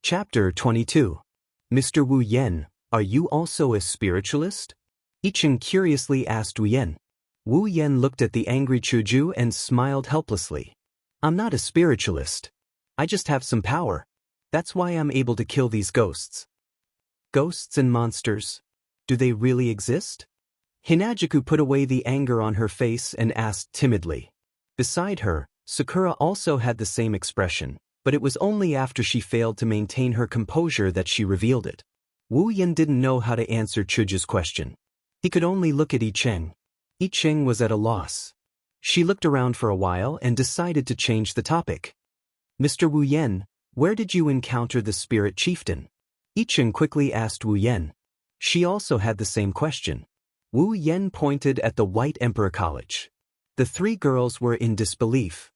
Chapter 22. Mr. Wu Yen, are you also a spiritualist? Yicheng curiously asked Wu Yen. Wu Yen looked at the angry Chuju and smiled helplessly. I'm not a spiritualist. I just have some power. That's why I'm able to kill these ghosts. Ghosts and monsters. Do they really exist? Hinajuku put away the anger on her face and asked timidly. Beside her, Sakura also had the same expression, but it was only after she failed to maintain her composure that she revealed it. Wu Yen didn't know how to answer Chuju's question. He could only look at Yicheng. Yicheng was at a loss. She looked around for a while and decided to change the topic. Mr. Wu Yen, where did you encounter the spirit chieftain? Yicheng quickly asked Wu Yen. She also had the same question. Wu Yen pointed at the White Emperor College. The three girls were in disbelief.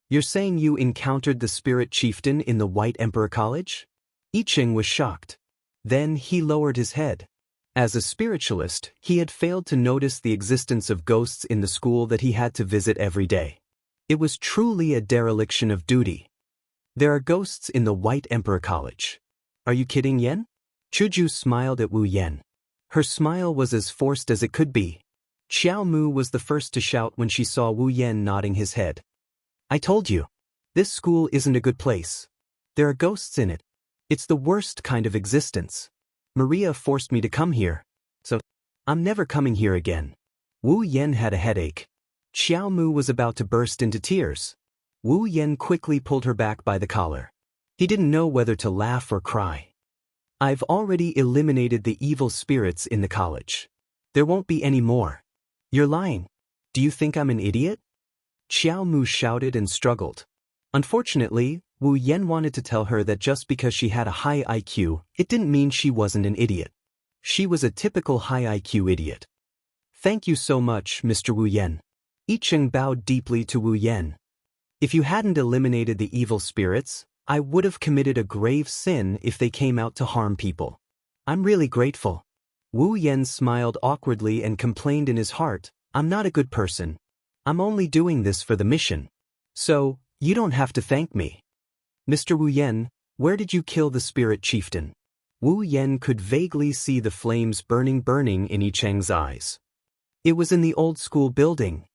You're saying you encountered the spirit chieftain in the White Emperor College? Yicheng was shocked. Then he lowered his head. As a spiritualist, he had failed to notice the existence of ghosts in the school that he had to visit every day. It was truly a dereliction of duty. There are ghosts in the White Emperor College. Are you kidding, Yen? Chuju smiled at Wu Yen. Her smile was as forced as it could be. Xiao Mu was the first to shout when she saw Wu Yen nodding his head. I told you. This school isn't a good place. There are ghosts in it. It's the worst kind of existence. Maria forced me to come here. So, I'm never coming here again. Wu Yen had a headache. Xiao Mu was about to burst into tears. Wu Yen quickly pulled her back by the collar. He didn't know whether to laugh or cry. I've already eliminated the evil spirits in the college. There won't be any more. You're lying. Do you think I'm an idiot? Xiao Mu shouted and struggled. Unfortunately, Wu Yen wanted to tell her that just because she had a high IQ, it didn't mean she wasn't an idiot. She was a typical high IQ idiot. Thank you so much, Mr. Wu Yen. Yicheng bowed deeply to Wu Yen. If you hadn't eliminated the evil spirits, I would have committed a grave sin if they came out to harm people. I'm really grateful. Wu Yen smiled awkwardly and complained in his heart, I'm not a good person. I'm only doing this for the mission. So, you don't have to thank me. Mr. Wu Yen, where did you kill the spirit chieftain? Wu Yen could vaguely see the flames burning in Yicheng's eyes. It was in the old school building.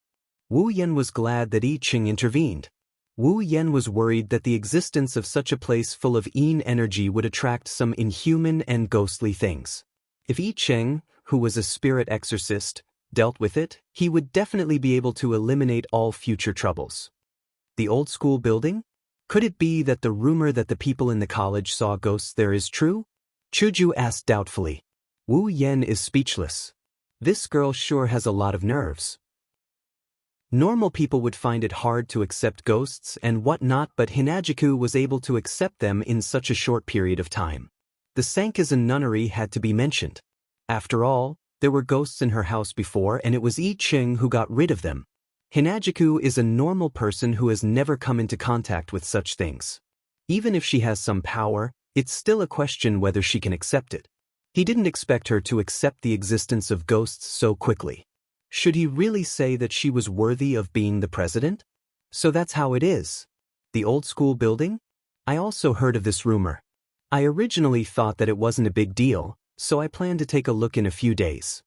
Wu Yen was glad that Yicheng intervened. Wu Yen was worried that the existence of such a place full of Yin energy would attract some inhuman and ghostly things. If Yicheng, who was a spirit exorcist, dealt with it, he would definitely be able to eliminate all future troubles. The old school building? Could it be that the rumor that the people in the college saw ghosts there is true? Chuju asked doubtfully. Wu Yen is speechless. This girl sure has a lot of nerves. Normal people would find it hard to accept ghosts and whatnot, but Hinajuku was able to accept them in such a short period of time. The Sankazan nunnery had to be mentioned. After all, there were ghosts in her house before and it was Yicheng who got rid of them. Hinajuku is a normal person who has never come into contact with such things. Even if she has some power, it's still a question whether she can accept it. He didn't expect her to accept the existence of ghosts so quickly. Should he really say that she was worthy of being the president? So that's how it is. The old school building? I also heard of this rumor. I originally thought that it wasn't a big deal, so I planned to take a look in a few days.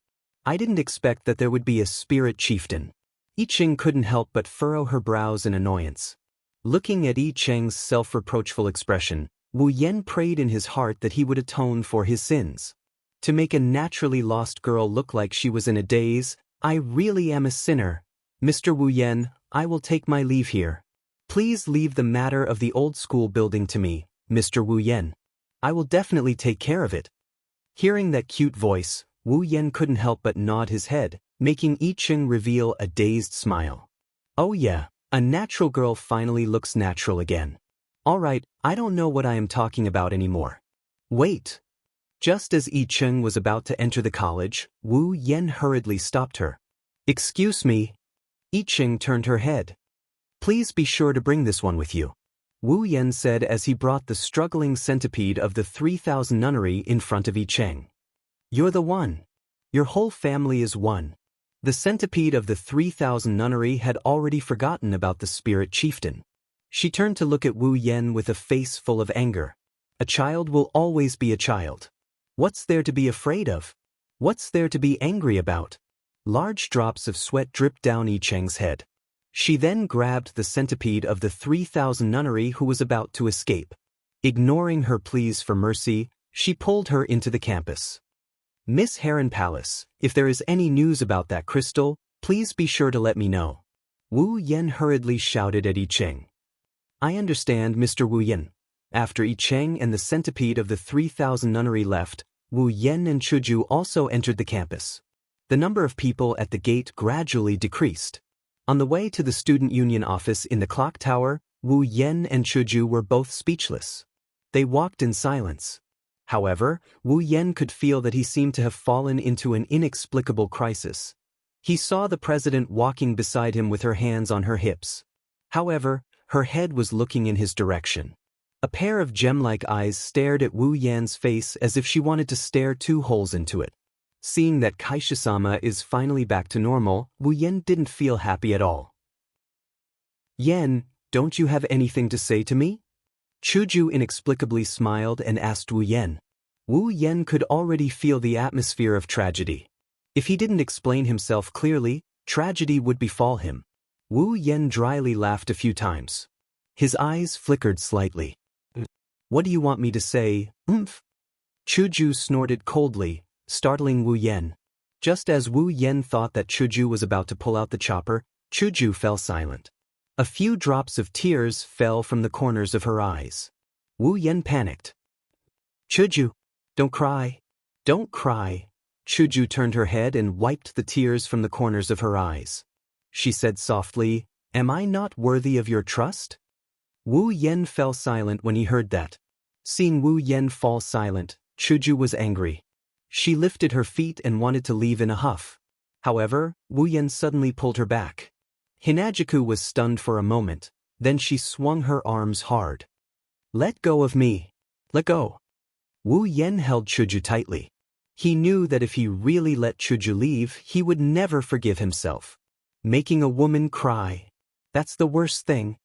I didn't expect that there would be a spirit chieftain. Yicheng couldn't help but furrow her brows in annoyance. Looking at Yicheng's self-reproachful expression, Wu Yen prayed in his heart that he would atone for his sins. To make a naturally lost girl look like she was in a daze, I really am a sinner. Mr. Wu Yen, I will take my leave here. Please leave the matter of the old school building to me, Mr. Wu Yen. I will definitely take care of it. Hearing that cute voice, Wu Yen couldn't help but nod his head, making Yicheng reveal a dazed smile. Oh yeah, a natural girl finally looks natural again. Alright, I don't know what I am talking about anymore. Wait. Just as Yicheng was about to enter the college, Wu Yen hurriedly stopped her. Excuse me. Yicheng turned her head. Please be sure to bring this one with you. Wu Yen said as he brought the struggling centipede of the 3000 nunnery in front of Yicheng. You're the one. Your whole family is one. The centipede of the 3000 nunnery had already forgotten about the spirit chieftain. She turned to look at Wu Yen with a face full of anger. A child will always be a child. What's there to be afraid of? What's there to be angry about? Large drops of sweat dripped down Yi Cheng's head. She then grabbed the centipede of the 3,000 nunnery who was about to escape. Ignoring her pleas for mercy, she pulled her into the campus. Miss Harem Palace, if there is any news about that crystal, please be sure to let me know. Wu Yan hurriedly shouted at Yi Cheng. I understand, Mr. Wu Yan. After Yi Cheng and the centipede of the 3,000 nunnery left, Wu Yan and Chuju also entered the campus. The number of people at the gate gradually decreased. On the way to the student union office in the clock tower, Wu Yan and Chuju were both speechless. They walked in silence. However, Wu Yan could feel that he seemed to have fallen into an inexplicable crisis. He saw the president walking beside him with her hands on her hips. However, her head was looking in his direction. A pair of gem-like eyes stared at Wu Yan's face as if she wanted to stare 2 holes into it. Seeing that Kaisha-sama is finally back to normal, Wu Yan didn't feel happy at all. Yan, don't you have anything to say to me? Chuju inexplicably smiled and asked Wu Yan. Wu Yan could already feel the atmosphere of tragedy. If he didn't explain himself clearly, tragedy would befall him. Wu Yan dryly laughed a few times. His eyes flickered slightly. What do you want me to say, oomph? Chuju snorted coldly, startling Wu Yan. Just as Wu Yan thought that Chuju was about to pull out the chopper, Chuju fell silent. A few drops of tears fell from the corners of her eyes. Wu Yan panicked. Chuju, don't cry. Don't cry. Chuju turned her head and wiped the tears from the corners of her eyes. She said softly, Am I not worthy of your trust? Wu Yan fell silent when he heard that. Seeing Wu Yan fall silent, Chuju was angry. She lifted her feet and wanted to leave in a huff. However, Wu Yan suddenly pulled her back. Hinajiku was stunned for a moment, then she swung her arms hard. Let go of me. Let go. Wu Yan held Chuju tightly. He knew that if he really let Chuju leave, he would never forgive himself. Making a woman cry. That's the worst thing.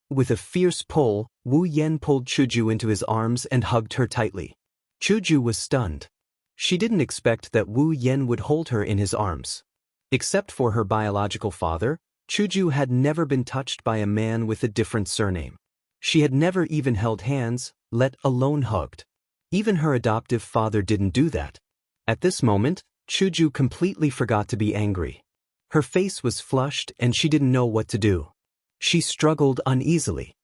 With a fierce pull, Wu Yan pulled Chuju into his arms and hugged her tightly. Chuju was stunned. She didn't expect that Wu Yan would hold her in his arms. Except for her biological father, Chuju had never been touched by a man with a different surname. She had never even held hands, let alone hugged. Even her adoptive father didn't do that. At this moment, Chuju completely forgot to be angry. Her face was flushed and she didn't know what to do. She struggled uneasily.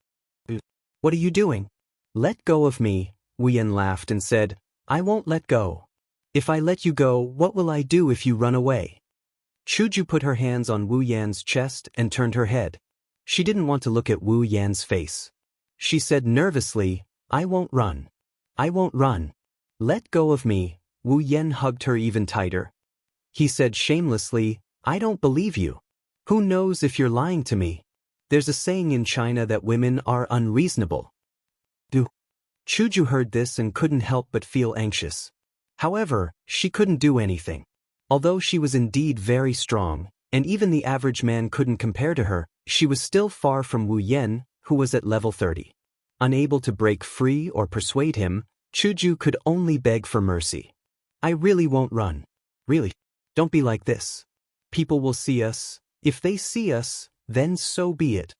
What are you doing? Let go of me, Wu Yan laughed and said, I won't let go. If I let you go, what will I do if you run away? Chuju put her hands on Wu Yan's chest and turned her head. She didn't want to look at Wu Yan's face. She said nervously, I won't run. I won't run. Let go of me. Wu Yan hugged her even tighter. He said shamelessly, I don't believe you. Who knows if you're lying to me? There's a saying in China that women are unreasonable. Chuju heard this and couldn't help but feel anxious. However, she couldn't do anything. Although she was indeed very strong, and even the average man couldn't compare to her, she was still far from Wu Yan, who was at level 30. Unable to break free or persuade him, Chuju could only beg for mercy. I really won't run. Really. Don't be like this. People will see us. If they see us, then so be it.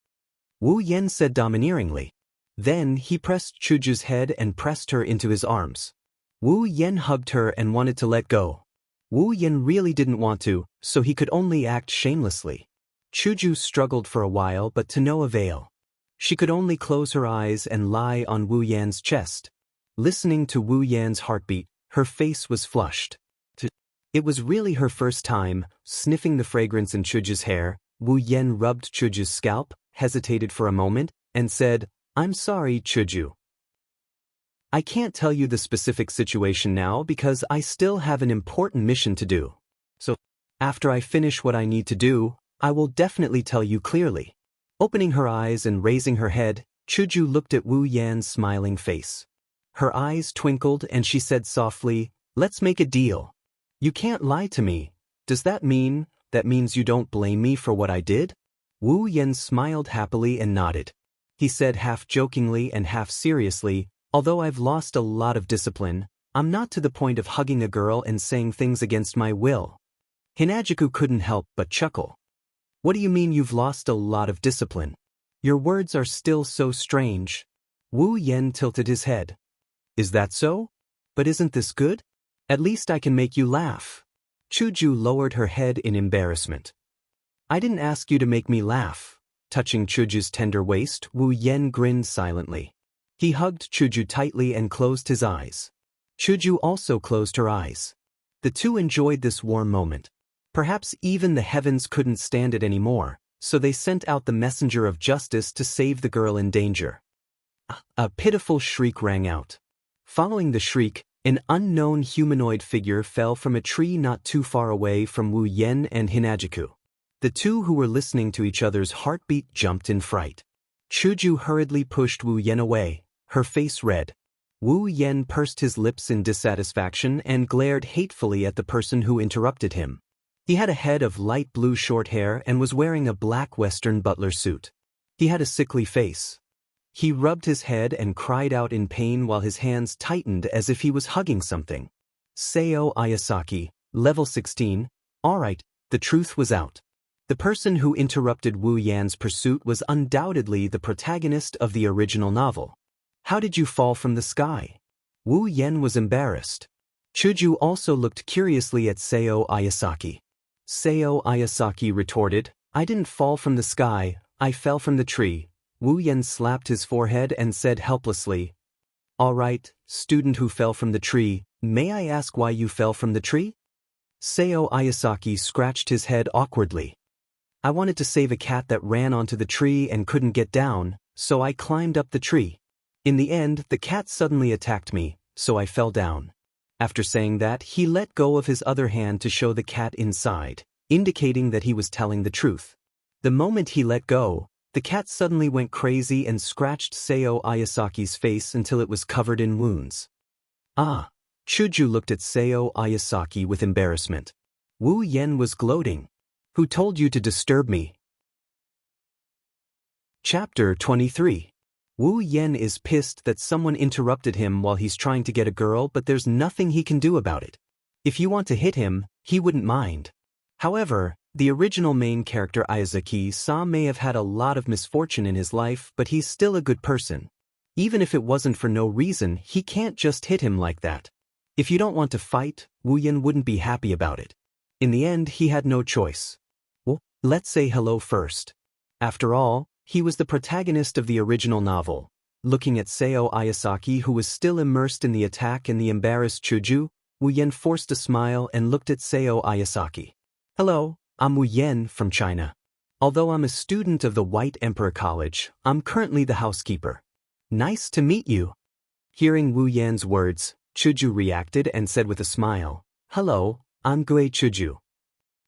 Wu Yan said domineeringly. Then he pressed Chuju's head and pressed her into his arms. Wu Yan hugged her and wanted to let go. Wu Yan really didn't want to, so he could only act shamelessly. Chuju struggled for a while but to no avail. She could only close her eyes and lie on Wu Yan's chest. Listening to Wu Yan's heartbeat, her face was flushed. It was really her first time, sniffing the fragrance in Chuju's hair. Wu Yan rubbed Chuju's scalp, hesitated for a moment, and said, I'm sorry, Chuju. I can't tell you the specific situation now because I still have an important mission to do. So, after I finish what I need to do, I will definitely tell you clearly. Opening her eyes and raising her head, Chuju looked at Wu Yan's smiling face. Her eyes twinkled and she said softly, Let's make a deal. You can't lie to me. Does that mean you don't blame me for what I did? Wu Yan smiled happily and nodded. He said half jokingly and half seriously, Although I've lost a lot of discipline, I'm not to the point of hugging a girl and saying things against my will. Hinagiku couldn't help but chuckle. What do you mean you've lost a lot of discipline? Your words are still so strange. Wu Yen tilted his head. Is that so? But isn't this good? At least I can make you laugh. Chuju lowered her head in embarrassment. I didn't ask you to make me laugh. Touching Chuju's tender waist, Wu Yen grinned silently. He hugged Chuju tightly and closed his eyes. Chuju also closed her eyes. The two enjoyed this warm moment. Perhaps even the heavens couldn't stand it anymore, so they sent out the messenger of justice to save the girl in danger. A pitiful shriek rang out. Following the shriek, an unknown humanoid figure fell from a tree not too far away from Wu Yen and Hinagiku. The two who were listening to each other's heartbeat jumped in fright. Chuju hurriedly pushed Wu Yen away, her face red. Wu Yen pursed his lips in dissatisfaction and glared hatefully at the person who interrupted him. He had a head of light blue short hair and was wearing a black Western butler suit. He had a sickly face. He rubbed his head and cried out in pain while his hands tightened as if he was hugging something. Seo Ayasaki, level 16, alright, the truth was out. The person who interrupted Wu Yan's pursuit was undoubtedly the protagonist of the original novel. How did you fall from the sky? Wu Yen was embarrassed. Chuju also looked curiously at Seo Ayasaki. Seo Ayasaki retorted, I didn't fall from the sky, I fell from the tree. Wu Yen slapped his forehead and said helplessly, All right, student who fell from the tree, may I ask why you fell from the tree? Seo Ayasaki scratched his head awkwardly. I wanted to save a cat that ran onto the tree and couldn't get down, so I climbed up the tree. In the end, the cat suddenly attacked me, so I fell down. After saying that, he let go of his other hand to show the cat inside, indicating that he was telling the truth. The moment he let go, the cat suddenly went crazy and scratched Seo Ayasaki's face until it was covered in wounds. Ah! Chuju looked at Seo Ayasaki with embarrassment. Wu Yen was gloating. Who told you to disturb me? Chapter 23. Wu Yen is pissed that someone interrupted him while he's trying to get a girl, but there's nothing he can do about it. If you want to hit him, he wouldn't mind. However, the original main character Ayasaki-sa may have had a lot of misfortune in his life, but he's still a good person. Even if it wasn't for no reason, he can't just hit him like that. If you don't want to fight, Wu Yen wouldn't be happy about it. In the end, he had no choice. Well, let's say hello first. After all, he was the protagonist of the original novel. Looking at Seo Ayasaki, who was still immersed in the attack and the embarrassed Chuju, Wu Yen forced a smile and looked at Seo Ayasaki. Hello, I'm Wu Yen from China. Although I'm a student of the White Emperor College, I'm currently the housekeeper. Nice to meet you. Hearing Wu Yan's words, Chuju reacted and said with a smile, Hello, I'm Gue Chuju.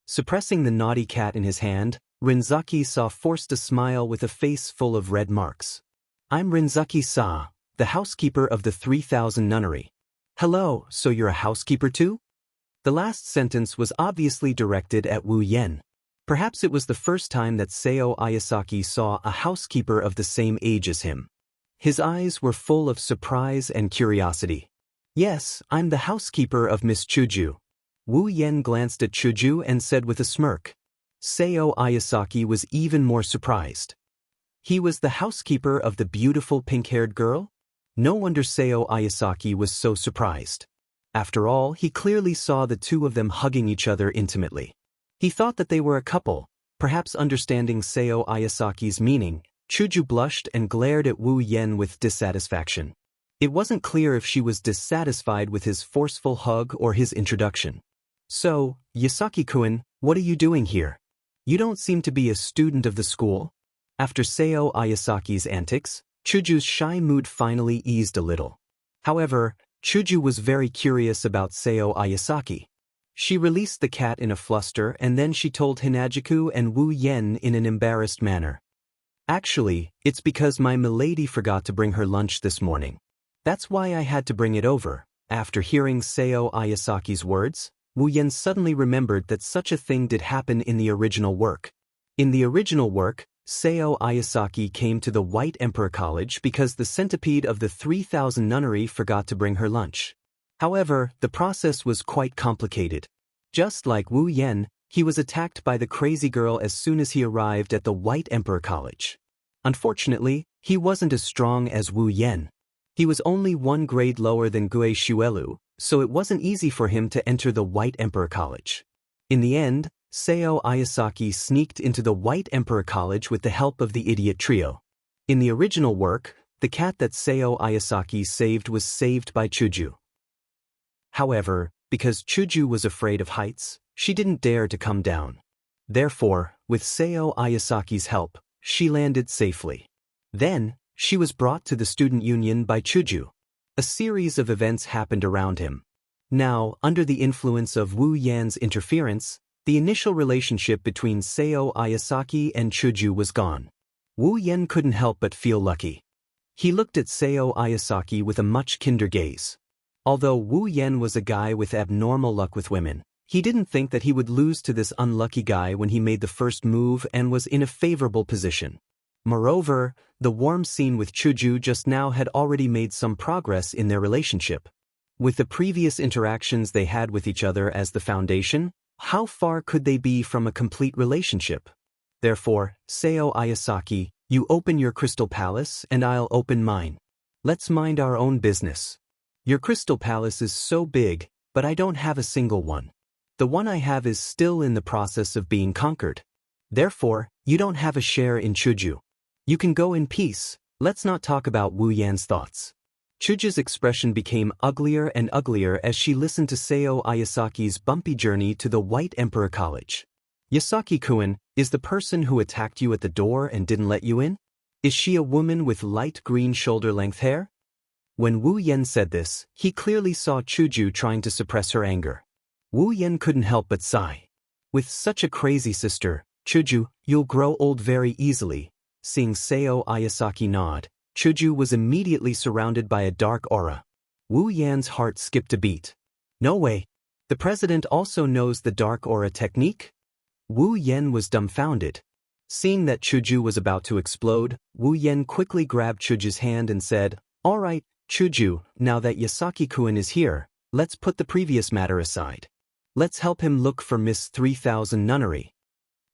Suppressing the naughty cat in his hand, Rinzaki-sa forced a smile with a face full of red marks. I'm Rinzaki-sa, the housekeeper of the 3000 nunnery. Hello, so you're a housekeeper too? The last sentence was obviously directed at Wu Yen. Perhaps it was the first time that Seo Ayasaki saw a housekeeper of the same age as him. His eyes were full of surprise and curiosity. Yes, I'm the housekeeper of Miss Chuju. Wu Yen glanced at Chuju and said with a smirk. Seo Ayasaki was even more surprised. He was the housekeeper of the beautiful pink-haired girl? No wonder Seo Ayasaki was so surprised. After all, he clearly saw the two of them hugging each other intimately. He thought that they were a couple. Perhaps understanding Seo Ayasaki's meaning, Chuju blushed and glared at Wu Yen with dissatisfaction. It wasn't clear if she was dissatisfied with his forceful hug or his introduction. So, Yasaki-kun, what are you doing here? You don't seem to be a student of the school? After Seo Ayasaki's antics, Chuju's shy mood finally eased a little. However, Chuju was very curious about Seo Ayasaki. She released the cat in a fluster and then she told Hinagiku and Wu Yen in an embarrassed manner. Actually, it's because my milady forgot to bring her lunch this morning. That's why I had to bring it over. After hearing Seo Ayasaki's words, Wu Yen suddenly remembered that such a thing did happen in the original work. In the original work, Seo Ayasaki came to the White Emperor College because the centipede of the 3000 nunnery forgot to bring her lunch. However, the process was quite complicated. Just like Wu Yan, he was attacked by the crazy girl as soon as he arrived at the White Emperor College. Unfortunately, he wasn't as strong as Wu Yan. He was only 1 grade lower than Gue Shuelu, so it wasn't easy for him to enter the White Emperor College. In the end, Seo Ayasaki sneaked into the White Emperor College with the help of the idiot trio. In the original work, the cat that Seo Ayasaki saved was saved by Chuju. However, because Chuju was afraid of heights, she didn't dare to come down. Therefore, with Seo Ayasaki's help, she landed safely. Then, she was brought to the student union by Chuju. A series of events happened around him. Now, under the influence of Wu Yan's interference, the initial relationship between Seo Ayasaki and Chuju was gone. Wu Yan couldn't help but feel lucky. He looked at Seo Ayasaki with a much kinder gaze. Although Wu Yan was a guy with abnormal luck with women, he didn't think that he would lose to this unlucky guy when he made the first move and was in a favorable position. Moreover, the warm scene with Chuju just now had already made some progress in their relationship. With the previous interactions they had with each other as the foundation, how far could they be from a complete relationship? Therefore, Seo Ayasaki, you open your crystal palace and I'll open mine. Let's mind our own business. Your crystal palace is so big, but I don't have a single one. The one I have is still in the process of being conquered. Therefore, you don't have a share in Chuju. You can go in peace. Let's not talk about Wu Yan's thoughts. Chuju's expression became uglier and uglier as she listened to Seo Ayasaki's bumpy journey to the White Emperor College. Yasaki-kun, is the person who attacked you at the door and didn't let you in? Is she a woman with light green shoulder-length hair? When Wu Yan said this, he clearly saw Chuju trying to suppress her anger. Wu Yan couldn't help but sigh. With such a crazy sister, Chuju, you'll grow old very easily. Seeing Seo Ayasaki nod, Chuju was immediately surrounded by a dark aura. Wu Yan's heart skipped a beat. No way. The president also knows the dark aura technique? Wu Yan was dumbfounded. Seeing that Chuju was about to explode, Wu Yan quickly grabbed Chuju's hand and said, "All right, Chuju, now that Yasaki-kun is here, let's put the previous matter aside. Let's help him look for Miss 3000 nunnery."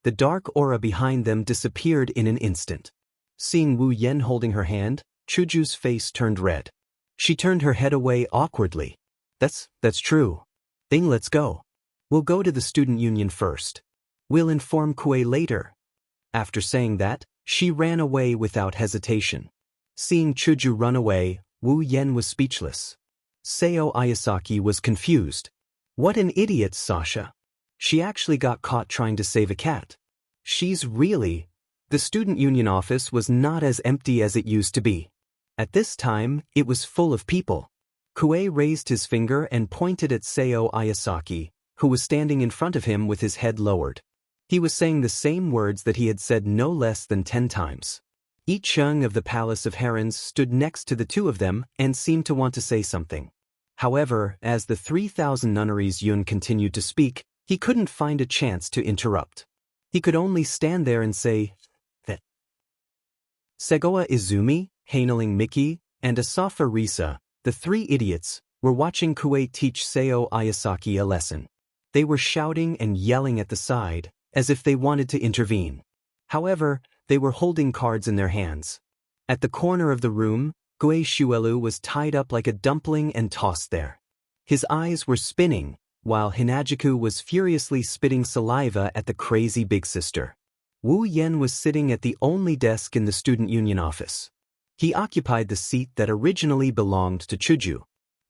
The dark aura behind them disappeared in an instant. Seeing Wu Yan holding her hand, Chuju's face turned red. She turned her head away awkwardly. That's true. Then let's go. We'll go to the student union first. We'll inform Kue later. After saying that, she ran away without hesitation. Seeing Chuju run away, Wu Yan was speechless. Seo Ayasaki was confused. What an idiot, Sasha. She actually got caught trying to save a cat. She's really... The student union office was not as empty as it used to be. At this time, it was full of people. Kue raised his finger and pointed at Seo Ayasaki, who was standing in front of him with his head lowered. He was saying the same words that he had said no less than 10 times. I Chung of the Palace of Herons stood next to the two of them and seemed to want to say something. However, as the 3000 nunnery's Yun continued to speak, he couldn't find a chance to interrupt. He could only stand there and say that Segoa Izumi, Hainaling Miki, and Asafa Risa, the 3 idiots, were watching Kue teach Seo Ayasaki a lesson. They were shouting and yelling at the side, as if they wanted to intervene. However, they were holding cards in their hands. At the corner of the room, Gue Shuelu was tied up like a dumpling and tossed there. His eyes were spinning, while Hinajiku was furiously spitting saliva at the crazy big sister. Wu Yan was sitting at the only desk in the student union office. He occupied the seat that originally belonged to Chuju.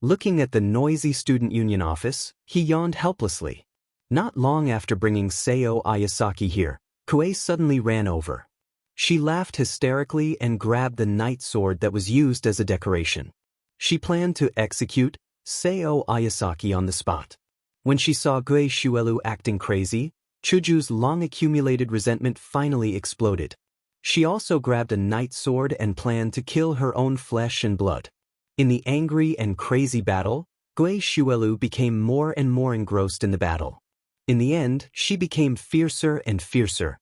Looking at the noisy student union office, he yawned helplessly. Not long after bringing Seo Ayasaki here, Kue suddenly ran over. She laughed hysterically and grabbed the knight sword that was used as a decoration. She planned to execute Seo Ayasaki on the spot. When she saw Gue Shuelu acting crazy, Chuju's long-accumulated resentment finally exploded. She also grabbed a knight sword and planned to kill her own flesh and blood. In the angry and crazy battle, Gue Shuelu became more and more engrossed in the battle. In the end, she became fiercer and fiercer.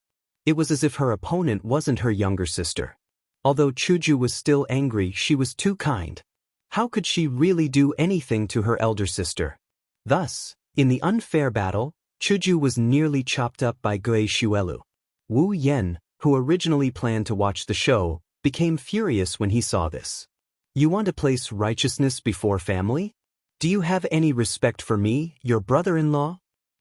It was as if her opponent wasn't her younger sister. Although Chuju was still angry, she was too kind. How could she really do anything to her elder sister? Thus, in the unfair battle, Chuju was nearly chopped up by Gui Shuelu. Wu Yan, who originally planned to watch the show, became furious when he saw this. You want to place righteousness before family? Do you have any respect for me, your brother-in-law?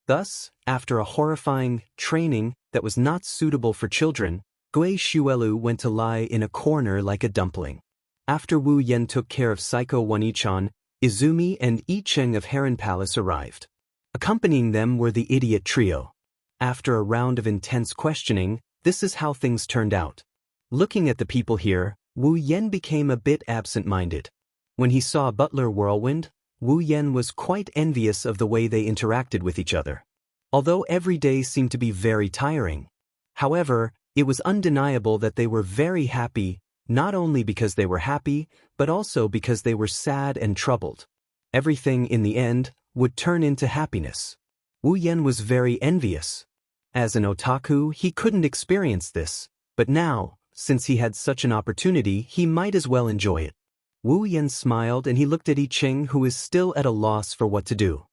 Thus, after a horrifying training that was not suitable for children, Gui Shuelu went to lie in a corner like a dumpling. After Wu Yan took care of Psycho Wanichan, Izumi and I Cheng of Harem Palace arrived. Accompanying them were the idiot trio. After a round of intense questioning, this is how things turned out. Looking at the people here, Wu Yan became a bit absent-minded. When he saw Butler Whirlwind, Wu Yan was quite envious of the way they interacted with each other. Although every day seemed to be very tiring. However, it was undeniable that they were very happy, not only because they were happy, but also because they were sad and troubled. Everything, in the end, would turn into happiness. Wu Yan was very envious. As an otaku, he couldn't experience this, but now, since he had such an opportunity, he might as well enjoy it. Wu Yan smiled and he looked at I Cheng, who is still at a loss for what to do.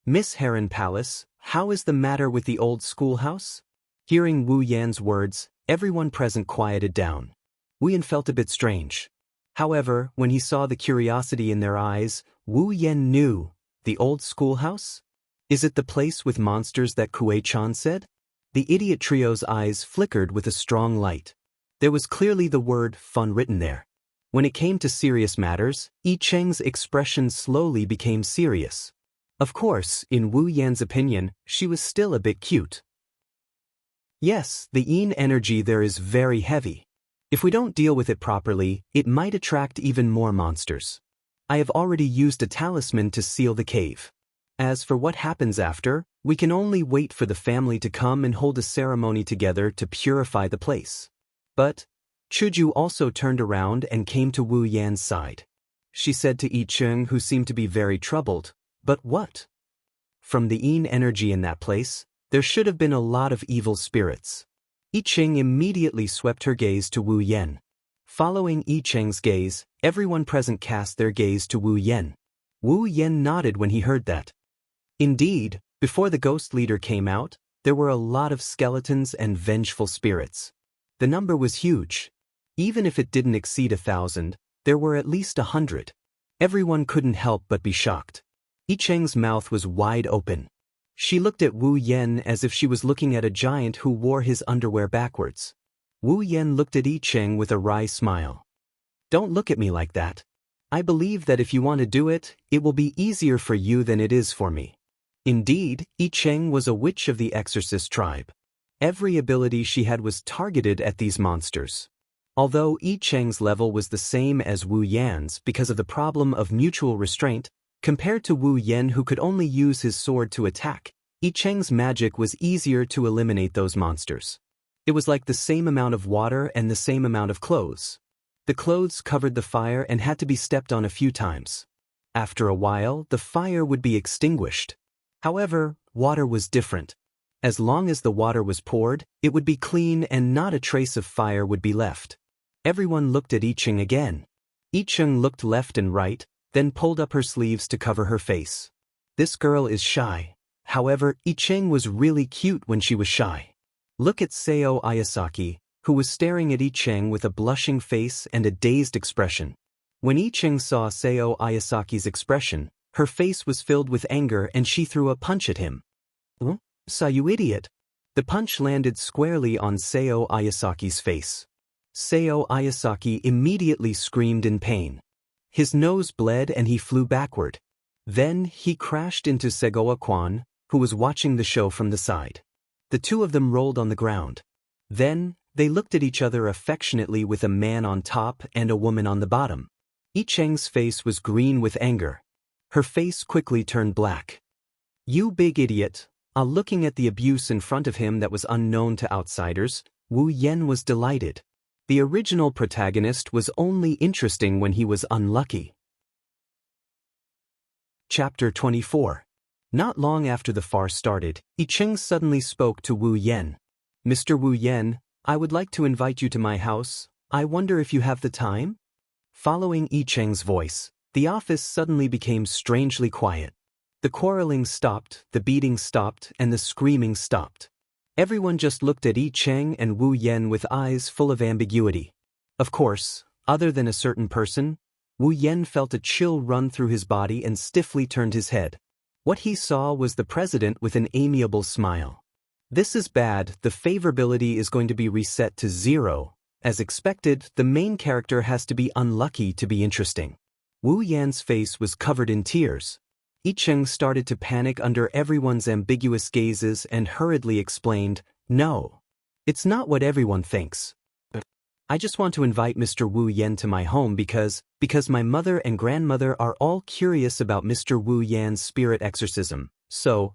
Miss Harem Palace, how is the matter with the old schoolhouse? Hearing Wu Yan's words, everyone present quieted down. Wu Yan felt a bit strange. However, when he saw the curiosity in their eyes, Wu Yan knew. The old schoolhouse? Is it the place with monsters that Kue-chan said? The idiot trio's eyes flickered with a strong light. There was clearly the word fun written there. When it came to serious matters, I Cheng's expression slowly became serious. Of course, in Wu Yan's opinion, she was still a bit cute. Yes, the yin energy there is very heavy. If we don't deal with it properly, it might attract even more monsters. I have already used a talisman to seal the cave. As for what happens after, we can only wait for the family to come and hold a ceremony together to purify the place. But Chuju also turned around and came to Wu Yan's side. She said to I Cheng, who seemed to be very troubled, "But what?" From the yin energy in that place, there should have been a lot of evil spirits. I Cheng immediately swept her gaze to Wu Yan. Following I Cheng's gaze, everyone present cast their gaze to Wu Yan. Wu Yan nodded when he heard that. Indeed, before the ghost leader came out, there were a lot of skeletons and vengeful spirits. The number was huge. Even if it didn't exceed 1,000, there were at least 100. Everyone couldn't help but be shocked. I Cheng's mouth was wide open. She looked at Wu Yan as if she was looking at a giant who wore his underwear backwards. Wu Yan looked at I Cheng with a wry smile. Don't look at me like that. I believe that if you want to do it, it will be easier for you than it is for me. Indeed, I Cheng was a witch of the exorcist tribe. Every ability she had was targeted at these monsters. Although I Cheng's level was the same as Wu Yan's because of the problem of mutual restraint, compared to Wu Yan, who could only use his sword to attack, I Cheng's magic was easier to eliminate those monsters. It was like the same amount of water and the same amount of clothes. The clothes covered the fire and had to be stepped on a few times. After a while, the fire would be extinguished. However, water was different. As long as the water was poured, it would be clean and not a trace of fire would be left. Everyone looked at I Cheng again. I Cheng looked left and right, then pulled up her sleeves to cover her face. This girl is shy. However, I Cheng was really cute when she was shy. Look at Seo Ayasaki, who was staring at I Cheng with a blushing face and a dazed expression. When I Cheng saw Seo Ayasaki's expression, her face was filled with anger and she threw a punch at him. "Huh? Saw you idiot." The punch landed squarely on Seo Ayasaki's face. Seo Ayasaki immediately screamed in pain. His nose bled and he flew backward. Then he crashed into Segoa Kwan, who was watching the show from the side. The two of them rolled on the ground. Then, they looked at each other affectionately with a man on top and a woman on the bottom. I Cheng's face was green with anger. Her face quickly turned black. "You big idiot." Looking at the abuse in front of him that was unknown to outsiders, Wu Yan was delighted. The original protagonist was only interesting when he was unlucky. Chapter 24. Not long after the farce started, I Cheng suddenly spoke to Wu Yan. "Mr. Wu Yan, I would like to invite you to my house. I wonder if you have the time? Following Yi Cheng's voice, the office suddenly became strangely quiet. The quarreling stopped, the beating stopped, and the screaming stopped. Everyone just looked at Yi Cheng and Wu Yan with eyes full of ambiguity. Of course, other than a certain person, Wu Yan felt a chill run through his body and stiffly turned his head. What he saw was the president with an amiable smile. This is bad, the favorability is going to be reset to 0. As expected, the main character has to be unlucky to be interesting. Wu Yan's face was covered in tears. Yi Cheng started to panic under everyone's ambiguous gazes and hurriedly explained, "No. It's not what everyone thinks. I just want to invite Mr. Wu Yan to my home because my mother and grandmother are all curious about Mr. Wu Yan's spirit exorcism. So,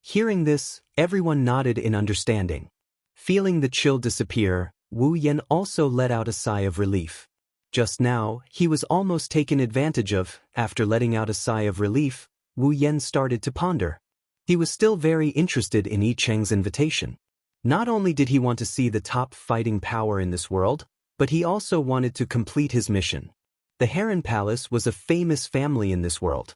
hearing this, everyone nodded in understanding. Feeling the chill disappear, Wu Yan also let out a sigh of relief. Just now, he was almost taken advantage of. After letting out a sigh of relief, Wu Yan started to ponder. He was still very interested in Yi Cheng's invitation. Not only did he want to see the top fighting power in this world, but he also wanted to complete his mission. The Harem Palace was a famous family in this world.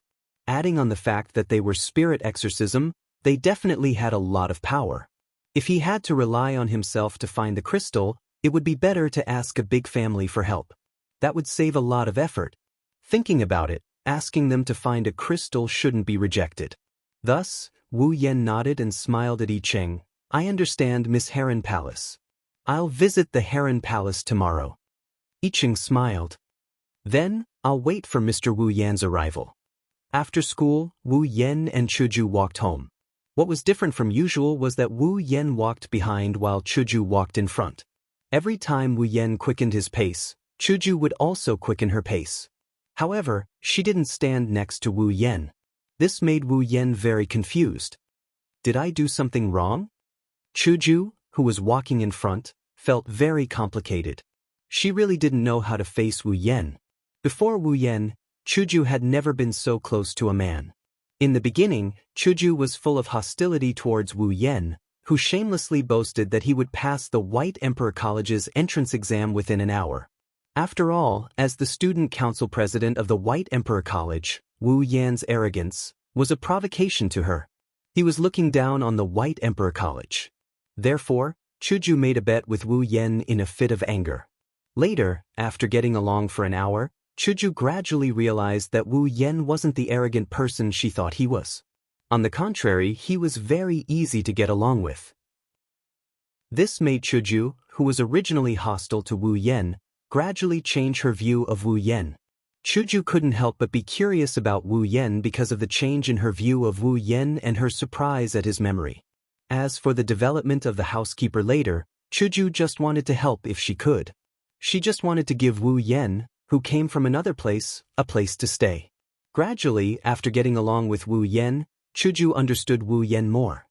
Adding on the fact that they were spirit exorcism, they definitely had a lot of power. If he had to rely on himself to find the crystal, it would be better to ask a big family for help. That would save a lot of effort. Thinking about it, asking them to find a crystal shouldn't be rejected. Thus, Wu Yan nodded and smiled at Yi Cheng. I understand, Miss Harem Palace. I'll visit the Harem Palace tomorrow. Yi Cheng smiled. Then, I'll wait for Mr. Wu Yan's arrival. After school, Wu Yan and Chuju walked home. What was different from usual was that Wu Yan walked behind while Chuju walked in front. Every time Wu Yan quickened his pace, Chuju would also quicken her pace. However, she didn't stand next to Wu Yan. This made Wu Yan very confused. Did I do something wrong? Chuju, who was walking in front, felt very complicated. She really didn't know how to face Wu Yan. Before Wu Yan, Chuju had never been so close to a man. In the beginning, Chuju was full of hostility towards Wu Yan, who shamelessly boasted that he would pass the White Emperor College's entrance exam within an hour. After all, as the student council president of the White Emperor College, Wu Yan's arrogance was a provocation to her. He was looking down on the White Emperor College. Therefore, Chuju made a bet with Wu Yan in a fit of anger. Later, after getting along for an hour, Chuju gradually realized that Wu Yan wasn't the arrogant person she thought he was. On the contrary, he was very easy to get along with. This made Chuju, who was originally hostile to Wu Yan, gradually change her view of Wu Yan. Chuju couldn't help but be curious about Wu Yan because of the change in her view of Wu Yan and her surprise at his memory. As for the development of the housekeeper later, Chuju just wanted to help if she could. She just wanted to give Wu Yan, who came from another place, a place to stay. Gradually, after getting along with Wu Yan, Chuju understood Wu Yan more.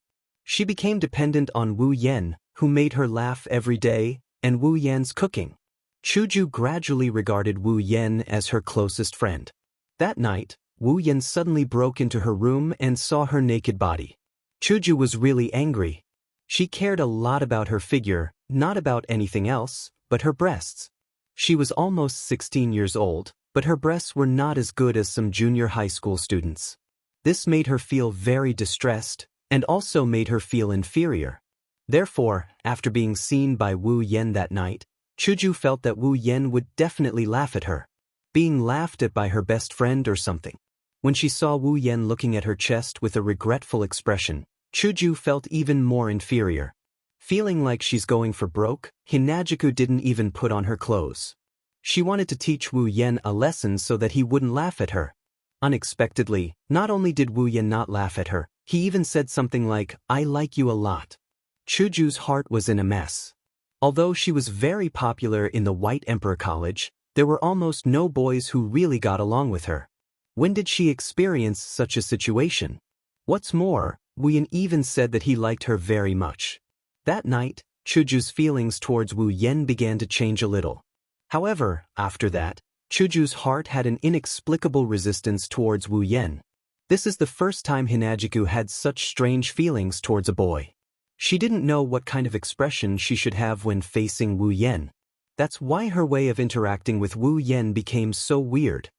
She became dependent on Wu Yan, who made her laugh every day, and Wu Yan's cooking. Chuju gradually regarded Wu Yan as her closest friend. That night, Wu Yan suddenly broke into her room and saw her naked body. Chuju was really angry. She cared a lot about her figure, not about anything else, but her breasts. She was almost 16 years old, but her breasts were not as good as some junior high school students. This made her feel very distressed, and also made her feel inferior. Therefore, after being seen by Wu Yan that night, Chuju felt that Wu Yan would definitely laugh at her. Being laughed at by her best friend or something. When she saw Wu Yan looking at her chest with a regretful expression, Chuju felt even more inferior. Feeling like she's going for broke, Hinajuku didn't even put on her clothes. She wanted to teach Wu Yan a lesson so that he wouldn't laugh at her. Unexpectedly, not only did Wu Yan not laugh at her, he even said something like, "I like you a lot." Chuju's heart was in a mess. Although she was very popular in the White Emperor College, there were almost no boys who really got along with her. When did she experience such a situation? What's more, Wu Yan even said that he liked her very much. That night, Chuju's feelings towards Wu Yan began to change a little. However, after that, Chuju's heart had an inexplicable resistance towards Wu Yan. This is the first time Hinajuku had such strange feelings towards a boy. She didn't know what kind of expression she should have when facing Wu Yan. That's why her way of interacting with Wu Yan became so weird.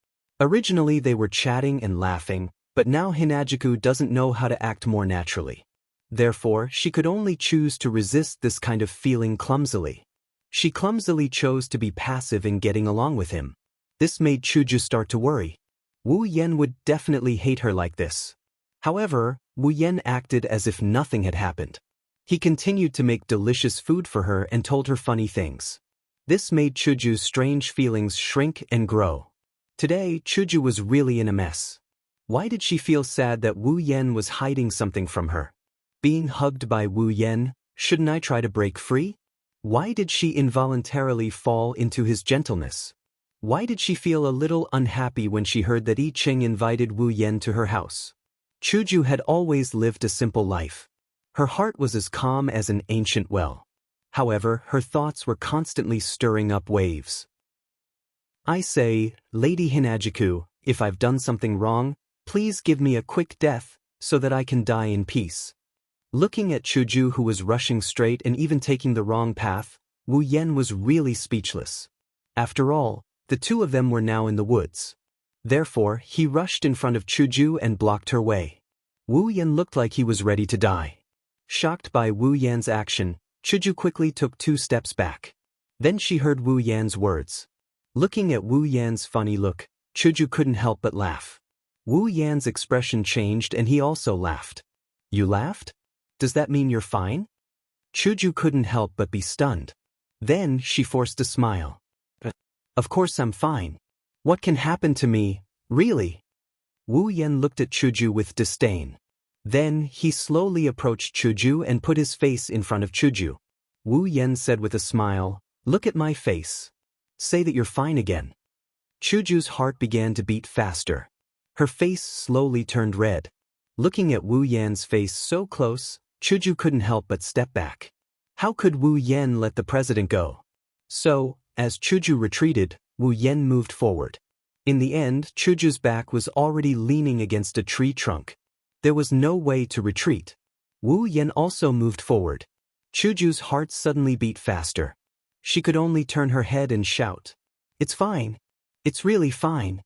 Originally they were chatting and laughing, but now Hinagiku doesn't know how to act more naturally. Therefore, she could only choose to resist this kind of feeling clumsily. She clumsily chose to be passive in getting along with him. This made Chuju start to worry. Wu Yan would definitely hate her like this. However, Wu Yan acted as if nothing had happened. He continued to make delicious food for her and told her funny things. This made Chuju's strange feelings shrink and grow. Today, Chuju was really in a mess. Why did she feel sad that Wu Yan was hiding something from her? Being hugged by Wu Yan, shouldn't I try to break free? Why did she involuntarily fall into his gentleness? Why did she feel a little unhappy when she heard that I Ching invited Wu Yan to her house? Chuju had always lived a simple life. Her heart was as calm as an ancient well. However, her thoughts were constantly stirring up waves. I say, Lady Hinagiku, if I've done something wrong, please give me a quick death, so that I can die in peace. Looking at Chuju, who was rushing straight and even taking the wrong path, Wu Yan was really speechless. After all, the two of them were now in the woods. Therefore, he rushed in front of Chuju and blocked her way. Wu Yan looked like he was ready to die. Shocked by Wu Yan's action, Chuju quickly took 2 steps back. Then she heard Wu Yan's words. Looking at Wu Yan's funny look, Chuju couldn't help but laugh. Wu Yan's expression changed and he also laughed. You laughed? Does that mean you're fine? Chuju couldn't help but be stunned. Then she forced a smile. Of course I'm fine. What can happen to me, really? Wu Yan looked at Chuju with disdain. Then he slowly approached Chuju and put his face in front of Chuju. Wu Yan said with a smile, Look at my face. Say that you're fine again. Chuju's heart began to beat faster. Her face slowly turned red. Looking at Wu Yan's face so close, Chuju couldn't help but step back. How could Wu Yan let the president go? So, as Chuju retreated, Wu Yan moved forward. In the end, Chuju's back was already leaning against a tree trunk. There was no way to retreat. Wu Yan also moved forward. Chuju's heart suddenly beat faster. She could only turn her head and shout, It's fine. It's really fine.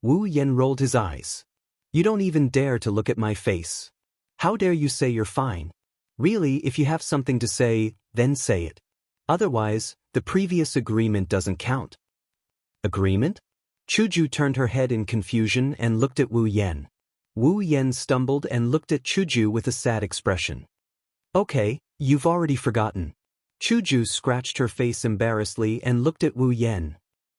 Wu Yan rolled his eyes. You don't even dare to look at my face. How dare you say you're fine? Really, if you have something to say, then say it. Otherwise, the previous agreement doesn't count. Agreement? Chuju turned her head in confusion and looked at Wu Yan. Wu Yan stumbled and looked at Chuju with a sad expression. Okay, you've already forgotten. Chuju scratched her face embarrassedly and looked at Wu Yan.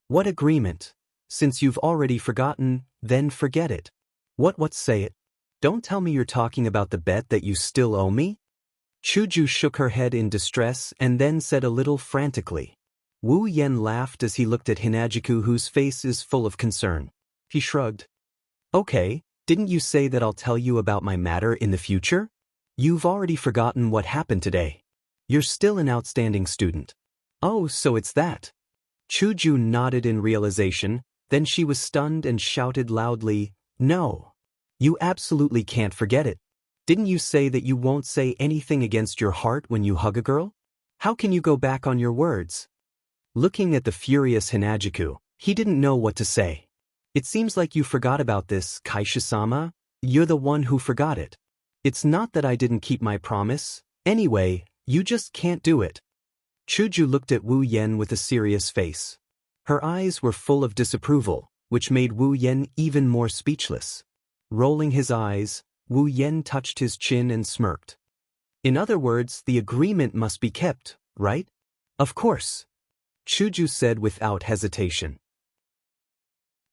What agreement? Since you've already forgotten, then forget it. What say it? Don't tell me you're talking about the bet that you still owe me? Chuju shook her head in distress and then said a little frantically. Wu Yan laughed as he looked at Hinagiku, whose face is full of concern. He shrugged. Okay, didn't you say that I'll tell you about my matter in the future? You've already forgotten what happened today. You're still an outstanding student. Oh, so it's that. Chuju nodded in realization, then she was stunned and shouted loudly, No. You absolutely can't forget it. Didn't you say that you won't say anything against your heart when you hug a girl? How can you go back on your words? Looking at the furious Hinagiku, he didn't know what to say. It seems like you forgot about this, Kaisha-sama. You're the one who forgot it. It's not that I didn't keep my promise. Anyway, you just can't do it. Chuju looked at Wu Yan with a serious face. Her eyes were full of disapproval, which made Wu Yan even more speechless. Rolling his eyes, Wu Yan touched his chin and smirked. In other words, the agreement must be kept, right? Of course. Chuju said without hesitation.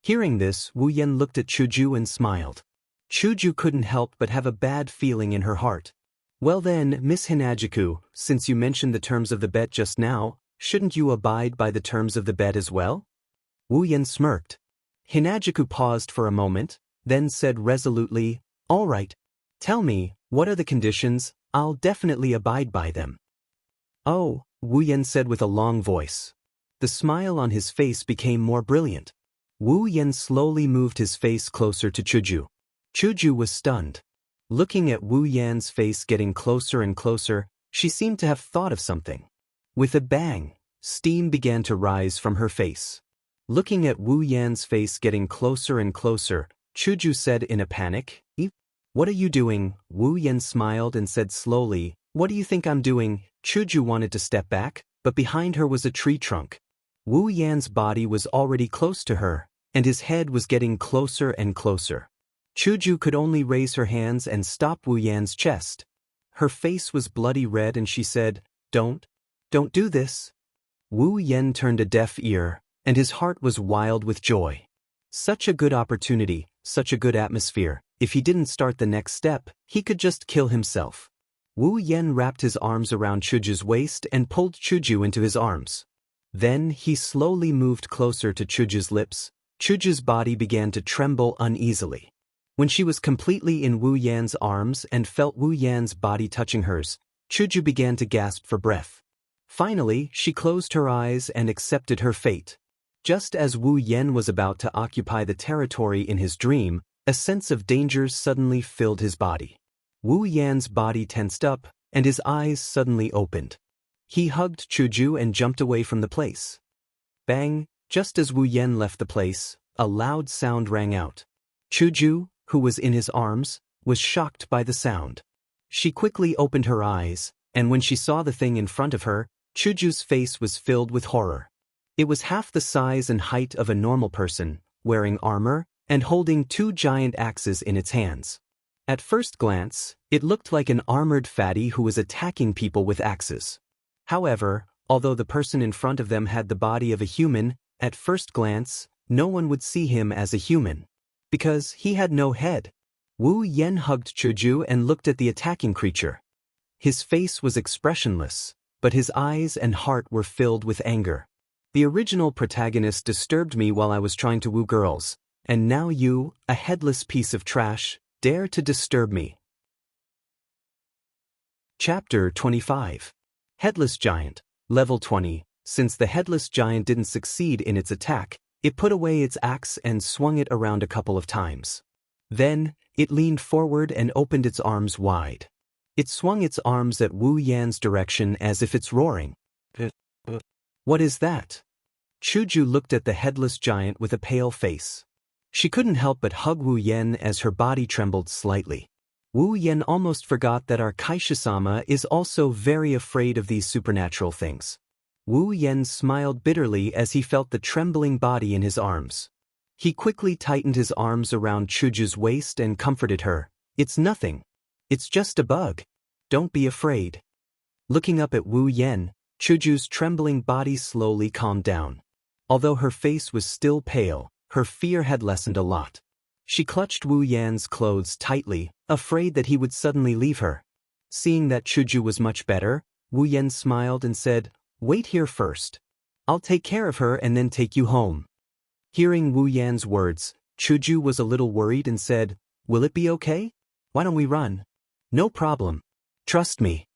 Hearing this, Wu Yan looked at Chuju and smiled. Chuju couldn't help but have a bad feeling in her heart. Well then, Miss Hinagiku, since you mentioned the terms of the bet just now, shouldn't you abide by the terms of the bet as well? Wu Yan smirked. Hinagiku paused for a moment, then said resolutely, All right. Tell me, what are the conditions? I'll definitely abide by them. Oh, Wu Yan said with a long voice. The smile on his face became more brilliant. Wu Yan slowly moved his face closer to Chuju. Chuju was stunned. Looking at Wu Yan's face getting closer and closer, She seemed to have thought of something. With a bang, steam began to rise from her face. Looking at Wu Yan's face getting closer and closer, Chuju said in a panic, "What are you doing?" Wu Yan smiled and said slowly, "What do you think I'm doing?" Chuju wanted to step back, but behind her was a tree trunk. Wu Yan's body was already close to her, and his head was getting closer and closer. Chuju could only raise her hands and stop Wu Yan's chest. Her face was bloody red and she said, Don't do this." Wu Yan turned a deaf ear, and his heart was wild with joy. Such a good opportunity, such a good atmosphere. If he didn't start the next step, he could just kill himself. Wu Yan wrapped his arms around Chuju's waist and pulled Chuju into his arms. Then he slowly moved closer to Chuju's lips. Chuju's body began to tremble uneasily. When she was completely in Wu Yan's arms and felt Wu Yan's body touching hers, Chuju began to gasp for breath. Finally, she closed her eyes and accepted her fate. Just as Wu Yan was about to occupy the territory in his dream, a sense of danger suddenly filled his body. Wu Yan's body tensed up, and his eyes suddenly opened. He hugged Chuju and jumped away from the place. Bang! Just as Wu Yan left the place, a loud sound rang out. Chuju, who was in his arms, was shocked by the sound. She quickly opened her eyes, and when she saw the thing in front of her, Chuju's face was filled with horror. It was half the size and height of a normal person, wearing armor, and holding two giant axes in its hands. At first glance, it looked like an armored fatty who was attacking people with axes. However, although the person in front of them had the body of a human, at first glance, no one would see him as a human. Because he had no head. Wu Yan hugged Chuju and looked at the attacking creature. His face was expressionless, but his eyes and heart were filled with anger. The original protagonist disturbed me while I was trying to woo girls, and now you, a headless piece of trash, dare to disturb me. Chapter 25. Headless Giant, Level 20. Since the Headless Giant didn't succeed in its attack, it put away its axe and swung it around a couple of times. Then, it leaned forward and opened its arms wide. It swung its arms at Wu Yan's direction as if it's roaring. "What is that?" Chuju looked at the Headless Giant with a pale face. She couldn't help but hug Wu Yan as her body trembled slightly. Wu Yan almost forgot that our Kaisha-sama is also very afraid of these supernatural things. Wu Yan smiled bitterly as he felt the trembling body in his arms. He quickly tightened his arms around Chuju's waist and comforted her. "It's nothing. It's just a bug. Don't be afraid." Looking up at Wu Yan, Chuju's trembling body slowly calmed down. Although her face was still pale, her fear had lessened a lot. She clutched Wu Yan's clothes tightly, afraid that he would suddenly leave her. Seeing that Chuju was much better, Wu Yan smiled and said, "Wait here first. I'll take care of her and then take you home." Hearing Wu Yan's words, Chuju was a little worried and said, "Will it be okay? Why don't we run?" "No problem. Trust me."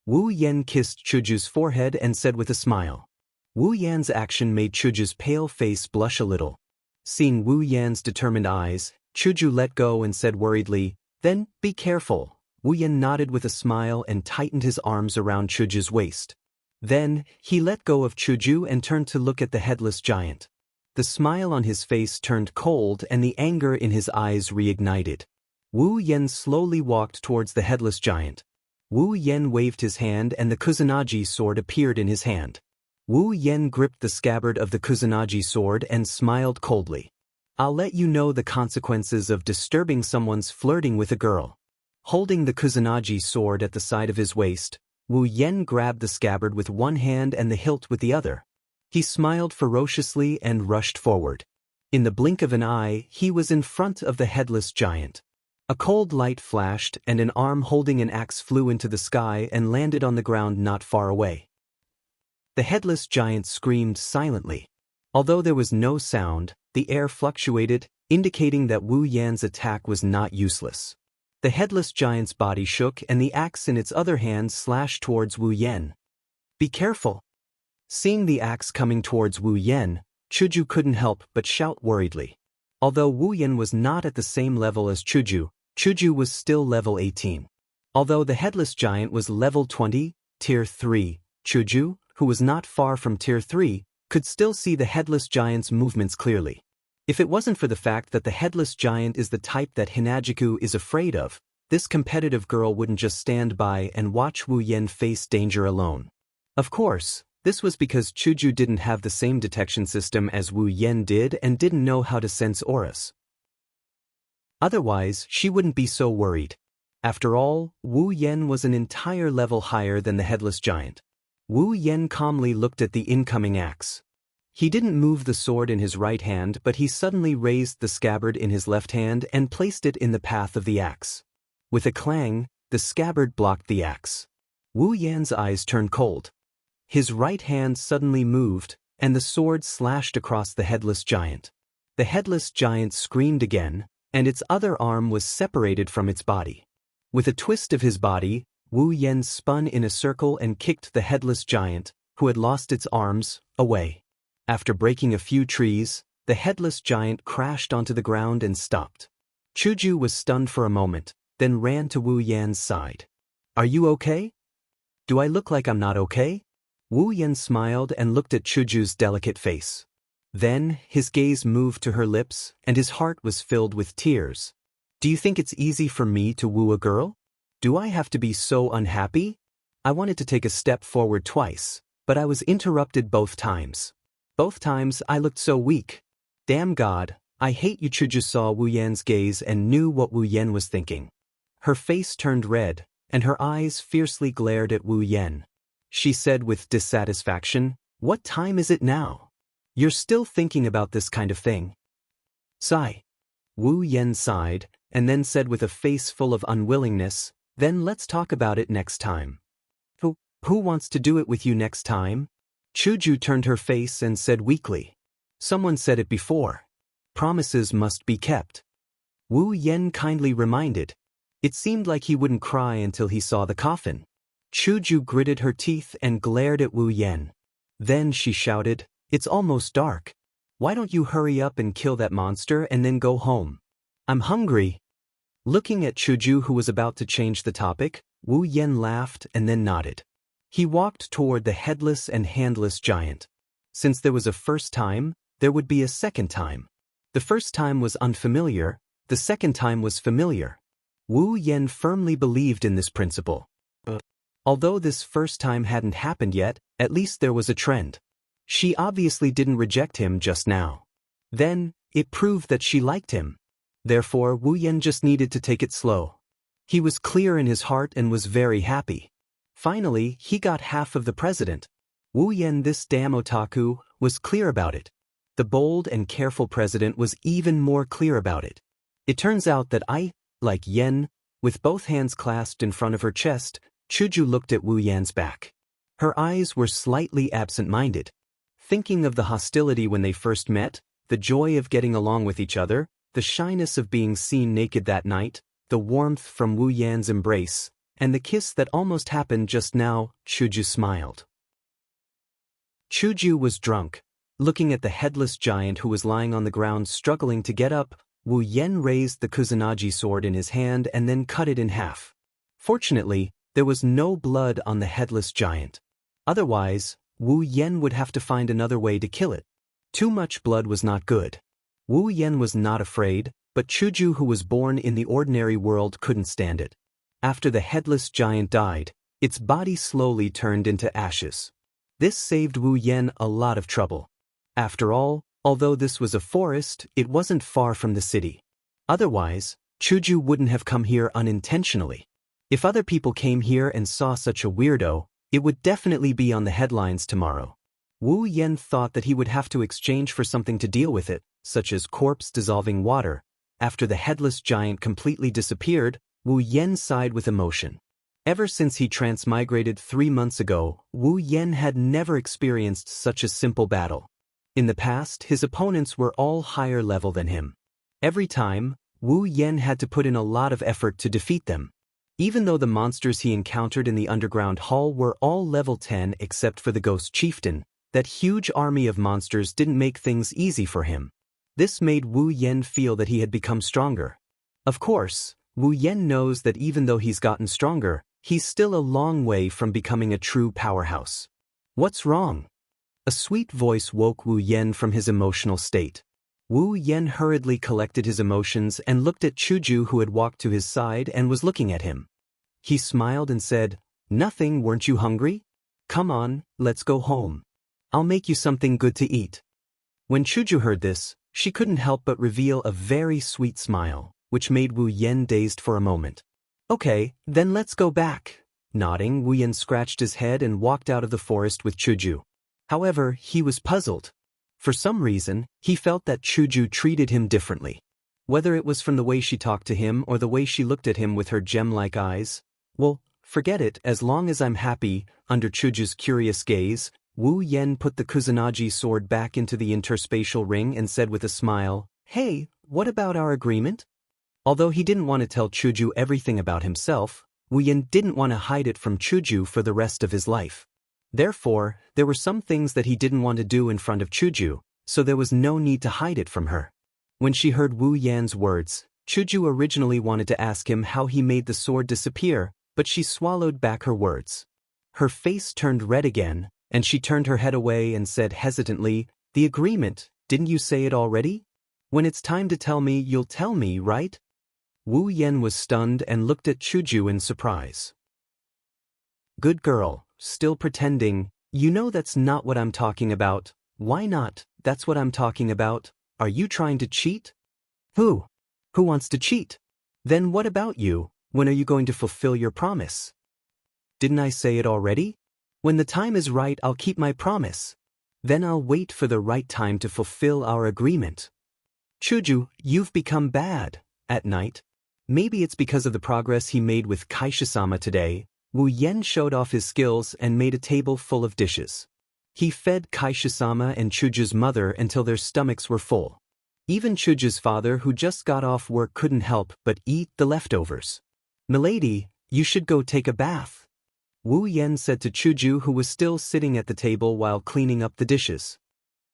Wu Yan kissed Chuju's forehead and said with a smile. Wu Yan's action made Chuju's pale face blush a little. Seeing Wu Yan's determined eyes, Chuju let go and said worriedly, "Then, be careful." Wu Yan nodded with a smile and tightened his arms around Chuju's waist. Then, he let go of Chuju and turned to look at the Headless Giant. The smile on his face turned cold and the anger in his eyes reignited. Wu Yan slowly walked towards the Headless Giant. Wu Yan waved his hand and the Kusanagi sword appeared in his hand. Wu Yan gripped the scabbard of the Kusanagi sword and smiled coldly. "I'll let you know the consequences of disturbing someone's flirting with a girl." Holding the Kusanagi sword at the side of his waist, Wu Yan grabbed the scabbard with one hand and the hilt with the other. He smiled ferociously and rushed forward. In the blink of an eye, he was in front of the Headless Giant. A cold light flashed and an arm holding an axe flew into the sky and landed on the ground not far away. The Headless Giant screamed silently. Although there was no sound, the air fluctuated, indicating that Wu Yan's attack was not useless. The Headless Giant's body shook and the axe in its other hand slashed towards Wu Yan. "Be careful." Seeing the axe coming towards Wu Yan, Chuju couldn't help but shout worriedly. Although Wu Yan was not at the same level as Chuju, Chuju was still level 18. Although the headless giant was level 20, tier 3, Chuju, who was not far from tier 3, could still see the headless giant's movements clearly. If it wasn't for the fact that the headless giant is the type that Hinajiku is afraid of, this competitive girl wouldn't just stand by and watch Wu Yen face danger alone. Of course, this was because Chuju didn't have the same detection system as Wu Yen did and didn't know how to sense auras. Otherwise, she wouldn't be so worried. After all, Wu Yen was an entire level higher than the headless giant. Wu Yen calmly looked at the incoming axe. He didn't move the sword in his right hand, but he suddenly raised the scabbard in his left hand and placed it in the path of the axe. With a clang, the scabbard blocked the axe. Wu Yan's eyes turned cold. His right hand suddenly moved, and the sword slashed across the headless giant. The headless giant screamed again, and its other arm was separated from its body. With a twist of his body, Wu Yen spun in a circle and kicked the headless giant, who had lost its arms, away. After breaking a few trees, the headless giant crashed onto the ground and stopped. Chuju was stunned for a moment, then ran to Wu Yan's side. "Are you okay? Do I look like I'm not okay?" Wu Yan smiled and looked at Chuju's delicate face. Then, his gaze moved to her lips, and his heart was filled with tears. "Do you think it's easy for me to woo a girl? Do I have to be so unhappy?" I wanted to take a step forward twice, but I was interrupted both times. Both times I looked so weak. Damn God, I hate you. Chuju saw Wu Yan's gaze and knew what Wu Yan was thinking. Her face turned red, and her eyes fiercely glared at Wu Yan. She said with dissatisfaction, "What time is it now? You're still thinking about this kind of thing?" Sigh. Wu Yan sighed, and then said with a face full of unwillingness, "Then let's talk about it next time." Who wants to do it with you next time?" Chuju turned her face and said weakly. "Someone said it before. Promises must be kept." Wu Yan kindly reminded. It seemed like he wouldn't cry until he saw the coffin. Chuju gritted her teeth and glared at Wu Yan. Then she shouted, "It's almost dark. Why don't you hurry up and kill that monster and then go home? I'm hungry." Looking at Chuju, who was about to change the topic, Wu Yan laughed and then nodded. He walked toward the headless and handless giant. Since there was a first time, there would be a second time. The first time was unfamiliar, the second time was familiar. Wu Yan firmly believed in this principle. Although this first time hadn't happened yet, at least there was a trend. She obviously didn't reject him just now. Then, it proved that she liked him. Therefore, Wu Yan just needed to take it slow. He was clear in his heart and was very happy. Finally, he got half of the president. Wu Yan, this damn otaku, was clear about it. The bold and careful president was even more clear about it. It turns out that like Yen, with both hands clasped in front of her chest, Chuju looked at Wu Yan's back. Her eyes were slightly absent-minded. Thinking of the hostility when they first met, the joy of getting along with each other, the shyness of being seen naked that night, the warmth from Wu Yan's embrace, and the kiss that almost happened just now, Chuju smiled. Chuju was drunk. Looking at the headless giant who was lying on the ground struggling to get up, Wu Yan raised the Kusanagi sword in his hand and then cut it in half. Fortunately, there was no blood on the headless giant. Otherwise, Wu Yan would have to find another way to kill it. Too much blood was not good. Wu Yan was not afraid, but Chuju, who was born in the ordinary world, couldn't stand it. After the headless giant died, its body slowly turned into ashes. This saved Wu Yan a lot of trouble. After all, although this was a forest, it wasn't far from the city. Otherwise, Chuju wouldn't have come here unintentionally. If other people came here and saw such a weirdo, it would definitely be on the headlines tomorrow. Wu Yan thought that he would have to exchange for something to deal with it, such as corpse dissolving water. After the headless giant completely disappeared, Wu Yan sighed with emotion. Ever since he transmigrated 3 months ago, Wu Yan had never experienced such a simple battle. In the past, his opponents were all higher level than him. Every time, Wu Yan had to put in a lot of effort to defeat them. Even though the monsters he encountered in the underground hall were all level 10 except for the ghost chieftain, that huge army of monsters didn't make things easy for him. This made Wu Yan feel that he had become stronger. Of course, Wu Yan knows that even though he's gotten stronger, he's still a long way from becoming a true powerhouse. What's wrong? A sweet voice woke Wu Yan from his emotional state. Wu Yan hurriedly collected his emotions and looked at Chuju, who had walked to his side and was looking at him. He smiled and said, "Nothing, weren't you hungry? Come on, let's go home. I'll make you something good to eat." When Chuju heard this, she couldn't help but reveal a very sweet smile, which made Wu Yan dazed for a moment. "Okay, then let's go back." Nodding, Wu Yan scratched his head and walked out of the forest with Chuju. However, he was puzzled. For some reason, he felt that Chuju treated him differently. Whether it was from the way she talked to him or the way she looked at him with her gem-like eyes, well, forget it. As long as I'm happy. Under Chuju's curious gaze, Wu Yan put the Kusanagi sword back into the interspatial ring and said with a smile, "Hey, what about our agreement?" Although he didn't want to tell Chuju everything about himself, Wu Yan didn't want to hide it from Chuju for the rest of his life. Therefore, there were some things that he didn't want to do in front of Chuju, so there was no need to hide it from her. When she heard Wu Yan's words, Chuju originally wanted to ask him how he made the sword disappear, but she swallowed back her words. Her face turned red again, and she turned her head away and said hesitantly, "The agreement, didn't you say it already? When it's time to tell me, you'll tell me, right?" Wu Yan was stunned and looked at Chuju in surprise. "Good girl, still pretending. You know that's not what I'm talking about." "Why not? That's what I'm talking about. Are you trying to cheat?" Who wants to cheat? Then what about you? When are you going to fulfill your promise?" "Didn't I say it already? When the time is right, I'll keep my promise. Then I'll wait for the right time to fulfill our agreement." "Chuju, you've become bad." At night, maybe it's because of the progress he made with Kaisha-sama today, Wu Yan showed off his skills and made a table full of dishes. He fed Kaisha-sama and Chuju's mother until their stomachs were full. Even Chuju's father, who just got off work, couldn't help but eat the leftovers. "Milady, you should go take a bath," Wu Yan said to Chuju, who was still sitting at the table while cleaning up the dishes.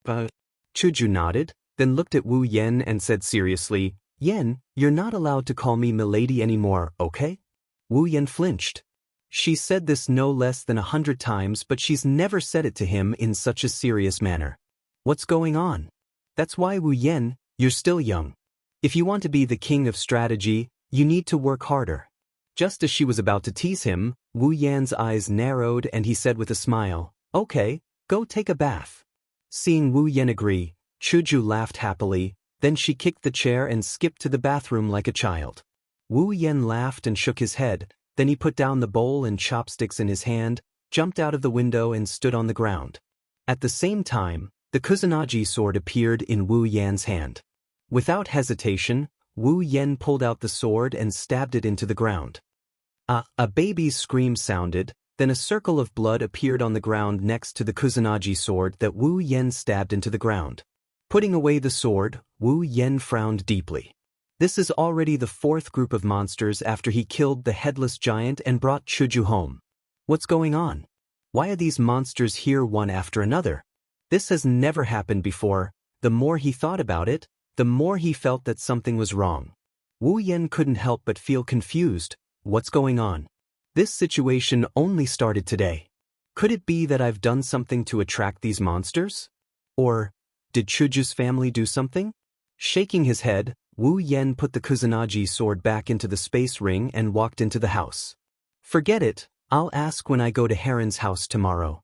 Chuju nodded, then looked at Wu Yan and said seriously, "Yan, you're not allowed to call me milady anymore, okay?" Wu Yan flinched. She said this no less than 100 times, but she's never said it to him in such a serious manner. What's going on? That's why, Wu Yan, you're still young. If you want to be the king of strategy, you need to work harder. Just as she was about to tease him, Wu Yan's eyes narrowed and he said with a smile, "Okay, go take a bath." Seeing Wu Yan agree, Chuju laughed happily, then she kicked the chair and skipped to the bathroom like a child. Wu Yan laughed and shook his head, then he put down the bowl and chopsticks in his hand, jumped out of the window and stood on the ground. At the same time, the Kusanagi sword appeared in Wu Yan's hand. Without hesitation, Wu Yan pulled out the sword and stabbed it into the ground. A baby's scream sounded, then a circle of blood appeared on the ground next to the Kusanagi sword that Wu Yan stabbed into the ground. Putting away the sword, Wu Yan frowned deeply. This is already the 4th group of monsters after he killed the headless giant and brought Chuju home. What's going on? Why are these monsters here one after another? This has never happened before. The more he thought about it, the more he felt that something was wrong. Wu Yan couldn't help but feel confused. What's going on? This situation only started today. Could it be that I've done something to attract these monsters? Or did Chuju's family do something? Shaking his head, Wu Yan put the Kusanagi sword back into the space ring and walked into the house. "Forget it, I'll ask when I go to Harem's house tomorrow."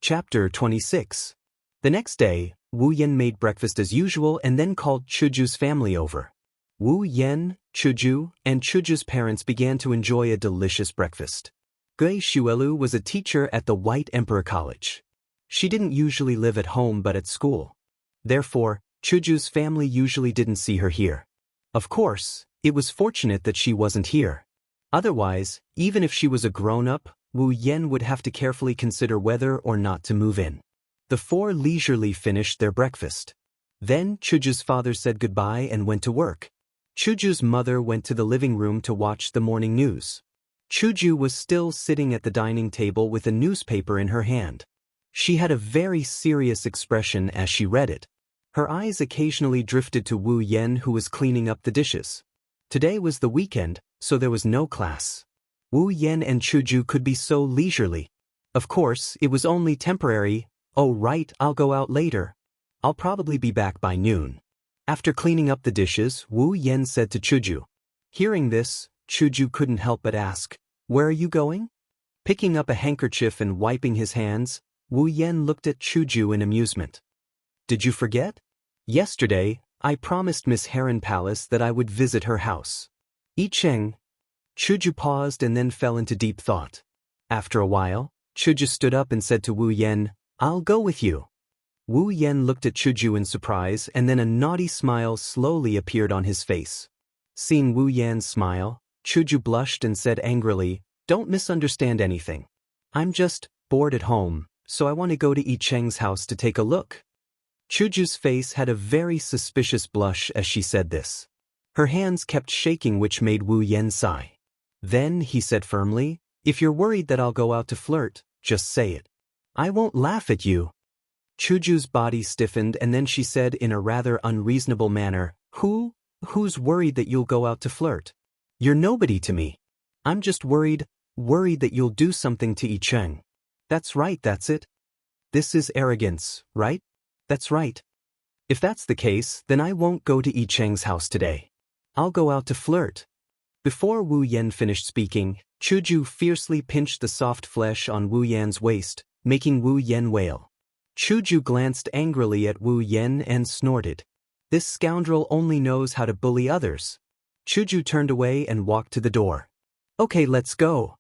Chapter 26. The next day, Wu Yan made breakfast as usual and then called Chuju's family over. Wu Yan, Chuju, and Chuju's parents began to enjoy a delicious breakfast. Gui Shuelu was a teacher at the White Emperor College. She didn't usually live at home but at school. Therefore, Chuju's family usually didn't see her here. Of course, it was fortunate that she wasn't here. Otherwise, even if she was a grown-up, Wu Yan would have to carefully consider whether or not to move in. The 4 leisurely finished their breakfast. Then Chuju's father said goodbye and went to work. Chuju's mother went to the living room to watch the morning news. Chuju was still sitting at the dining table with a newspaper in her hand. She had a very serious expression as she read it. Her eyes occasionally drifted to Wu Yan, who was cleaning up the dishes. Today was the weekend, so there was no class. Wu Yan and Chuju could be so leisurely. Of course, it was only temporary. Oh right, I'll go out later. I'll probably be back by noon. After cleaning up the dishes, Wu Yan said to Chuju. Hearing this, Chuju couldn't help but ask, "Where are you going?" Picking up a handkerchief and wiping his hands, Wu Yan looked at Chuju in amusement. "Did you forget? Yesterday, I promised Miss Harem Palace that I would visit her house." I Cheng. Chuju paused and then fell into deep thought. After a while, Chuju stood up and said to Wu Yan, "I'll go with you." Wu Yan looked at Chuju in surprise, and then a naughty smile slowly appeared on his face. Seeing Wu Yan's smile, Chuju blushed and said angrily, "Don't misunderstand anything. I'm just bored at home, so I want to go to I Cheng's house to take a look." Chuju's face had a very suspicious blush as she said this. Her hands kept shaking, which made Wu Yan sigh. Then he said firmly, "If you're worried that I'll go out to flirt, just say it. I won't laugh at you." Chuju's body stiffened, and then she said in a rather unreasonable manner, Who's worried that you'll go out to flirt? You're nobody to me. I'm just worried that you'll do something to I Cheng." "That's right, that's it. This is arrogance, right?" "That's right. If that's the case, then I won't go to I Cheng's house today. I'll go out to flirt." Before Wu Yan finished speaking, Chuju fiercely pinched the soft flesh on Wu Yan's waist, making Wu Yan wail. Chuju glanced angrily at Wu Yan and snorted. This scoundrel only knows how to bully others. Chuju turned away and walked to the door. "Okay, let's go."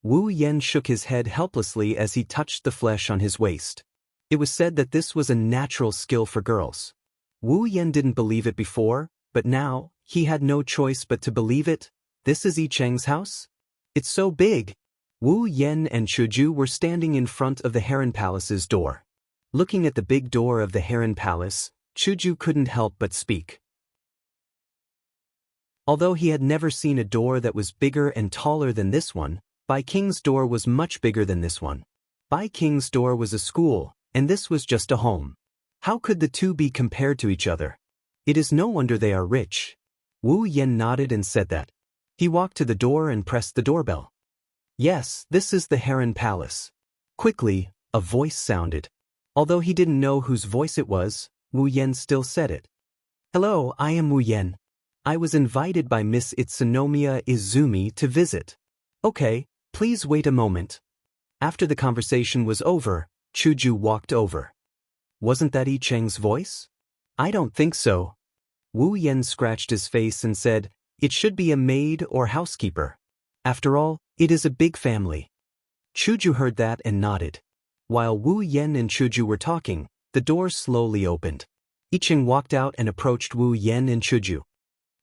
Wu Yan shook his head helplessly as he touched the flesh on his waist. It was said that this was a natural skill for girls. Wu Yan didn't believe it before, but now, he had no choice but to believe it. This is I Cheng's house? It's so big. Wu Yan and Chuju were standing in front of the Harem Palace's door. Looking at the big door of the Harem Palace, Chuju couldn't help but speak. Although he had never seen a door that was bigger and taller than this one, Bai King's door was much bigger than this one. Bai King's door was a school, and this was just a home. How could the two be compared to each other? It is no wonder they are rich. Wu Yan nodded and said that. He walked to the door and pressed the doorbell. "Yes, this is the Harem Palace." Quickly, a voice sounded. Although he didn't know whose voice it was, Wu Yan still said it. "Hello, I am Wu Yan. I was invited by Miss Itsunomiya Izumi to visit." "Okay, please wait a moment." After the conversation was over, Chuju walked over. "Wasn't that I Cheng's voice?" "I don't think so." Wu Yan scratched his face and said, "It should be a maid or housekeeper. After all, it is a big family." Chuju heard that and nodded. While Wu Yan and Chuju were talking, the door slowly opened. I Cheng walked out and approached Wu Yan and Chuju.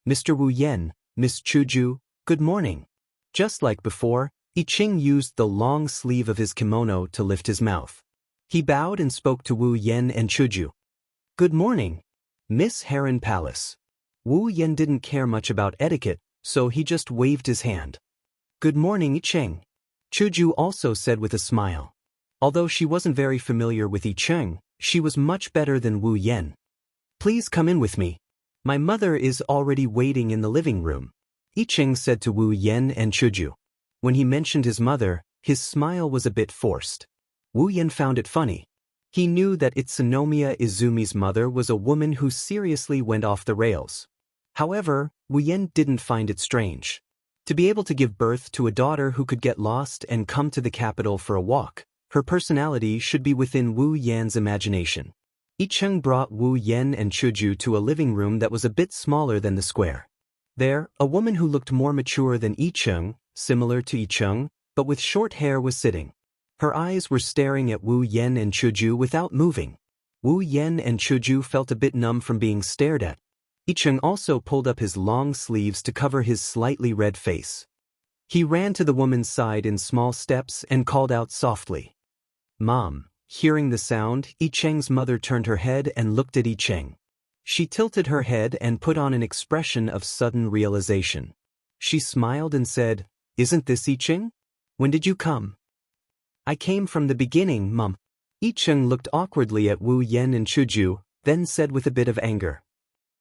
"Mr. Wu Yan, Miss Chuju, good morning." Just like before, I Cheng used the long sleeve of his kimono to lift his mouth. He bowed and spoke to Wu Yan and Chuju. "Good morning, Miss Harem Palace." Wu Yan didn't care much about etiquette, so he just waved his hand. "Good morning, I Cheng." Chuju also said with a smile. Although she wasn't very familiar with I Cheng, she was much better than Wu Yan. "Please come in with me. My mother is already waiting in the living room," I Cheng said to Wu Yan and Chuju. When he mentioned his mother, his smile was a bit forced. Wu Yan found it funny. He knew that Itsunomiya Izumi's mother was a woman who seriously went off the rails. However, Wu Yan didn't find it strange. To be able to give birth to a daughter who could get lost and come to the capital for a walk, her personality should be within Wu Yan's imagination. I Cheng brought Wu Yan and Chuju to a living room that was a bit smaller than the square. There, a woman who looked more mature than I Cheng, similar to I Cheng, but with short hair, was sitting. Her eyes were staring at Wu Yan and Chuju without moving. Wu Yan and Chuju felt a bit numb from being stared at. I Cheng also pulled up his long sleeves to cover his slightly red face. He ran to the woman's side in small steps and called out softly, "Mom." Hearing the sound, I Cheng's mother turned her head and looked at I Cheng. She tilted her head and put on an expression of sudden realization. She smiled and said, "Isn't this I Cheng? When did you come?" "I came from the beginning, Mom." I Cheng looked awkwardly at Wu Yan and Chuju, then said with a bit of anger.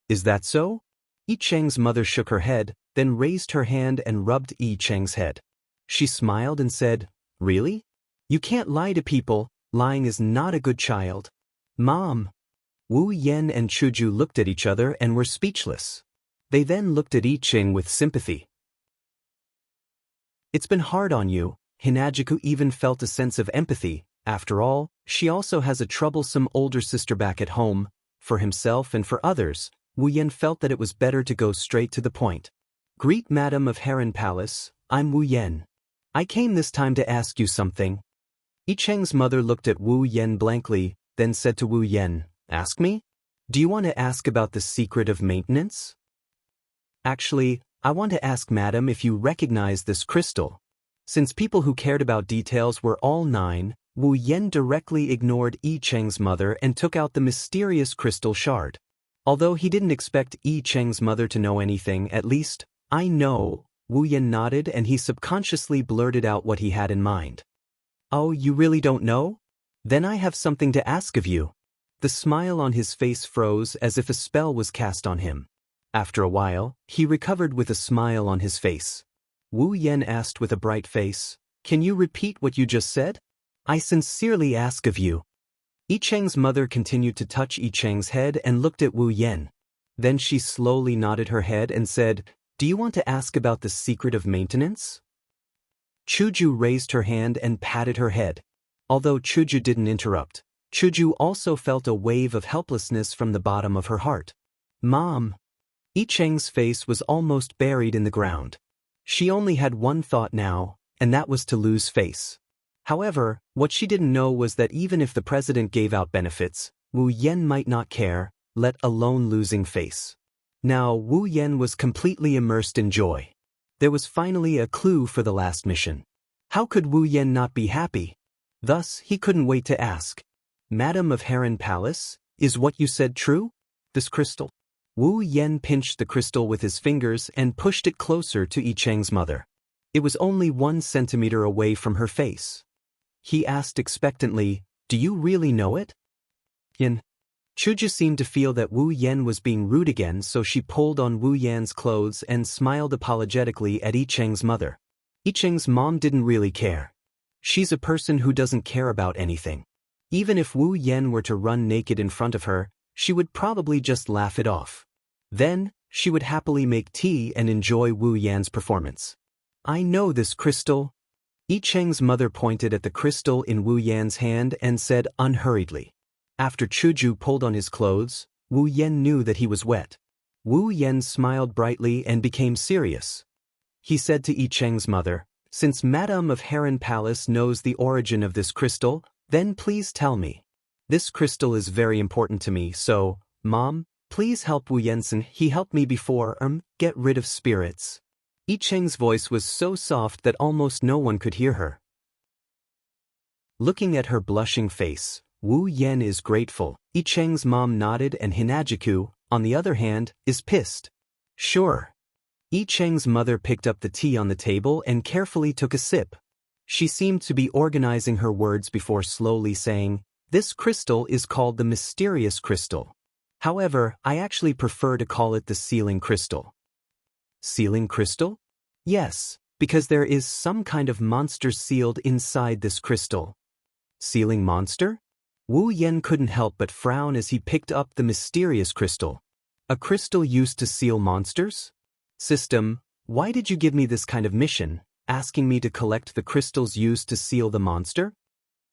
Is that so? Yi Cheng's mother shook her head, then raised her hand and rubbed Yi Cheng's head. She smiled and said, Really? You can't lie to people, lying is not a good child. Mom. Wu Yan and Chuju looked at each other and were speechless. They then looked at Yi Cheng with sympathy. It's been hard on you. Hinajiku even felt a sense of empathy. After all, she also has a troublesome older sister back at home. For himself and for others, Wu Yan felt that it was better to go straight to the point. Greet Madam of Harem Palace, I'm Wu Yan. I came this time to ask you something. Yi Cheng's mother looked at Wu Yan blankly, then said to Wu Yan, Ask me? Do you want to ask about the secret of maintenance? Actually, I want to ask Madam if you recognize this crystal. Since people who cared about details were all 9, Wu Yan directly ignored Yi Cheng's mother and took out the mysterious crystal shard. Although he didn't expect Yi Cheng's mother to know anything, at least, I know, Wu Yan nodded and he subconsciously blurted out what he had in mind. Oh, you really don't know? Then I have something to ask of you. The smile on his face froze as if a spell was cast on him. After a while, he recovered with a smile on his face. Wu Yan asked with a bright face, Can you repeat what you just said? I sincerely ask of you. Yi Cheng's mother continued to touch Yi Cheng's head and looked at Wu Yan. Then she slowly nodded her head and said, Do you want to ask about the secret of maintenance? Chuju raised her hand and patted her head. Although Chuju didn't interrupt, Chuju also felt a wave of helplessness from the bottom of her heart. Mom. Yi Cheng's face was almost buried in the ground. She only had one thought now, and that was to lose face. However, what she didn't know was that even if the president gave out benefits, Wu Yan might not care, let alone losing face. Now Wu Yan was completely immersed in joy. There was finally a clue for the last mission. How could Wu Yan not be happy? Thus, he couldn't wait to ask. Madam of Harem Palace, is what you said true? This crystal? Wu Yan pinched the crystal with his fingers and pushed it closer to Yi Cheng's mother. It was only 1 centimeter away from her face. He asked expectantly, Do you really know it? Yan. Chuju seemed to feel that Wu Yan was being rude again, so she pulled on Wu Yan's clothes and smiled apologetically at Yi Cheng's mother. Yi Cheng's mom didn't really care. She's a person who doesn't care about anything. Even if Wu Yan were to run naked in front of her, she would probably just laugh it off. Then, she would happily make tea and enjoy Wu Yan's performance. I know this crystal. Yi Cheng's mother pointed at the crystal in Wu Yan's hand and said unhurriedly. After Chuju pulled on his clothes, Wu Yan knew that he was wet. Wu Yan smiled brightly and became serious. He said to Yi Cheng's mother, Since Madame of Harem Palace knows the origin of this crystal, then please tell me. This crystal is very important to me, so, Mom, please help Wu Yansen. He helped me before, get rid of spirits. Yi Cheng's voice was so soft that almost no one could hear her. Looking at her blushing face, Wu Yan is grateful. Yi Cheng's mom nodded and Hinajiku, on the other hand, is pissed. Sure. Yi Cheng's mother picked up the tea on the table and carefully took a sip. She seemed to be organizing her words before slowly saying, This crystal is called the mysterious crystal. However, I actually prefer to call it the sealing crystal. Sealing crystal? Yes, because there is some kind of monster sealed inside this crystal. Sealing monster? Wu Yan couldn't help but frown as he picked up the mysterious crystal. A crystal used to seal monsters? System, why did you give me this kind of mission, asking me to collect the crystals used to seal the monster?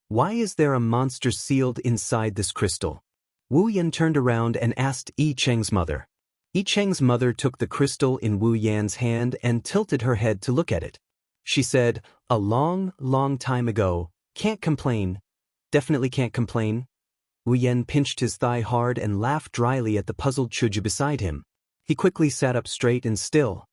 Why is there a monster sealed inside this crystal? Wu Yan turned around and asked Yi Cheng's mother. Yi Cheng's mother took the crystal in Wu Yan's hand and tilted her head to look at it. She said, A long, long time ago, can't complain. Definitely can't complain. Wu Yan pinched his thigh hard and laughed dryly at the puzzled Chuju beside him. He quickly sat up straight and still.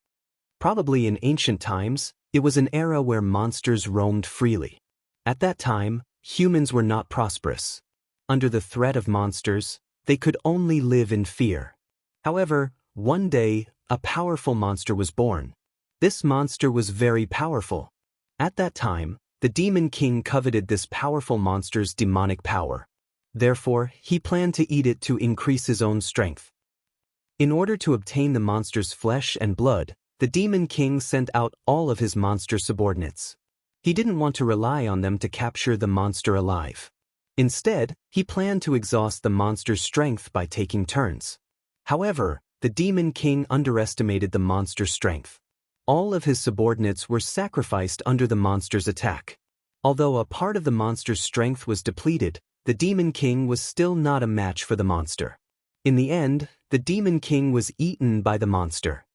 Probably in ancient times, it was an era where monsters roamed freely. At that time, humans were not prosperous. Under the threat of monsters, they could only live in fear. However, one day, a powerful monster was born. This monster was very powerful. At that time, the Demon King coveted this powerful monster's demonic power. Therefore, he planned to eat it to increase his own strength. In order to obtain the monster's flesh and blood, the Demon King sent out all of his monster subordinates. He didn't want to rely on them to capture the monster alive. Instead, he planned to exhaust the monster's strength by taking turns. However, the Demon King underestimated the monster's strength. All of his subordinates were sacrificed under the monster's attack. Although a part of the monster's strength was depleted, the Demon King was still not a match for the monster. In the end, the Demon King was eaten by the monster.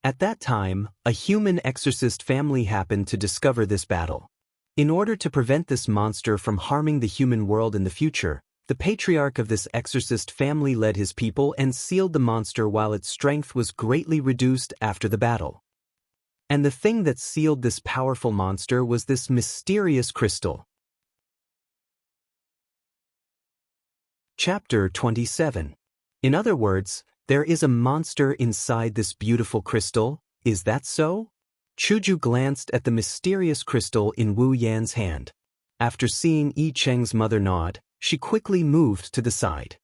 At that time, a human exorcist family happened to discover this battle. In order to prevent this monster from harming the human world in the future, the patriarch of this exorcist family led his people and sealed the monster while its strength was greatly reduced after the battle. And the thing that sealed this powerful monster was this mysterious crystal. Chapter 27. In other words, there is a monster inside this beautiful crystal, is that so? Chuju glanced at the mysterious crystal in Wu Yan's hand. After seeing Yi Cheng's mother nod, she quickly moved to the side.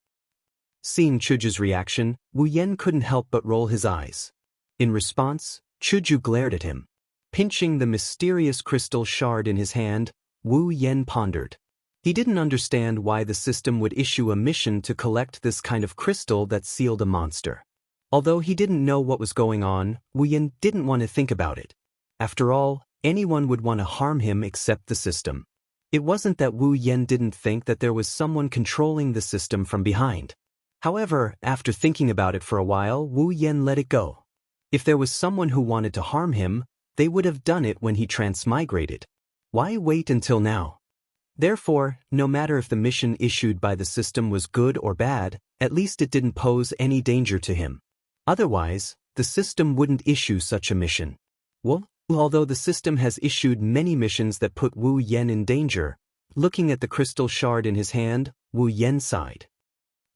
Seeing Chuju's reaction, Wu Yan couldn't help but roll his eyes. In response, Chuju glared at him. Pinching the mysterious crystal shard in his hand, Wu Yan pondered. He didn't understand why the system would issue a mission to collect this kind of crystal that sealed a monster. Although he didn't know what was going on, Wu Yan didn't want to think about it. After all, anyone would want to harm him except the system. It wasn't that Wu Yan didn't think that there was someone controlling the system from behind. However, after thinking about it for a while, Wu Yan let it go. If there was someone who wanted to harm him, they would have done it when he transmigrated. Why wait until now? Therefore, no matter if the mission issued by the system was good or bad, at least it didn't pose any danger to him. Otherwise, the system wouldn't issue such a mission. Well, although the system has issued many missions that put Wu Yan in danger, looking at the crystal shard in his hand, Wu Yan sighed.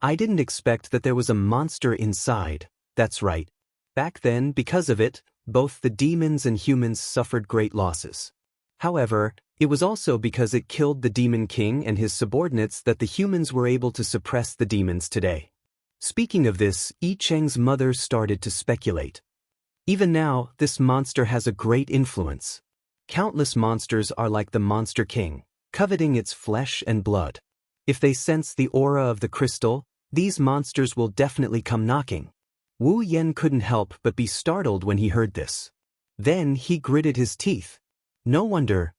I didn't expect that there was a monster inside, that's right. Back then, because of it, both the demons and humans suffered great losses. However, it was also because it killed the Demon King and his subordinates that the humans were able to suppress the demons today. Speaking of this, Yi Cheng's mother started to speculate. Even now, this monster has a great influence. Countless monsters are like the Monster King, coveting its flesh and blood. If they sense the aura of the crystal, these monsters will definitely come knocking. Wu Yan couldn't help but be startled when he heard this. Then he gritted his teeth. No wonder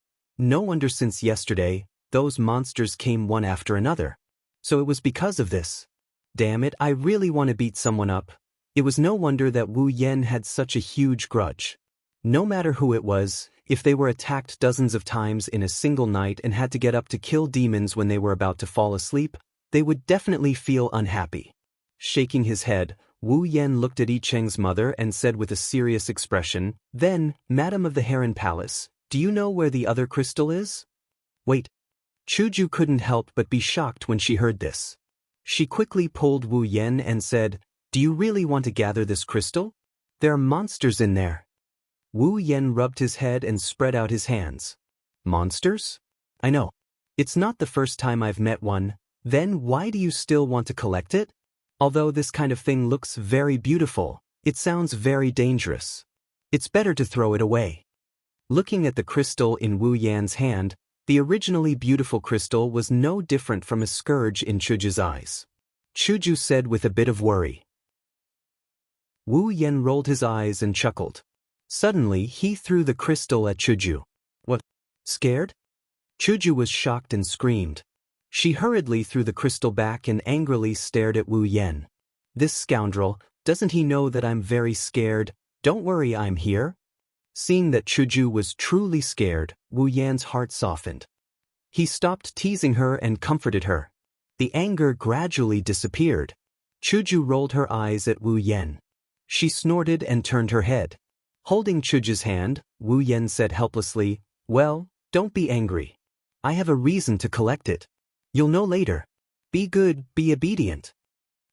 since yesterday, those monsters came one after another. So it was because of this. Damn it, I really want to beat someone up. It was no wonder that Wu Yan had such a huge grudge. No matter who it was, if they were attacked dozens of times in a single night and had to get up to kill demons when they were about to fall asleep, they would definitely feel unhappy. Shaking his head, Wu Yan looked at Yi Cheng's mother and said with a serious expression, "Then, Madam of the Harem Palace, do you know where the other crystal is?" Wait. Chuju couldn't help but be shocked when she heard this. She quickly pulled Wu Yan and said, "Do you really want to gather this crystal? There are monsters in there." Wu Yan rubbed his head and spread out his hands. Monsters? I know. It's not the first time I've met one. Then why do you still want to collect it? Although this kind of thing looks very beautiful, it sounds very dangerous. It's better to throw it away. Looking at the crystal in Wu Yan's hand, the originally beautiful crystal was no different from a scourge in Chuju's eyes. Chuju said with a bit of worry. Wu Yan rolled his eyes and chuckled. Suddenly, he threw the crystal at Chuju. What? Scared? Chuju was shocked and screamed. She hurriedly threw the crystal back and angrily stared at Wu Yan. This scoundrel, doesn't he know that I'm very scared? Don't worry, I'm here. Seeing that Chuju was truly scared, Wu Yan's heart softened. He stopped teasing her and comforted her. The anger gradually disappeared. Chuju rolled her eyes at Wu Yan. She snorted and turned her head. Holding Chuju's hand, Wu Yan said helplessly, "Well, don't be angry. I have a reason to collect it. You'll know later. Be good, be obedient."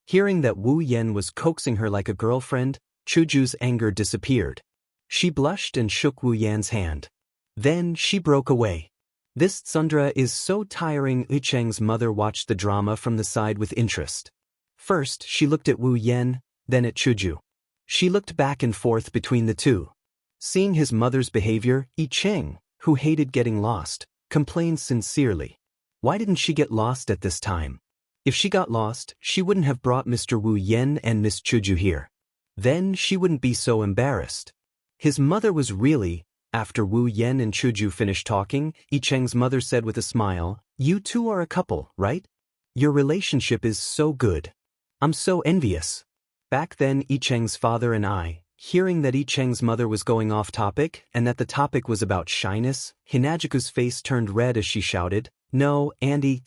Hearing that Wu Yan was coaxing her like a girlfriend, Chuju's anger disappeared. She blushed and shook Wu Yan's hand. Then she broke away. This tsundra is so tiring. Yicheng's mother watched the drama from the side with interest. First, she looked at Wu Yan, then at Chuju. She looked back and forth between the two. Seeing his mother's behavior, Yicheng, who hated getting lost, complained sincerely. Why didn't she get lost at this time? If she got lost, she wouldn't have brought Mr. Wu Yan and Miss Chuju here. Then she wouldn't be so embarrassed. His mother was really. After Wu Yan and Chuju finished talking, Yicheng's mother said with a smile, "You two are a couple, right? Your relationship is so good. I'm so envious." Back then Yicheng's father and I, hearing that Yicheng's mother was going off topic and that the topic was about shyness, Hinajiku's face turned red as she shouted, "No, Andy,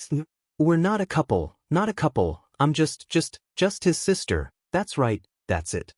we're not a couple, not a couple, I'm just his sister, that's right, that's it."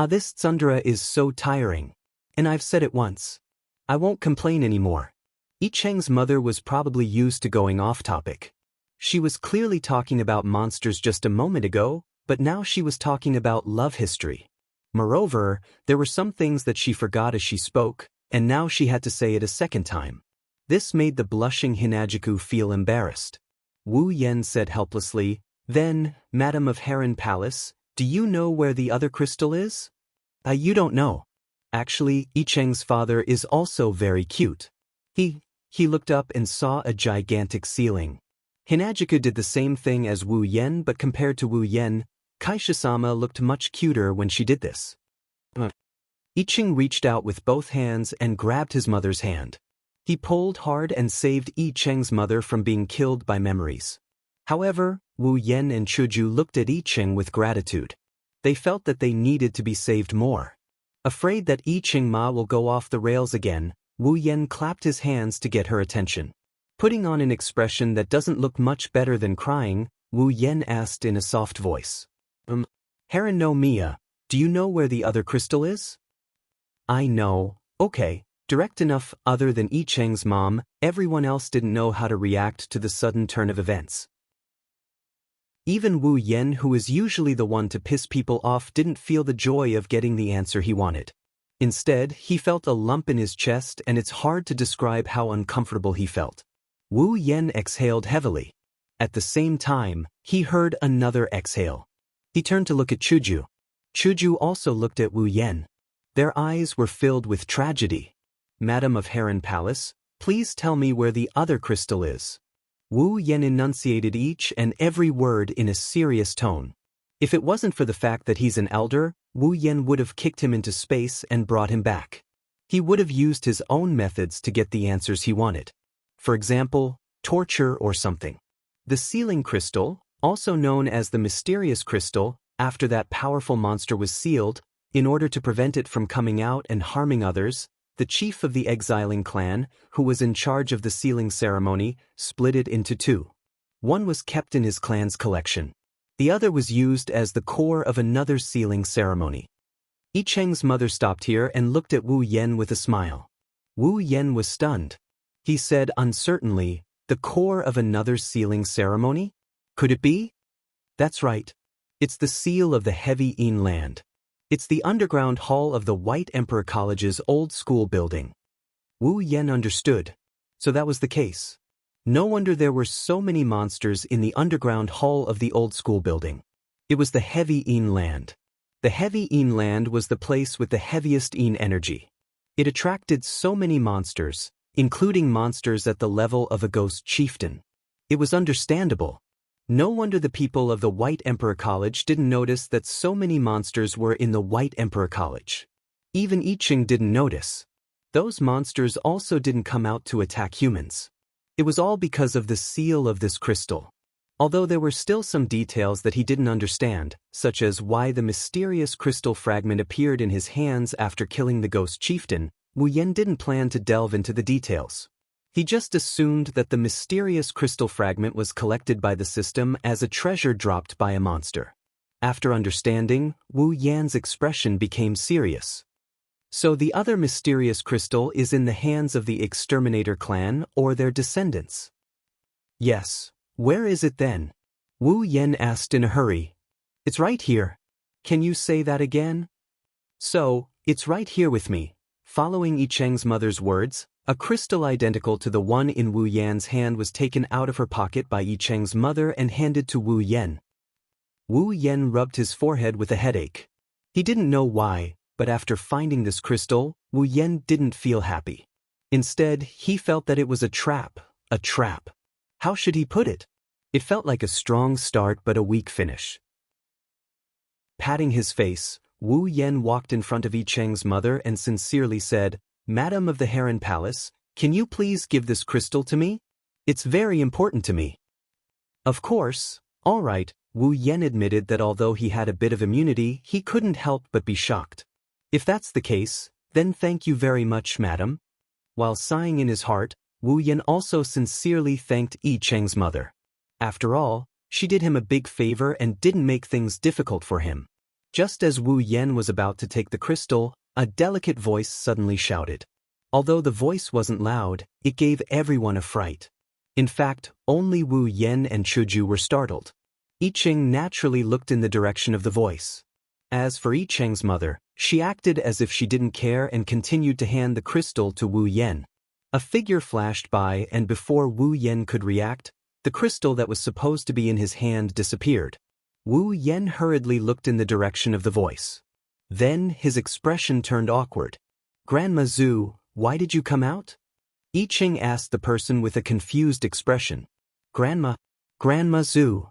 This tsundra is so tiring. And I've said it once. I won't complain anymore. Yicheng's mother was probably used to going off topic. She was clearly talking about monsters just a moment ago, but now she was talking about love history. Moreover, there were some things that she forgot as she spoke, and now she had to say it a second time. This made the blushing Hinajiku feel embarrassed. Wu Yan said helplessly, "Then, Madam of Harem Palace, do you know where the other crystal is?" You don't know." Actually, Yicheng's father is also very cute. He looked up and saw a gigantic ceiling. Hinajiku did the same thing as Wu Yan, but compared to Wu Yan, Kaisha-sama looked much cuter when she did this. Yicheng reached out with both hands and grabbed his mother's hand. He pulled hard and saved Yicheng's mother from being killed by memories. However, Wu Yan and Chuju looked at Yicheng with gratitude. They felt that they needed to be saved more. Afraid that Yicheng Ma will go off the rails again, Wu Yan clapped his hands to get her attention. Putting on an expression that doesn't look much better than crying, Wu Yan asked in a soft voice. Harem no Mia, do you know where the other crystal is?" "I know." "Okay." Direct enough. Other than Yicheng's mom, everyone else didn't know how to react to the sudden turn of events. Even Wu Yan, who is usually the one to piss people off, didn't feel the joy of getting the answer he wanted. Instead, he felt a lump in his chest, and it's hard to describe how uncomfortable he felt. Wu Yan exhaled heavily. At the same time, he heard another exhale. He turned to look at Chuju. Chuju also looked at Wu Yan. Their eyes were filled with tragedy. "Madam of Harem Palace, please tell me where the other crystal is." Wu Yan enunciated each and every word in a serious tone. If it wasn't for the fact that he's an elder, Wu Yan would have kicked him into space and brought him back. He would have used his own methods to get the answers he wanted. For example, torture or something. The sealing crystal, also known as the mysterious crystal, after that powerful monster was sealed, in order to prevent it from coming out and harming others, the chief of the exiling clan, who was in charge of the sealing ceremony, split it into two. One was kept in his clan's collection. The other was used as the core of another sealing ceremony. Yicheng's mother stopped here and looked at Wu Yan with a smile. Wu Yan was stunned. He said uncertainly, "The core of another sealing ceremony? Could it be?" "That's right. It's the seal of the heavy In land. It's the underground hall of the White Emperor College's old school building." Wu Yan understood. So that was the case. No wonder there were so many monsters in the underground hall of the old school building. It was the heavy In land. The heavy In land was the place with the heaviest In energy. It attracted so many monsters, including monsters at the level of a ghost chieftain. It was understandable. No wonder the people of the White Emperor College didn't notice that so many monsters were in the White Emperor College. Even Yicheng didn't notice. Those monsters also didn't come out to attack humans. It was all because of the seal of this crystal. Although there were still some details that he didn't understand, such as why the mysterious crystal fragment appeared in his hands after killing the ghost chieftain, Wu Yan didn't plan to delve into the details. He just assumed that the mysterious crystal fragment was collected by the system as a treasure dropped by a monster. After understanding, Wu Yan's expression became serious. So the other mysterious crystal is in the hands of the Exterminator clan or their descendants? Yes. Where is it then? Wu Yan asked in a hurry. It's right here. Can you say that again? So, it's right here with me. Following Yicheng's mother's words, A crystal identical to the one in Wu Yan's hand was taken out of her pocket by Yi Cheng's mother and handed to Wu Yan. Wu Yan rubbed his forehead with a headache. He didn't know why, but after finding this crystal, Wu Yan didn't feel happy. Instead, he felt that it was a trap, a trap. How should he put it? It felt like a strong start but a weak finish. Patting his face, Wu Yan walked in front of Yi Cheng's mother and sincerely said, "Madam of the Harem Palace, can you please give this crystal to me? It's very important to me." Of course, all right, Wu Yan admitted that although he had a bit of immunity, he couldn't help but be shocked. "If that's the case, then thank you very much, madam." While sighing in his heart, Wu Yan also sincerely thanked Yi Cheng's mother. After all, she did him a big favor and didn't make things difficult for him. Just as Wu Yan was about to take the crystal, a delicate voice suddenly shouted. Although the voice wasn't loud, it gave everyone a fright. In fact, only Wu Yan and Chuju were startled. Yi Cheng naturally looked in the direction of the voice. As for Yi Cheng's mother, she acted as if she didn't care and continued to hand the crystal to Wu Yan. A figure flashed by and before Wu Yan could react, the crystal that was supposed to be in his hand disappeared. Wu Yan hurriedly looked in the direction of the voice. Then his expression turned awkward. "Grandma Zhu, why did you come out?" Yi Cheng asked the person with a confused expression. Grandma Zhu."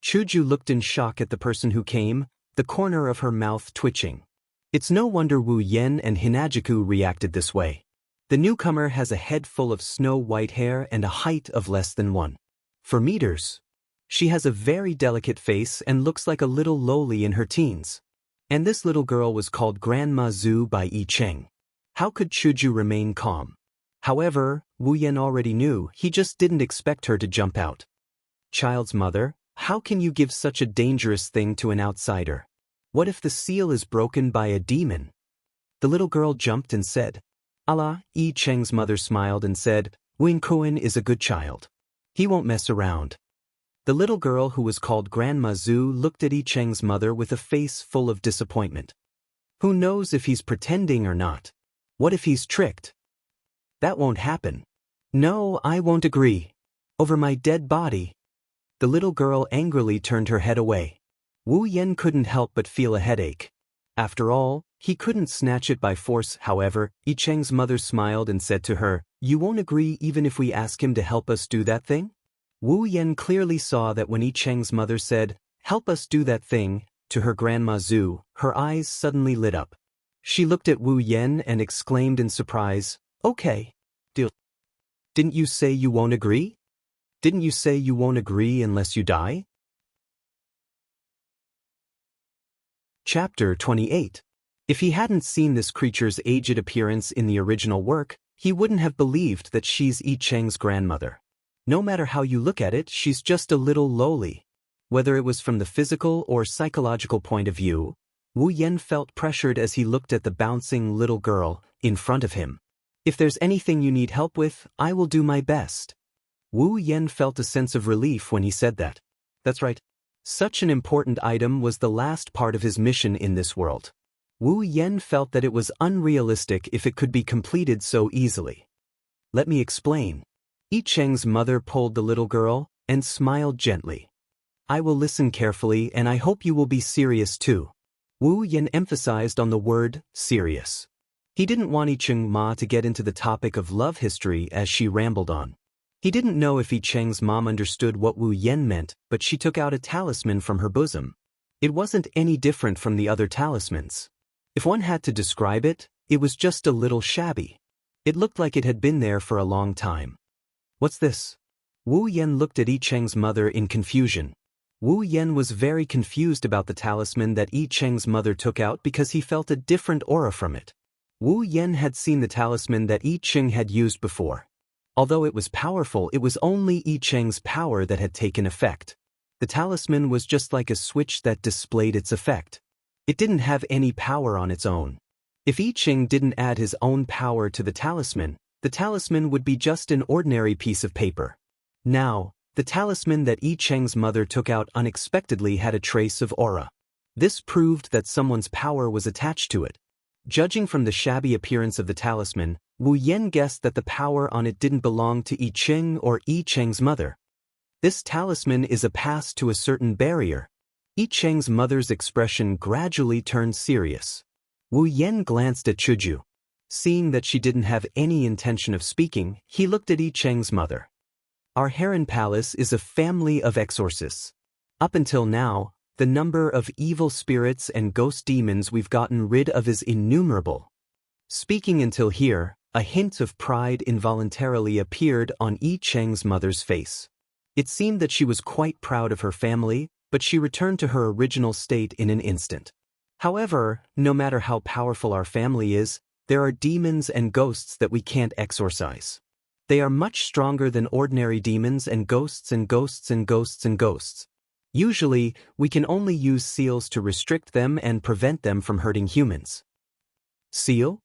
Chuju looked in shock at the person who came, the corner of her mouth twitching. It's no wonder Wu Yan and Hinajiku reacted this way. The newcomer has a head full of snow-white hair and a height of less than 1.4 meters. She has a very delicate face and looks like a little lowly in her teens. And this little girl was called Grandma Zhu by Yi Cheng. How could Chuju remain calm? However, Wu Yan already knew, he just didn't expect her to jump out. "Child's mother, how can you give such a dangerous thing to an outsider? What if the seal is broken by a demon?" The little girl jumped and said. "Allah." Yi Cheng's mother smiled and said, "Wing Kuan is a good child. He won't mess around." The little girl who was called Grandma Zhu looked at Yi Cheng's mother with a face full of disappointment. Who knows if he's pretending or not? What if he's tricked? That won't happen. No, I won't agree. Over my dead body. The little girl angrily turned her head away. Wu Yan couldn't help but feel a headache. After all, he couldn't snatch it by force. However, Yi Cheng's mother smiled and said to her, "You won't agree even if we ask him to help us do that thing?" Wu Yan clearly saw that when Yi Cheng's mother said, "Help us do that thing," to her Grandma Zhu, her eyes suddenly lit up. She looked at Wu Yan and exclaimed in surprise, "Okay, deal. Didn't you say you won't agree? Didn't you say you won't agree unless you die?" Chapter 28. If he hadn't seen this creature's aged appearance in the original work, he wouldn't have believed that she's Yi Cheng's grandmother. No matter how you look at it, she's just a little lowly. Whether it was from the physical or psychological point of view, Wu Yan felt pressured as he looked at the bouncing little girl in front of him. "If there's anything you need help with, I will do my best." Wu Yan felt a sense of relief when he said that. That's right. Such an important item was the last part of his mission in this world. Wu Yan felt that it was unrealistic if it could be completed so easily. "Let me explain." Yi Cheng's mother pulled the little girl and smiled gently. "I will listen carefully and I hope you will be serious too." Wu Yan emphasized on the word serious. He didn't want Yi Cheng Ma to get into the topic of love history as she rambled on. He didn't know if Yi Cheng's mom understood what Wu Yan meant, but she took out a talisman from her bosom. It wasn't any different from the other talismans. If one had to describe it, it was just a little shabby. It looked like it had been there for a long time. "What's this?" Wu Yan looked at Yi Cheng's mother in confusion. Wu Yan was very confused about the talisman that Yi Cheng's mother took out because he felt a different aura from it. Wu Yan had seen the talisman that Yi Cheng had used before. Although it was powerful, it was only Yi Cheng's power that had taken effect. The talisman was just like a switch that displayed its effect. It didn't have any power on its own. If Yi Cheng didn't add his own power to the talisman would be just an ordinary piece of paper. Now, the talisman that Yi Cheng's mother took out unexpectedly had a trace of aura. This proved that someone's power was attached to it. Judging from the shabby appearance of the talisman, Wu Yan guessed that the power on it didn't belong to I Ching or I Cheng's mother. This talisman is a pass to a certain barrier. I Cheng's mother's expression gradually turned serious. Wu Yan glanced at Chuju. Seeing that she didn't have any intention of speaking, he looked at I Cheng's mother. Our Harem Palace is a family of exorcists. Up until now, the number of evil spirits and ghost demons we've gotten rid of is innumerable. Speaking until here, a hint of pride involuntarily appeared on I Cheng's mother's face. It seemed that she was quite proud of her family, but she returned to her original state in an instant. However, no matter how powerful our family is, there are demons and ghosts that we can't exorcise. They are much stronger than ordinary demons and ghosts and ghosts and ghosts and ghosts. Usually, we can only use seals to restrict them and prevent them from hurting humans. Seal?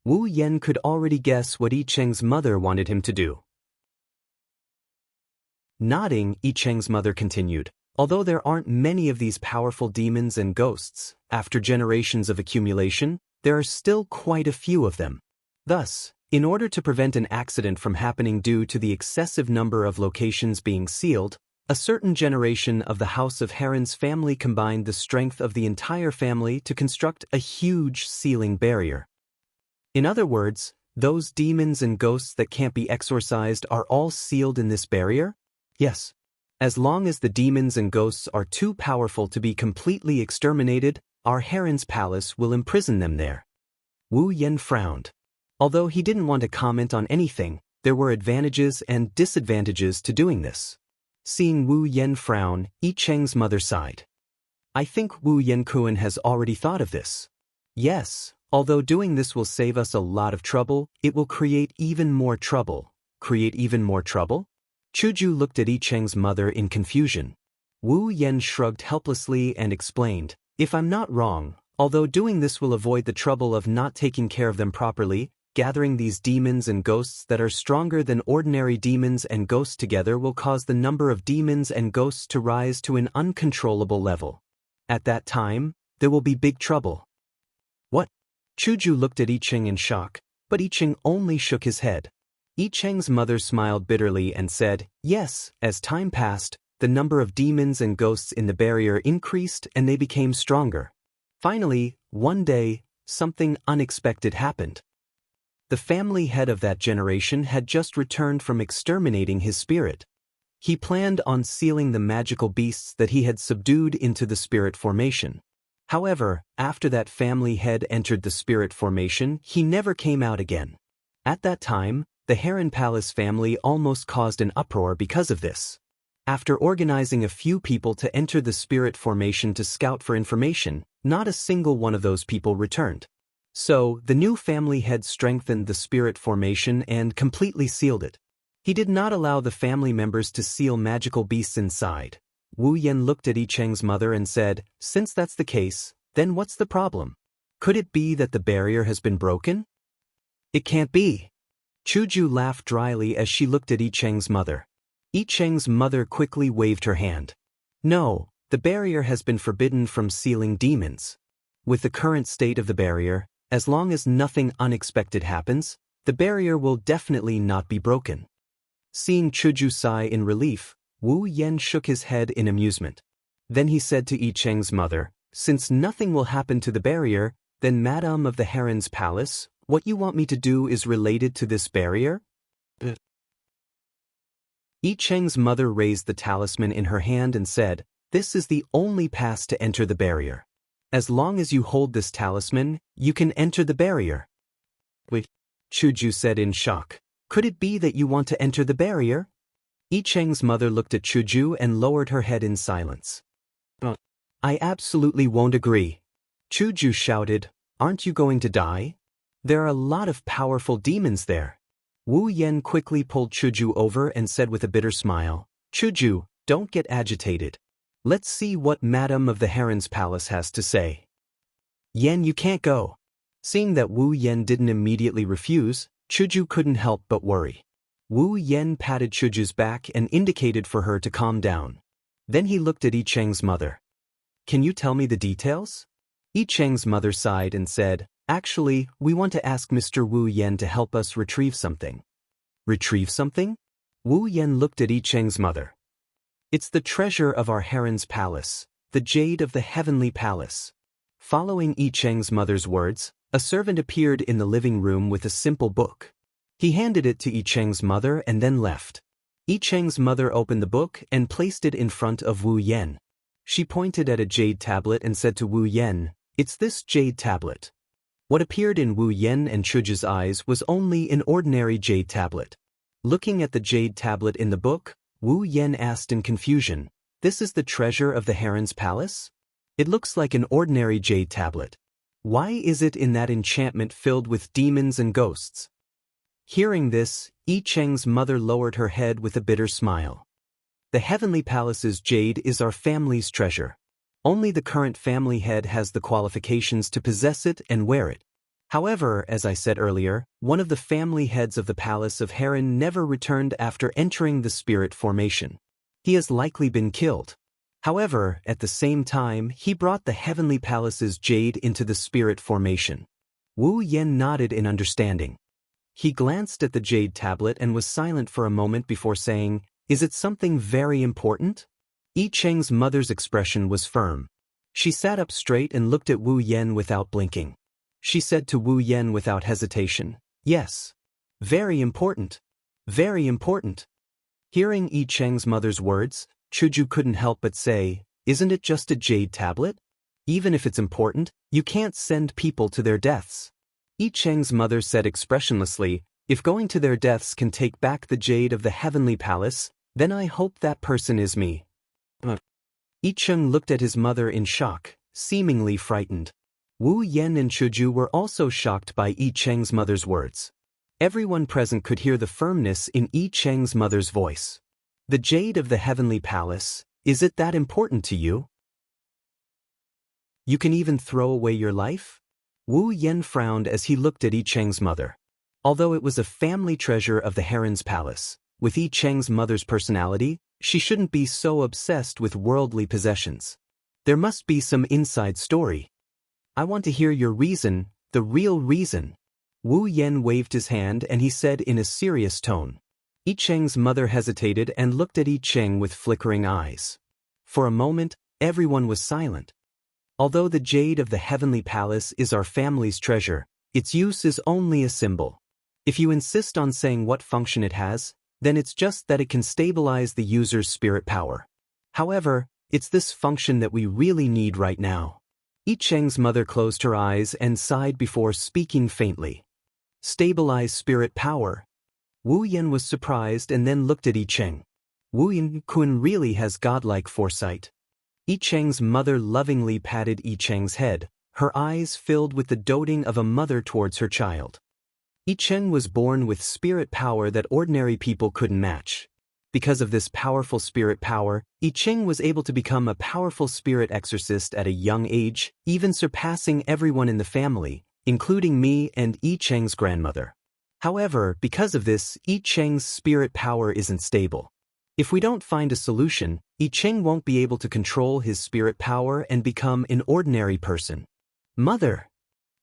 Wu Yan could already guess what I Cheng's mother wanted him to do. Nodding, I Cheng's mother continued, although there aren't many of these powerful demons and ghosts, after generations of accumulation, there are still quite a few of them. Thus, in order to prevent an accident from happening due to the excessive number of locations being sealed, a certain generation of the House of Harem's family combined the strength of the entire family to construct a huge sealing barrier. In other words, those demons and ghosts that can't be exorcised are all sealed in this barrier? Yes. As long as the demons and ghosts are too powerful to be completely exterminated, our Harem's palace will imprison them there. Wu Yan frowned. Although he didn't want to comment on anything, there were advantages and disadvantages to doing this. Seeing Wu Yan frown, I Cheng's mother sighed. I think Wu Yan-kun has already thought of this. Yes, although doing this will save us a lot of trouble, it will create even more trouble. Create even more trouble? Chuju looked at I Cheng's mother in confusion. Wu Yan shrugged helplessly and explained, if I'm not wrong, although doing this will avoid the trouble of not taking care of them properly, gathering these demons and ghosts that are stronger than ordinary demons and ghosts together will cause the number of demons and ghosts to rise to an uncontrollable level. At that time, there will be big trouble. What? Chuju looked at I Cheng in shock, but I Cheng only shook his head. I Cheng's mother smiled bitterly and said, yes, as time passed, the number of demons and ghosts in the barrier increased and they became stronger. Finally, one day, something unexpected happened. The family head of that generation had just returned from exterminating his spirit. He planned on sealing the magical beasts that he had subdued into the spirit formation. However, after that family head entered the spirit formation, he never came out again. At that time, the Harem Palace family almost caused an uproar because of this. After organizing a few people to enter the spirit formation to scout for information, not a single one of those people returned. So, the new family head strengthened the spirit formation and completely sealed it. He did not allow the family members to seal magical beasts inside. Wu Yan looked at I Cheng's mother and said, since that's the case, then what's the problem? Could it be that the barrier has been broken? It can't be. Chuju laughed dryly as she looked at I Cheng's mother. I Cheng's mother quickly waved her hand. No, the barrier has been forbidden from sealing demons. With the current state of the barrier, as long as nothing unexpected happens, the barrier will definitely not be broken. Seeing Chuju sigh in relief, Wu Yan shook his head in amusement. Then he said to I Cheng's mother, since nothing will happen to the barrier, then Madame of the Harem's palace, what you want me to do is related to this barrier? I Cheng's mother raised the talisman in her hand and said, this is the only pass to enter the barrier. As long as you hold this talisman, you can enter the barrier. Wait, Chuju said in shock. Could it be that you want to enter the barrier? I Cheng's mother looked at Chuju and lowered her head in silence. I absolutely won't agree. Chuju shouted, aren't you going to die? There are a lot of powerful demons there. Wu Yan quickly pulled Chuju over and said with a bitter smile, Chuju, don't get agitated. Let's see what Madame of the Harem's palace has to say. Yan, you can't go. Seeing that Wu Yan didn't immediately refuse, Chuju couldn't help but worry. Wu Yan patted Chuju's back and indicated for her to calm down. Then he looked at I Cheng's mother. Can you tell me the details? I Cheng's mother sighed and said, Actually, we want to ask Mr. Wu Yan to help us retrieve something. Retrieve something? Wu Yan looked at Yi Cheng's mother. It's the treasure of our Harem's palace, the jade of the heavenly palace. Following Yi Cheng's mother's words, a servant appeared in the living room with a simple book. He handed it to Yi Cheng's mother and then left. Yi Cheng's mother opened the book and placed it in front of Wu Yan. She pointed at a jade tablet and said to Wu Yan, "It's this jade tablet." What appeared in Wu Yan and Chuju's eyes was only an ordinary jade tablet. Looking at the jade tablet in the book, Wu Yan asked in confusion, "This is the treasure of the Harem's palace? It looks like an ordinary jade tablet. Why is it in that enchantment filled with demons and ghosts?" Hearing this, Yi Cheng's mother lowered her head with a bitter smile. "The heavenly palace's jade is our family's treasure. Only the current family head has the qualifications to possess it and wear it. However, as I said earlier, one of the family heads of the palace of Harem never returned after entering the spirit formation. He has likely been killed. However, at the same time, he brought the heavenly palace's jade into the spirit formation." Wu Yan nodded in understanding. He glanced at the jade tablet and was silent for a moment before saying, "Is it something very important?" Yi Cheng's mother's expression was firm. She sat up straight and looked at Wu Yan without blinking. She said to Wu Yan without hesitation, "Yes. Very important. Very important." Hearing Yi Cheng's mother's words, Chuju couldn't help but say, "Isn't it just a jade tablet? Even if it's important, you can't send people to their deaths." Yi Cheng's mother said expressionlessly, "If going to their deaths can take back the jade of the heavenly palace, then I hope that person is me." Yi Cheng looked at his mother in shock, seemingly frightened. Wu Yan and Chuju were also shocked by Yi Cheng's mother's words. Everyone present could hear the firmness in Yi Cheng's mother's voice. "The jade of the heavenly palace, is it that important to you? You can even throw away your life?" Wu Yan frowned as he looked at Yi Cheng's mother. Although it was a family treasure of the Harem's palace, with Yi Cheng's mother's personality, she shouldn't be so obsessed with worldly possessions. There must be some inside story. "I want to hear your reason, the real reason." Wu Yan waved his hand and he said in a serious tone. Yi Cheng's mother hesitated and looked at Yi Cheng with flickering eyes. For a moment, everyone was silent. Although the jade of the heavenly palace is our family's treasure, its use is only a symbol. If you insist on saying what function it has, then it's just that it can stabilize the user's spirit power. However, it's this function that we really need right now. Yi Cheng's mother closed her eyes and sighed before speaking faintly. "Stabilize spirit power." Wu Yan was surprised and then looked at Yi Cheng. Wu Yan-kun really has godlike foresight. Yi Cheng's mother lovingly patted Yi Cheng's head, her eyes filled with the doting of a mother towards her child. Yi Cheng was born with spirit power that ordinary people couldn't match. Because of this powerful spirit power, Yi Cheng was able to become a powerful spirit exorcist at a young age, even surpassing everyone in the family, including me and Yi Cheng's grandmother. However, because of this, Yi Cheng's spirit power isn't stable. If we don't find a solution, Yi Cheng won't be able to control his spirit power and become an ordinary person. "Mother!"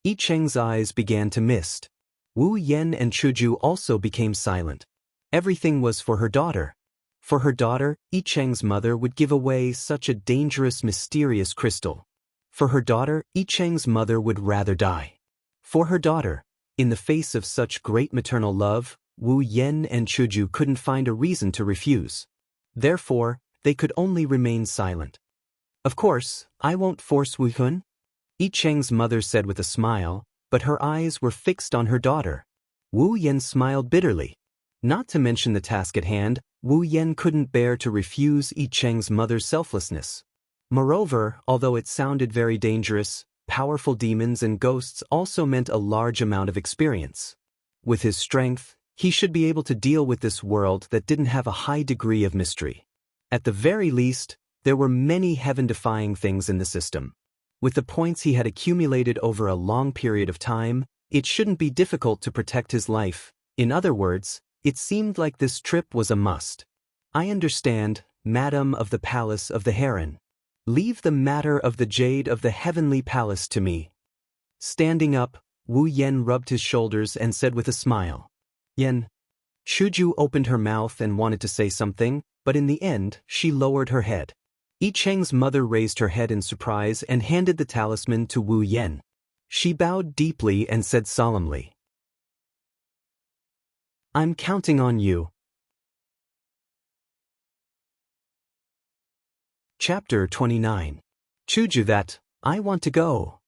Yi Cheng's eyes began to mist. Wu Yan and Chuju also became silent. Everything was for her daughter. For her daughter, Yi Cheng's mother would give away such a dangerous, mysterious crystal. For her daughter, Yi Cheng's mother would rather die. For her daughter, in the face of such great maternal love, Wu Yan and Chuju couldn't find a reason to refuse. Therefore, they could only remain silent. "Of course, I won't force Wu Hun," Yi Cheng's mother said with a smile, but her eyes were fixed on her daughter. Wu Yan smiled bitterly. Not to mention the task at hand, Wu Yan couldn't bear to refuse Yi Cheng's mother's selflessness. Moreover, although it sounded very dangerous, powerful demons and ghosts also meant a large amount of experience. With his strength, he should be able to deal with this world that didn't have a high degree of mystery. At the very least, there were many heaven-defying things in the system. With the points he had accumulated over a long period of time, it shouldn't be difficult to protect his life. In other words, it seemed like this trip was a must. "I understand, Madam of the Palace of the Harem. Leave the matter of the jade of the heavenly palace to me." Standing up, Wu Yan rubbed his shoulders and said with a smile. Yan. Chuju opened her mouth and wanted to say something, but in the end, she lowered her head. Yi Cheng's mother raised her head in surprise and handed the talisman to Wu Yan. She bowed deeply and said solemnly, I'm counting on you. Chapter 29. Chuju that, I want to go.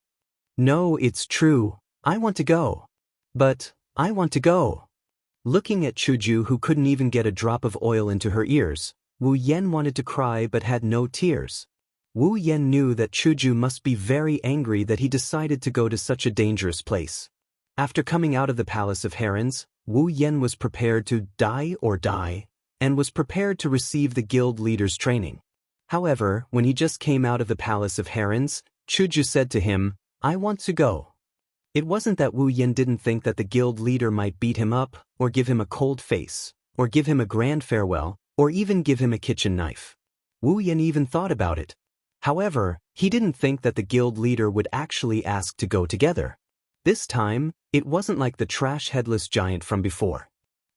No, it's true, I want to go. But, I want to go. Looking at Chuju who couldn't even get a drop of oil into her ears, Wu Yan wanted to cry but had no tears. Wu Yan knew that Chuju must be very angry that he decided to go to such a dangerous place. After coming out of the Palace of Herons, Wu Yan was prepared to die or die, and was prepared to receive the guild leader's training. However, when he just came out of the Palace of Herons, Chuju said to him, I want to go. It wasn't that Wu Yan didn't think that the guild leader might beat him up, or give him a cold face, or give him a grand farewell, or even give him a kitchen knife. Wu Yan even thought about it. However, he didn't think that the guild leader would actually ask to go together. This time, it wasn't like the trash headless giant from before.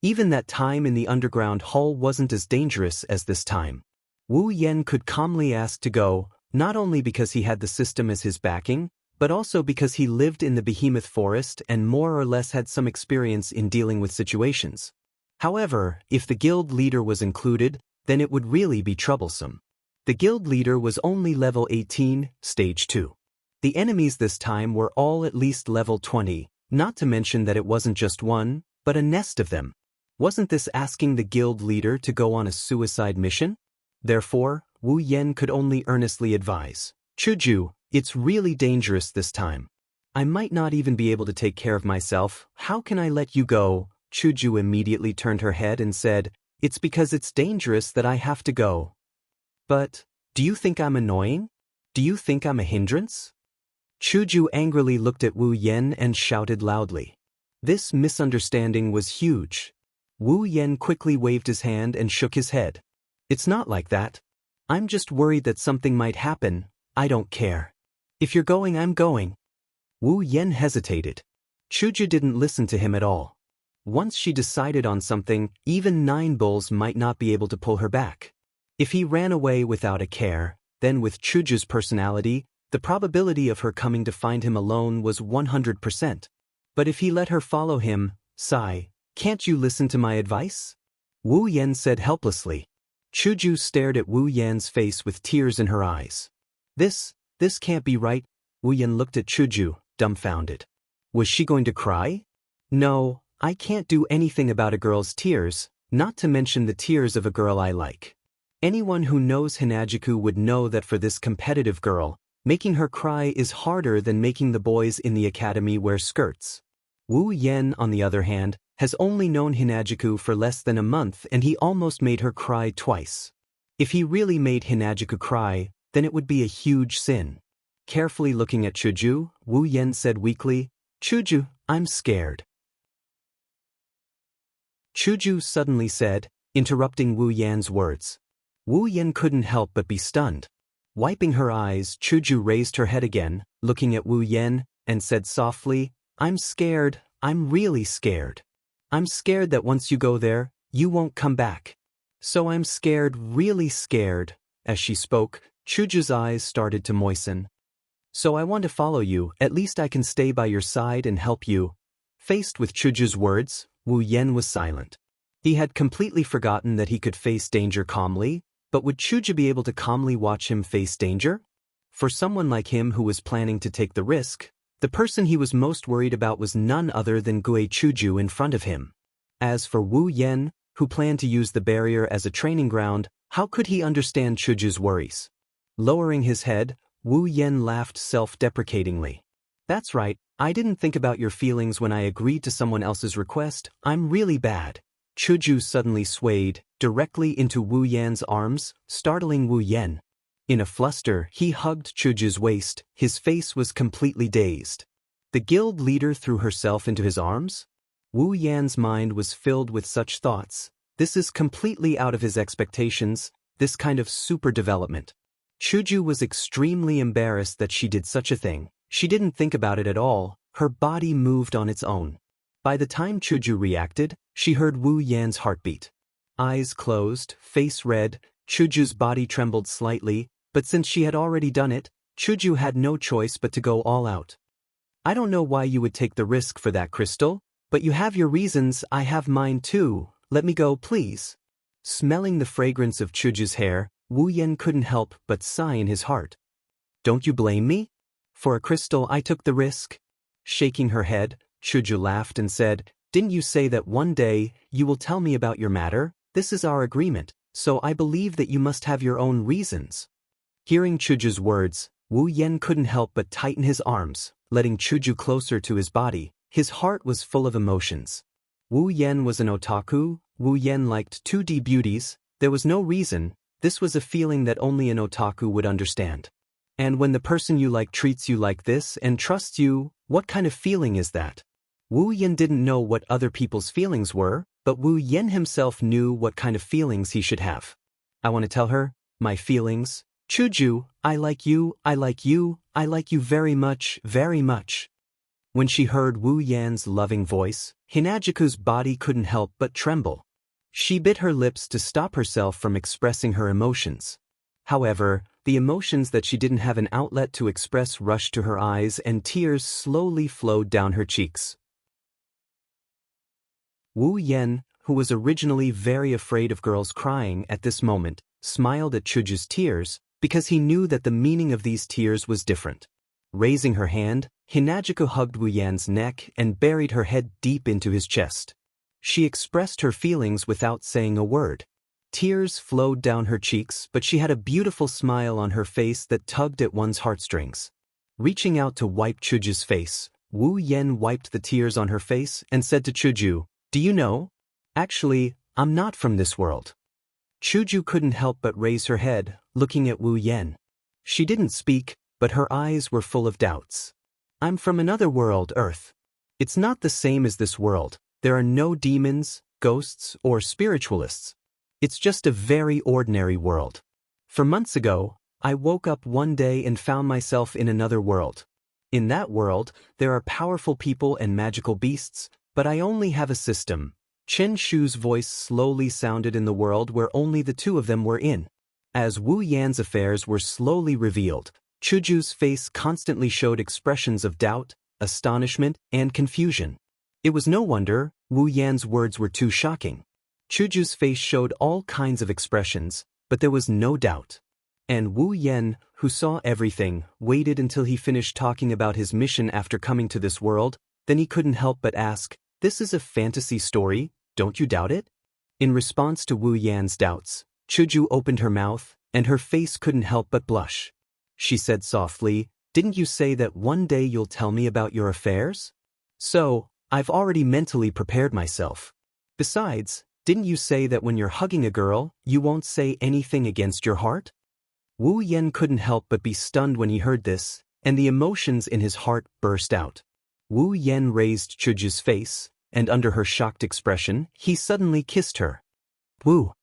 Even that time in the underground hall wasn't as dangerous as this time. Wu Yan could calmly ask to go, not only because he had the system as his backing, but also because he lived in the behemoth forest and more or less had some experience in dealing with situations. However, if the guild leader was included, then it would really be troublesome. The guild leader was only level 18, stage 2. The enemies this time were all at least level 20, not to mention that it wasn't just one, but a nest of them. Wasn't this asking the guild leader to go on a suicide mission? Therefore, Wu Yan could only earnestly advise, Chuju, it's really dangerous this time. I might not even be able to take care of myself, how can I let you go? Chuju immediately turned her head and said, It's because it's dangerous that I have to go. But, do you think I'm annoying? Do you think I'm a hindrance? Chuju angrily looked at Wu Yan and shouted loudly. This misunderstanding was huge. Wu Yan quickly waved his hand and shook his head. It's not like that. I'm just worried that something might happen, I don't care. If you're going, I'm going. Wu Yan hesitated. Chuju didn't listen to him at all. Once she decided on something, even 9 bulls might not be able to pull her back. If he ran away without a care, then with Chuju's personality, the probability of her coming to find him alone was 100%. But if he let her follow him, sigh, can't you listen to my advice? Wu Yan said helplessly. Chuju stared at Wu Yan's face with tears in her eyes. This can't be right. Wu Yan looked at Chuju, dumbfounded. Was she going to cry? No, I can't do anything about a girl's tears, not to mention the tears of a girl I like. Anyone who knows Hinajuku would know that for this competitive girl, making her cry is harder than making the boys in the academy wear skirts. Wu Yan, on the other hand, has only known Hinajuku for less than a month and he almost made her cry twice. If he really made Hinajuku cry, then it would be a huge sin. Carefully looking at Chuju, Wu Yan said weakly, Chuju, I'm scared. Chuju suddenly said, interrupting Wu Yan's words. Wu Yan couldn't help but be stunned. Wiping her eyes, Chuju raised her head again, looking at Wu Yan, and said softly, I'm scared, I'm really scared. I'm scared that once you go there, you won't come back. So I'm scared, really scared. As she spoke, Chuju's eyes started to moisten. So I want to follow you, at least I can stay by your side and help you. Faced with Chuju's words, Wu Yan was silent. He had completely forgotten that he could face danger calmly, but would Chuju be able to calmly watch him face danger? For someone like him who was planning to take the risk, the person he was most worried about was none other than Gue Chuju in front of him. As for Wu Yan, who planned to use the barrier as a training ground, how could he understand Chuju's worries? Lowering his head, Wu Yan laughed self-deprecatingly. That's right, I didn't think about your feelings when I agreed to someone else's request, I'm really bad. Chuju suddenly swayed, directly into Wu Yan's arms, startling Wu Yan. In a fluster, he hugged Chuju's waist, his face was completely dazed. The guild leader threw herself into his arms? Wu Yan's mind was filled with such thoughts. This is completely out of his expectations, this kind of super development. Chuju was extremely embarrassed that she did such a thing. She didn't think about it at all, Her body moved on its own. By the time Chuju reacted, she heard Wu Yan's heartbeat. Eyes closed, face red, Chuju's body trembled slightly, but since she had already done it, Chuju had no choice but to go all out. I don't know why you would take the risk for that crystal, but you have your reasons, I have mine too, let me go please. Smelling the fragrance of Chuju's hair, Wu Yan couldn't help but sigh in his heart. Don't you blame me? For a crystal I took the risk. Shaking her head, Chuju laughed and said, didn't you say that one day you will tell me about your matter? This is our agreement, so I believe that you must have your own reasons. Hearing Chuju's words, Wu Yan couldn't help but tighten his arms, letting Chuju closer to his body. His heart was full of emotions. Wu Yan was an otaku. Wu Yan liked 2D beauties. There was no reason. This was a feeling that only an otaku would understand. And when the person you like treats you like this and trusts you, what kind of feeling is that? Wu Yan didn't know what other people's feelings were, but Wu Yan himself knew what kind of feelings he should have. I want to tell her, my feelings. Chuju, I like you, I like you, I like you very much, very much. When she heard Wu Yan's loving voice, Hinajiku's body couldn't help but tremble. She bit her lips to stop herself from expressing her emotions. However, the emotions that she didn't have an outlet to express rushed to her eyes and tears slowly flowed down her cheeks. Wu Yan, who was originally very afraid of girls crying at this moment, smiled at Chuju's tears because he knew that the meaning of these tears was different. Raising her hand, Hinajiku hugged Wu Yan's neck and buried her head deep into his chest. She expressed her feelings without saying a word. Tears flowed down her cheeks, but she had a beautiful smile on her face that tugged at one's heartstrings. Reaching out to wipe Chuju's face, Wu Yan wiped the tears on her face and said to Chuju, do you know? Actually, I'm not from this world. Chuju couldn't help but raise her head, looking at Wu Yan. She didn't speak, but her eyes were full of doubts. I'm from another world, Earth. It's not the same as this world. There are no demons, ghosts, or spiritualists. It's just a very ordinary world. For months ago, I woke up one day and found myself in another world. In that world, there are powerful people and magical beasts, but I only have a system. Chen Shu's voice slowly sounded in the world where only the two of them were in. As Wu Yan's affairs were slowly revealed, Chuju's face constantly showed expressions of doubt, astonishment, and confusion. It was no wonder Wu Yan's words were too shocking. Chuju's face showed all kinds of expressions, but there was no doubt. And Wu Yan, who saw everything, waited until he finished talking about his mission after coming to this world, then he couldn't help but ask, this is a fantasy story, don't you doubt it? In response to Wu Yan's doubts, Chuju opened her mouth, and her face couldn't help but blush. She said softly, didn't you say that one day you'll tell me about your affairs? So, I've already mentally prepared myself. Besides, didn't you say that when you're hugging a girl, you won't say anything against your heart? Wu Yan couldn't help but be stunned when he heard this, and the emotions in his heart burst out. Wu Yan raised Chuju's face, and under her shocked expression, he suddenly kissed her. Wu.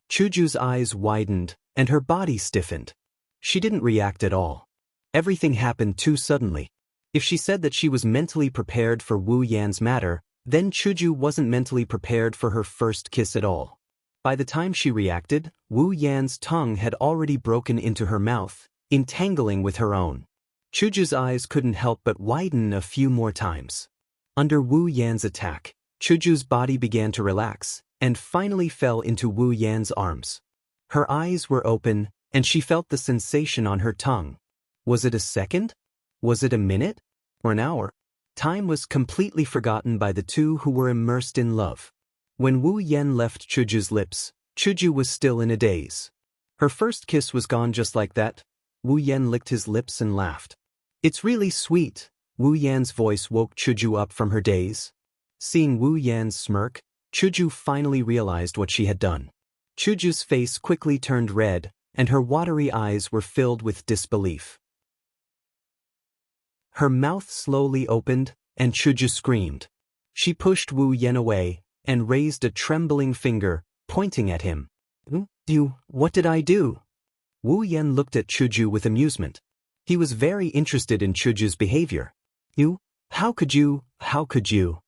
Chuju's eyes widened, and her body stiffened. She didn't react at all. Everything happened too suddenly. If she said that she was mentally prepared for Wu Yan's matter, then Chuju wasn't mentally prepared for her first kiss at all. By the time she reacted, Wu Yan's tongue had already broken into her mouth, entangling with her own. Chuju's eyes couldn't help but widen a few more times. Under Wu Yan's attack, Chuju's body began to relax, and finally fell into Wu Yan's arms. Her eyes were open, and she felt the sensation on her tongue. Was it a second? Was it a minute? Or an hour? Time was completely forgotten by the two who were immersed in love. When Wu Yan left Chuju's lips, Chuju was still in a daze. Her first kiss was gone just like that. Wu Yan licked his lips and laughed. It's really sweet. Wu Yan's voice woke Chuju up from her daze. Seeing Wu Yan's smirk, Chuju finally realized what she had done. Chuju's face quickly turned red, and her watery eyes were filled with disbelief. Her mouth slowly opened, and Chuju screamed. She pushed Wu Yan away, and raised a trembling finger, pointing at him. What did I do? Wu Yan looked at Chuju with amusement. He was very interested in Chuju's behavior. How could you, how could you?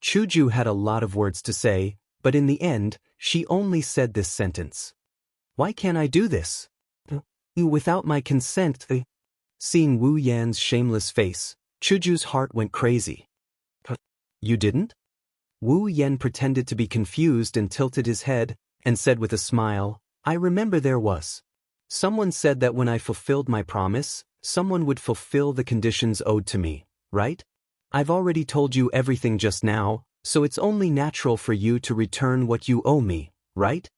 Chuju had a lot of words to say, but in the end, she only said this sentence. Why can't I do this? Without my consent. Seeing Wu Yan's shameless face, Chuju's heart went crazy. You didn't? Wu Yan pretended to be confused and tilted his head, and said with a smile, I remember there was. Someone said that when I fulfilled my promise, someone would fulfill the conditions owed to me, right? I've already told you everything just now, so it's only natural for you to return what you owe me, right?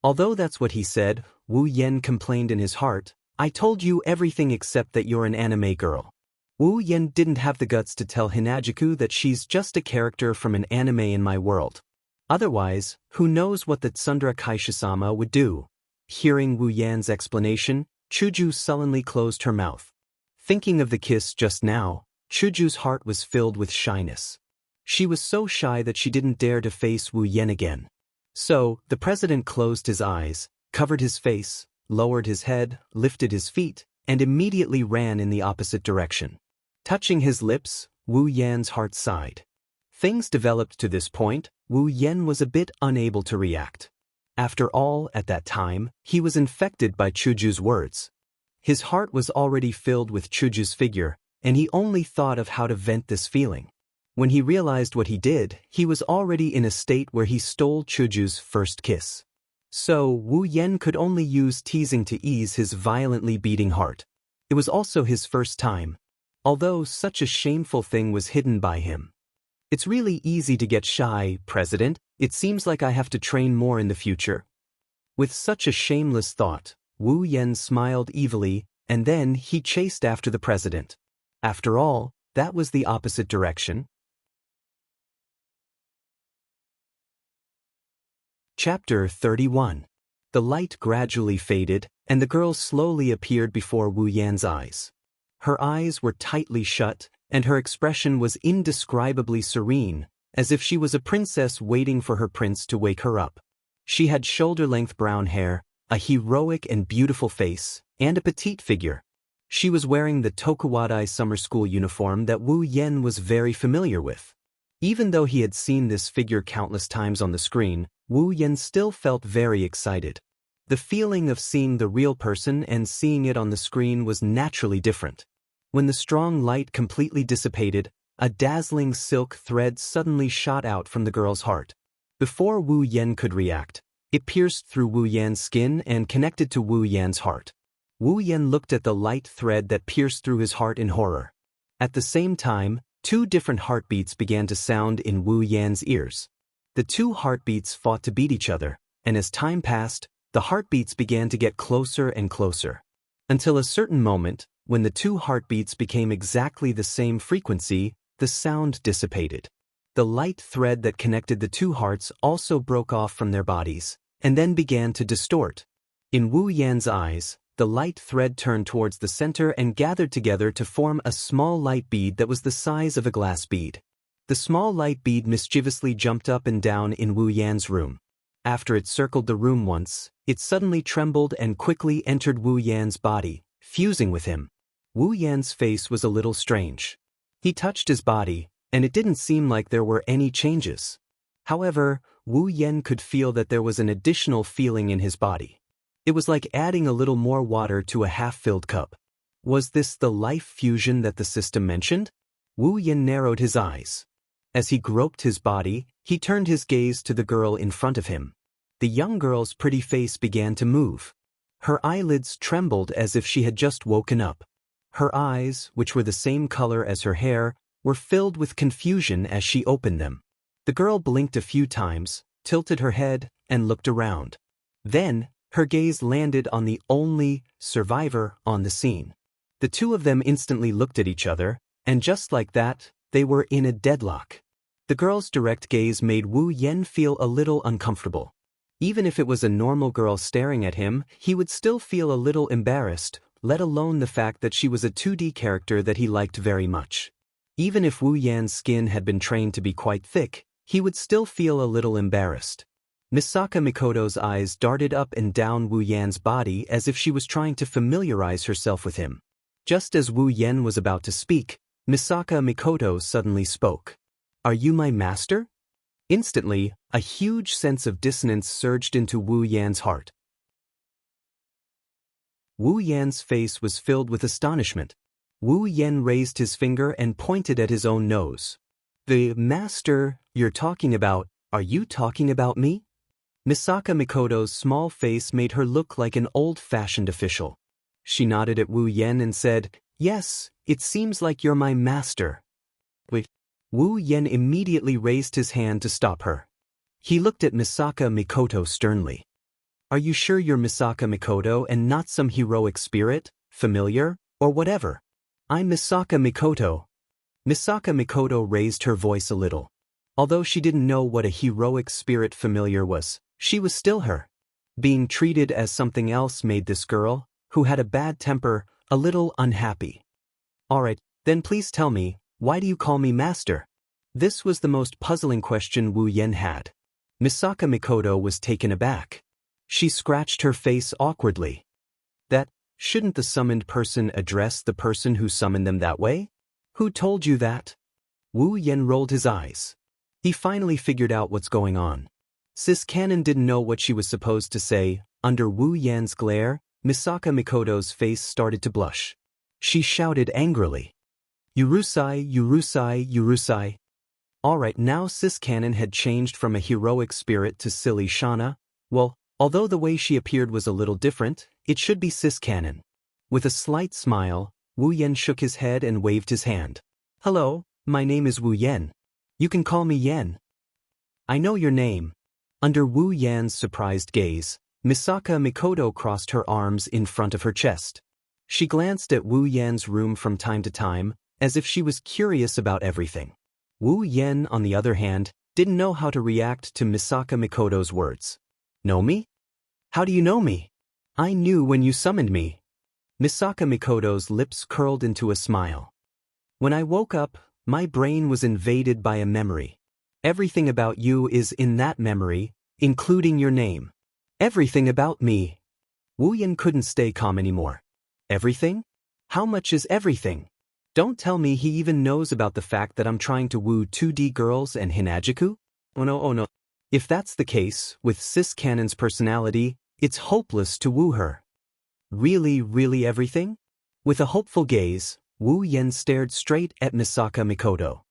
Although that's what he said, Wu Yan complained in his heart, I told you everything except that you're an anime girl. Wu Yan didn't have the guts to tell Hinajuku that she's just a character from an anime in my world. Otherwise, who knows what the Tsundere Kaisha-sama would do? Hearing Wu Yan's explanation, Chuju sullenly closed her mouth. Thinking of the kiss just now, Chuju's heart was filled with shyness. She was so shy that she didn't dare to face Wu Yan again. So, the president closed his eyes, covered his face, lowered his head, lifted his feet, and immediately ran in the opposite direction. Touching his lips, Wu Yan's heart sighed. Things developed to this point, Wu Yan was a bit unable to react. After all, at that time, he was infected by Chuju's words. His heart was already filled with Chuju's figure, and he only thought of how to vent this feeling. When he realized what he did, he was already in a state where he stole Chuju's first kiss. So, Wu Yan could only use teasing to ease his violently beating heart. It was also his first time. Although such a shameful thing was hidden by him. It's really easy to get shy, President. It seems like I have to train more in the future. With such a shameless thought, Wu Yan smiled evilly, and then he chased after the president. After all, that was the opposite direction. Chapter 31. The light gradually faded, and the girl slowly appeared before Wu Yan's eyes. Her eyes were tightly shut, and her expression was indescribably serene, as if she was a princess waiting for her prince to wake her up. She had shoulder-length brown hair, a heroic and beautiful face, and a petite figure. She was wearing the Tokuwadai summer school uniform that Wu Yan was very familiar with. Even though he had seen this figure countless times on the screen, Wu Yan still felt very excited. The feeling of seeing the real person and seeing it on the screen was naturally different. When the strong light completely dissipated, a dazzling silk thread suddenly shot out from the girl's heart. Before Wu Yan could react, it pierced through Wu Yan's skin and connected to Wu Yan's heart. Wu Yan looked at the light thread that pierced through his heart in horror. At the same time, two different heartbeats began to sound in Wu Yan's ears. The two heartbeats fought to beat each other, and as time passed, the heartbeats began to get closer and closer. Until a certain moment, when the two heartbeats became exactly the same frequency, the sound dissipated. The light thread that connected the two hearts also broke off from their bodies, and then began to distort. In Wu Yan's eyes, the light thread turned towards the center and gathered together to form a small light bead that was the size of a glass bead. The small light bead mischievously jumped up and down in Wu Yan's room. After it circled the room once, it suddenly trembled and quickly entered Wu Yan's body, fusing with him. Wu Yan's face was a little strange. He touched his body, and it didn't seem like there were any changes. However, Wu Yan could feel that there was an additional feeling in his body. It was like adding a little more water to a half-filled cup. Was this the life fusion that the system mentioned? Wu Yan narrowed his eyes. As he groped his body, he turned his gaze to the girl in front of him. The young girl's pretty face began to move. Her eyelids trembled as if she had just woken up. Her eyes, which were the same color as her hair, were filled with confusion as she opened them. The girl blinked a few times, tilted her head, and looked around. Then, her gaze landed on the only survivor on the scene. The two of them instantly looked at each other, and just like that, they were in a deadlock. The girl's direct gaze made Wu Yan feel a little uncomfortable. Even if it was a normal girl staring at him, he would still feel a little embarrassed, let alone the fact that she was a 2D character that he liked very much. Even if Wu Yan's skin had been trained to be quite thick, he would still feel a little embarrassed. Misaka Mikoto's eyes darted up and down Wu Yan's body as if she was trying to familiarize herself with him. Just as Wu Yan was about to speak, Misaka Mikoto suddenly spoke. Are you my master? Instantly, a huge sense of dissonance surged into Wu Yan's heart. Wu Yan's face was filled with astonishment. Wu Yan raised his finger and pointed at his own nose. The master you're talking about, are you talking about me? Misaka Mikoto's small face made her look like an old-fashioned official. She nodded at Wu Yan and said, Yes, it seems like you're my master. Wait. Wu Yan immediately raised his hand to stop her. He looked at Misaka Mikoto sternly. Are you sure you're Misaka Mikoto and not some heroic spirit, familiar, or whatever? I'm Misaka Mikoto. Misaka Mikoto raised her voice a little. Although she didn't know what a heroic spirit familiar was, she was still her. Being treated as something else made this girl, who had a bad temper, a little unhappy. Alright, then please tell me, why do you call me master? This was the most puzzling question Wu Yan had. Misaka Mikoto was taken aback. She scratched her face awkwardly. Shouldn't the summoned person address the person who summoned them that way? Who told you that? Wu Yan rolled his eyes. He finally figured out what's going on. Sis Cannon didn't know what she was supposed to say. Under Wu Yan's glare, Misaka Mikoto's face started to blush. She shouted angrily. Yurusai, Yurusai, Yurusai. Alright, now Sis Cannon had changed from a heroic spirit to silly Shana. Well, although the way she appeared was a little different, it should be Sis Cannon. With a slight smile, Wu Yan shook his head and waved his hand. Hello, my name is Wu Yan. You can call me Yan. I know your name. Under Wu Yan's surprised gaze, Misaka Mikoto crossed her arms in front of her chest. She glanced at Wu Yan's room from time to time, as if she was curious about everything. Wu Yan, on the other hand, didn't know how to react to Misaka Mikoto's words. Know me? How do you know me? I knew when you summoned me. Misaka Mikoto's lips curled into a smile. When I woke up, my brain was invaded by a memory. Everything about you is in that memory, including your name. Everything about me. Wu Yan couldn't stay calm anymore. Everything? How much is everything? Don't tell me he even knows about the fact that I'm trying to woo 2D girls and Hinajuku? Oh no. If that's the case, with Sis Cannon's personality, it's hopeless to woo her. Really everything? With a hopeful gaze, Wu Yan stared straight at Misaka Mikoto.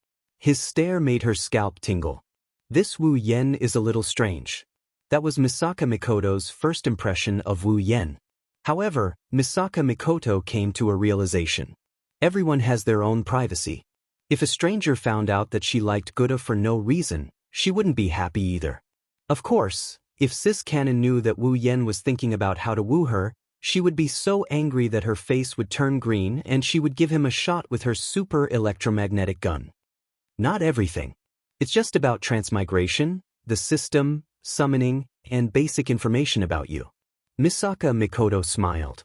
His stare made her scalp tingle. This Wu Yan is a little strange. That was Misaka Mikoto's first impression of Wu Yan. However, Misaka Mikoto came to a realization. Everyone has their own privacy. If a stranger found out that she liked Gouda for no reason, she wouldn't be happy either. Of course, if Sis Cannon knew that Wu Yan was thinking about how to woo her, she would be so angry that her face would turn green and she would give him a shot with her super electromagnetic gun. Not everything. It's just about transmigration, the system, summoning, and basic information about you. Misaka Mikoto smiled.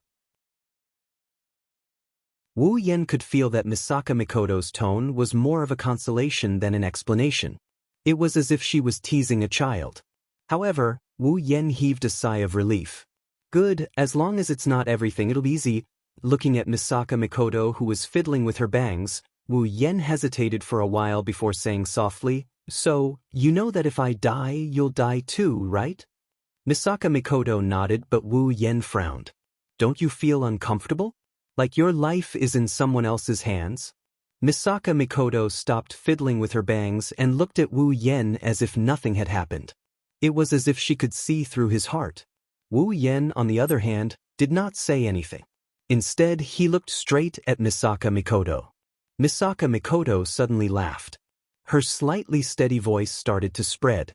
Wu Yan could feel that Misaka Mikoto's tone was more of a consolation than an explanation. It was as if she was teasing a child. However, Wu Yan heaved a sigh of relief. Good, as long as it's not everything, it'll be easy. Looking at Misaka Mikoto, who was fiddling with her bangs, Wu Yan hesitated for a while before saying softly, So, you know that if I die, you'll die too, right? Misaka Mikoto nodded, but Wu Yan frowned. Don't you feel uncomfortable? Like your life is in someone else's hands? Misaka Mikoto stopped fiddling with her bangs and looked at Wu Yan as if nothing had happened. It was as if she could see through his heart. Wu Yan, on the other hand, did not say anything. Instead, he looked straight at Misaka Mikoto. Misaka Mikoto suddenly laughed. Her slightly steady voice started to spread.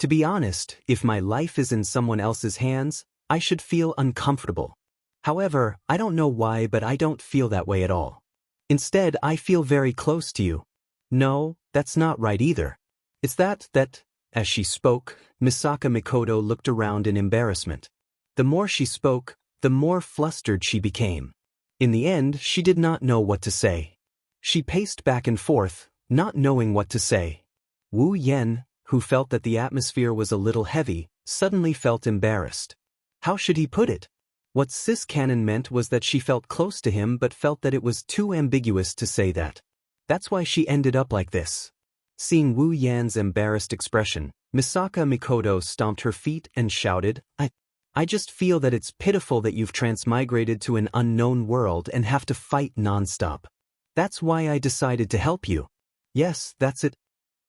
To be honest, if my life is in someone else's hands, I should feel uncomfortable. However, I don't know why, but I don't feel that way at all. Instead, I feel very close to you. No, that's not right either. It's that, as she spoke, Misaka Mikoto looked around in embarrassment. The more she spoke, the more flustered she became. In the end, she did not know what to say. She paced back and forth, not knowing what to say. Wu Yan, who felt that the atmosphere was a little heavy, suddenly felt embarrassed. How should he put it? What Sis Cannon meant was that she felt close to him but felt that it was too ambiguous to say that. That's why she ended up like this. Seeing Wu Yan's embarrassed expression, Misaka Mikoto stomped her feet and shouted, I just feel that it's pitiful that you've transmigrated to an unknown world and have to fight non-stop. That's why I decided to help you. Yes, that's it.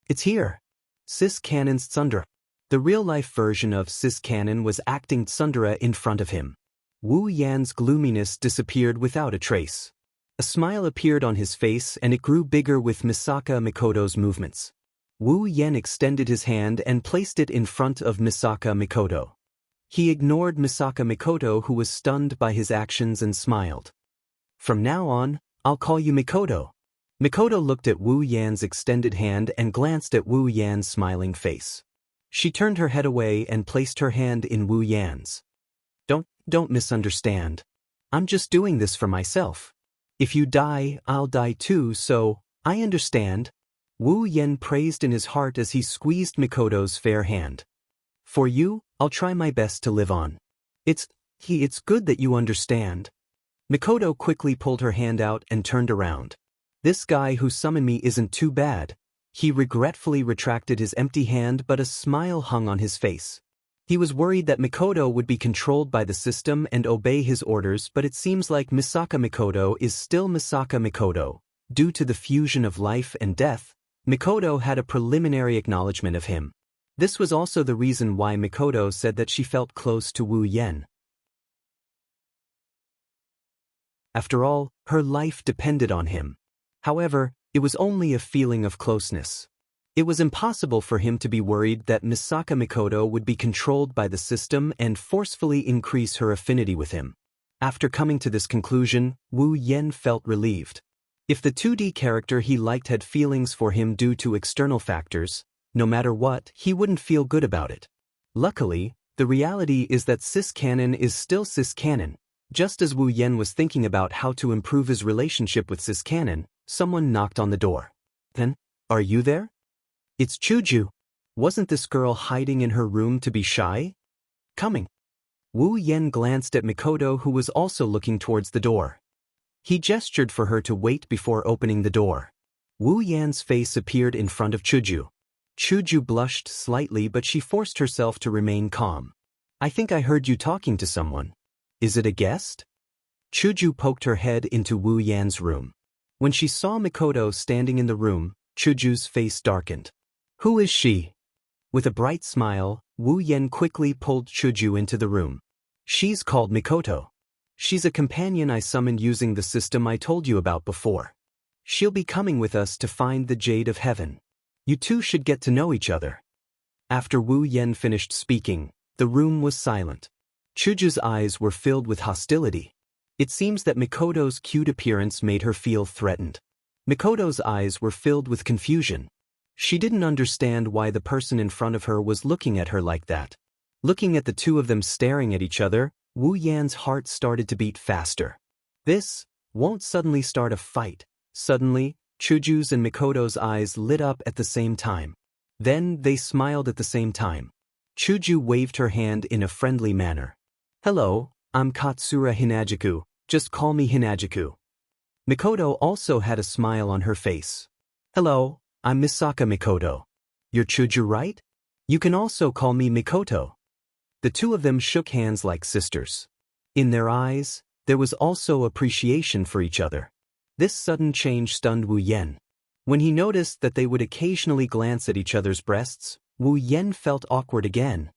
It's here. Sis Canon's Tsundere. The real-life version of Sis Canon was acting Tsundere in front of him. Wu Yan's gloominess disappeared without a trace. A smile appeared on his face and it grew bigger with Misaka Mikoto's movements. Wu Yan extended his hand and placed it in front of Misaka Mikoto. He ignored Misaka Mikoto, who was stunned by his actions, and smiled. From now on, I'll call you Mikoto. Mikoto looked at Wu Yan's extended hand and glanced at Wu Yan's smiling face. She turned her head away and placed her hand in Wu Yan's. Don't misunderstand. I'm just doing this for myself. If you die, I'll die too, so I understand. Wu Yan praised in his heart as he squeezed Mikoto's fair hand. For you, I'll try my best to live on. It's good that you understand. Mikoto quickly pulled her hand out and turned around. This guy who summoned me isn't too bad. He regretfully retracted his empty hand, but a smile hung on his face. He was worried that Mikoto would be controlled by the system and obey his orders, but it seems like Misaka Mikoto is still Misaka Mikoto. Due to the fusion of life and death, Mikoto had a preliminary acknowledgement of him. This was also the reason why Mikoto said that she felt close to Wu Yan. After all, her life depended on him. However, it was only a feeling of closeness. It was impossible for him to be worried that Misaka Mikoto would be controlled by the system and forcefully increase her affinity with him. After coming to this conclusion, Wu Yan felt relieved. If the 2D character he liked had feelings for him due to external factors, no matter what, he wouldn't feel good about it. Luckily, the reality is that Sis Canon is still Sis Canon. Just as Wu Yan was thinking about how to improve his relationship with Sis Canon, someone knocked on the door. Then, are you there? It's Chuju. Wasn't this girl hiding in her room to be shy? Coming. Wu Yan glanced at Mikoto, who was also looking towards the door. He gestured for her to wait before opening the door. Wu Yan's face appeared in front of Chuju. Chuju blushed slightly, but she forced herself to remain calm. I think I heard you talking to someone. Is it a guest? Chuju poked her head into Wu Yan's room. When she saw Mikoto standing in the room, Chuju's face darkened. Who is she? With a bright smile, Wu Yan quickly pulled Chuju into the room. She's called Mikoto. She's a companion I summoned using the system I told you about before. She'll be coming with us to find the Jade of Heaven. You two should get to know each other. After Wu Yan finished speaking, the room was silent. Chuju's eyes were filled with hostility. It seems that Mikoto's cute appearance made her feel threatened. Mikoto's eyes were filled with confusion. She didn't understand why the person in front of her was looking at her like that. Looking at the two of them staring at each other, Wu Yan's heart started to beat faster. This won't suddenly start a fight. Suddenly, Chuju's and Mikoto's eyes lit up at the same time. Then they smiled at the same time. Chuju waved her hand in a friendly manner. Hello, I'm Katsura Hinajiku, just call me Hinajiku. Mikoto also had a smile on her face. Hello, I'm Misaka Mikoto. You're Chuju, right? You can also call me Mikoto. The two of them shook hands like sisters. In their eyes, there was also appreciation for each other. This sudden change stunned Wu Yan. When he noticed that they would occasionally glance at each other's breasts, Wu Yan felt awkward again.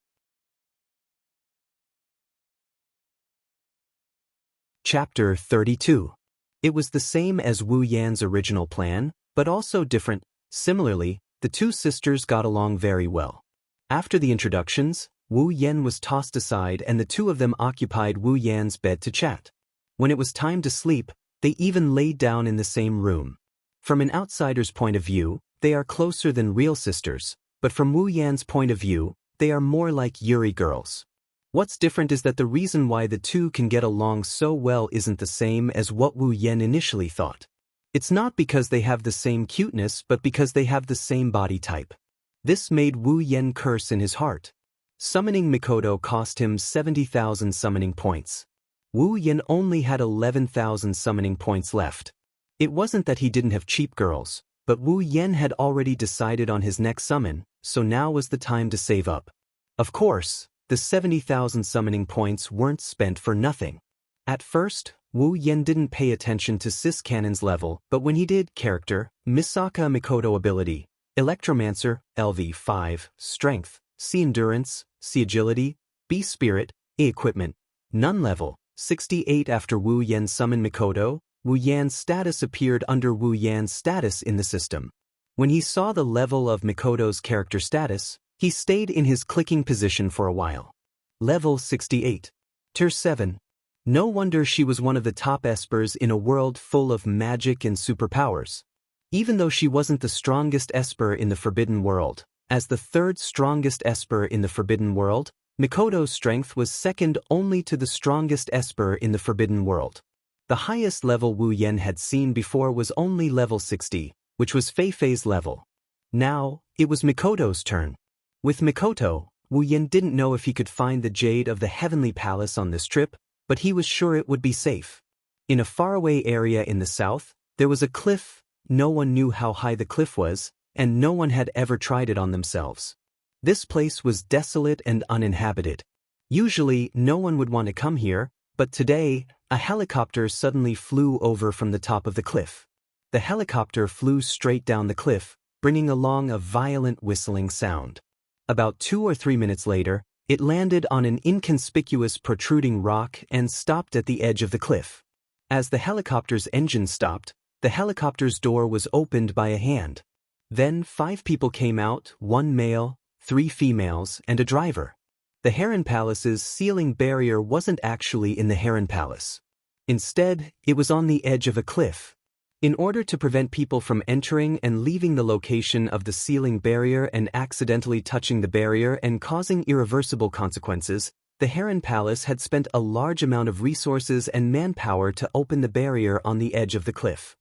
Chapter 32. It was the same as Wu Yan's original plan, but also different. Similarly, the two sisters got along very well. After the introductions, Wu Yan was tossed aside and the two of them occupied Wu Yan's bed to chat. When it was time to sleep, they even laid down in the same room. From an outsider's point of view, they are closer than real sisters, but from Wu Yan's point of view, they are more like Yuri girls. What's different is that the reason why the two can get along so well isn't the same as what Wu Yan initially thought. It's not because they have the same cuteness, but because they have the same body type. This made Wu Yan curse in his heart. Summoning Mikoto cost him 70,000 summoning points. Wu Yan only had 11,000 summoning points left. It wasn't that he didn't have cheap girls, but Wu Yen had already decided on his next summon, so now was the time to save up. Of course, the 70,000 summoning points weren't spent for nothing. At first, Wu Yen didn't pay attention to Sis Cannon's level, but when he did, character, Misaka Mikoto ability, Electromancer, LV5, Strength, C Endurance, C Agility, B Spirit, A Equipment, None level, 68 after Wu Yen summoned Mikoto, Wu Yan's status appeared under Wu Yan's status in the system. When he saw the level of Mikoto's character status, he stayed in his clicking position for a while. Level 68. Tier 7. No wonder she was one of the top espers in a world full of magic and superpowers. Even though she wasn't the strongest esper in the Forbidden World, as the third strongest esper in the Forbidden World, Mikoto's strength was second only to the strongest esper in the Forbidden World. The highest level Wu Yen had seen before was only level 60, which was Fei Fei's level. Now, it was Mikoto's turn. With Mikoto, Wu Yen didn't know if he could find the jade of the Heavenly Palace on this trip, but he was sure it would be safe. In a faraway area in the south, there was a cliff. No one knew how high the cliff was, and no one had ever tried it on themselves. This place was desolate and uninhabited. Usually, no one would want to come here, but today, a helicopter suddenly flew over from the top of the cliff. The helicopter flew straight down the cliff, bringing along a violent whistling sound. About 2 or 3 minutes later, it landed on an inconspicuous protruding rock and stopped at the edge of the cliff. As the helicopter's engine stopped, the helicopter's door was opened by a hand. Then 5 people came out, 1 male, 3 females, and a driver. The Harem Palace's sealing barrier wasn't actually in the Harem Palace. Instead, it was on the edge of a cliff. In order to prevent people from entering and leaving the location of the sealing barrier and accidentally touching the barrier and causing irreversible consequences, the Harem Palace had spent a large amount of resources and manpower to open the barrier on the edge of the cliff.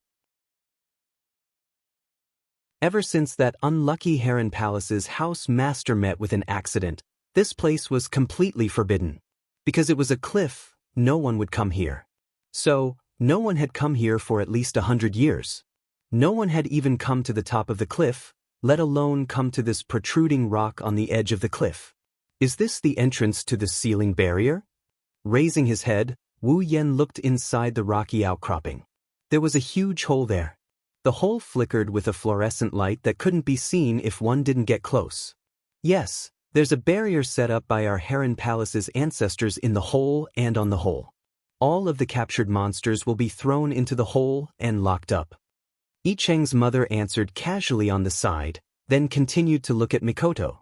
Ever since that unlucky Harem Palace's house master met with an accident, this place was completely forbidden. Because it was a cliff, no one would come here. So, no one had come here for at least 100 years. No one had even come to the top of the cliff, let alone come to this protruding rock on the edge of the cliff. Is this the entrance to the sealing barrier? Raising his head, Wu Yen looked inside the rocky outcropping. There was a huge hole there. The hole flickered with a fluorescent light that couldn't be seen if one didn't get close. Yes, there's a barrier set up by our Harem Palace's ancestors in the hole and on the hole. All of the captured monsters will be thrown into the hole and locked up. I Cheng's mother answered casually on the side, then continued to look at Mikoto.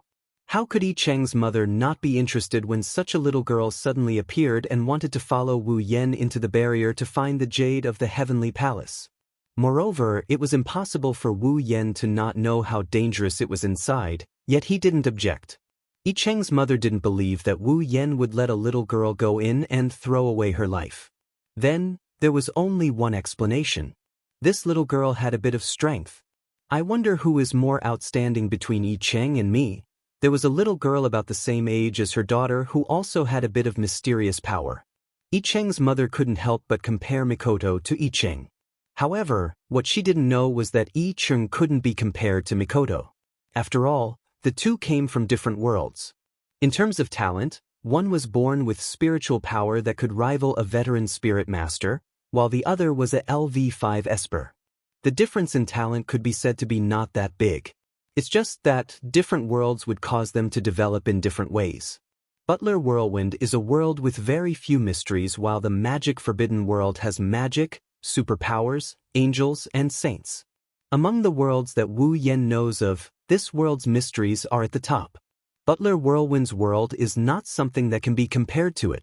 How could I Cheng's mother not be interested when such a little girl suddenly appeared and wanted to follow Wu Yen into the barrier to find the jade of the Heavenly Palace? Moreover, it was impossible for Wu Yen to not know how dangerous it was inside, yet he didn't object. I Cheng's mother didn't believe that Wu Yen would let a little girl go in and throw away her life. Then, there was only one explanation. This little girl had a bit of strength. I wonder who is more outstanding between I Cheng and me. There was a little girl about the same age as her daughter who also had a bit of mysterious power. I Cheng's mother couldn't help but compare Mikoto to I Cheng. However, what she didn't know was that I Cheng couldn't be compared to Mikoto. After all, the two came from different worlds. In terms of talent, one was born with spiritual power that could rival a veteran spirit master, while the other was a LV5 Esper. The difference in talent could be said to be not that big. It's just that different worlds would cause them to develop in different ways. Butler Whirlwind is a world with very few mysteries, while the Magic Forbidden World has magic, superpowers, angels, and saints. Among the worlds that Wu Yen knows of, this world's mysteries are at the top. Butler Whirlwind's world is not something that can be compared to it.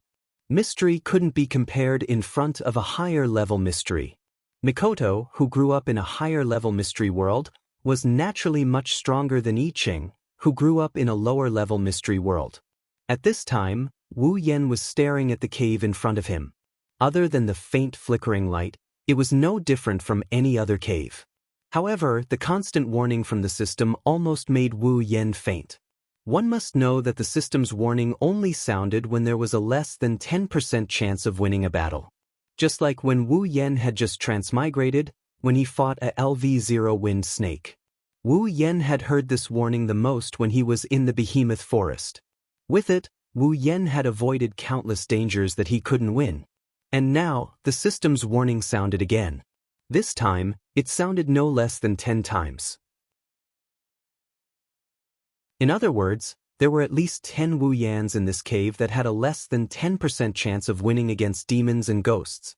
Mystery couldn't be compared in front of a higher-level mystery. Mikoto, who grew up in a higher-level mystery world, was naturally much stronger than I Cheng, who grew up in a lower-level mystery world. At this time, Wu Yen was staring at the cave in front of him. Other than the faint flickering light, it was no different from any other cave. However, the constant warning from the system almost made Wu Yen faint. One must know that the system's warning only sounded when there was a less than 10% chance of winning a battle. Just like when Wu Yen had just transmigrated, when he fought a LV0 wind snake. Wu Yen had heard this warning the most when he was in the behemoth forest. With it, Wu Yen had avoided countless dangers that he couldn't win. And now, the system's warning sounded again. This time, it sounded no less than 10 times. In other words, there were at least 10 Wu Yans in this cave that had a less than 10% chance of winning against demons and ghosts.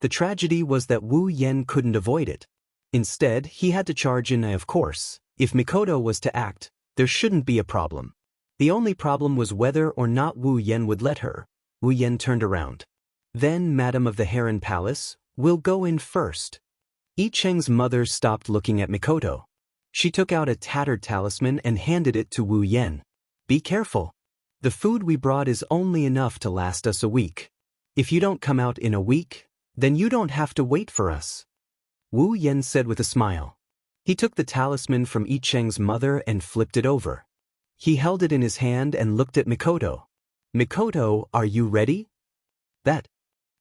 The tragedy was that Wu Yen couldn't avoid it. Instead, he had to charge in. Of course, if Mikoto was to act, there shouldn't be a problem. The only problem was whether or not Wu Yen would let her. Wu Yen turned around. Then, Madam of the Harem Palace, we'll go in first. Yi Cheng's mother stopped looking at Mikoto. She took out a tattered talisman and handed it to Wu Yen. Be careful. The food we brought is only enough to last us a week. If you don't come out in a week, then you don't have to wait for us. Wu Yen said with a smile. He took the talisman from Yi Cheng's mother and flipped it over. He held it in his hand and looked at Mikoto. Mikoto, are you ready? That.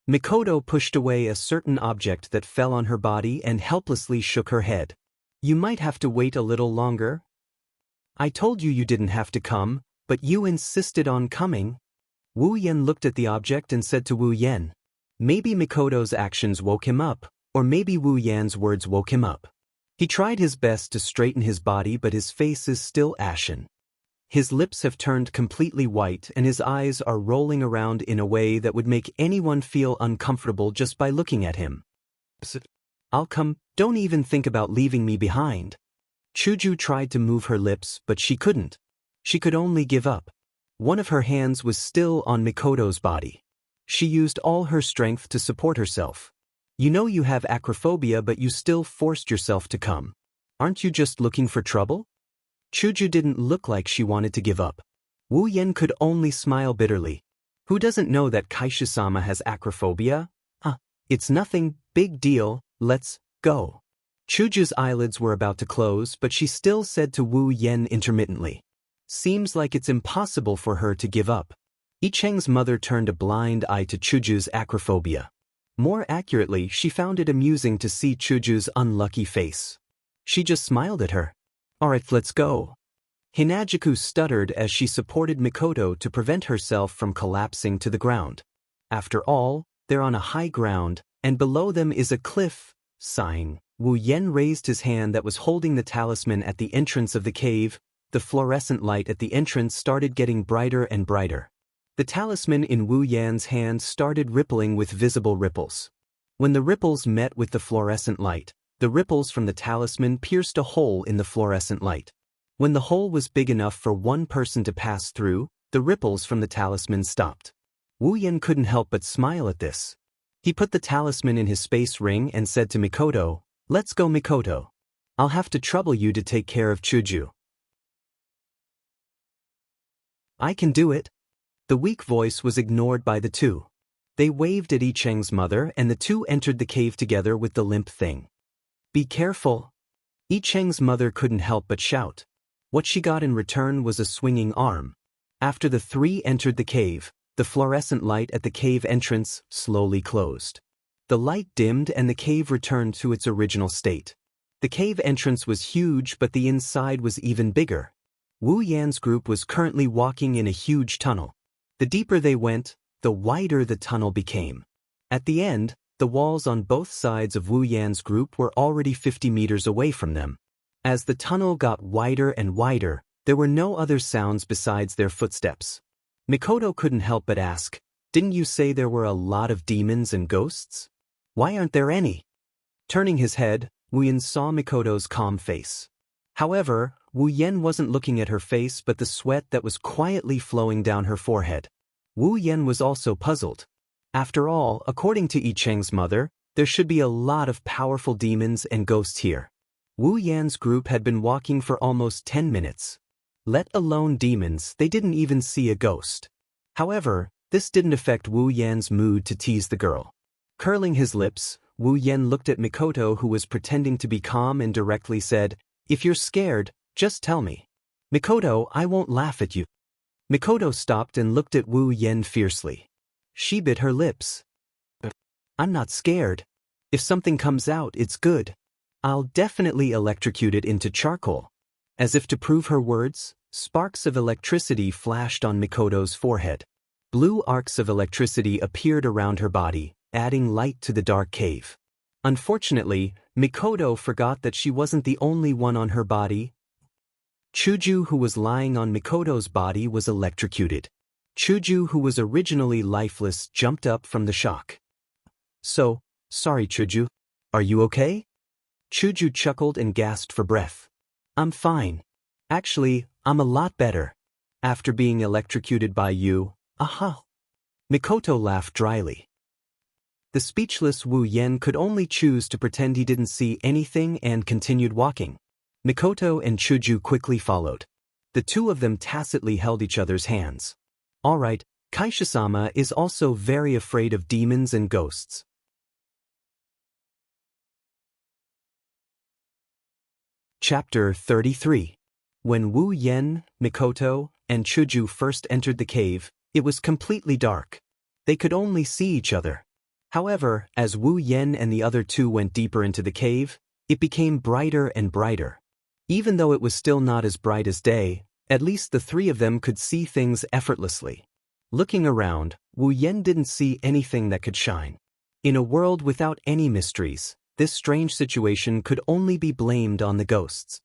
Mikoto pushed away a certain object that fell on her body and helplessly shook her head. You might have to wait a little longer. I told you you didn't have to come, but you insisted on coming. Wu Yen looked at the object and said to Wu Yen. Maybe Mikoto's actions woke him up, or maybe Wu Yan's words woke him up. He tried his best to straighten his body, but his face is still ashen. His lips have turned completely white and his eyes are rolling around in a way that would make anyone feel uncomfortable just by looking at him. I'll come, don't even think about leaving me behind. Chuju tried to move her lips, but she couldn't. She could only give up. One of her hands was still on Mikoto's body. She used all her strength to support herself. You know you have acrophobia, but you still forced yourself to come. Aren't you just looking for trouble? Chuju didn't look like she wanted to give up. Wu Yen could only smile bitterly. Who doesn't know that Kaisha-sama has acrophobia? It's nothing, big deal, let's go. Chuju's eyelids were about to close, but she still said to Wu Yen intermittently. Seems like it's impossible for her to give up. Yi Cheng's mother turned a blind eye to Chuju's acrophobia. More accurately, she found it amusing to see Chuju's unlucky face. She just smiled at her. Alright, let's go. Hinajiku stuttered as she supported Mikoto to prevent herself from collapsing to the ground. After all, they're on a high ground, and below them is a cliff. Sighing, Wu Yen raised his hand that was holding the talisman at the entrance of the cave. The fluorescent light at the entrance started getting brighter and brighter. The talisman in Wu Yan's hand started rippling with visible ripples. When the ripples met with the fluorescent light, the ripples from the talisman pierced a hole in the fluorescent light. When the hole was big enough for one person to pass through, the ripples from the talisman stopped. Wu Yen couldn't help but smile at this. He put the talisman in his space ring and said to Mikoto, Let's go, Mikoto. I'll have to trouble you to take care of Chuju. I can do it. The weak voice was ignored by the two. They waved at Yi Cheng's mother and the two entered the cave together with the limp thing. Be careful. Yi Cheng's mother couldn't help but shout. What she got in return was a swinging arm. After the three entered the cave, the fluorescent light at the cave entrance slowly closed. The light dimmed and the cave returned to its original state. The cave entrance was huge, but the inside was even bigger. Wu Yan's group was currently walking in a huge tunnel. The deeper they went, the wider the tunnel became. At the end, the walls on both sides of Wu Yan's group were already 50 meters away from them. As the tunnel got wider and wider, there were no other sounds besides their footsteps. Mikoto couldn't help but ask, Didn't you say there were a lot of demons and ghosts? Why aren't there any? Turning his head, Wu Yen saw Mikoto's calm face. However, Wu Yen wasn't looking at her face but the sweat that was quietly flowing down her forehead. Wu Yen was also puzzled. After all, according to Yi Cheng's mother, there should be a lot of powerful demons and ghosts here. Wu Yan's group had been walking for almost 10 minutes. Let alone demons, they didn't even see a ghost. However, this didn't affect Wu Yan's mood to tease the girl. Curling his lips, Wu Yen looked at Mikoto, who was pretending to be calm, and directly said, If you're scared, just tell me. Mikoto, I won't laugh at you. Mikoto stopped and looked at Wu Yen fiercely. She bit her lips. I'm not scared. If something comes out, it's good. I'll definitely electrocute it into charcoal. As if to prove her words, sparks of electricity flashed on Mikoto's forehead. Blue arcs of electricity appeared around her body, adding light to the dark cave. Unfortunately, Mikoto forgot that she wasn't the only one on her body. Chuju, who was lying on Mikoto's body, was electrocuted. Chuju, who was originally lifeless, jumped up from the shock. Sorry Chuju. Are you okay? Chuju chuckled and gasped for breath. I'm fine. Actually, I'm a lot better. After being electrocuted by you, aha. Mikoto laughed dryly. The speechless Wu Yen could only choose to pretend he didn't see anything and continued walking. Mikoto and Chuju quickly followed. The two of them tacitly held each other's hands. Alright, Kaisha-sama is also very afraid of demons and ghosts. Chapter 33. When Wu Yen, Mikoto, and Chuju first entered the cave, it was completely dark. They could only see each other. However, as Wu Yen and the other two went deeper into the cave, it became brighter and brighter. Even though it was still not as bright as day, at least the three of them could see things effortlessly. Looking around, Wu Yen didn't see anything that could shine. In a world without any mysteries, this strange situation could only be blamed on the ghosts.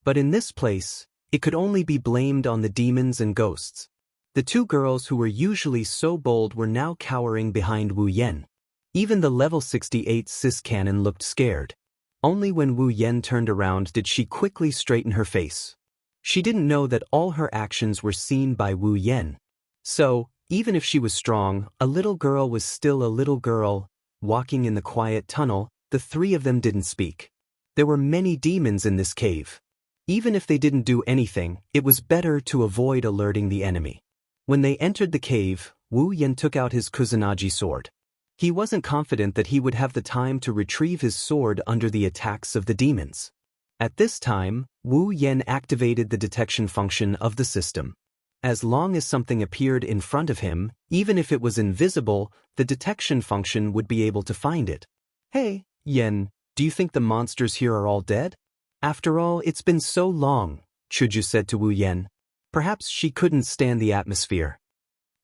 But in this place, it could only be blamed on the demons and ghosts. The two girls who were usually so bold were now cowering behind Wu Yen. Even the level 68 cis cannon looked scared. Only when Wu Yen turned around did she quickly straighten her face. She didn't know that all her actions were seen by Wu Yen. So, even if she was strong, a little girl was still a little girl. Walking in the quiet tunnel, the three of them didn't speak. There were many demons in this cave. Even if they didn't do anything, it was better to avoid alerting the enemy. When they entered the cave, Wu Yen took out his Kusanagi sword. He wasn't confident that he would have the time to retrieve his sword under the attacks of the demons. At this time, Wu Yen activated the detection function of the system. As long as something appeared in front of him, even if it was invisible, the detection function would be able to find it. Hey, Yen, do you think the monsters here are all dead? After all, it's been so long, Chuju said to Wu Yen. Perhaps she couldn't stand the atmosphere.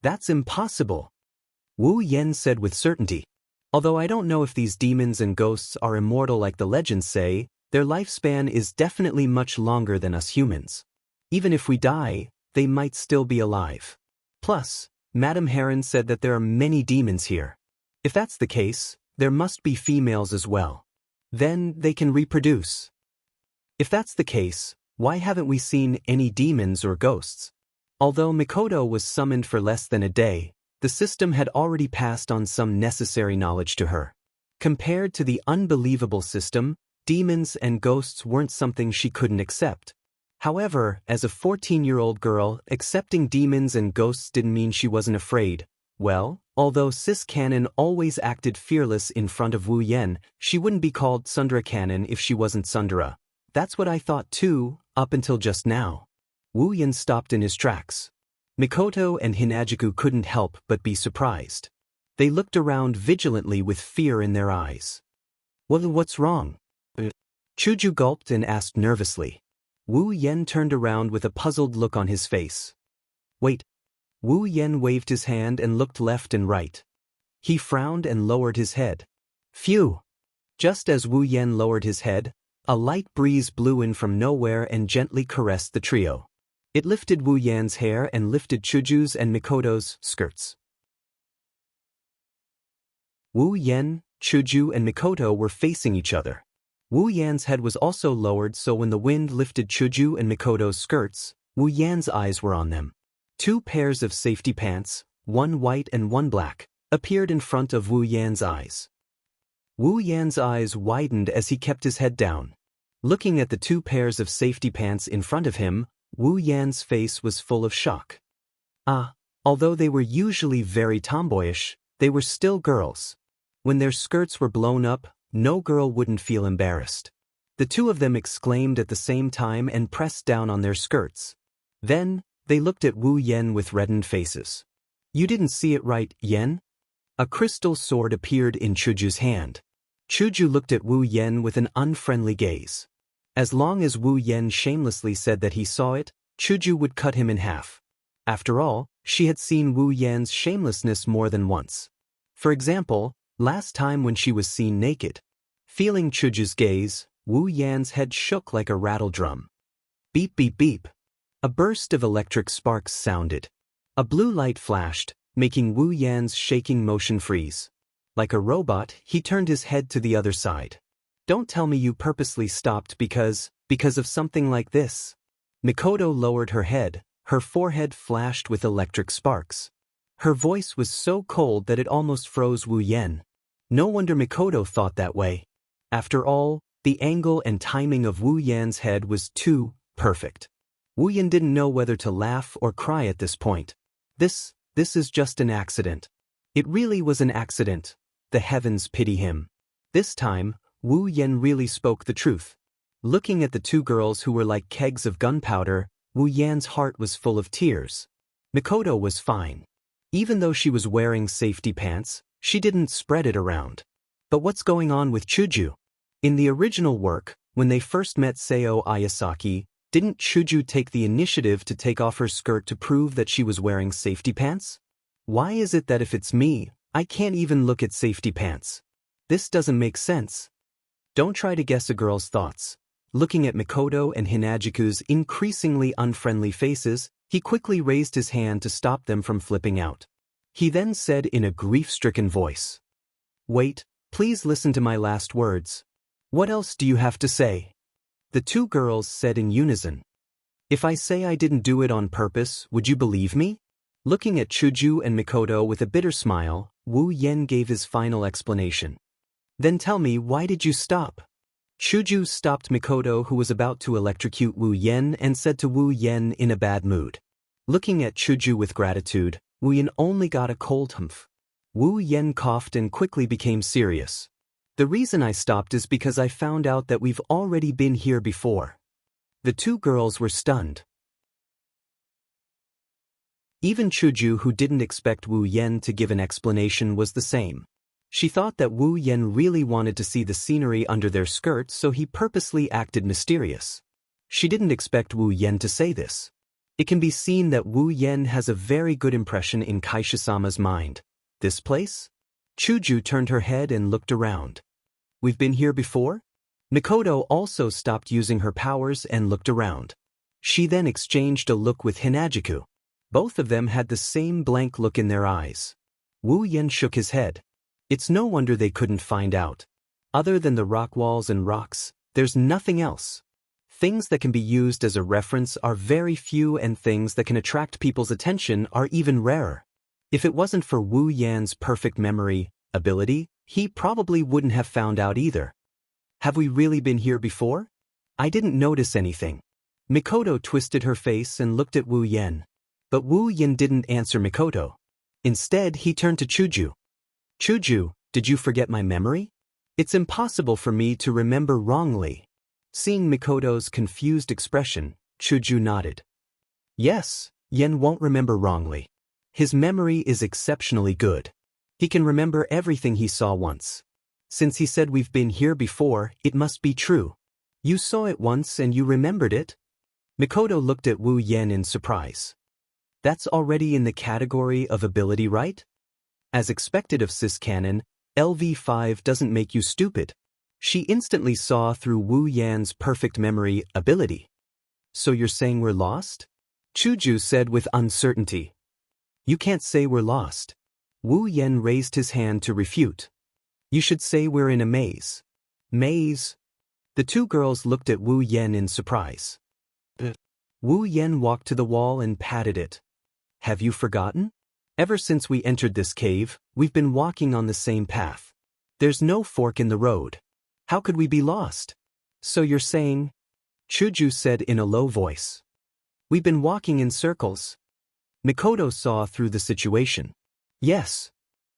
That's impossible, Wu Yen said with certainty. Although I don't know if these demons and ghosts are immortal like the legends say, their lifespan is definitely much longer than us humans. Even if we die, they might still be alive. Plus, Madame Harem said that there are many demons here. If that's the case, there must be females as well. Then they can reproduce. If that's the case, why haven't we seen any demons or ghosts? Although Mikoto was summoned for less than a day, the system had already passed on some necessary knowledge to her. Compared to the unbelievable system, demons and ghosts weren't something she couldn't accept. However, as a 14-year-old girl, accepting demons and ghosts didn't mean she wasn't afraid. Well, although Sis Cannon always acted fearless in front of Wu Yen, she wouldn't be called Sundara Cannon if she wasn't Sundara. That's what I thought too, up until just now. Wu Yen stopped in his tracks. Mikoto and Hinajuku couldn't help but be surprised. They looked around vigilantly with fear in their eyes. Well, what's wrong? Chuju gulped and asked nervously. Wu Yen turned around with a puzzled look on his face. Wait. Wu Yen waved his hand and looked left and right. He frowned and lowered his head. Phew! Just as Wu Yen lowered his head, a light breeze blew in from nowhere and gently caressed the trio. It lifted Wu Yan's hair and lifted Chuju's and Mikoto's skirts. Wu Yen, Chuju and Mikoto were facing each other. Wu Yan's head was also lowered, so when the wind lifted Chuju and Mikoto's skirts, Wu Yan's eyes were on them. Two pairs of safety pants, one white and one black, appeared in front of Wu Yan's eyes. Wu Yan's eyes widened as he kept his head down. Looking at the two pairs of safety pants in front of him, Wu Yan's face was full of shock. Although they were usually very tomboyish, they were still girls. When their skirts were blown up, no girl wouldn't feel embarrassed. The two of them exclaimed at the same time and pressed down on their skirts. Then, they looked at Wu Yen with reddened faces. You didn't see it right, Yen? A crystal sword appeared in Chuju's hand. Chuju looked at Wu Yen with an unfriendly gaze. As long as Wu Yen shamelessly said that he saw it, Chuju would cut him in half. After all, she had seen Wu Yan's shamelessness more than once. For example, last time when she was seen naked. Feeling Chuju's gaze, Wu Yan's head shook like a rattle drum. Beep beep beep. A burst of electric sparks sounded. A blue light flashed, making Wu Yan's shaking motion freeze. Like a robot, he turned his head to the other side. Don't tell me you purposely stopped because of something like this. Mikoto lowered her head, her forehead flashed with electric sparks. Her voice was so cold that it almost froze Wu Yen. No wonder Mikoto thought that way. After all, the angle and timing of Wu Yan's head was too perfect. Wu Yen didn't know whether to laugh or cry at this point. This is just an accident. It really was an accident. The heavens pity him. This time, Wu Yen really spoke the truth. Looking at the two girls who were like kegs of gunpowder, Wu Yan's heart was full of tears. Mikoto was fine. Even though she was wearing safety pants, she didn't spread it around. But what's going on with Chuju? In the original work, when they first met Seo Ayasaki, didn't Chuju take the initiative to take off her skirt to prove that she was wearing safety pants? Why is it that if it's me, I can't even look at safety pants? This doesn't make sense. Don't try to guess a girl's thoughts. Looking at Mikoto and Hinajiku's increasingly unfriendly faces, he quickly raised his hand to stop them from flipping out. He then said in a grief-stricken voice, "Wait, please listen to my last words. What else do you have to say?" The two girls said in unison, "If I say I didn't do it on purpose, would you believe me?" Looking at Chuju and Mikoto with a bitter smile, Wu Yen gave his final explanation. "Then tell me, why did you stop?" Chuju stopped Mikoto, who was about to electrocute Wu Yen, and said to Wu Yen in a bad mood. Looking at Chuju with gratitude, Wu Yen only got a cold humph. Wu Yen coughed and quickly became serious. "The reason I stopped is because I found out that we've already been here before." The two girls were stunned. Even Chuju, who didn't expect Wu Yen to give an explanation, was the same. She thought that Wu Yen really wanted to see the scenery under their skirts, so he purposely acted mysterious. She didn't expect Wu Yen to say this. It can be seen that Wu Yen has a very good impression in Kaisha-sama's mind. This place? Chuju turned her head and looked around. "We've been here before?" Mikoto also stopped using her powers and looked around. She then exchanged a look with Hinajiku. Both of them had the same blank look in their eyes. Wu Yen shook his head. It's no wonder they couldn't find out. Other than the rock walls and rocks, there's nothing else. Things that can be used as a reference are very few, and things that can attract people's attention are even rarer. If it wasn't for Wu Yan's perfect memory ability, he probably wouldn't have found out either. "Have we really been here before? I didn't notice anything." Mikoto twisted her face and looked at Wu Yen. But Wu Yen didn't answer Mikoto. Instead, he turned to Chuju. "Chuju, did you forget my memory? It's impossible for me to remember wrongly." Seeing Mikoto's confused expression, Chuju nodded. "Yes, Yen won't remember wrongly. His memory is exceptionally good. He can remember everything he saw once. Since he said we've been here before, it must be true. You saw it once and you remembered it?" Mikoto looked at Wu Yen in surprise. "That's already in the category of ability, right? As expected of Sis Canon, LV5 doesn't make you stupid." She instantly saw through Wu Yan's perfect memory ability. "So you're saying we're lost?" Chuju said with uncertainty. "You can't say we're lost." Wu Yen raised his hand to refute. "You should say we're in a maze." "Maze?" The two girls looked at Wu Yen in surprise. Wu Yen walked to the wall and patted it. "Have you forgotten? Ever since we entered this cave, we've been walking on the same path. There's no fork in the road. How could we be lost?" "So you're saying?" Chuju said in a low voice. "We've been walking in circles." Mikoto saw through the situation. "Yes."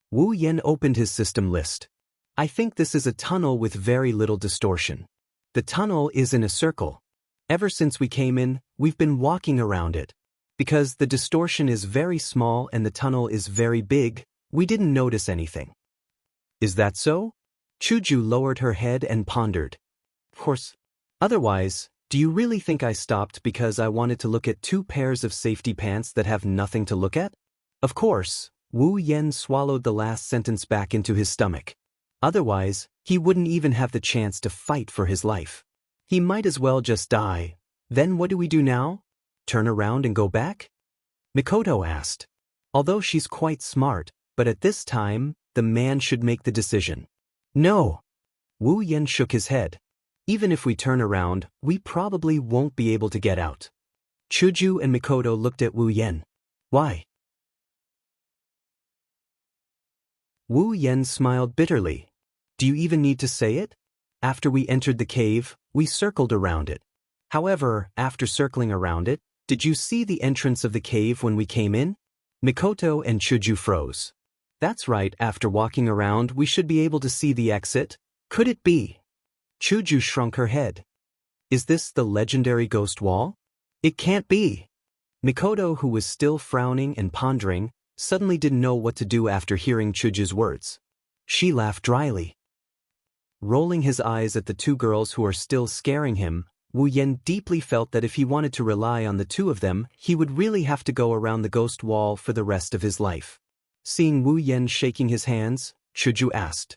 Wu Yen opened his system list. "I think this is a tunnel with very little distortion. The tunnel is in a circle. Ever since we came in, we've been walking around it. Because the distortion is very small and the tunnel is very big, we didn't notice anything." "Is that so?" Chuju lowered her head and pondered. Of course. Otherwise, do you really think I stopped because I wanted to look at 2 pairs of safety pants that have nothing to look at? Of course, Wu Yen swallowed the last sentence back into his stomach. Otherwise, he wouldn't even have the chance to fight for his life. He might as well just die. Then what do we do now? Turn around and go back? Mikoto asked. Although she's quite smart, but at this time, the man should make the decision. No. Wu Yen shook his head. Even if we turn around, we probably won't be able to get out. Chuju and Mikoto looked at Wu Yen. Why? Wu Yen smiled bitterly. Do you even need to say it? After we entered the cave, we circled around it. However, after circling around it, did you see the entrance of the cave when we came in? Mikoto and Chuju froze. That's right, after walking around we should be able to see the exit. Could it be? Chuju shrunk her head. Is this the legendary ghost wall? It can't be. Mikoto, who was still frowning and pondering, suddenly didn't know what to do after hearing Chuju's words. She laughed dryly. Rolling his eyes at the 2 girls who are still scaring him, Wu Yen deeply felt that if he wanted to rely on the 2 of them, he would really have to go around the ghost wall for the rest of his life. Seeing Wu Yen shaking his hands, Chuju asked.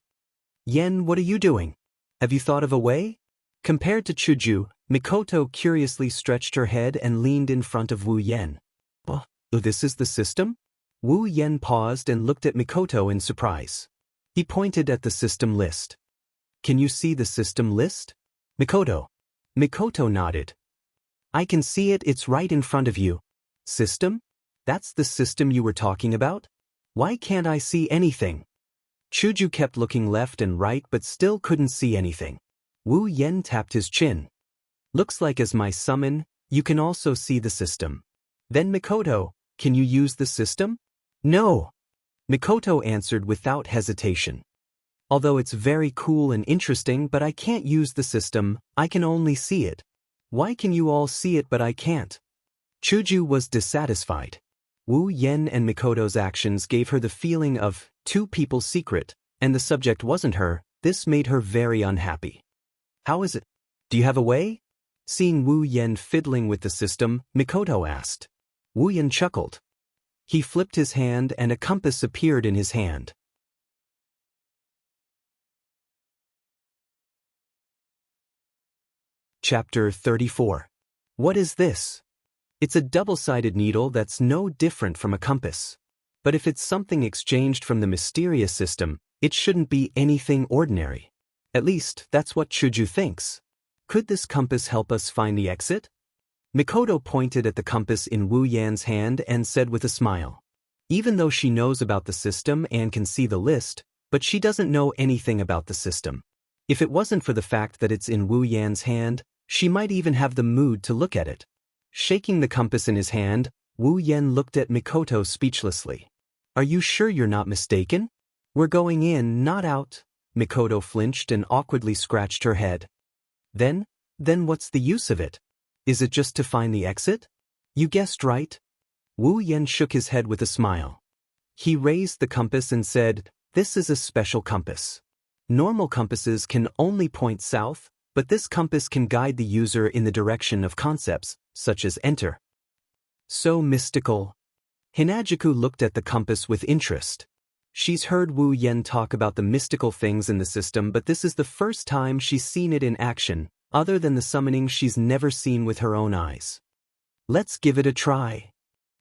Yen, what are you doing? Have you thought of a way? Compared to Chuju, Mikoto curiously stretched her head and leaned in front of Wu Yen. Oh, this is the system? Wu Yen paused and looked at Mikoto in surprise. He pointed at the system list. Can you see the system list? Mikoto nodded. I can see it, it's right in front of you. System? That's the system you were talking about? Why can't I see anything? Chuju kept looking left and right but still couldn't see anything. Wu Yen tapped his chin. Looks like as my summon, you can also see the system. Then Mikoto, can you use the system? No. Mikoto answered without hesitation. Although it's very cool and interesting, but I can't use the system, I can only see it. Why can you all see it but I can't? Chuju was dissatisfied. Wu Yen and Mikoto's actions gave her the feeling of 2 people's secret, and the subject wasn't her. This made her very unhappy. How is it? Do you have a way? Seeing Wu Yen fiddling with the system, Mikoto asked. Wu Yen chuckled. He flipped his hand and a compass appeared in his hand. Chapter 34. What is this? It's a double-sided needle that's no different from a compass. But if it's something exchanged from the mysterious system, it shouldn't be anything ordinary. At least, that's what Chuju thinks. Could this compass help us find the exit? Mikoto pointed at the compass in Wu Yan's hand and said with a smile. Even though she knows about the system and can see the list, but she doesn't know anything about the system. If it wasn't for the fact that it's in Wu Yan's hand, she might even have the mood to look at it. Shaking the compass in his hand, Wu Yen looked at Mikoto speechlessly. Are you sure you're not mistaken? We're going in, not out. Mikoto flinched and awkwardly scratched her head. Then what's the use of it? Is it just to find the exit? You guessed right. Wu Yen shook his head with a smile. He raised the compass and said, This is a special compass. Normal compasses can only point south, but this compass can guide the user in the direction of concepts, such as enter. So mystical. Hinajuku looked at the compass with interest. She's heard Wu Yen talk about the mystical things in the system, but this is the first time she's seen it in action. Other than the summoning, she's never seen with her own eyes. Let's give it a try.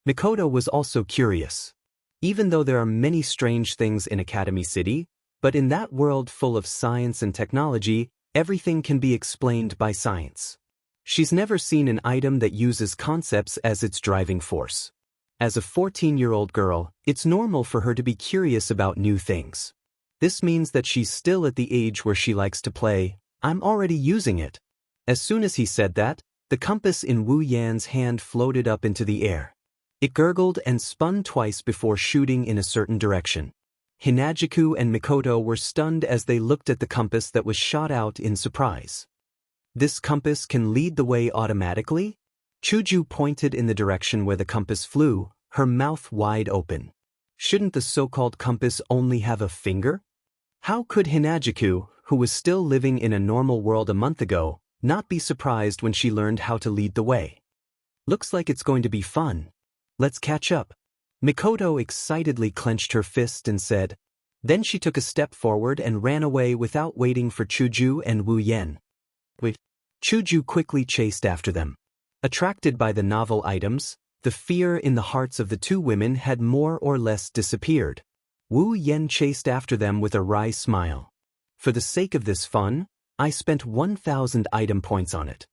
Mikoto was also curious. Even though there are many strange things in Academy City, but in that world full of science and technology, everything can be explained by science. She's never seen an item that uses concepts as its driving force. As a 14-year-old girl, it's normal for her to be curious about new things. This means that she's still at the age where she likes to play. I'm already using it. As soon as he said that, the compass in Wu Yan's hand floated up into the air. It gurgled and spun twice before shooting in a certain direction. Hinajuku and Mikoto were stunned as they looked at the compass that was shot out in surprise. This compass can lead the way automatically? Chuju pointed in the direction where the compass flew, her mouth wide open. Shouldn't the so-called compass only have a finger? How could Hinajiku, who was still living in a normal world a month ago, not be surprised when she learned how to lead the way? Looks like it's going to be fun. Let's catch up. Mikoto excitedly clenched her fist and said. Then she took a step forward and ran away without waiting for Chuju and Wu Yen. Chuju quickly chased after them. Attracted by the novel items, the fear in the hearts of the two women had more or less disappeared. Wu Yen chased after them with a wry smile. For the sake of this fun, I spent 1,000 item points on it.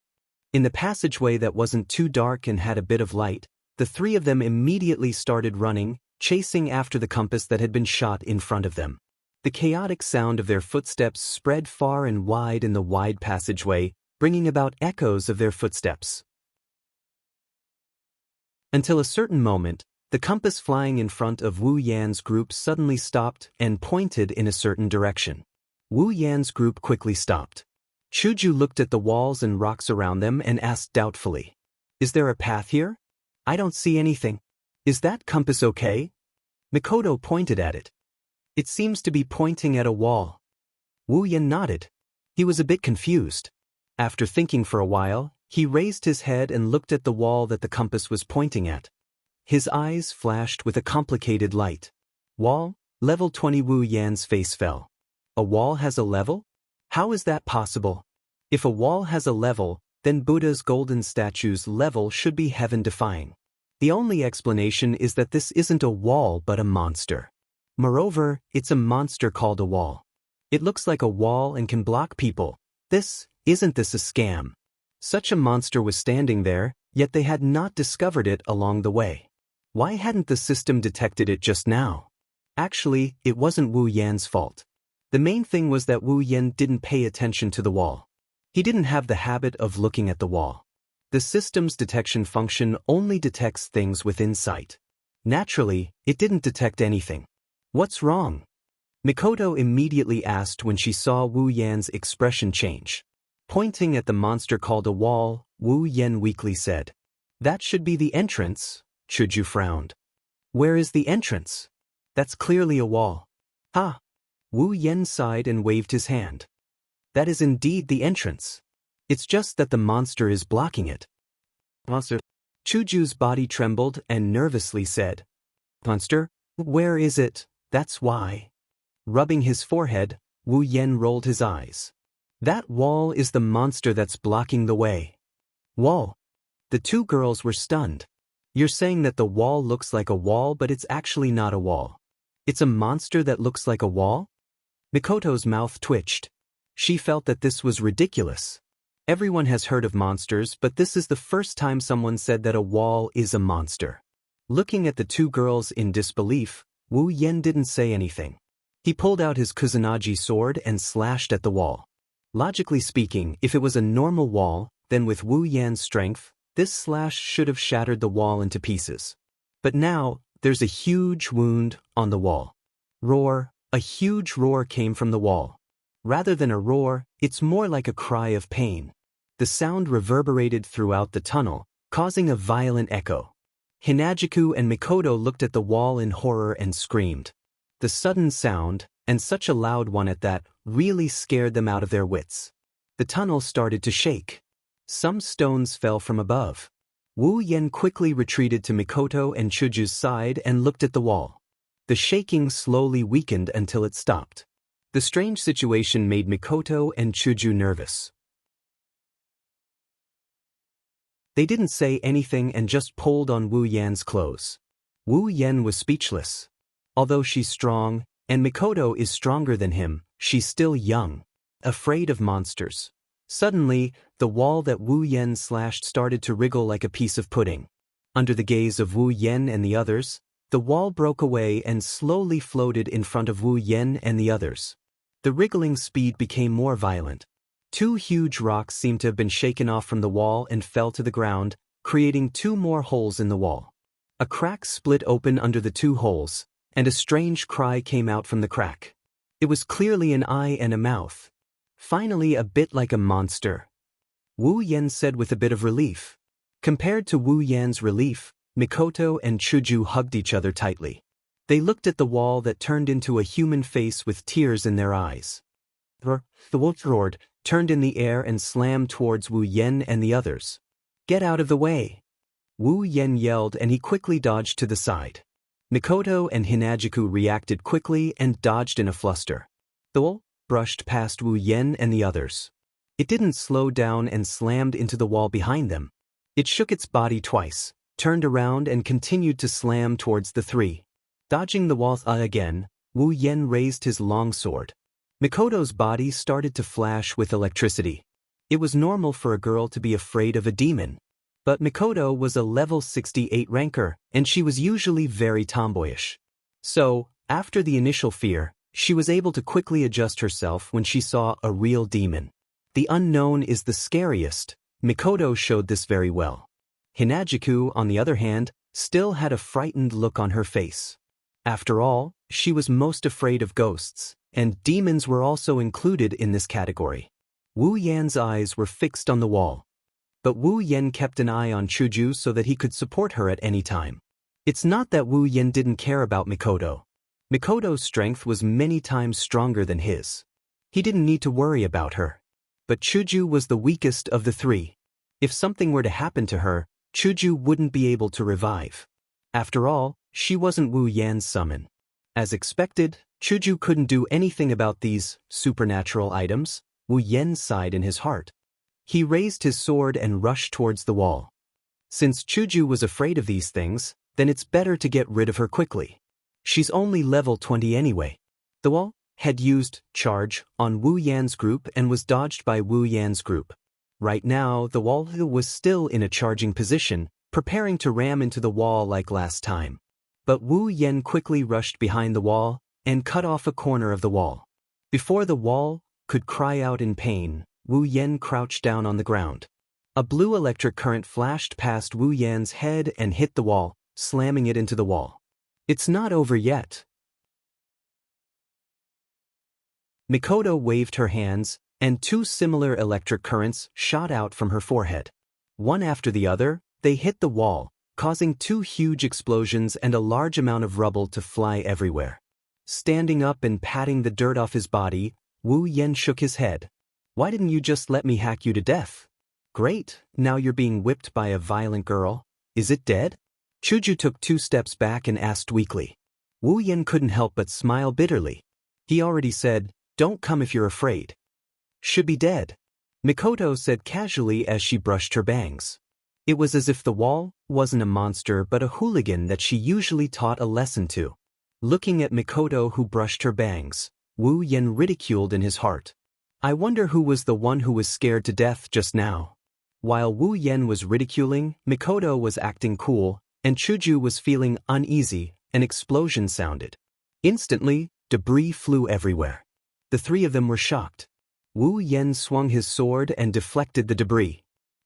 In the passageway that wasn't too dark and had a bit of light, the three of them immediately started running, chasing after the compass that had been shot in front of them. The chaotic sound of their footsteps spread far and wide in the wide passageway, bringing about echoes of their footsteps. Until a certain moment, the compass flying in front of Wu Yan's group suddenly stopped and pointed in a certain direction. Wu Yan's group quickly stopped. Chuju looked at the walls and rocks around them and asked doubtfully, "Is there a path here? I don't see anything. Is that compass okay?" Mikoto pointed at it. "It seems to be pointing at a wall." Wu Yan nodded. He was a bit confused. After thinking for a while, he raised his head and looked at the wall that the compass was pointing at. His eyes flashed with a complicated light. Wall, level 20. Wu Yan's face fell. A wall has a level? How is that possible? If a wall has a level, then Buddha's golden statue's level should be heaven-defying. The only explanation is that this isn't a wall but a monster. Moreover, it's a monster called a wall. It looks like a wall and can block people. Isn't this a scam? Such a monster was standing there, yet they had not discovered it along the way. Why hadn't the system detected it just now? Actually, it wasn't Wu Yan's fault. The main thing was that Wu Yan didn't pay attention to the wall. He didn't have the habit of looking at the wall. The system's detection function only detects things within sight. Naturally, it didn't detect anything. What's wrong? Mikoto immediately asked when she saw Wu Yan's expression change. Pointing at the monster called a wall, Wu Yan weakly said, "That should be the entrance." Chuju frowned. "Where is the entrance? That's clearly a wall." "Ha!" Wu Yan sighed and waved his hand. "That is indeed the entrance. It's just that the monster is blocking it." "Monster?" Chuju's body trembled and nervously said, "Monster? Where is it? That's why." Rubbing his forehead, Wu Yan rolled his eyes. "That wall is the monster that's blocking the way." "Wall?" The two girls were stunned. "You're saying that the wall looks like a wall but it's actually not a wall. It's a monster that looks like a wall?" Mikoto's mouth twitched. She felt that this was ridiculous. Everyone has heard of monsters, but this is the first time someone said that a wall is a monster. Looking at the two girls in disbelief, Wu Yan didn't say anything. He pulled out his Kusanagi sword and slashed at the wall. Logically speaking, if it was a normal wall, then with Wu Yan's strength, this slash should have shattered the wall into pieces. But now, there's a huge wound on the wall. Roar! A huge roar came from the wall. Rather than a roar, it's more like a cry of pain. The sound reverberated throughout the tunnel, causing a violent echo. Hinajiku and Mikoto looked at the wall in horror and screamed. The sudden sound, and such a loud one at that, really scared them out of their wits. The tunnel started to shake. Some stones fell from above. Wu Yan quickly retreated to Mikoto and Chuju's side and looked at the wall. The shaking slowly weakened until it stopped. The strange situation made Mikoto and Chuju nervous. They didn't say anything and just pulled on Wu Yan's clothes. Wu Yan was speechless. Although she's strong, and Mikoto is stronger than him, she's still young, afraid of monsters. Suddenly, the wall that Wu Yan slashed started to wriggle like a piece of pudding. Under the gaze of Wu Yan and the others, the wall broke away and slowly floated in front of Wu Yan and the others. The wriggling speed became more violent. Two huge rocks seemed to have been shaken off from the wall and fell to the ground, creating two more holes in the wall. A crack split open under the two holes, and a strange cry came out from the crack. It was clearly an eye and a mouth. Finally, a bit like a monster. Wu Yan said with a bit of relief. Compared to Wu Yan's relief, Mikoto and Chuju hugged each other tightly. They looked at the wall that turned into a human face with tears in their eyes. The wolf roared, turned in the air and slammed towards Wu Yen and the others. "Get out of the way!" Wu Yen yelled and he quickly dodged to the side. Mikoto and Hinajuku reacted quickly and dodged in a fluster. The wolf brushed past Wu Yen and the others. It didn't slow down and slammed into the wall behind them. It shook its body twice, turned around and continued to slam towards the three. Dodging the wall again, Wu Yen raised his long sword. Mikoto's body started to flash with electricity. It was normal for a girl to be afraid of a demon. But Mikoto was a level 68 ranker, and she was usually very tomboyish. So, after the initial fear, she was able to quickly adjust herself when she saw a real demon. The unknown is the scariest. Mikoto showed this very well. Hinajuku, on the other hand, still had a frightened look on her face. After all, she was most afraid of ghosts, and demons were also included in this category. Wu Yan's eyes were fixed on the wall. But Wu Yen kept an eye on Chuju so that he could support her at any time. It's not that Wu Yen didn't care about Mikoto. Mikoto's strength was many times stronger than his. He didn't need to worry about her. But Chuju was the weakest of the three. If something were to happen to her, Chuju wouldn't be able to revive. After all, she wasn't Wu Yan's summon. As expected, Chuju couldn't do anything about these supernatural items. Wu Yen sighed in his heart. He raised his sword and rushed towards the wall. Since Chuju was afraid of these things, then it's better to get rid of her quickly. She's only level 20 anyway. The wall had used charge on Wu Yan's group and was dodged by Wu Yan's group. Right now, the wall was still in a charging position, preparing to ram into the wall like last time. But Wu Yen quickly rushed behind the wall and cut off a corner of the wall. Before the wall could cry out in pain, Wu Yen crouched down on the ground. A blue electric current flashed past Wu Yan's head and hit the wall, slamming it into the wall. It's not over yet. Mikoto waved her hands, and two similar electric currents shot out from her forehead. One after the other, they hit the wall, causing two huge explosions and a large amount of rubble to fly everywhere. Standing up and patting the dirt off his body, Wu Yen shook his head. "Why didn't you just let me hack you to death?" "Great, now you're being whipped by a violent girl. Is it dead?" Chuju took 2 steps back and asked weakly. Wu Yen couldn't help but smile bitterly. He already said, "Don't come if you're afraid." "Should be dead," Mikoto said casually as she brushed her bangs. It was as if the wall wasn't a monster but a hooligan that she usually taught a lesson to. Looking at Mikoto who brushed her bangs, Wu Yen ridiculed in his heart. I wonder who was the one who was scared to death just now. While Wu Yen was ridiculing, Mikoto was acting cool, and Chuju was feeling uneasy. An explosion sounded. Instantly, debris flew everywhere. The three of them were shocked. Wu Yen swung his sword and deflected the debris.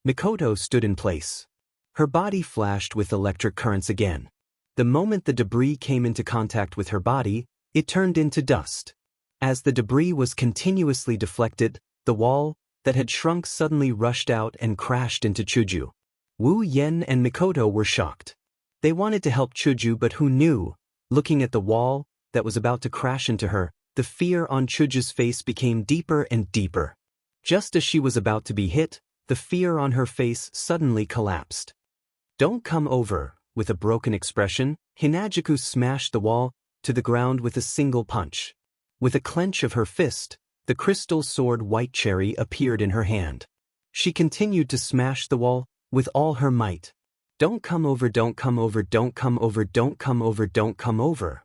Mikoto stood in place. Her body flashed with electric currents again. The moment the debris came into contact with her body, it turned into dust. As the debris was continuously deflected, the wall that had shrunk suddenly rushed out and crashed into Chuju. Wu Yen and Mikoto were shocked. They wanted to help Chuju, but who knew? Looking at the wall that was about to crash into her, the fear on Chuju's face became deeper and deeper. Just as she was about to be hit, the fear on her face suddenly collapsed. "Don't come over," with a broken expression, Hinajuku smashed the wall to the ground with a single punch. With a clench of her fist, the crystal sword White Cherry appeared in her hand. She continued to smash the wall with all her might. "Don't come over, don't come over, don't come over, don't come over, don't come over."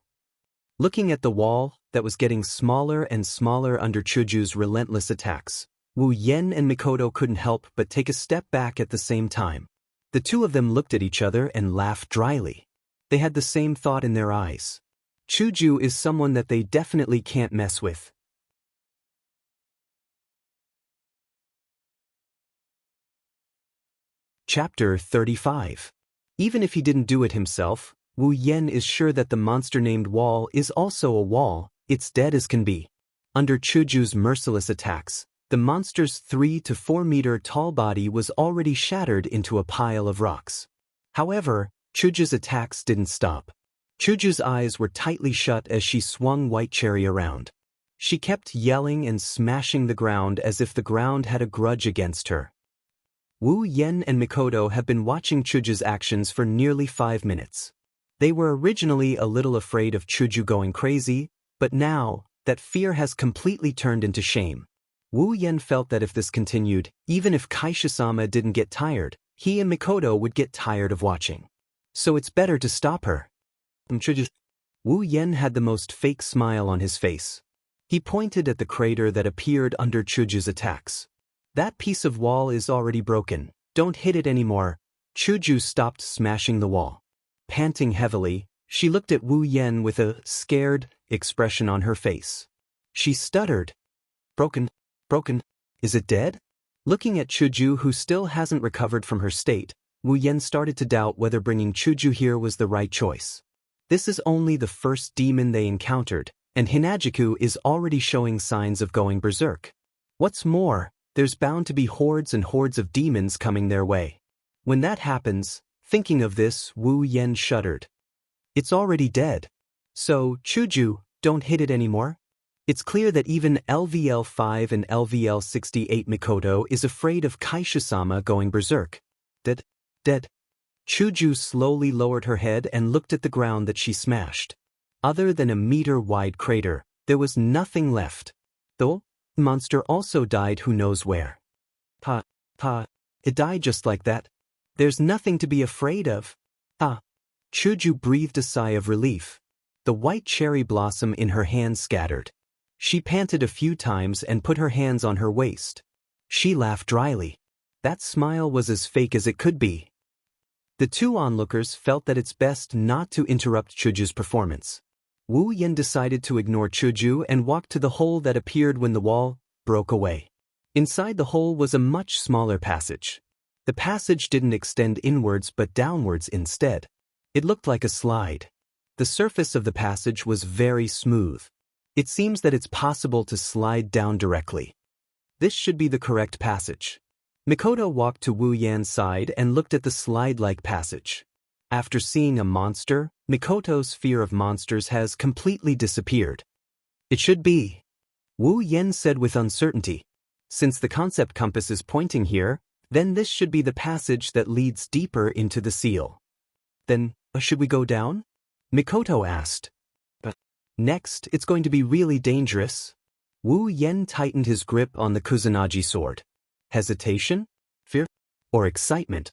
Looking at the wall that was getting smaller and smaller under Chuju's relentless attacks, Wu Yen and Mikoto couldn't help but take a step back at the same time. The two of them looked at each other and laughed dryly. They had the same thought in their eyes. Chuju is someone that they definitely can't mess with. Chapter 35. Even if he didn't do it himself, Wu Yen is sure that the monster named Wall is also a wall. It's dead as can be. Under Chuju's merciless attacks, the monster's 3 to 4 meter tall body was already shattered into a pile of rocks. However, Chuju's attacks didn't stop. Chuju's eyes were tightly shut as she swung White Cherry around. She kept yelling and smashing the ground as if the ground had a grudge against her. Wu Yen and Mikoto have been watching Chuju's actions for nearly 5 minutes. They were originally a little afraid of Chuju going crazy, but now, that fear has completely turned into shame. Wu Yen felt that if this continued, even if Kaisha-sama didn't get tired, he and Mikoto would get tired of watching. So it's better to stop her. Wu Yen had the most fake smile on his face. He pointed at the crater that appeared under Chuju's attacks. That piece of wall is already broken. Don't hit it anymore. Chuju stopped smashing the wall. Panting heavily, she looked at Wu Yen with a scared expression on her face. She stuttered. Broken? Is it dead? Looking at Chuju, who still hasn't recovered from her state, Wu Yen started to doubt whether bringing Chuju here was the right choice. This is only the first demon they encountered, and Hinajuku is already showing signs of going berserk. What's more, there's bound to be hordes and hordes of demons coming their way. When that happens, thinking of this, Wu Yen shuddered. It's already dead. So, Chuju, don't hit it anymore? It's clear that even LVL5 and LVL68 Mikoto is afraid of Kaisha-sama going berserk. Dead. Chuju slowly lowered her head and looked at the ground that she smashed. Other than a meter-wide crater, there was nothing left. Though, the monster also died who knows where. It died just like that. There's nothing to be afraid of. Chuju breathed a sigh of relief. The white cherry blossom in her hand scattered. She panted a few times and put her hands on her waist. She laughed dryly. That smile was as fake as it could be. The two onlookers felt that it's best not to interrupt Chuju's performance. Wu Yen decided to ignore Chuju and walked to the hole that appeared when the wall broke away. Inside the hole was a much smaller passage. The passage didn't extend inwards but downwards instead. It looked like a slide. The surface of the passage was very smooth. It seems that it's possible to slide down directly. This should be the correct passage. Mikoto walked to Wu Yan's side and looked at the slide-like passage. After seeing a monster, Mikoto's fear of monsters has completely disappeared. It should be. Wu Yan said with uncertainty. Since the concept compass is pointing here, then this should be the passage that leads deeper into the seal. Then, should we go down? Mikoto asked. But next, it's going to be really dangerous. Wu Yan tightened his grip on the Kusanagi sword. Hesitation? Fear? Or excitement?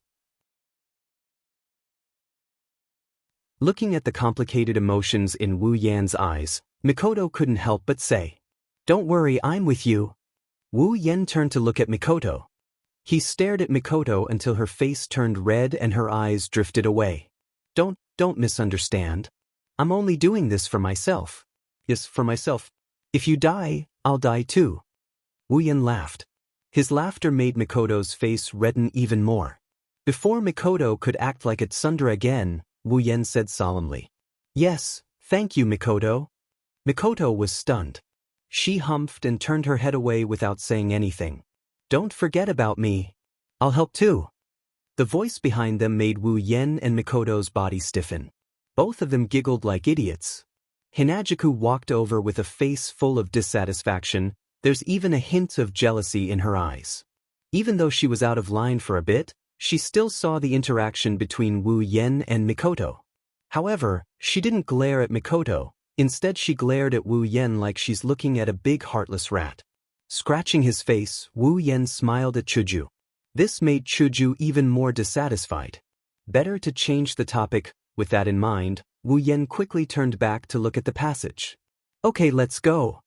Looking at the complicated emotions in Wu Yan's eyes, Mikoto couldn't help but say, "Don't worry, I'm with you." Wu Yan turned to look at Mikoto. He stared at Mikoto until her face turned red and her eyes drifted away. Don't misunderstand. I'm only doing this for myself. Yes, for myself. If you die, I'll die too. Wu Yan laughed. His laughter made Mikoto's face redden even more. Before Mikoto could act like a tsundere again, Wu Yan said solemnly, "Yes, thank you, Mikoto." Mikoto was stunned. She humphed and turned her head away without saying anything. "Don't forget about me. I'll help too." The voice behind them made Wu Yan and Mikoto's body stiffen. Both of them giggled like idiots. Hinajuku walked over with a face full of dissatisfaction. There's even a hint of jealousy in her eyes. Even though she was out of line for a bit, she still saw the interaction between Wu Yan and Mikoto. However, she didn't glare at Mikoto. Instead, she glared at Wu Yan like she's looking at a big heartless rat. Scratching his face, Wu Yan smiled at Chuju. This made Chuju even more dissatisfied. Better to change the topic. With that in mind, Wu Yan quickly turned back to look at the passage. "Okay, let's go."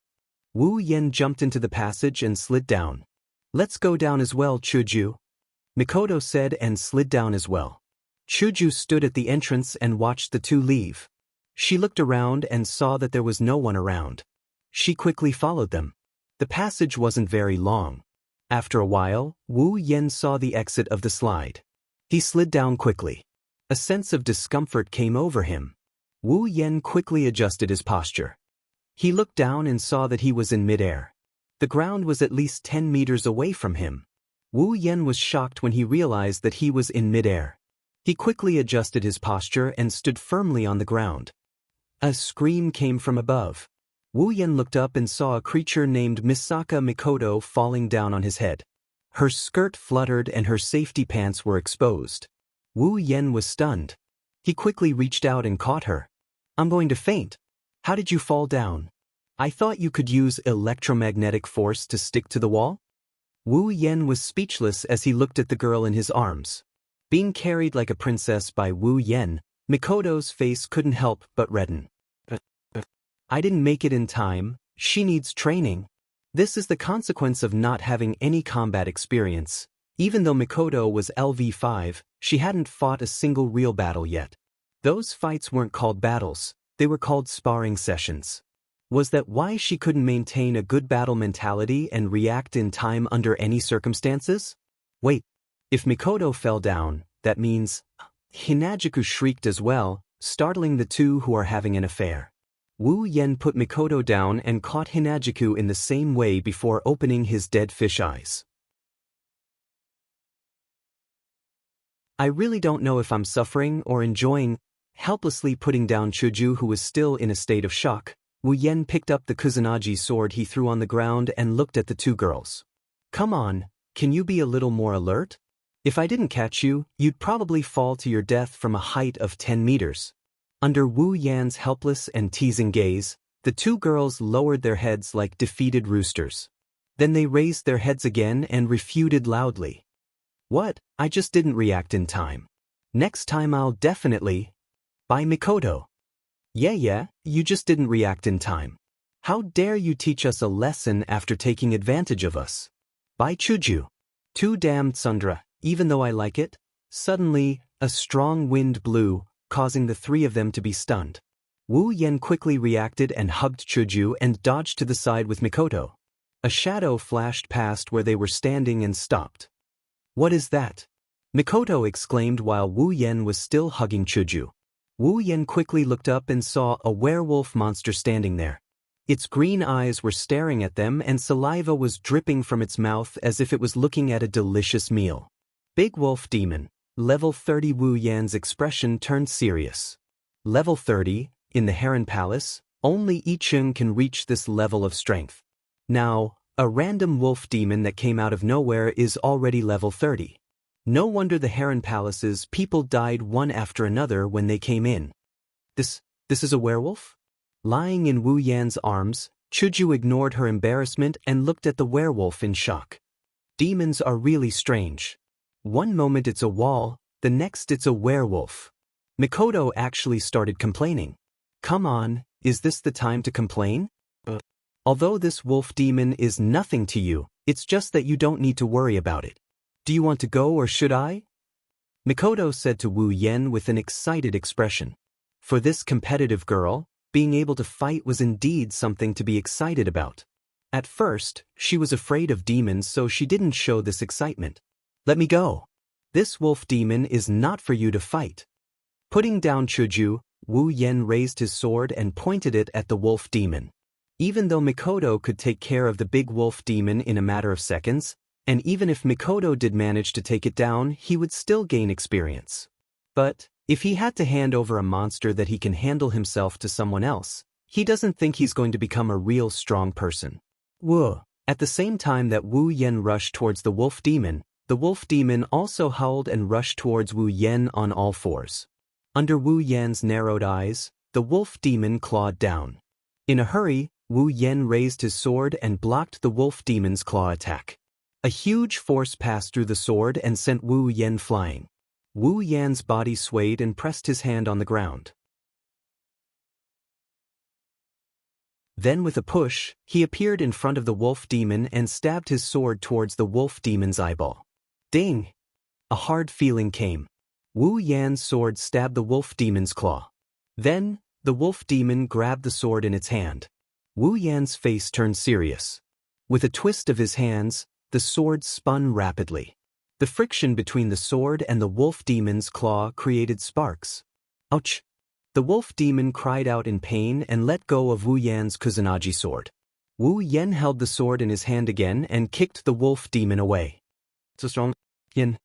Wu Yan jumped into the passage and slid down. "Let's go down as well, Chuju," Mikoto said and slid down as well. Chuju stood at the entrance and watched the two leave. She looked around and saw that there was no one around. She quickly followed them. The passage wasn't very long. After a while, Wu Yan saw the exit of the slide. He slid down quickly. A sense of discomfort came over him. Wu Yan quickly adjusted his posture. He looked down and saw that he was in midair. The ground was at least 10 meters away from him. Wu Yan was shocked when he realized that he was in midair. He quickly adjusted his posture and stood firmly on the ground. A scream came from above. Wu Yan looked up and saw a creature named Misaka Mikoto falling down on his head. Her skirt fluttered and her safety pants were exposed. Wu Yan was stunned. He quickly reached out and caught her. I'm going to faint. How did you fall down? I thought you could use electromagnetic force to stick to the wall? Wu Yan was speechless as he looked at the girl in his arms. Being carried like a princess by Wu Yan, Mikoto's face couldn't help but redden. I didn't make it in time. She needs training. This is the consequence of not having any combat experience. Even though Mikoto was LV5, she hadn't fought a single real battle yet. Those fights weren't called battles, they were called sparring sessions. Was that why she couldn't maintain a good battle mentality and react in time under any circumstances? Wait, if Mikoto fell down, that means… Hinajuku shrieked as well, startling the two who are having an affair. Wu Yan put Mikoto down and caught Hinajuku in the same way before opening his dead fish eyes. I really don't know if I'm suffering or enjoying. Helplessly putting down Chuju, who was still in a state of shock, Wu Yan picked up the Kusanagi sword he threw on the ground and looked at the two girls. Come on, can you be a little more alert? If I didn't catch you, you'd probably fall to your death from a height of 10 meters. Under Wu Yan's helpless and teasing gaze, the two girls lowered their heads like defeated roosters. Then they raised their heads again and refuted loudly. What? I just didn't react in time. Next time I'll definitely… By Mikoto. Yeah, you just didn't react in time. How dare you teach us a lesson after taking advantage of us? By Chuju. Too damned Sundra, even though I like it. Suddenly, a strong wind blew, causing the three of them to be stunned. Wu Yan quickly reacted and hugged Chuju and dodged to the side with Mikoto. A shadow flashed past where they were standing and stopped. What is that? Mikoto exclaimed while Wu Yan was still hugging Chuju. Wu Yan quickly looked up and saw a werewolf monster standing there. Its green eyes were staring at them and saliva was dripping from its mouth as if it was looking at a delicious meal. Big Wolf Demon. Level 30. Wu Yan's expression turned serious. Level 30, in the Harem Palace, only Ichung can reach this level of strength. Now, a random wolf demon that came out of nowhere is already level 30. No wonder the Harem Palace's people died one after another when they came in. This is a werewolf? Lying in Wu Yan's arms, Chuju ignored her embarrassment and looked at the werewolf in shock. Demons are really strange. One moment it's a wall, the next it's a werewolf. Mikoto actually started complaining. Come on, is this the time to complain? Although this wolf demon is nothing to you, it's just that you don't need to worry about it. Do you want to go or should I? Mikoto said to Wu Yan with an excited expression. For this competitive girl, being able to fight was indeed something to be excited about. At first, she was afraid of demons, so she didn't show this excitement. Let me go. This wolf demon is not for you to fight. Putting down Chuju, Wu Yan raised his sword and pointed it at the wolf demon. Even though Mikoto could take care of the big wolf demon in a matter of seconds, and even if Mikoto did manage to take it down, he would still gain experience. But if he had to hand over a monster that he can handle himself to someone else, he doesn't think he's going to become a real strong person. Whoa. At the same time that Wu Yan rushed towards the wolf demon also howled and rushed towards Wu Yan on all fours. Under Wu Yan's narrowed eyes, the wolf demon clawed down. In a hurry, Wu Yan raised his sword and blocked the wolf demon's claw attack. A huge force passed through the sword and sent Wu Yan flying. Wu Yan's body swayed and pressed his hand on the ground. Then with a push, he appeared in front of the wolf demon and stabbed his sword towards the wolf demon's eyeball. Ding! A hard feeling came. Wu Yan's sword stabbed the wolf demon's claw. Then, the wolf demon grabbed the sword in its hand. Wu Yan's face turned serious. With a twist of his hands, the sword spun rapidly. The friction between the sword and the wolf demon's claw created sparks. Ouch! The wolf demon cried out in pain and let go of Wu Yan's Kusanagi sword. Wu Yan held the sword in his hand again and kicked the wolf demon away. So strong, Yan.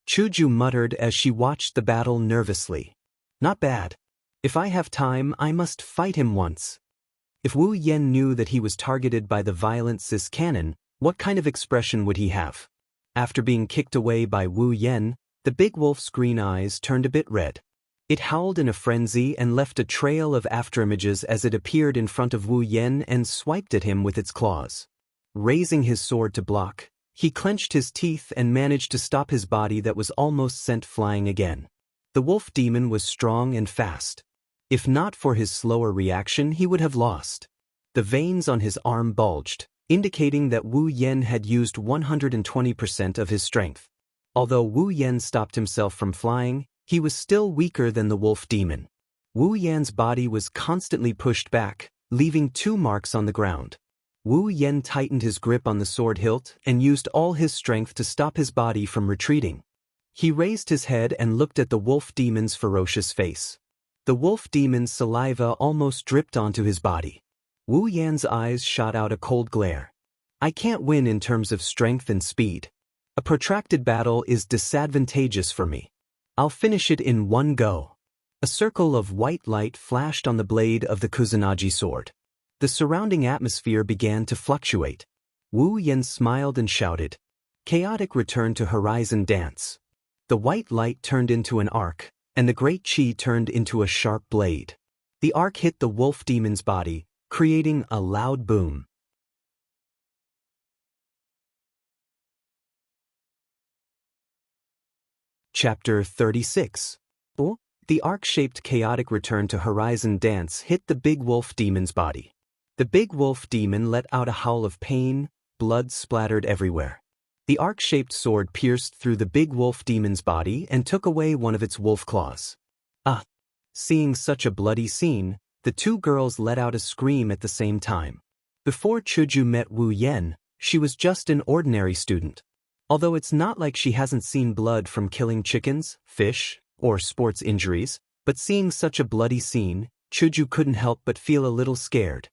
Chuju muttered as she watched the battle nervously. Not bad. If I have time, I must fight him once. If Wu Yan knew that he was targeted by the violent cis cannon, what kind of expression would he have? After being kicked away by Wu Yan, the big wolf's green eyes turned a bit red. It howled in a frenzy and left a trail of afterimages as it appeared in front of Wu Yan and swiped at him with its claws. Raising his sword to block, he clenched his teeth and managed to stop his body that was almost sent flying again. The wolf demon was strong and fast. If not for his slower reaction, he would have lost. The veins on his arm bulged, indicating that Wu Yan had used 120% of his strength. Although Wu Yan stopped himself from flying, he was still weaker than the wolf demon. Wu Yan's body was constantly pushed back, leaving 2 marks on the ground. Wu Yan tightened his grip on the sword hilt and used all his strength to stop his body from retreating. He raised his head and looked at the wolf demon's ferocious face. The wolf demon's saliva almost dripped onto his body. Wu Yan's eyes shot out a cold glare. I can't win in terms of strength and speed. A protracted battle is disadvantageous for me. I'll finish it in one go. A circle of white light flashed on the blade of the Kusanagi sword. The surrounding atmosphere began to fluctuate. Wu Yan smiled and shouted. Chaotic return to Horizon Dance. The white light turned into an arc, and the great chi turned into a sharp blade. The arc hit the wolf demon's body, creating a loud boom. Chapter 36. The arc-shaped chaotic return to Horizon Dance hit the big wolf demon's body. The big wolf demon let out a howl of pain, blood splattered everywhere. The arc-shaped sword pierced through the big wolf demon's body and took away one of its wolf claws. Seeing such a bloody scene, the 2 girls let out a scream at the same time. Before Chuju met Wu Yan, she was just an ordinary student. Although it's not like she hasn't seen blood from killing chickens, fish, or sports injuries, but seeing such a bloody scene, Chuju couldn't help but feel a little scared.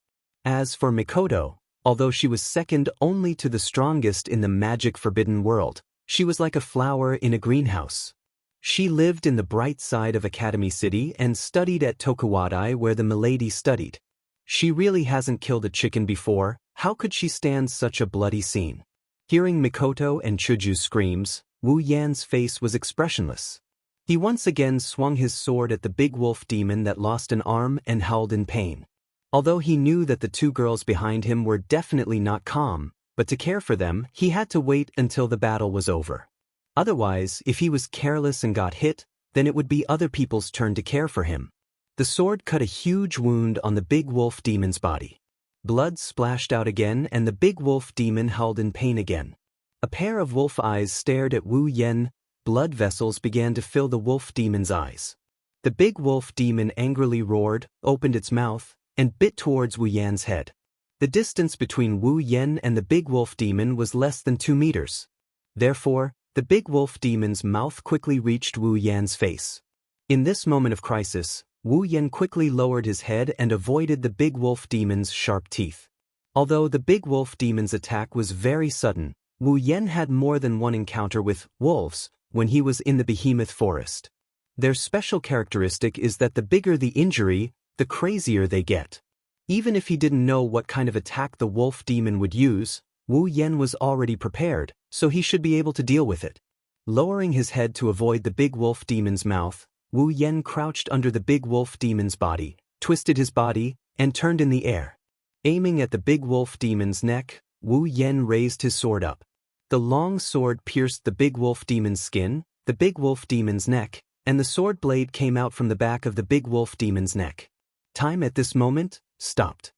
As for Mikoto, although she was second only to the strongest in the magic forbidden world, she was like a flower in a greenhouse. She lived in the bright side of Academy City and studied at Tokuwadai where the milady studied. She really hasn't killed a chicken before. How could she stand such a bloody scene? Hearing Mikoto and Chuju's screams, Wu Yan's face was expressionless. He once again swung his sword at the big wolf demon that lost an arm and howled in pain. Although he knew that the 2 girls behind him were definitely not calm, but to care for them, he had to wait until the battle was over. Otherwise, if he was careless and got hit, then it would be other people's turn to care for him. The sword cut a huge wound on the big wolf demon's body. Blood splashed out again and the big wolf demon howled in pain again. A pair of wolf eyes stared at Wu Yan. Blood vessels began to fill the wolf demon's eyes. The big wolf demon angrily roared, opened its mouth, and bit towards Wu Yan's head. The distance between Wu Yan and the big wolf demon was less than 2 meters. Therefore, the big wolf demon's mouth quickly reached Wu Yan's face. In this moment of crisis, Wu Yan quickly lowered his head and avoided the big wolf demon's sharp teeth. Although the big wolf demon's attack was very sudden, Wu Yan had more than one encounter with wolves when he was in the behemoth forest. Their special characteristic is that the bigger the injury, the crazier they get. Even if he didn't know what kind of attack the wolf demon would use, Wu Yan was already prepared, so he should be able to deal with it. Lowering his head to avoid the big wolf demon's mouth, Wu Yan crouched under the big wolf demon's body, twisted his body, and turned in the air. Aiming at the big wolf demon's neck, Wu Yan raised his sword up. The long sword pierced the big wolf demon's skin, the big wolf demon's neck, and the sword blade came out from the back of the big wolf demon's neck. Time at this moment stopped.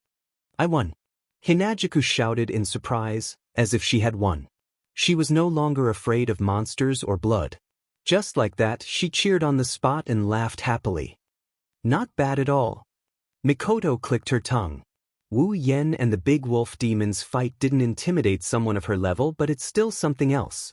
I won. Hinajuku shouted in surprise, as if she had won. She was no longer afraid of monsters or blood. Just like that, she cheered on the spot and laughed happily. Not bad at all. Mikoto clicked her tongue. Wu Yan and the big wolf demon's fight didn't intimidate someone of her level, but it's still something else.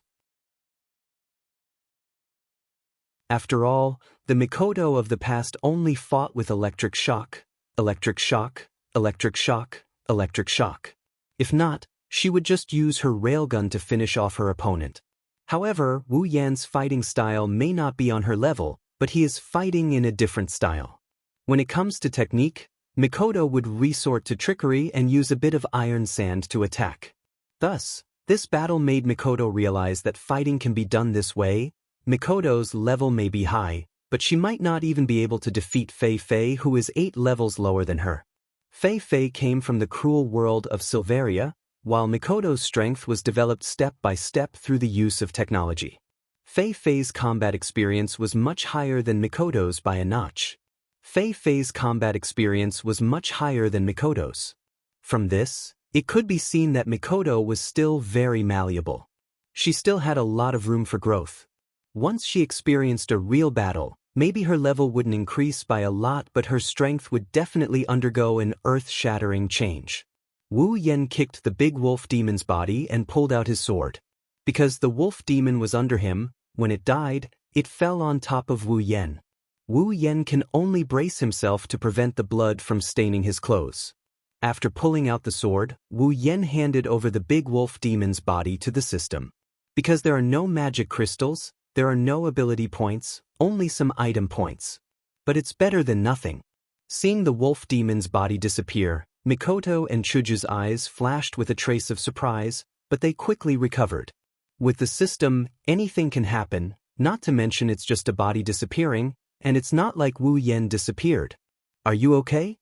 After all, the Mikoto of the past only fought with electric shock, electric shock, electric shock, electric shock. If not, she would just use her railgun to finish off her opponent. However, Wu Yan's fighting style may not be on her level, but he is fighting in a different style. When it comes to technique, Mikoto would resort to trickery and use a bit of iron sand to attack. Thus, this battle made Mikoto realize that fighting can be done this way. Mikoto's level may be high, but she might not even be able to defeat Fei Fei, who is 8 levels lower than her. Fei Fei came from the cruel world of Silveria, while Mikoto's strength was developed step by step through the use of technology. Fei Fei's combat experience was much higher than Mikoto's by a notch. Fei Fei's combat experience was much higher than Mikoto's. From this, it could be seen that Mikoto was still very malleable. She still had a lot of room for growth. Once she experienced a real battle, maybe her level wouldn't increase by a lot, but her strength would definitely undergo an earth-shattering change. Wu Yan kicked the big wolf demon's body and pulled out his sword. Because the wolf demon was under him, when it died, it fell on top of Wu Yan. Wu Yan can only brace himself to prevent the blood from staining his clothes. After pulling out the sword, Wu Yan handed over the big wolf demon's body to the system. Because there are no magic crystals, there are no ability points, only some item points. But it's better than nothing. Seeing the wolf demon's body disappear, Mikoto and Chuju's eyes flashed with a trace of surprise, but they quickly recovered. With the system, anything can happen, not to mention it's just a body disappearing, and it's not like Wu Yan disappeared. Are you okay?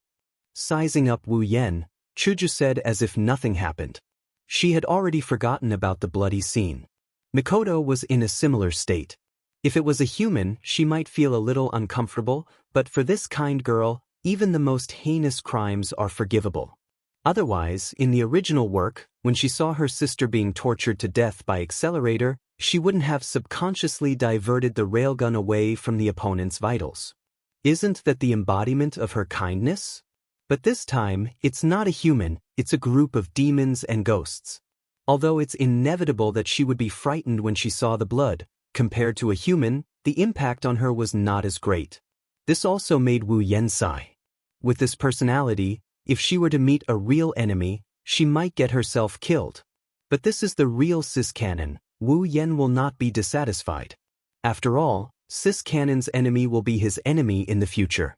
Sizing up Wu Yan, Chuju said as if nothing happened. She had already forgotten about the bloody scene. Mikoto was in a similar state. If it was a human, she might feel a little uncomfortable, but for this kind girl, even the most heinous crimes are forgivable. Otherwise, in the original work, when she saw her sister being tortured to death by Accelerator, she wouldn't have subconsciously diverted the railgun away from the opponent's vitals. Isn't that the embodiment of her kindness? But this time, it's not a human, it's a group of demons and ghosts. Although it's inevitable that she would be frightened when she saw the blood, compared to a human, the impact on her was not as great. This also made Wu Yan sigh. With this personality, if she were to meet a real enemy, she might get herself killed. But this is the real Cis-Canon. Wu Yan will not be dissatisfied. After all, Cis-Canon's enemy will be his enemy in the future.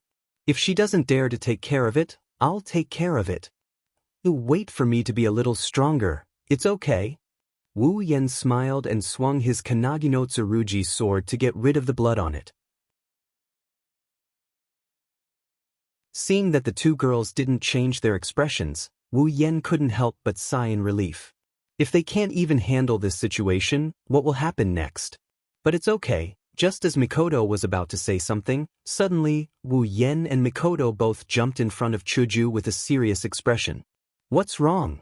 If she doesn't dare to take care of it, I'll take care of it. You wait for me to be a little stronger, it's okay. Wu Yan smiled and swung his Kanagi no Tsurugi sword to get rid of the blood on it. Seeing that the two girls didn't change their expressions, Wu Yan couldn't help but sigh in relief. If they can't even handle this situation, what will happen next? But it's okay. Just as Mikoto was about to say something, suddenly, Wu Yan and Mikoto both jumped in front of Chuju with a serious expression. What's wrong?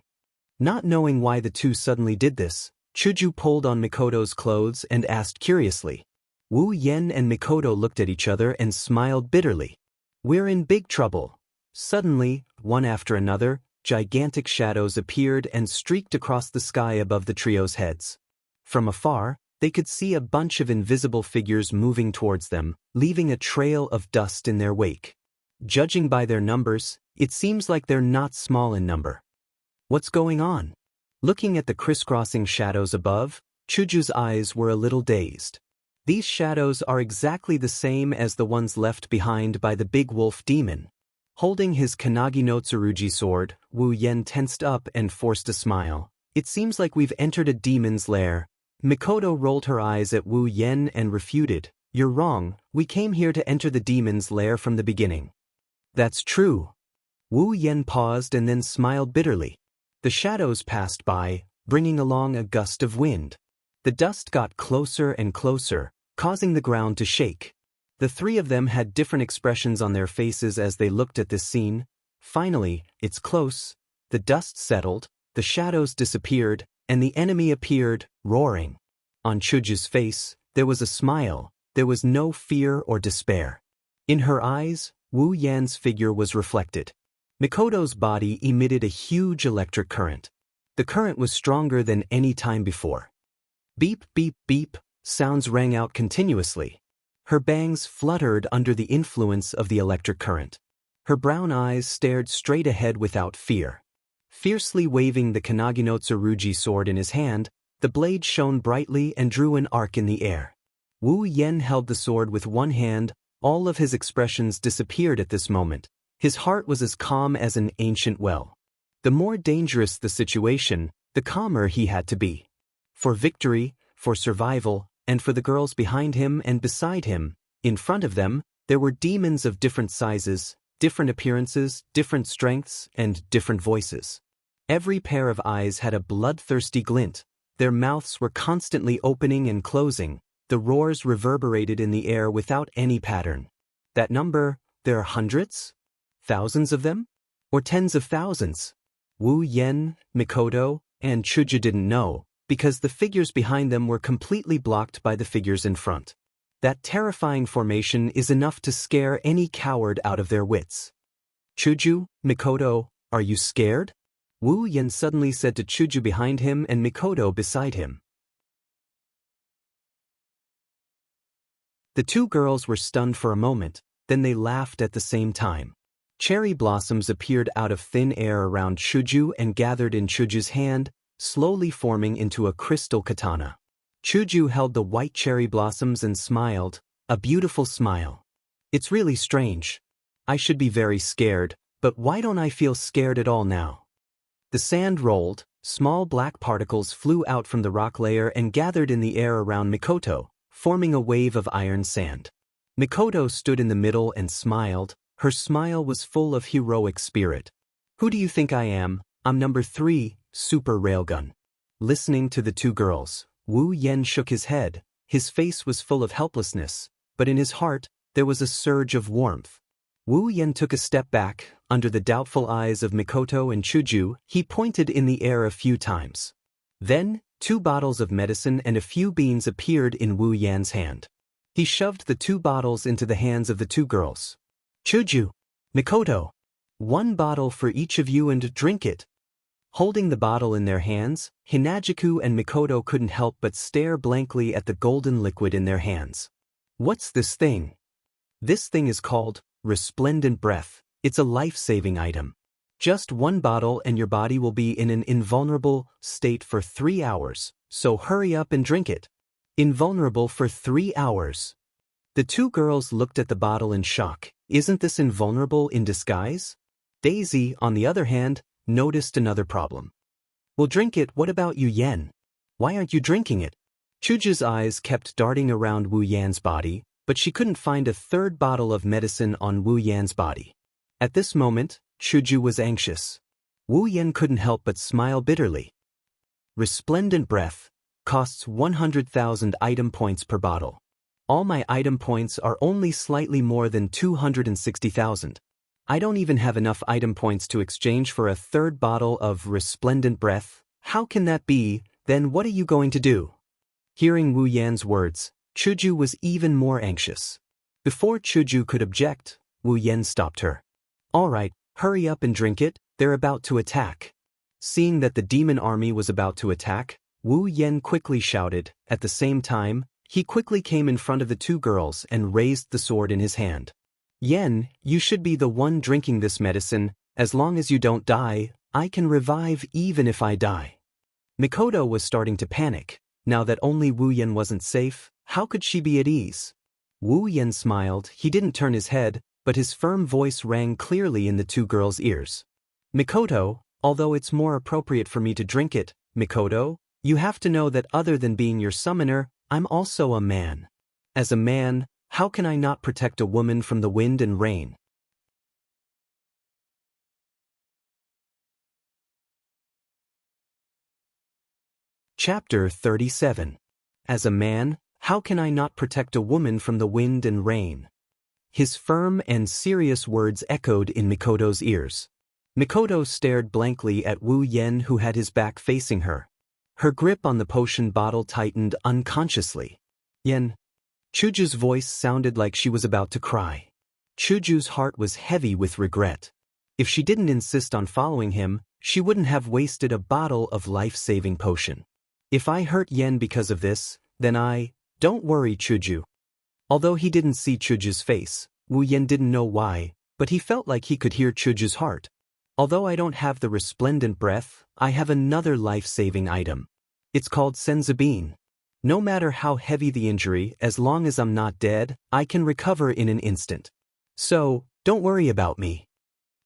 Not knowing why the two suddenly did this, Chuju pulled on Mikoto's clothes and asked curiously. Wu Yan and Mikoto looked at each other and smiled bitterly. We're in big trouble. Suddenly, one after another, gigantic shadows appeared and streaked across the sky above the trio's heads. From afar, they could see a bunch of invisible figures moving towards them, leaving a trail of dust in their wake. Judging by their numbers, it seems like they're not small in number. What's going on? Looking at the crisscrossing shadows above, Chuju's eyes were a little dazed. These shadows are exactly the same as the ones left behind by the big wolf demon. Holding his Kanagi no Tsurugi sword, Wu Yan tensed up and forced a smile. It seems like we've entered a demon's lair. Mikoto rolled her eyes at Wu Yan and refuted. You're wrong, we came here to enter the demon's lair from the beginning. That's true. Wu Yan paused and then smiled bitterly. The shadows passed by, bringing along a gust of wind. The dust got closer and closer, causing the ground to shake. The three of them had different expressions on their faces as they looked at this scene. Finally, it's close. The dust settled, the shadows disappeared, and the enemy appeared, roaring. On Chuju's face, there was a smile. There was no fear or despair. In her eyes, Wu Yan's figure was reflected. Mikoto's body emitted a huge electric current. The current was stronger than any time before. Beep, beep, beep, sounds rang out continuously. Her bangs fluttered under the influence of the electric current. Her brown eyes stared straight ahead without fear. Fiercely waving the Kanagi no Tsurugi sword in his hand, the blade shone brightly and drew an arc in the air. Wu Yan held the sword with one hand, All of his expressions disappeared at this moment. His heart was as calm as an ancient well. The more dangerous the situation, the calmer he had to be. For victory, for survival, and for the girls behind him and beside him, in front of them, there were demons of different sizes, different appearances, different strengths, and different voices. Every pair of eyes had a bloodthirsty glint. Their mouths were constantly opening and closing. The roars reverberated in the air without any pattern. That number, there are hundreds? Thousands of them? Or tens of thousands? Wu Yan, Mikoto, and Chuju didn't know, because the figures behind them were completely blocked by the figures in front. That terrifying formation is enough to scare any coward out of their wits. Chuju, Mikoto, are you scared? Wu Yan suddenly said to Chuju behind him and Mikoto beside him. The two girls were stunned for a moment, then they laughed at the same time. Cherry blossoms appeared out of thin air around Chuju and gathered in Chuju's hand, slowly forming into a crystal katana. Chuju held the white cherry blossoms and smiled, a beautiful smile. It's really strange. I should be very scared, but why don't I feel scared at all now? The sand rolled, small black particles flew out from the rock layer and gathered in the air around Mikoto, forming a wave of iron sand. Mikoto stood in the middle and smiled. Her smile was full of heroic spirit. Who do you think I am? I'm number 3, Super Railgun. Listening to the two girls, Wu Yan shook his head. His face was full of helplessness, but in his heart, there was a surge of warmth. Wu Yan took a step back. Under the doubtful eyes of Mikoto and Chuju, he pointed in the air a few times. Then, 2 bottles of medicine and a few beans appeared in Wu Yan's hand. He shoved the 2 bottles into the hands of the two girls. Chuju, Mikoto, 1 bottle for each of you and drink it. Holding the bottle in their hands, Hinajiku and Mikoto couldn't help but stare blankly at the golden liquid in their hands. What's this thing? This thing is called Resplendent Breath. It's a life-saving item. Just 1 bottle and your body will be in an invulnerable state for 3 hours, so hurry up and drink it. Invulnerable for 3 hours. The two girls looked at the bottle in shock. Isn't this invulnerable in disguise? Daisy, on the other hand, noticed another problem. Well, drink it. What about you, Yen? Why aren't you drinking it? Chuju's eyes kept darting around Wu Yan's body, but she couldn't find a 3rd bottle of medicine on Wu Yan's body. At this moment, Chuju was anxious. Wu Yan couldn't help but smile bitterly. Resplendent Breath costs 100,000 item points per bottle. All my item points are only slightly more than 260,000. I don't even have enough item points to exchange for a 3rd bottle of Resplendent Breath. How can that be? Then what are you going to do? Hearing Wu Yan's words, Chuju was even more anxious. Before Chuju could object, Wu Yan stopped her. All right, hurry up and drink it, they're about to attack. Seeing that the demon army was about to attack, Wu Yan quickly shouted. At the same time, he quickly came in front of the two girls and raised the sword in his hand. Yen, you should be the one drinking this medicine. As long as you don't die, I can revive even if I die. Mikoto was starting to panic. Now that only Wu Yan wasn't safe, how could she be at ease? Wu Yan smiled. He didn't turn his head, but his firm voice rang clearly in the two girls' ears. Mikoto, although it's more appropriate for me to drink it, Mikoto, you have to know that other than being your summoner, I'm also a man. As a man, how can I not protect a woman from the wind and rain? Chapter 37. As a man, how can I not protect a woman from the wind and rain? His firm and serious words echoed in Mikoto's ears. Mikoto stared blankly at Wu Yan, who had his back facing her. Her grip on the potion bottle tightened unconsciously. Yen. Chuju's voice sounded like she was about to cry. Chuju's heart was heavy with regret. If she didn't insist on following him, she wouldn't have wasted a bottle of life-saving potion. If I hurt Yen because of this, then don't worry, Chuju. Although he didn't see Chuju's face, Wu Yan didn't know why, but he felt like he could hear Chuju's heart. Although I don't have the resplendent breath, I have another life-saving item. It's called Senzabine. No matter how heavy the injury, as long as I'm not dead, I can recover in an instant. So, don't worry about me.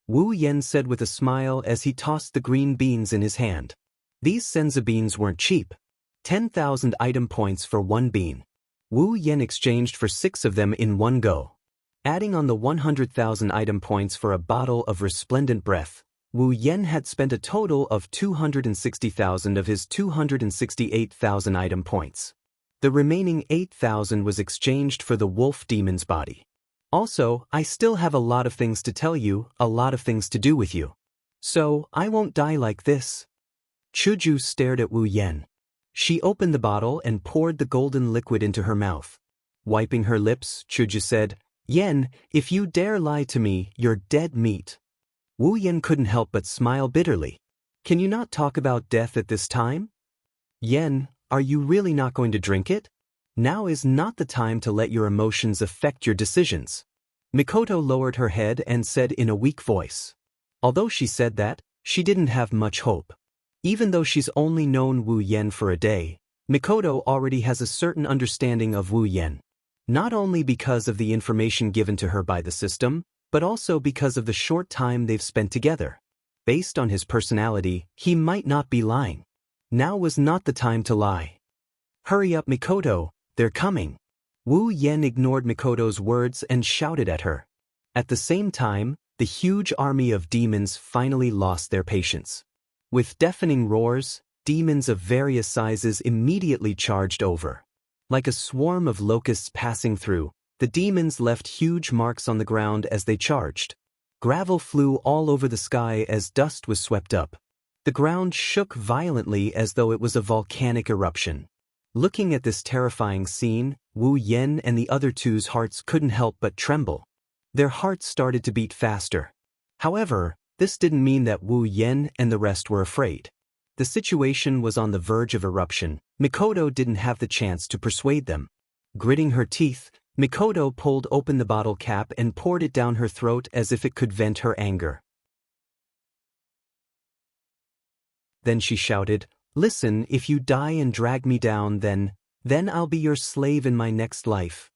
Wu Yen said with a smile as he tossed the green beans in his hand. These senza beans weren't cheap. 10,000 item points for one bean. Wu Yen exchanged for 6 of them in one go. Adding on the 100,000 item points for a bottle of resplendent breath, Wu Yen had spent a total of 260,000 of his 268,000 item points. The remaining 8,000 was exchanged for the wolf demon's body. Also, I still have a lot of things to tell you, a lot of things to do with you. So, I won't die like this. Chuju stared at Wu Yen. She opened the bottle and poured the golden liquid into her mouth. Wiping her lips, Chuju said, Yen, if you dare lie to me, you're dead meat. Wu Yen couldn't help but smile bitterly. Can you not talk about death at this time? Yen, are you really not going to drink it? Now is not the time to let your emotions affect your decisions. Mikoto lowered her head and said in a weak voice. Although she said that, she didn't have much hope. Even though she's only known Wu Yen for a day, Mikoto already has a certain understanding of Wu Yen. Not only because of the information given to her by the system, but also because of the short time they've spent together. Based on his personality, he might not be lying. Now was not the time to lie. Hurry up, Mikoto, they're coming. Wu Yen ignored Mikoto's words and shouted at her. At the same time, the huge army of demons finally lost their patience. With deafening roars, demons of various sizes immediately charged over. Like a swarm of locusts passing through, the demons left huge marks on the ground as they charged. Gravel flew all over the sky as dust was swept up. The ground shook violently as though it was a volcanic eruption. Looking at this terrifying scene, Wu Yen and the other two's hearts couldn't help but tremble. Their hearts started to beat faster. However, this didn't mean that Wu Yen and the rest were afraid. The situation was on the verge of eruption. Mikoto didn't have the chance to persuade them. Gritting her teeth, Mikoto pulled open the bottle cap and poured it down her throat as if it could vent her anger. Then she shouted, Listen, if you die and drag me down, then I'll be your slave in my next life.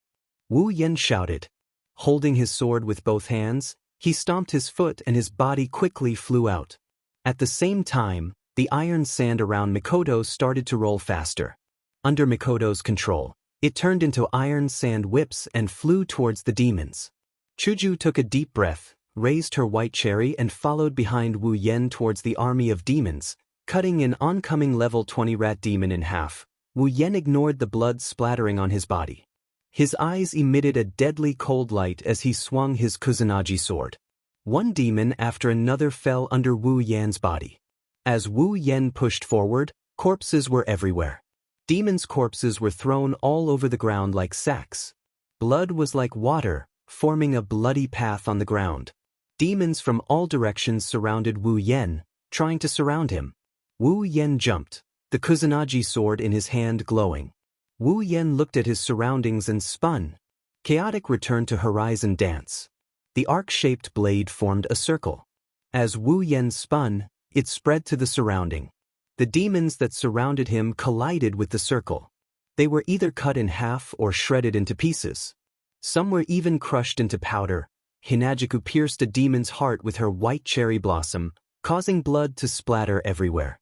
Wu Yen shouted. Holding his sword with both hands, he stomped his foot and his body quickly flew out. At the same time, the iron sand around Mikoto started to roll faster. Under Mikoto's control, it turned into iron sand whips and flew towards the demons. Chuju took a deep breath, raised her white cherry and followed behind Wu Yen towards the army of demons, cutting an oncoming level 20 rat demon in half. Wu Yen ignored the blood splattering on his body. His eyes emitted a deadly cold light as he swung his Kusanagi sword. One demon after another fell under Wu Yen's body. As Wu Yen pushed forward, corpses were everywhere. Demons' corpses were thrown all over the ground like sacks. Blood was like water, forming a bloody path on the ground. Demons from all directions surrounded Wu Yen, trying to surround him. Wu Yen jumped, the Kusanagi sword in his hand glowing. Wu Yen looked at his surroundings and spun. Chaotic returned to Horizon Dance. The arc-shaped blade formed a circle. As Wu Yen spun, it spread to the surrounding. The demons that surrounded him collided with the circle. They were either cut in half or shredded into pieces. Some were even crushed into powder. Hinagiku pierced a demon's heart with her white cherry blossom, causing blood to splatter everywhere.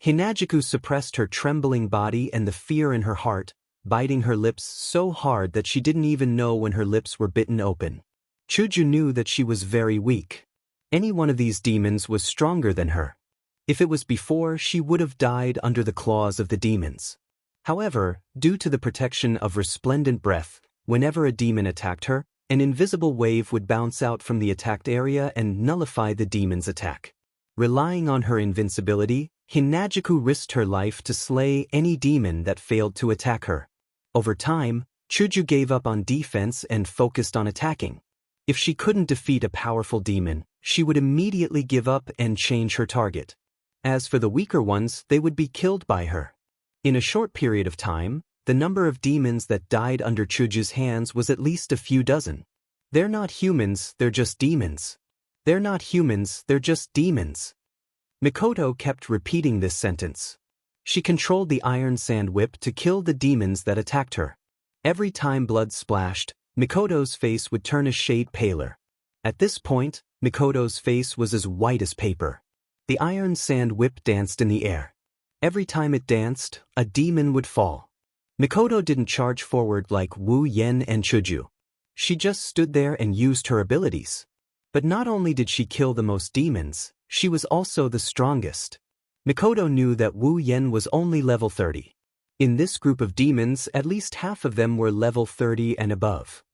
Hinagiku suppressed her trembling body and the fear in her heart, biting her lips so hard that she didn't even know when her lips were bitten open. Chuju knew that she was very weak. Any one of these demons was stronger than her. If it was before, she would have died under the claws of the demons. However, due to the protection of resplendent breath, whenever a demon attacked her, an invisible wave would bounce out from the attacked area and nullify the demon's attack. Relying on her invincibility, Hinagiku risked her life to slay any demon that failed to attack her. Over time, Chuju gave up on defense and focused on attacking. If she couldn't defeat a powerful demon, she would immediately give up and change her target. As for the weaker ones, they would be killed by her. In a short period of time, the number of demons that died under Chuju's hands was at least a few dozen. They're not humans, they're just demons. They're not humans, they're just demons. Mikoto kept repeating this sentence. She controlled the iron sand whip to kill the demons that attacked her. Every time blood splashed, Mikoto's face would turn a shade paler. At this point, Mikoto's face was as white as paper. The iron sand whip danced in the air. Every time it danced, a demon would fall. Mikoto didn't charge forward like Wu Yen and Chuju. She just stood there and used her abilities. But not only did she kill the most demons, she was also the strongest. Mikoto knew that Wu Yen was only level 30. In this group of demons, at least half of them were level 30 and above.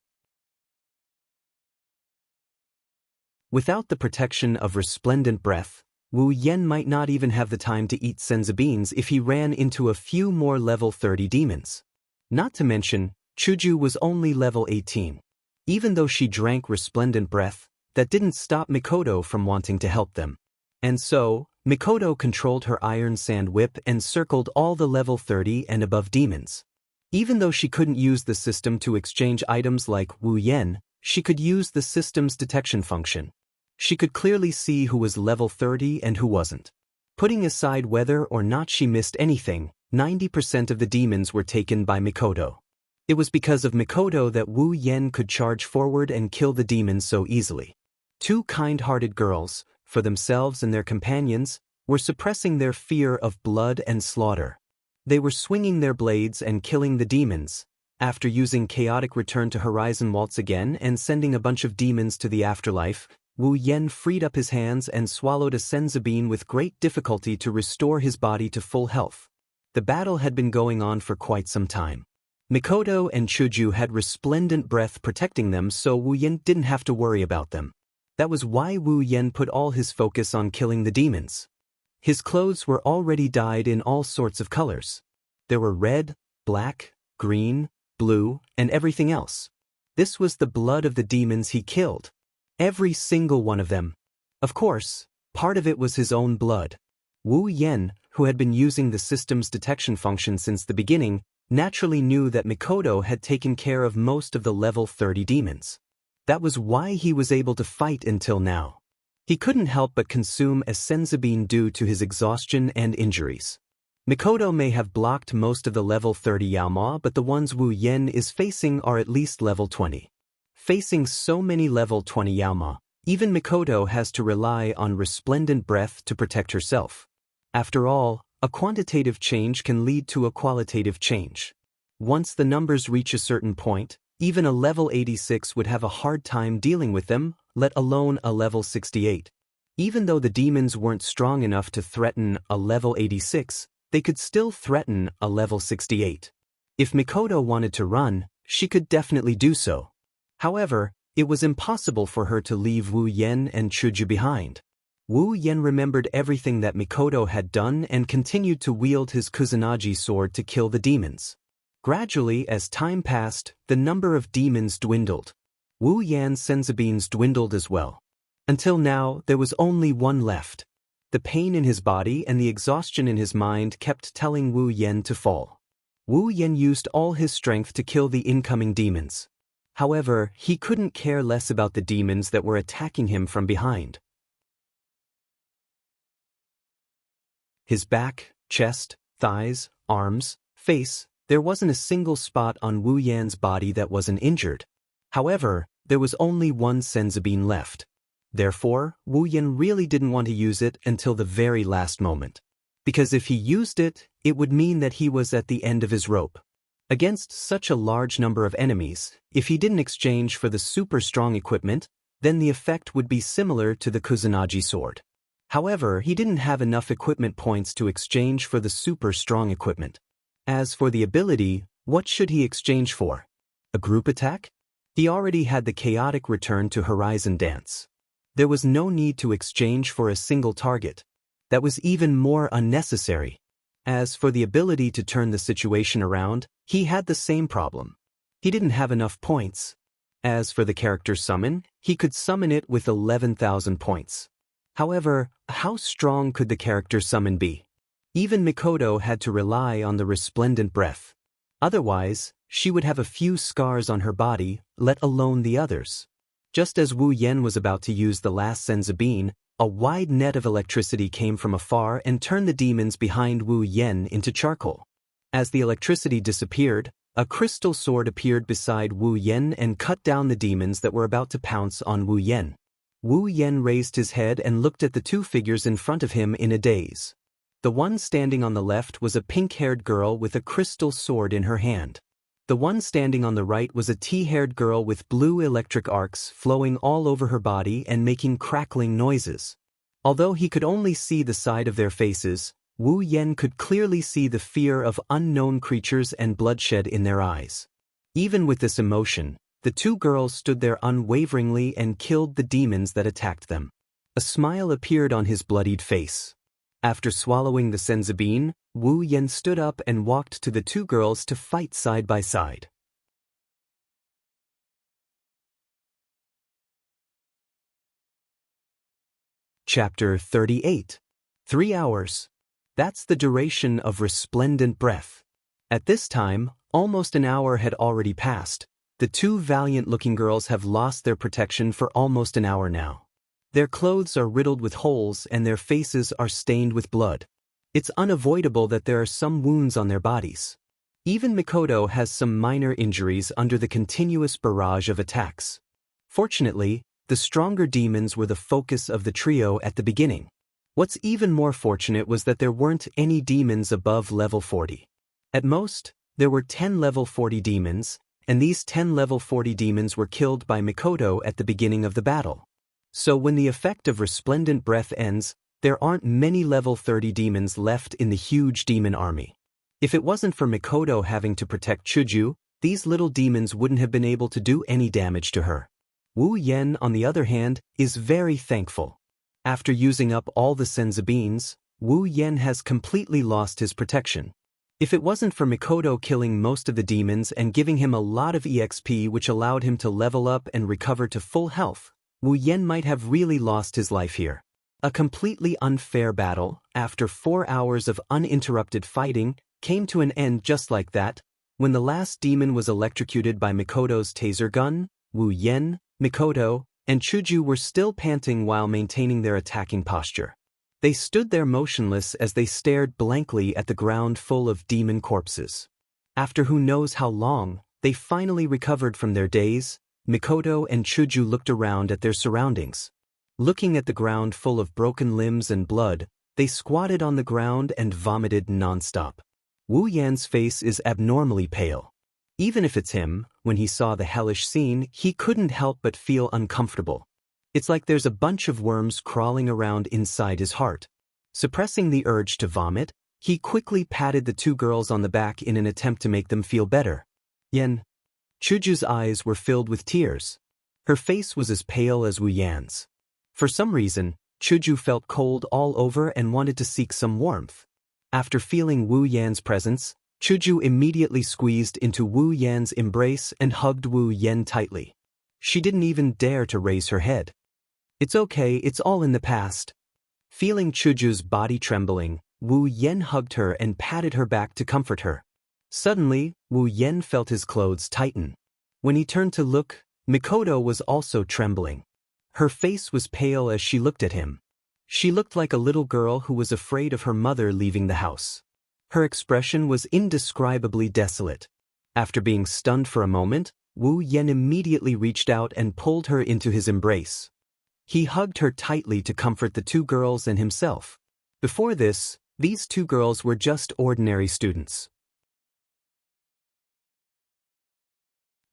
Without the protection of resplendent breath, Wu Yen might not even have the time to eat senzu beans if he ran into a few more level 30 demons. Not to mention, Chuju was only level 18. Even though she drank resplendent breath, that didn't stop Mikoto from wanting to help them. And so, Mikoto controlled her iron sand whip and circled all the level 30 and above demons. Even though she couldn't use the system to exchange items like Wu Yen, she could use the system's detection function. She could clearly see who was level 30 and who wasn't. Putting aside whether or not she missed anything, 90% of the demons were taken by Mikoto. It was because of Mikoto that Wu Yen could charge forward and kill the demons so easily. Two kind-hearted girls, for themselves and their companions, were suppressing their fear of blood and slaughter. They were swinging their blades and killing the demons. After using chaotic return to horizon waltz again and sending a bunch of demons to the afterlife, Wu Yen freed up his hands and swallowed a senzu bean with great difficulty to restore his body to full health. The battle had been going on for quite some time. Mikoto and Chuju had resplendent breath protecting them, so Wu Yen didn't have to worry about them. That was why Wu Yen put all his focus on killing the demons. His clothes were already dyed in all sorts of colors. There were red, black, green, blue, and everything else. This was the blood of the demons he killed. Every single one of them. Of course, part of it was his own blood. Wu Yen, who had been using the system's detection function since the beginning, naturally knew that Mikoto had taken care of most of the level 30 demons. That was why he was able to fight until now. He couldn't help but consume a senzu bean due to his exhaustion and injuries. Mikoto may have blocked most of the level 30 Yaoma, but the ones Wu Yen is facing are at least level 20. Facing so many level 20 Yaoma, even Mikoto has to rely on resplendent breath to protect herself. After all, a quantitative change can lead to a qualitative change. Once the numbers reach a certain point, even a level 86 would have a hard time dealing with them, let alone a level 68. Even though the demons weren't strong enough to threaten a level 86, they could still threaten a level 68. If Mikoto wanted to run, she could definitely do so. However, it was impossible for her to leave Wu Yen and Chuju behind. Wu Yen remembered everything that Mikoto had done and continued to wield his Kusanagi sword to kill the demons. Gradually, as time passed, the number of demons dwindled. Wu Yan's senzu beans dwindled as well. Until now, there was only one left. The pain in his body and the exhaustion in his mind kept telling Wu Yen to fall. Wu Yen used all his strength to kill the incoming demons. However, he couldn't care less about the demons that were attacking him from behind. His back, chest, thighs, arms, face, there wasn't a single spot on Wu Yan's body that wasn't injured. However, there was only one senzu bean left. Therefore, Wu Yan really didn't want to use it until the very last moment. Because if he used it, it would mean that he was at the end of his rope. Against such a large number of enemies, if he didn't exchange for the super strong equipment, then the effect would be similar to the Kusanagi sword. However, he didn't have enough equipment points to exchange for the super strong equipment. As for the ability, what should he exchange for? A group attack? He already had the chaotic return to horizon dance. There was no need to exchange for a single target. That was even more unnecessary. As for the ability to turn the situation around, he had the same problem. He didn't have enough points. As for the character summon, he could summon it with 11,000 points. However, how strong could the character summon be? Even Mikoto had to rely on the resplendent breath. Otherwise, she would have a few scars on her body, let alone the others. Just as Wu Yen was about to use the last senzu bean, A wide net of electricity came from afar and turned the demons behind Wu Yen into charcoal. As the electricity disappeared, a crystal sword appeared beside Wu Yen and cut down the demons that were about to pounce on Wu Yen. Wu Yen raised his head and looked at the two figures in front of him in a daze. The one standing on the left was a pink-haired girl with a crystal sword in her hand. The one standing on the right was a tea-haired girl with blue electric arcs flowing all over her body and making crackling noises. Although he could only see the side of their faces, Wu Yen could clearly see the fear of unknown creatures and bloodshed in their eyes. Even with this emotion, the two girls stood there unwaveringly and killed the demons that attacked them. A smile appeared on his bloodied face. After swallowing the senzabine, Wu Yen stood up and walked to the two girls to fight side by side. Chapter 38. 3 hours. That's the duration of resplendent breath. At this time, almost an hour had already passed. The two valiant-looking girls have lost their protection for almost an hour now. Their clothes are riddled with holes and their faces are stained with blood. It's unavoidable that there are some wounds on their bodies. Even Mikoto has some minor injuries under the continuous barrage of attacks. Fortunately, the stronger demons were the focus of the trio at the beginning. What's even more fortunate was that there weren't any demons above level 40. At most, there were 10 level 40 demons, and these 10 level 40 demons were killed by Mikoto at the beginning of the battle. So when the effect of resplendent breath ends, there aren't many level 30 demons left in the huge demon army. If it wasn't for Mikoto having to protect Chuju, these little demons wouldn't have been able to do any damage to her. Wu Yen, on the other hand, is very thankful. After using up all the senzabines, Wu Yen has completely lost his protection. If it wasn't for Mikoto killing most of the demons and giving him a lot of EXP which allowed him to level up and recover to full health, Wu Yen might have really lost his life here. A completely unfair battle, after 4 hours of uninterrupted fighting, came to an end just like that. When the last demon was electrocuted by Mikoto's taser gun, Wu Yen, Mikoto, and Chuju were still panting while maintaining their attacking posture. They stood there motionless as they stared blankly at the ground full of demon corpses. After who knows how long, they finally recovered from their daze. Mikoto and Chuju looked around at their surroundings. Looking at the ground full of broken limbs and blood, they squatted on the ground and vomited non-stop. Wu Yan's face is abnormally pale. Even if it's him, when he saw the hellish scene, he couldn't help but feel uncomfortable. It's like there's a bunch of worms crawling around inside his heart. Suppressing the urge to vomit, he quickly patted the two girls on the back in an attempt to make them feel better. Yen. Chuju's eyes were filled with tears. Her face was as pale as Wu Yan's. For some reason, Chuju felt cold all over and wanted to seek some warmth. After feeling Wu Yan's presence, Chuju immediately squeezed into Wu Yan's embrace and hugged Wu Yan tightly. She didn't even dare to raise her head. It's okay, it's all in the past. Feeling Chuju's body trembling, Wu Yan hugged her and patted her back to comfort her. Suddenly, Wu Yan felt his clothes tighten. When he turned to look, Mikoto was also trembling. Her face was pale as she looked at him. She looked like a little girl who was afraid of her mother leaving the house. Her expression was indescribably desolate. After being stunned for a moment, Wu Yan immediately reached out and pulled her into his embrace. He hugged her tightly to comfort the two girls and himself. Before this, these two girls were just ordinary students.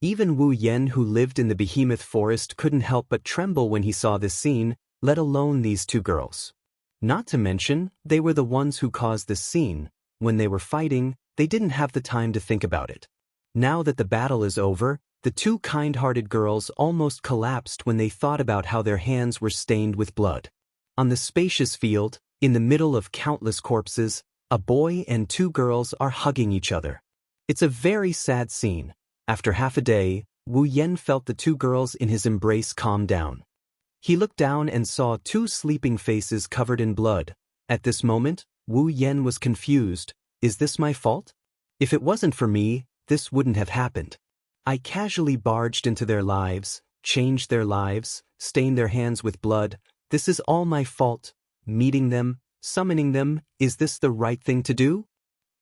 Even Wu Yan, who lived in the behemoth forest, couldn't help but tremble when he saw this scene, let alone these two girls. Not to mention, they were the ones who caused this scene. When they were fighting, they didn't have the time to think about it. Now that the battle is over, the two kind-hearted girls almost collapsed when they thought about how their hands were stained with blood. On the spacious field, in the middle of countless corpses, a boy and two girls are hugging each other. It's a very sad scene. After half a day, Wu Yan felt the two girls in his embrace calm down. He looked down and saw two sleeping faces covered in blood. At this moment, Wu Yan was confused. Is this my fault? If it wasn't for me, this wouldn't have happened. I casually barged into their lives, changed their lives, stained their hands with blood, This is all my fault. Meeting them, summoning them, is this the right thing to do?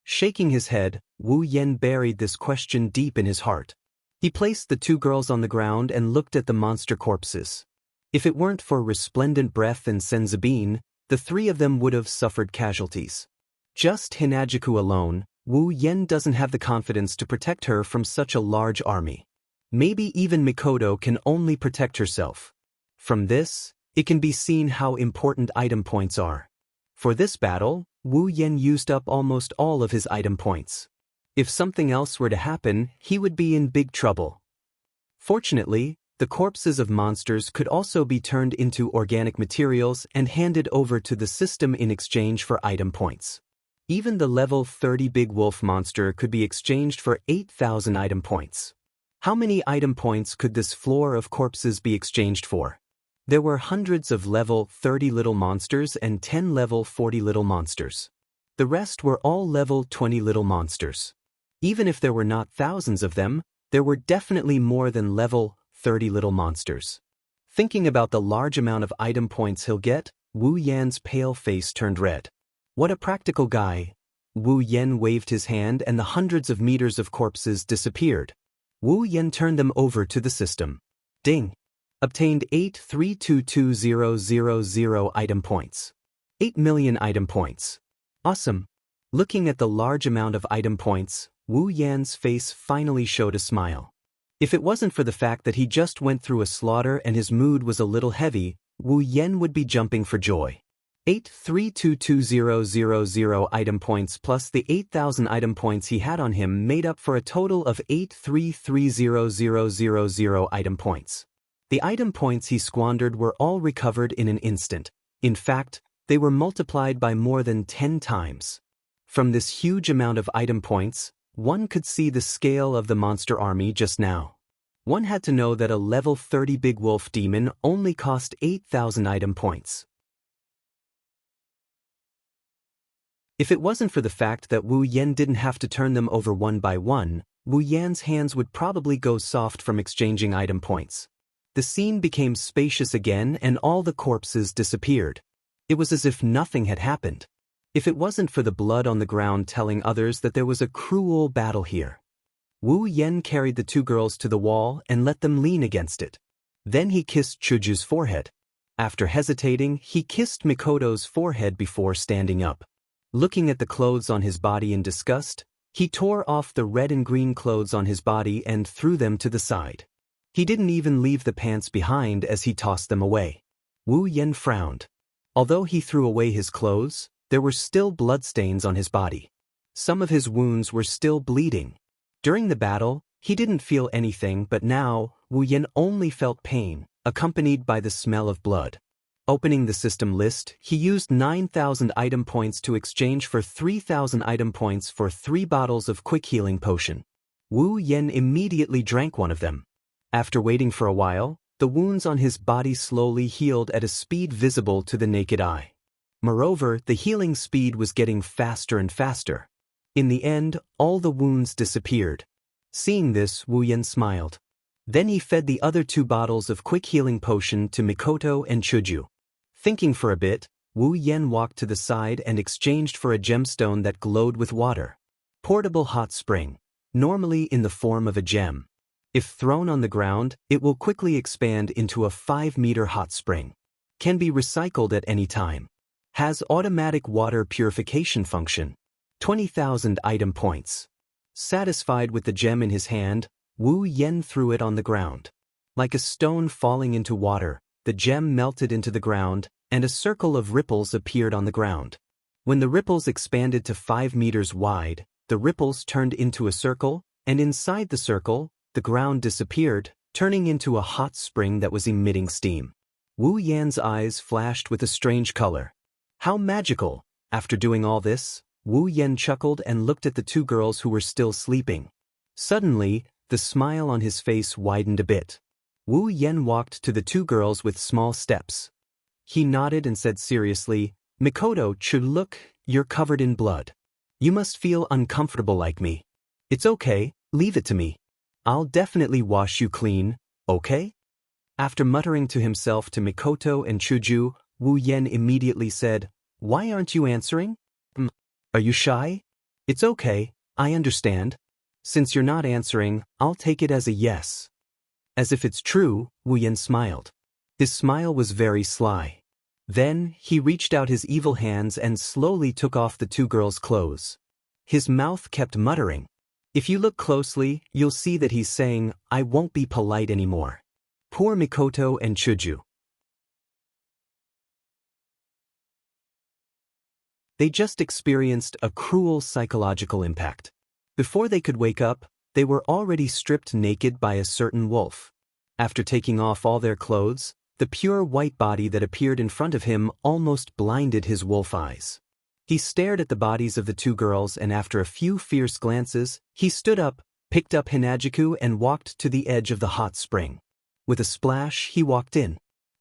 Shaking his head, Wu Yan buried this question deep in his heart. He placed the two girls on the ground and looked at the monster corpses. If it weren't for Resplendent Breath and Senzabine, the three of them would have suffered casualties. Just Hinajiku alone, Wu Yan doesn't have the confidence to protect her from such a large army. Maybe even Mikoto can only protect herself. From this, it can be seen how important item points are. For this battle, Wu Yan used up almost all of his item points. If something else were to happen, he would be in big trouble. Fortunately, the corpses of monsters could also be turned into organic materials and handed over to the system in exchange for item points. Even the level 30 big wolf monster could be exchanged for 8,000 item points. How many item points could this floor of corpses be exchanged for? There were hundreds of level 30 little monsters and 10 level 40 little monsters. The rest were all level 20 little monsters. Even if there were not thousands of them, there were definitely more than level 30 little monsters. Thinking about the large amount of item points he'll get, Wu Yan's pale face turned red. What a practical guy. Wu Yan waved his hand and the hundreds of meters of corpses disappeared. Wu Yan turned them over to the system. Ding! Obtained 8322000 item points. 8 million item points. Awesome. Looking at the large amount of item points, Wu Yan's face finally showed a smile. If it wasn't for the fact that he just went through a slaughter and his mood was a little heavy, Wu Yan would be jumping for joy. 8322000 item points plus the 8,000 item points he had on him made up for a total of 8330000 item points. The item points he squandered were all recovered in an instant. In fact, they were multiplied by more than 10 times. From this huge amount of item points, one could see the scale of the monster army just now. One had to know that a level 30 big wolf demon only cost 8,000 item points. If it wasn't for the fact that Wu Yan didn't have to turn them over one by one, Wu Yan's hands would probably go soft from exchanging item points. The scene became spacious again and all the corpses disappeared. It was as if nothing had happened. If it wasn't for the blood on the ground telling others that there was a cruel battle here. Wu Yan carried the two girls to the wall and let them lean against it. Then he kissed Chuju's forehead. After hesitating, he kissed Mikoto's forehead before standing up. Looking at the clothes on his body in disgust, he tore off the red and green clothes on his body and threw them to the side. He didn't even leave the pants behind as he tossed them away. Wu Yan frowned. Although he threw away his clothes, there were still bloodstains on his body. Some of his wounds were still bleeding. During the battle, he didn't feel anything, but now, Wu Yan only felt pain, accompanied by the smell of blood. Opening the system list, he used 9,000 item points to exchange for 3,000 item points for 3 bottles of quick healing potion. Wu Yan immediately drank one of them. After waiting for a while, the wounds on his body slowly healed at a speed visible to the naked eye. Moreover, the healing speed was getting faster and faster. In the end, all the wounds disappeared. Seeing this, Wu Yan smiled. Then he fed the other 2 bottles of quick healing potion to Mikoto and Chuju. Thinking for a bit, Wu Yan walked to the side and exchanged for a gemstone that glowed with water. Portable hot spring, normally in the form of a gem. If thrown on the ground, it will quickly expand into a 5-meter hot spring. Can be recycled at any time. Has automatic water purification function. 20,000 item points. Satisfied with the gem in his hand, Wu Yan threw it on the ground. Like a stone falling into water, the gem melted into the ground, and a circle of ripples appeared on the ground. When the ripples expanded to 5 meters wide, the ripples turned into a circle, and inside the circle, the ground disappeared, turning into a hot spring that was emitting steam. Wu Yan's eyes flashed with a strange color. How magical! After doing all this, Wu Yan chuckled and looked at the 2 girls who were still sleeping. Suddenly, the smile on his face widened a bit. Wu Yan walked to the 2 girls with small steps. He nodded and said seriously, "Mikoto, look, you're covered in blood. You must feel uncomfortable like me. It's okay, leave it to me. I'll definitely wash you clean, okay?" After muttering to himself to Mikoto and Chuju, Wu Yen immediately said, "Why aren't you answering? Are you shy? It's okay, I understand. Since you're not answering, I'll take it as a yes." As if it's true, Wu Yen smiled. His smile was very sly. Then, he reached out his evil hands and slowly took off the two girls' clothes. His mouth kept muttering. If you look closely, you'll see that he's saying, "I won't be polite anymore." Poor Mikoto and Chuju. They just experienced a cruel psychological impact. Before they could wake up, they were already stripped naked by a certain wolf. After taking off all their clothes, the pure white body that appeared in front of him almost blinded his wolf eyes. He stared at the bodies of the two girls, and after a few fierce glances, he stood up, picked up Hinajiku and walked to the edge of the hot spring. With a splash, he walked in.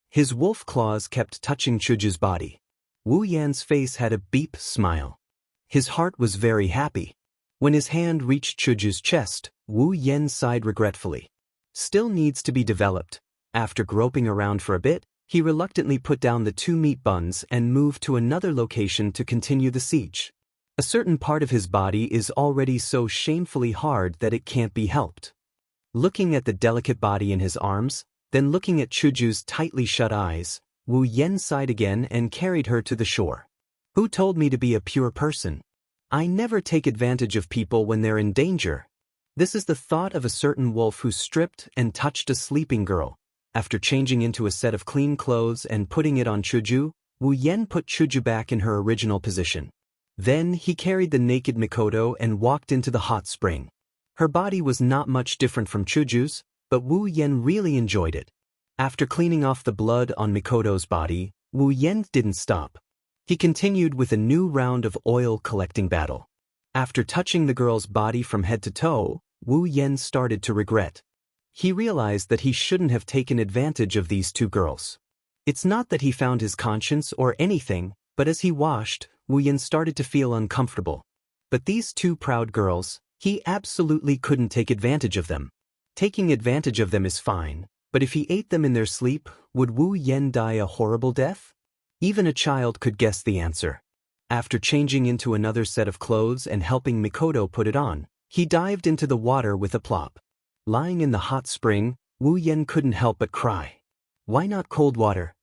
His wolf claws kept touching Chuju's body. Wu Yan's face had a beep smile. His heart was very happy. When his hand reached Chuju's chest, Wu Yan sighed regretfully. Still needs to be developed. After groping around for a bit, he reluctantly put down the two meat buns and moved to another location to continue the siege. A certain part of his body is already so shamefully hard that it can't be helped. Looking at the delicate body in his arms, then looking at Chuju's tightly shut eyes, Wu Yan sighed again and carried her to the shore. Who told me to be a pure person? I never take advantage of people when they're in danger. This is the thought of a certain wolf who stripped and touched a sleeping girl. After changing into a set of clean clothes and putting it on Chuju, Wu Yan put Chuju back in her original position. Then he carried the naked Mikoto and walked into the hot spring. Her body was not much different from Chuju's, but Wu Yan really enjoyed it. After cleaning off the blood on Mikoto's body, Wu Yan didn't stop. He continued with a new round of oil collecting battle. After touching the girl's body from head to toe, Wu Yan started to regret. He realized that he shouldn't have taken advantage of these two girls. It's not that he found his conscience or anything, but as he washed, Wu Yan started to feel uncomfortable. But these two proud girls, he absolutely couldn't take advantage of them. Taking advantage of them is fine, but if he ate them in their sleep, would Wu Yan die a horrible death? Even a child could guess the answer. After changing into another set of clothes and helping Mikoto put it on, he dived into the water with a plop. Lying in the hot spring, Wu Yan couldn't help but cry. Why not cold water?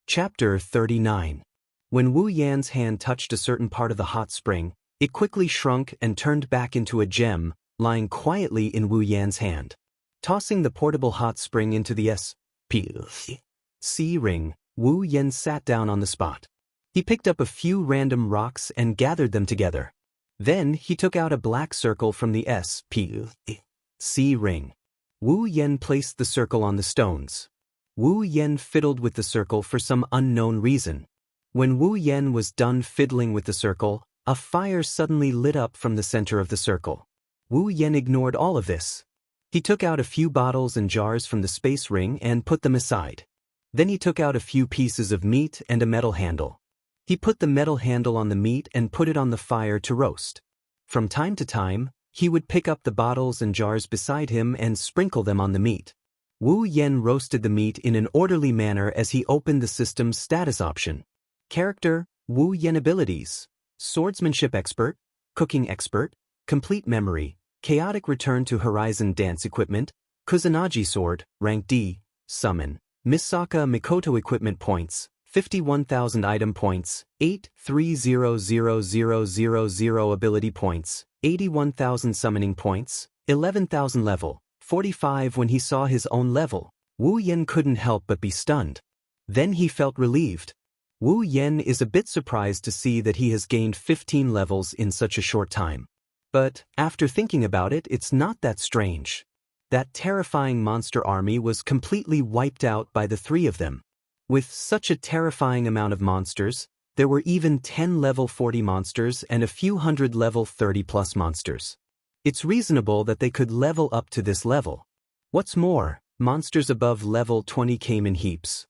Chapter 39. When Wu Yan's hand touched a certain part of the hot spring, it quickly shrunk and turned back into a gem, lying quietly in Wu Yan's hand. Tossing the portable hot spring into the S.P.C. ring, Wu Yan sat down on the spot. He picked up a few random rocks and gathered them together. Then he took out a black circle from the S.P.C. ring. Wu Yan placed the circle on the stones. Wu Yan fiddled with the circle for some unknown reason. When Wu Yan was done fiddling with the circle, a fire suddenly lit up from the center of the circle. Wu Yan ignored all of this. He took out a few bottles and jars from the space ring and put them aside. Then he took out a few pieces of meat and a metal handle. He put the metal handle on the meat and put it on the fire to roast. From time to time, he would pick up the bottles and jars beside him and sprinkle them on the meat. Wu Yan roasted the meat in an orderly manner as he opened the system's status option. Character, Wu Yan. Abilities: Swordsmanship Expert, Cooking Expert, Complete Memory, Chaotic Return to Horizon Dance Equipment, Kusanagi Sword, Rank D, Summon, Misaka Mikoto Equipment Points, 51,000 Item Points, 8300000 Ability Points, 81,000 Summoning Points, 11,000 Level, 45 When he saw his own level, Wu Yan couldn't help but be stunned. Then he felt relieved. Wu Yan is a bit surprised to see that he has gained 15 levels in such a short time. But, after thinking about it, it's not that strange. That terrifying monster army was completely wiped out by the three of them. With such a terrifying amount of monsters, there were even 10 level 40 monsters and a few hundred level 30 plus monsters. It's reasonable that they could level up to this level. What's more, monsters above level 20 came in heaps.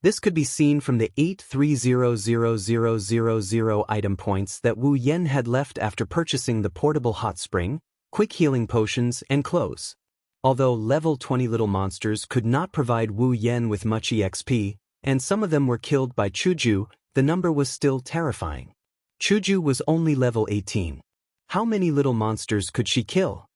This could be seen from the 8300000 item points that Wu Yen had left after purchasing the portable hot spring, quick healing potions, and clothes. Although level 20 little monsters could not provide Wu Yen with much EXP, and some of them were killed by Chuju, the number was still terrifying. Chuju was only level 18. How many little monsters could she kill?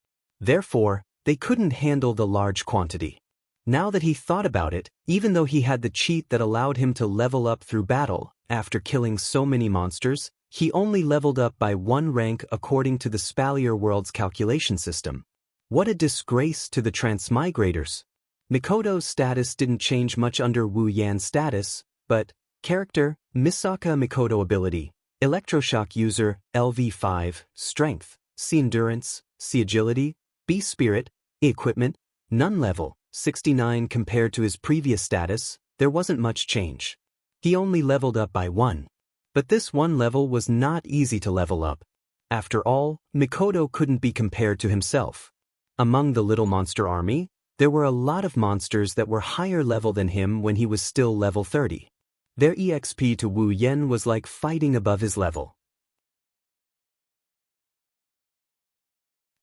Therefore, they couldn't handle the large quantity. Now that he thought about it, even though he had the cheat that allowed him to level up through battle, after killing so many monsters, he only leveled up by 1 rank according to the Spalier World's calculation system. What a disgrace to the transmigrators. Mikoto's status didn't change much under Wu Yan's status, but character, Misaka Mikoto ability, Electroshock user, LV5, strength, C endurance, C agility, B spirit, E equipment, none level, 69 compared to his previous status, there wasn't much change. He only leveled up by 1. But this 1 level was not easy to level up. After all, Mikoto couldn't be compared to himself. Among the little monster army, there were a lot of monsters that were higher level than him when he was still level 30. Their EXP to Wu Yen was like fighting above his level.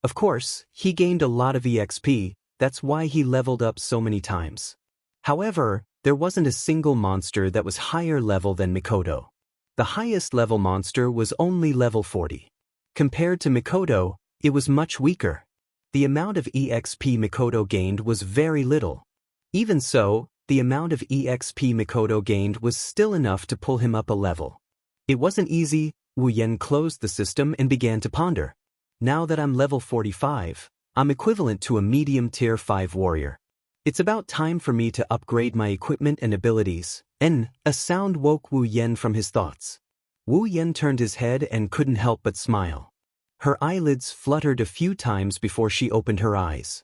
Of course, he gained a lot of EXP, that's why he leveled up so many times. However, there wasn't a single monster that was higher level than Mikoto. The highest level monster was only level 40. Compared to Mikoto, it was much weaker. The amount of EXP Mikoto gained was very little. Even so, the amount of EXP Mikoto gained was still enough to pull him up a level. It wasn't easy. Wu Yen closed the system and began to ponder. Now that I'm level 45, I'm equivalent to a medium tier 5 warrior. It's about time for me to upgrade my equipment and abilities. And a sound woke Wu Yen from his thoughts. Wu Yen turned his head and couldn't help but smile. Her eyelids fluttered a few times before she opened her eyes.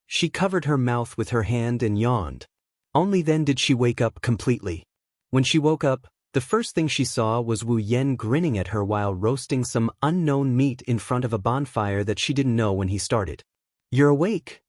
She covered her mouth with her hand and yawned. Only then did she wake up completely. When she woke up, the first thing she saw was Wu Yen grinning at her while roasting some unknown meat in front of a bonfire that she didn't know when he started. "You're awake."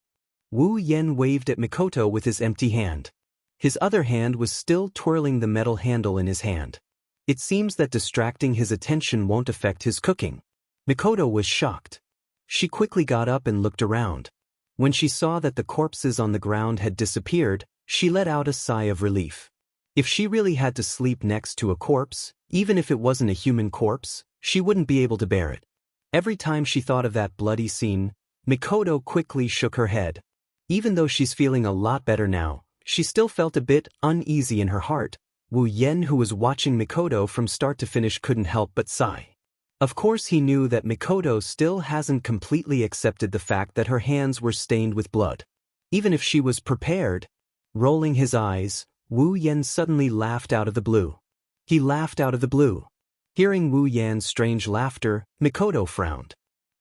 Wu Yen waved at Mikoto with his empty hand. His other hand was still twirling the metal handle in his hand. It seems that distracting his attention won't affect his cooking. Mikoto was shocked. She quickly got up and looked around. When she saw that the corpses on the ground had disappeared, she let out a sigh of relief. If she really had to sleep next to a corpse, even if it wasn't a human corpse, she wouldn't be able to bear it. Every time she thought of that bloody scene, Mikoto quickly shook her head. Even though she's feeling a lot better now, she still felt a bit uneasy in her heart. Wu Yen, who was watching Mikoto from start to finish, couldn't help but sigh. Of course he knew that Mikoto still hasn't completely accepted the fact that her hands were stained with blood. Even if she was prepared. Rolling his eyes, Wu Yen suddenly laughed out of the blue. He laughed out of the blue. Hearing Wu Yan's strange laughter, Mikoto frowned.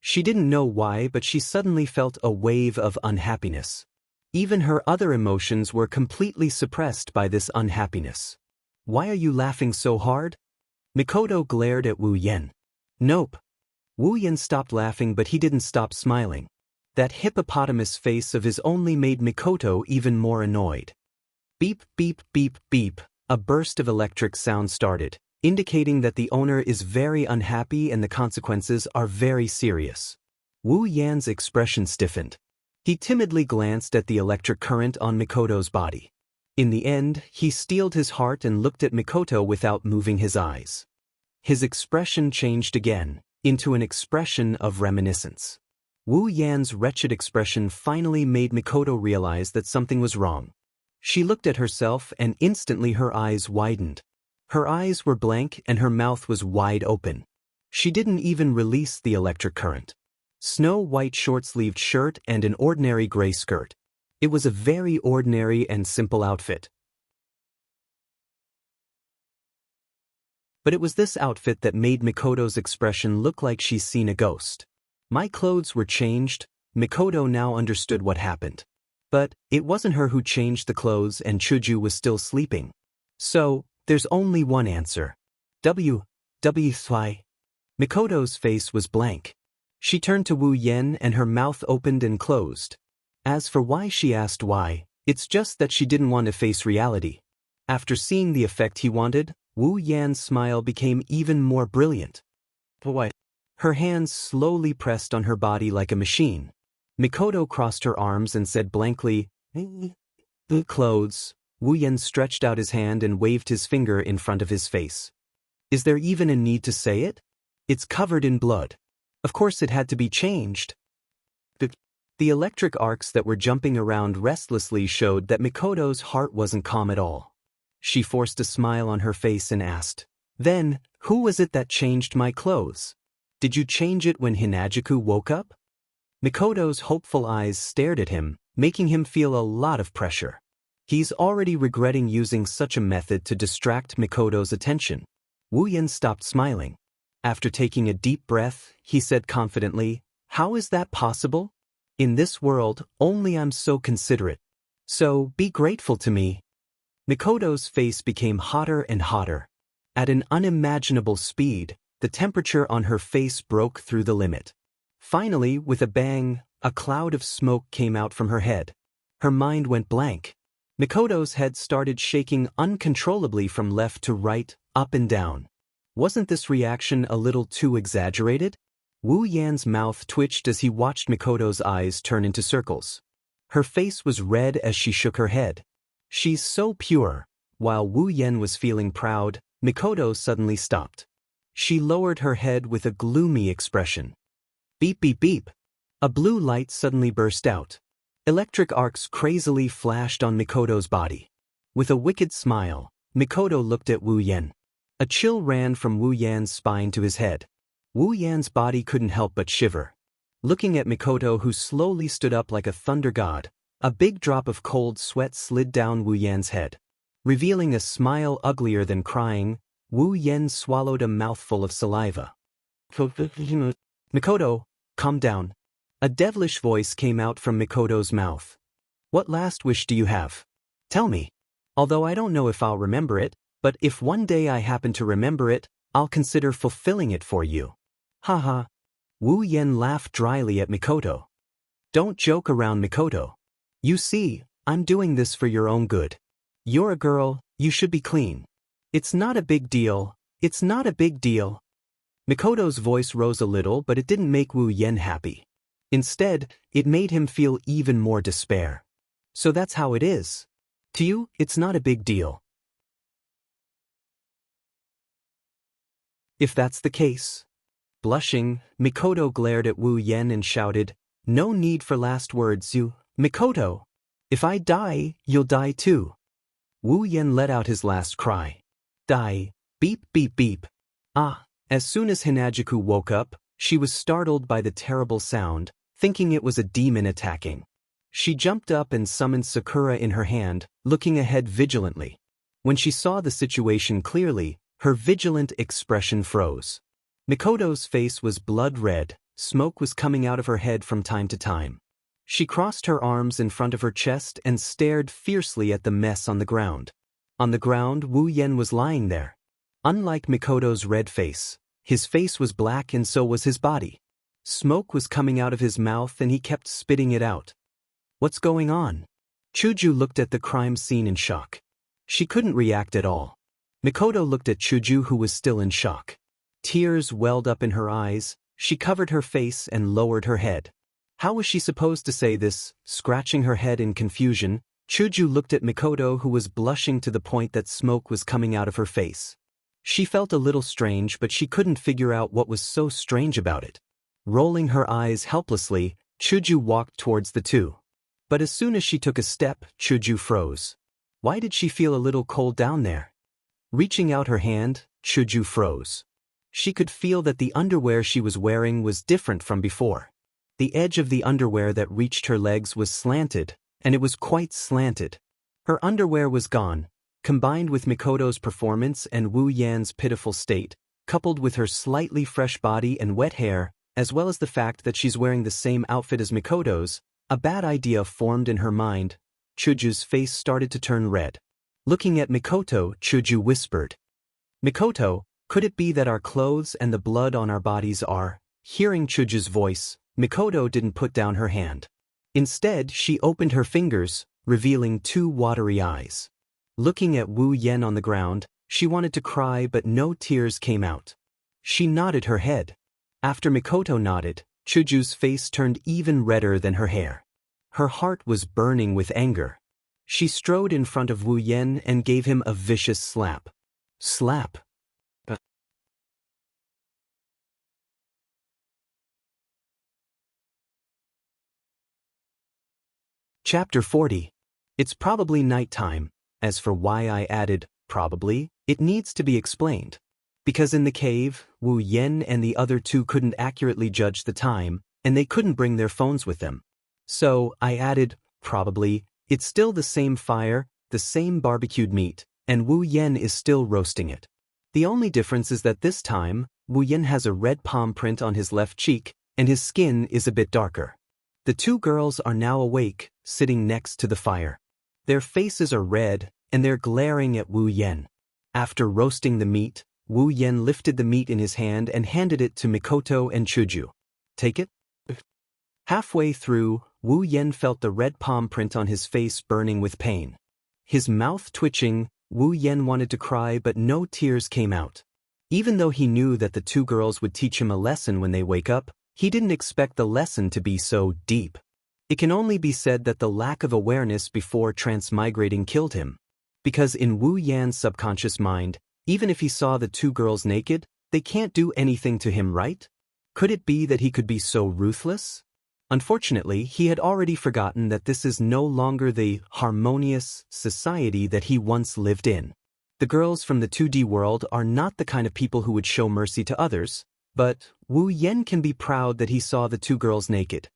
She didn't know why, but she suddenly felt a wave of unhappiness. Even her other emotions were completely suppressed by this unhappiness. "Why are you laughing so hard?" Mikoto glared at Wu Yen. "Nope." Wu Yen stopped laughing, but he didn't stop smiling. That hippopotamus face of his only made Mikoto even more annoyed. Beep, beep, beep, beep. A burst of electric sound started, indicating that the owner is very unhappy and the consequences are very serious. Wu Yan's expression stiffened. He timidly glanced at the electric current on Mikoto's body. In the end, he steeled his heart and looked at Mikoto without moving his eyes. His expression changed again, into an expression of reminiscence. Wu Yan's wretched expression finally made Mikoto realize that something was wrong. She looked at herself and instantly her eyes widened. Her eyes were blank and her mouth was wide open. She didn't even release the electric current. Snow-white short-sleeved shirt and an ordinary gray skirt. It was a very ordinary and simple outfit. But it was this outfit that made Mikoto's expression look like she's seen a ghost. My clothes were changed. Mikoto now understood what happened. But it wasn't her who changed the clothes and Chuju was still sleeping. So, there's only one answer. Why? Mikoto's face was blank. She turned to Wu Yen and her mouth opened and closed. As for why she asked why, it's just that she didn't want to face reality. After seeing the effect he wanted, Wu Yan's smile became even more brilliant. What? Her hands slowly pressed on her body like a machine. Mikoto crossed her arms and said blankly, "The clothes." Wu Yan stretched out his hand and waved his finger in front of his face. Is there even a need to say it? It's covered in blood. Of course it had to be changed. The electric arcs that were jumping around restlessly showed that Mikoto's heart wasn't calm at all. She forced a smile on her face and asked, "Then, who was it that changed my clothes? Did you change it when Hinajuku woke up?" Mikoto's hopeful eyes stared at him, making him feel a lot of pressure. He's already regretting using such a method to distract Mikoto's attention. Wu Yan stopped smiling. After taking a deep breath, he said confidently, "How is that possible? In this world, only I'm so considerate. So, be grateful to me." Mikoto's face became hotter and hotter. At an unimaginable speed, the temperature on her face broke through the limit. Finally, with a bang, a cloud of smoke came out from her head. Her mind went blank. Mikoto's head started shaking uncontrollably from left to right, up and down. Wasn't this reaction a little too exaggerated? Wu Yan's mouth twitched as he watched Mikoto's eyes turn into circles. Her face was red as she shook her head. She's so pure. While Wu Yan was feeling proud, Mikoto suddenly stopped. She lowered her head with a gloomy expression. Beep beep beep. A blue light suddenly burst out. Electric arcs crazily flashed on Mikoto's body. With a wicked smile, Mikoto looked at Wu Yan. A chill ran from Wu Yan's spine to his head. Wu Yan's body couldn't help but shiver. Looking at Mikoto, who slowly stood up like a thunder god, a big drop of cold sweat slid down Wu Yan's head. Revealing a smile uglier than crying, Wu Yan swallowed a mouthful of saliva. "Mikoto, calm down." A devilish voice came out from Mikoto's mouth. "What last wish do you have? Tell me. Although I don't know if I'll remember it, but if one day I happen to remember it, I'll consider fulfilling it for you." Haha. Wu Yan laughed dryly at Mikoto. "Don't joke around, Mikoto. You see, I'm doing this for your own good. You're a girl, you should be clean. It's not a big deal, it's not a big deal." Mikoto's voice rose a little, but it didn't make Wu Yan happy. Instead, it made him feel even more despair. "So that's how it is. To you, it's not a big deal." If that's the case. Blushing, Mikoto glared at Wu Yan and shouted, "No need for last words, you, Mikoto. If I die, you'll die too." Wu Yan let out his last cry. Die, beep beep beep. As soon as Hinajuku woke up, she was startled by the terrible sound, thinking it was a demon attacking. She jumped up and summoned Sakura in her hand, looking ahead vigilantly. When she saw the situation clearly, her vigilant expression froze. Mikoto's face was blood red, smoke was coming out of her head from time to time. She crossed her arms in front of her chest and stared fiercely at the mess on the ground. On the ground, Wu Yan was lying there. Unlike Mikoto's red face, his face was black and so was his body. Smoke was coming out of his mouth and he kept spitting it out. What's going on? Chuju looked at the crime scene in shock. She couldn't react at all. Mikoto looked at Chuju, who was still in shock. Tears welled up in her eyes, she covered her face and lowered her head. How was she supposed to say this? Scratching her head in confusion, Chuju looked at Mikoto, who was blushing to the point that smoke was coming out of her face. She felt a little strange, but she couldn't figure out what was so strange about it. Rolling her eyes helplessly, Chuju walked towards the two. But as soon as she took a step, Chuju froze. Why did she feel a little cold down there? Reaching out her hand, Chuju froze. She could feel that the underwear she was wearing was different from before. The edge of the underwear that reached her legs was slanted, and it was quite slanted. Her underwear was gone. Combined with Mikoto's performance and Wu Yan's pitiful state, coupled with her slightly fresh body and wet hair, as well as the fact that she's wearing the same outfit as Mikoto's, a bad idea formed in her mind. Chuju's face started to turn red. Looking at Mikoto, Chuju whispered, "Mikoto, could it be that our clothes and the blood on our bodies are?" Hearing Chuju's voice, Mikoto didn't put down her hand. Instead, she opened her fingers, revealing two watery eyes. Looking at Wu Yan on the ground, she wanted to cry but no tears came out. She nodded her head. After Mikoto nodded, Chuju's face turned even redder than her hair. Her heart was burning with anger. She strode in front of Wu Yan and gave him a vicious slap. Slap. Chapter 40. It's probably nighttime. As for why I added probably, it needs to be explained. Because in the cave, Wu Yan and the other two couldn't accurately judge the time, and they couldn't bring their phones with them. So I added probably. It's still the same fire, the same barbecued meat, and Wu Yan is still roasting it. The only difference is that this time, Wu Yan has a red palm print on his left cheek, and his skin is a bit darker. The two girls are now awake, sitting next to the fire. Their faces are red, and they're glaring at Wu Yan. After roasting the meat, Wu Yan lifted the meat in his hand and handed it to Mikoto and Chuju. Take it? Halfway through, Wu Yan felt the red palm print on his face burning with pain. His mouth twitching, Wu Yan wanted to cry but no tears came out. Even though he knew that the two girls would teach him a lesson when they wake up, he didn't expect the lesson to be so deep. It can only be said that the lack of awareness before transmigrating killed him. Because in Wu Yan's subconscious mind, even if he saw the two girls naked, they can't do anything to him, right? Could it be that he could be so ruthless? Unfortunately, he had already forgotten that this is no longer the harmonious society that he once lived in. The girls from the 2D world are not the kind of people who would show mercy to others, but Wu Yan can be proud that he saw the two girls naked.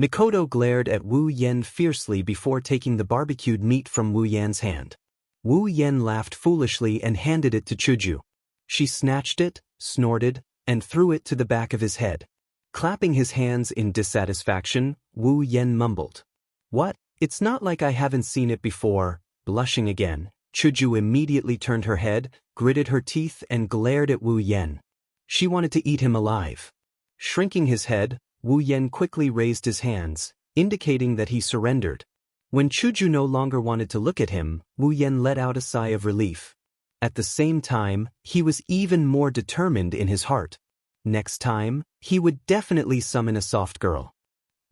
Mikoto glared at Wu Yan fiercely before taking the barbecued meat from Wu Yan's hand. Wu Yan laughed foolishly and handed it to Chuju. She snatched it, snorted, and threw it to the back of his head. Clapping his hands in dissatisfaction, Wu Yan mumbled. What? It's not like I haven't seen it before. Blushing again, Chuju immediately turned her head, gritted her teeth and glared at Wu Yan. She wanted to eat him alive. Shrinking his head, Wu Yan quickly raised his hands, indicating that he surrendered. When Chuju no longer wanted to look at him, Wu Yan let out a sigh of relief. At the same time, he was even more determined in his heart. Next time, he would definitely summon a soft girl.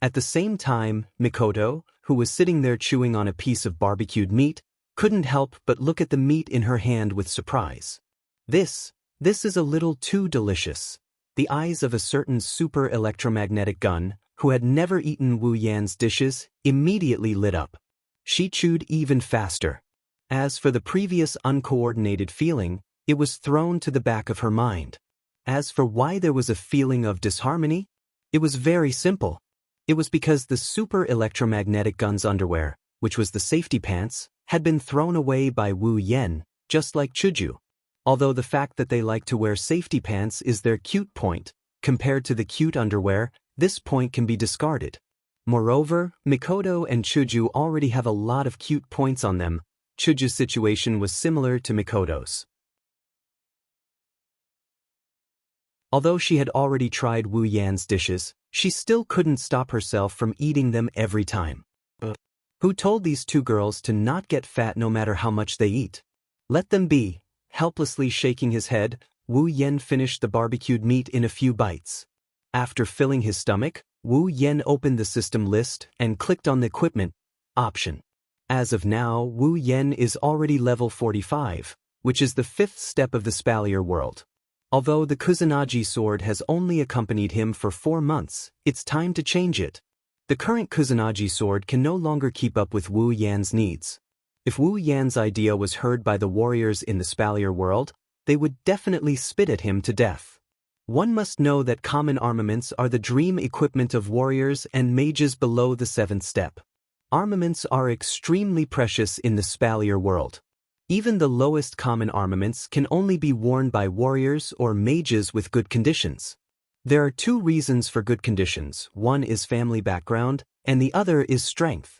At the same time, Mikoto, who was sitting there chewing on a piece of barbecued meat, couldn't help but look at the meat in her hand with surprise. This is a little too delicious. The eyes of a certain super electromagnetic gun, who had never eaten Wu Yan's dishes, immediately lit up. She chewed even faster. As for the previous uncoordinated feeling, it was thrown to the back of her mind. As for why there was a feeling of disharmony, it was very simple. It was because the super electromagnetic gun's underwear, which was the safety pants, had been thrown away by Wu Yan, just like Chuju. Although the fact that they like to wear safety pants is their cute point, compared to the cute underwear, this point can be discarded. Moreover, Mikoto and Chuju already have a lot of cute points on them. Chuju's situation was similar to Mikoto's. Although she had already tried Wu Yan's dishes, she still couldn't stop herself from eating them every time. Who told these two girls to not get fat no matter how much they eat? Let them be. Helplessly shaking his head, Wu Yan finished the barbecued meat in a few bites. After filling his stomach, Wu Yan opened the system list and clicked on the equipment option. As of now, Wu Yan is already level 45, which is the 5th step of the Spalier world. Although the Kusanagi sword has only accompanied him for 4 months, it's time to change it. The current Kusanagi sword can no longer keep up with Wu Yan's needs. If Wu Yan's idea was heard by the warriors in the Spalier world, they would definitely spit at him to death. One must know that common armaments are the dream equipment of warriors and mages below the 7th step. Armaments are extremely precious in the Spalier world. Even the lowest common armaments can only be worn by warriors or mages with good conditions. There are 2 reasons for good conditions. One is family background, and the other is strength.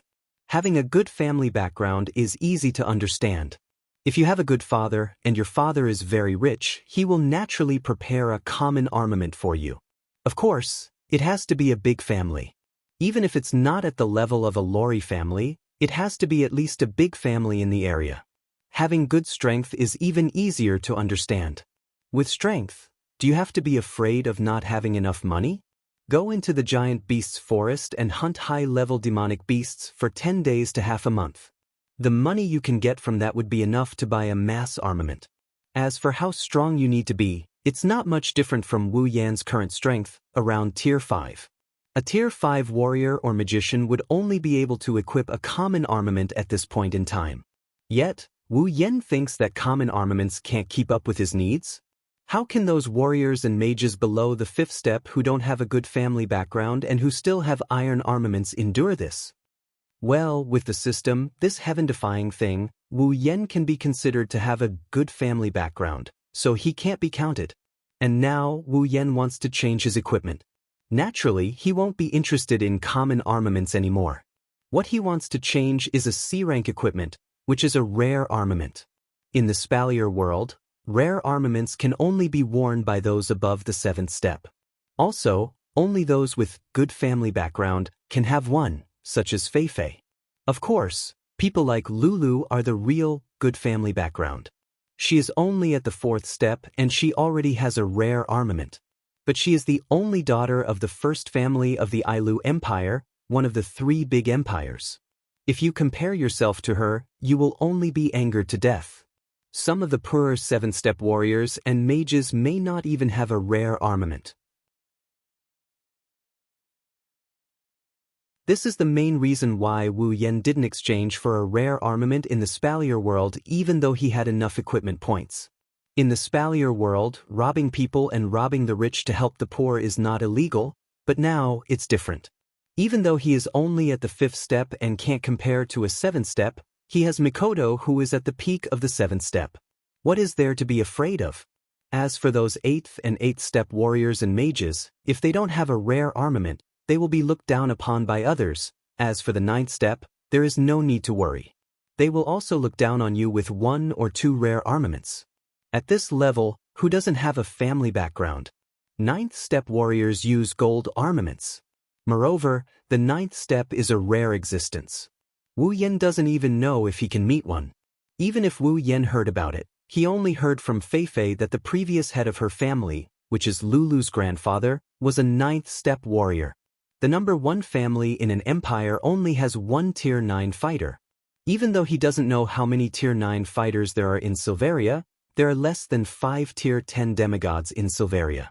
Having a good family background is easy to understand. If you have a good father, and your father is very rich, he will naturally prepare a common armament for you. Of course, it has to be a big family. Even if it's not at the level of a Lori family, it has to be at least a big family in the area. Having good strength is even easier to understand. With strength, do you have to be afraid of not having enough money? Go into the giant beasts forest and hunt high-level demonic beasts for 10 days to half a month. The money you can get from that would be enough to buy a mass armament. As for how strong you need to be, it's not much different from Wu Yan's current strength, around Tier 5. A Tier 5 warrior or magician would only be able to equip a common armament at this point in time. Yet, Wu Yan thinks that common armaments can't keep up with his needs? How can those warriors and mages below the 5th step who don't have a good family background and who still have iron armaments endure this? Well, with the system, this heaven-defying thing, Wu Yan can be considered to have a good family background, so he can't be counted. And now, Wu Yan wants to change his equipment. Naturally, he won't be interested in common armaments anymore. What he wants to change is a C-rank equipment, which is a rare armament. In the Spalier world, rare armaments can only be worn by those above the 7th step. Also, only those with good family background can have one, such as Fei Fei. Of course, people like Lulu are the real, good family background. She is only at the 4th step and she already has a rare armament. But she is the only daughter of the first family of the Ailu Empire, one of the 3 big empires. If you compare yourself to her, you will only be angered to death. Some of the poorer 7th-step warriors and mages may not even have a rare armament. This is the main reason why Wu Yan didn't exchange for a rare armament in the Spalier world even though he had enough equipment points. In the Spalier world, robbing people and robbing the rich to help the poor is not illegal, but now it's different. Even though he is only at the 5th step and can't compare to a 7th step, he has Mikoto who is at the peak of the 7th step. What is there to be afraid of? As for those 8th and 8th step warriors and mages, if they don't have a rare armament, they will be looked down upon by others. As for the 9th step, there is no need to worry. They will also look down on you with 1 or 2 rare armaments. At this level, who doesn't have a family background? 9th step warriors use gold armaments. Moreover, the 9th step is a rare existence. Wu Yan doesn't even know if he can meet one. Even if Wu Yan heard about it, he only heard from Fei Fei that the previous head of her family, which is Lulu's grandfather, was a 9th step warrior. The number 1 family in an empire only has 1 Tier 9 fighter. Even though he doesn't know how many Tier 9 fighters there are in Silveria, there are less than 5 Tier 10 demigods in Silveria.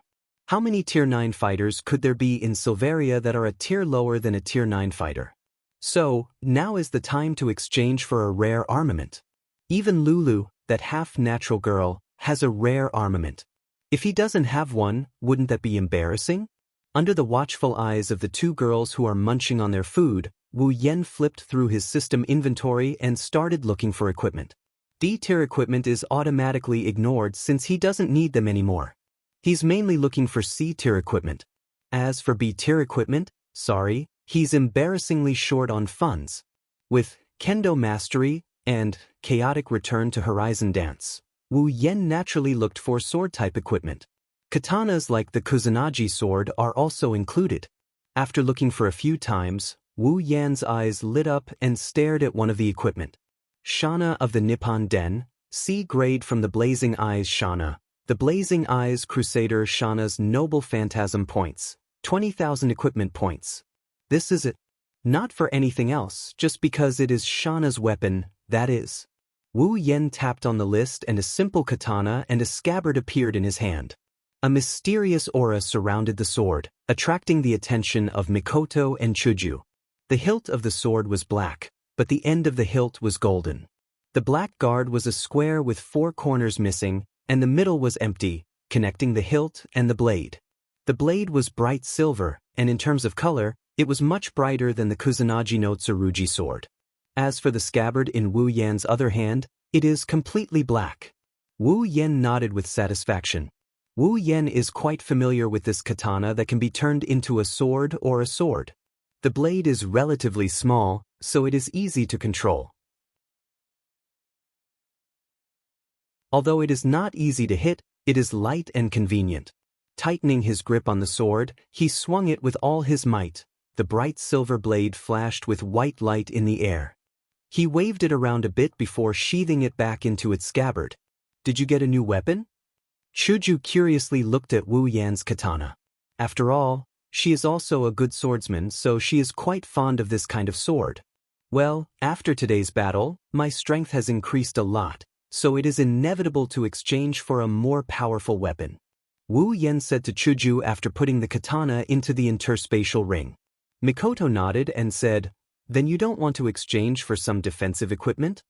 How many Tier 9 fighters could there be in Silveria that are a tier lower than a Tier 9 fighter? So, now is the time to exchange for a rare armament. Even Lulu, that half-natural girl, has a rare armament. If he doesn't have one, wouldn't that be embarrassing? Under the watchful eyes of the 2 girls who are munching on their food, Wu Yan flipped through his system inventory and started looking for equipment. D-tier equipment is automatically ignored since he doesn't need them anymore. He's mainly looking for C-tier equipment. As for B-tier equipment, sorry, he's embarrassingly short on funds. With Kendo Mastery and Chaotic Return to Horizon Dance, Wu Yan naturally looked for sword-type equipment. Katanas like the Kusanagi sword are also included. After looking for a few times, Wu Yan's eyes lit up and stared at one of the equipment. Shana of the Nippon Den, C-grade from the Blazing Eyes Shana. The Blazing Eyes Crusader Shana's Noble Phantasm points, 20,000 equipment points. This is it. Not for anything else, just because it is Shana's weapon, that is. Wu Yan tapped on the list and a simple katana and a scabbard appeared in his hand. A mysterious aura surrounded the sword, attracting the attention of Mikoto and Chuju. The hilt of the sword was black, but the end of the hilt was golden. The black guard was a square with 4 corners missing, and the middle was empty, connecting the hilt and the blade. The blade was bright silver, and in terms of color, it was much brighter than the Kusanagi no Tsurugi sword. As for the scabbard in Wu Yan's other hand, it is completely black. Wu Yan nodded with satisfaction. Wu Yan is quite familiar with this katana that can be turned into a sword or a sword. The blade is relatively small, so it is easy to control. Although it is not easy to hit, it is light and convenient. Tightening his grip on the sword, he swung it with all his might. The bright silver blade flashed with white light in the air. He waved it around a bit before sheathing it back into its scabbard. Did you get a new weapon? Chuju curiously looked at Wu Yan's katana. After all, she is also a good swordsman, so she is quite fond of this kind of sword. Well, after today's battle, my strength has increased a lot, so it is inevitable to exchange for a more powerful weapon. Wu Yan said to Chuju after putting the katana into the interspatial ring. Mikoto nodded and said, Then you don't want to exchange for some defensive equipment?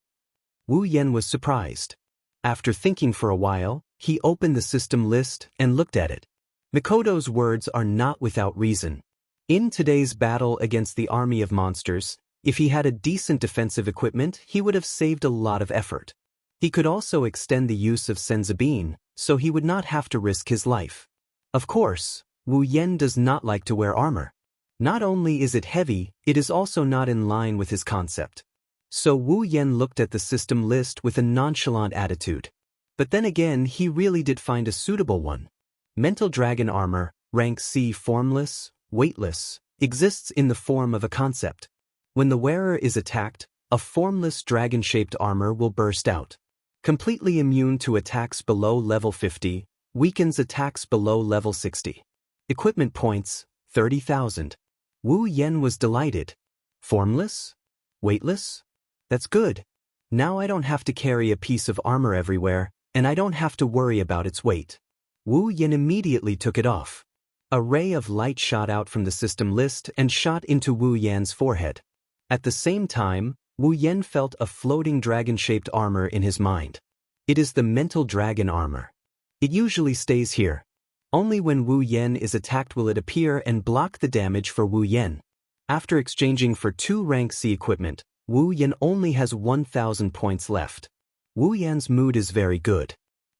Wu Yan was surprised. After thinking for a while, he opened the system list and looked at it. Mikoto's words are not without reason. In today's battle against the army of monsters, if he had a decent defensive equipment, he would have saved a lot of effort. He could also extend the use of Senzabine, so he would not have to risk his life. Of course, Wu Yan does not like to wear armor. Not only is it heavy, it is also not in line with his concept. So Wu Yan looked at the system list with a nonchalant attitude. But then again, he really did find a suitable one. Mental Dragon Armor, rank C, formless, weightless, exists in the form of a concept. When the wearer is attacked, a formless dragon-shaped armor will burst out. Completely immune to attacks below level 50, weakens attacks below level 60. Equipment points, 30,000. Wu Yan was delighted. Formless? Weightless? That's good. Now I don't have to carry a piece of armor everywhere, and I don't have to worry about its weight. Wu Yan immediately took it off. A ray of light shot out from the system list and shot into Wu Yan's forehead. At the same time, Wu Yan felt a floating dragon-shaped armor in his mind. It is the mental dragon armor. It usually stays here. Only when Wu Yan is attacked will it appear and block the damage for Wu Yan. After exchanging for 2 rank C equipment, Wu Yan only has 1,000 points left. Wu Yan's mood is very good.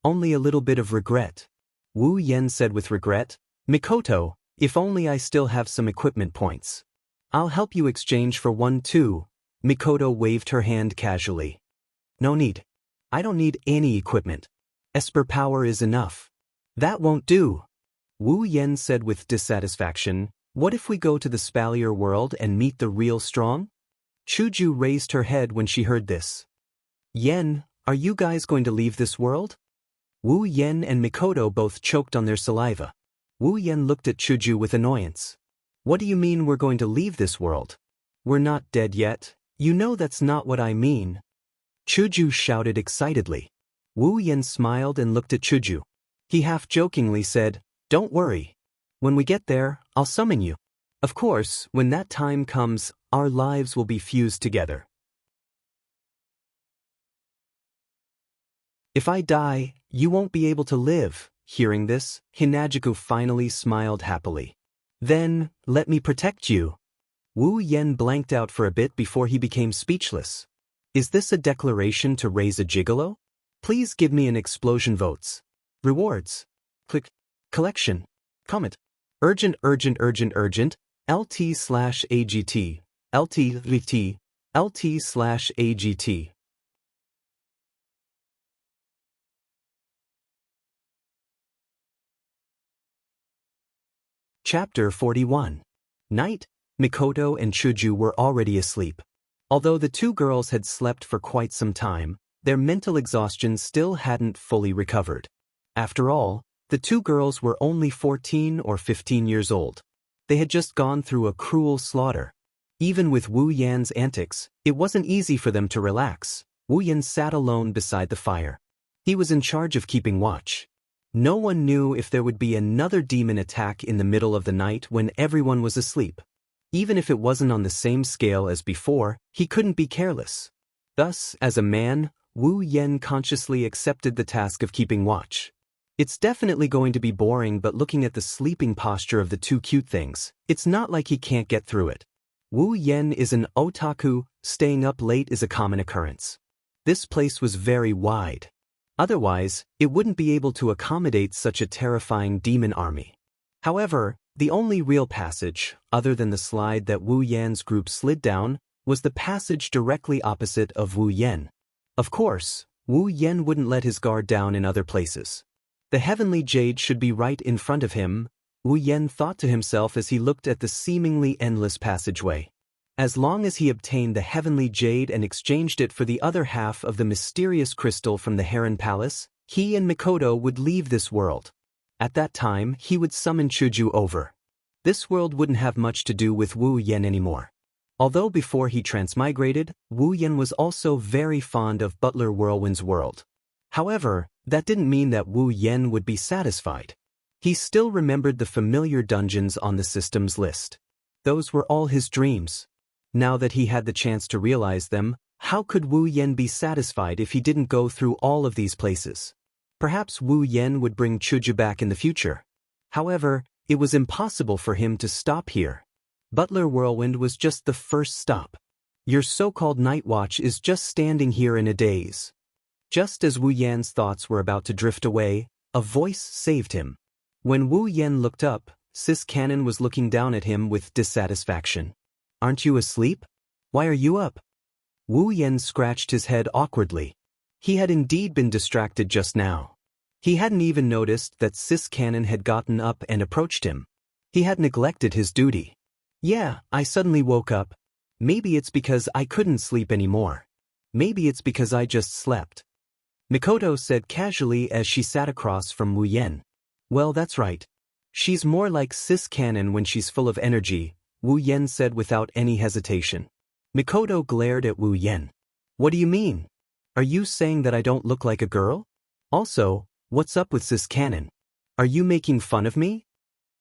Only a little bit of regret. Wu Yan said with regret, Mikoto, if only I still have some equipment points. I'll help you exchange for one too. Mikoto waved her hand casually. No need. I don't need any equipment. Esper power is enough. That won't do. Wu Yan said with dissatisfaction, what if we go to the Spalier world and meet the real strong? Chuju raised her head when she heard this. Yen, are you guys going to leave this world? Wu Yan and Mikoto both choked on their saliva. Wu Yan looked at Chuju with annoyance. What do you mean we're going to leave this world? We're not dead yet. You know that's not what I mean. Chuju shouted excitedly. Wu Yan smiled and looked at Chuju. He half-jokingly said, Don't worry. When we get there, I'll summon you. Of course, when that time comes, our lives will be fused together. If I die, you won't be able to live. Hearing this, Hinajuku finally smiled happily. Then, let me protect you. Wu Yan blanked out for a bit before he became speechless. Is this a declaration to raise a gigolo? Please give me an explosion votes. Rewards. Click. Collection. Comment. Urgent, urgent, urgent, urgent. LT/AGT. LT/RT. LT/AGT. Chapter 41. Night. Mikoto and Chuju were already asleep. Although the 2 girls had slept for quite some time, their mental exhaustion still hadn't fully recovered. After all, the 2 girls were only 14 or 15 years old. They had just gone through a cruel slaughter. Even with Wu Yan's antics, it wasn't easy for them to relax. Wu Yan sat alone beside the fire. He was in charge of keeping watch. No one knew if there would be another demon attack in the middle of the night when everyone was asleep. Even if it wasn't on the same scale as before, he couldn't be careless. Thus, as a man, Wu Yan consciously accepted the task of keeping watch. It's definitely going to be boring, but looking at the sleeping posture of the 2 cute things, it's not like he can't get through it. Wu Yan is an otaku, staying up late is a common occurrence. This place was very wide. Otherwise, it wouldn't be able to accommodate such a terrifying demon army. However, the only real passage, other than the slide that Wu Yan's group slid down, was the passage directly opposite of Wu Yan. Of course, Wu Yan wouldn't let his guard down in other places. The heavenly jade should be right in front of him, Wu Yan thought to himself as he looked at the seemingly endless passageway. As long as he obtained the heavenly jade and exchanged it for the other half of the mysterious crystal from the Harem Palace, he and Mikoto would leave this world. At that time, he would summon Chuju over. This world wouldn't have much to do with Wu Yen anymore. Although before he transmigrated, Wu Yen was also very fond of Butler Whirlwind's world. However, that didn't mean that Wu Yen would be satisfied. He still remembered the familiar dungeons on the system's list. Those were all his dreams. Now that he had the chance to realize them, how could Wu Yen be satisfied if he didn't go through all of these places? Perhaps Wu Yen would bring Chuju back in the future. However, it was impossible for him to stop here. Butler Whirlwind was just the first stop. Your so-called night watch is just standing here in a daze. Just as Wu Yan's thoughts were about to drift away, a voice saved him. When Wu Yan looked up, Sis Cannon was looking down at him with dissatisfaction. Aren't you asleep? Why are you up? Wu Yan scratched his head awkwardly. He had indeed been distracted just now. He hadn't even noticed that Sis Cannon had gotten up and approached him. He had neglected his duty. Yeah, I suddenly woke up. Maybe it's because I couldn't sleep anymore. Maybe it's because I just slept. Mikoto said casually as she sat across from Wu Yan. Well, that's right. She's more like Sis Cannon when she's full of energy, Wu Yan said without any hesitation. Mikoto glared at Wu Yan. What do you mean? Are you saying that I don't look like a girl? Also, what's up with Sis Cannon? Are you making fun of me?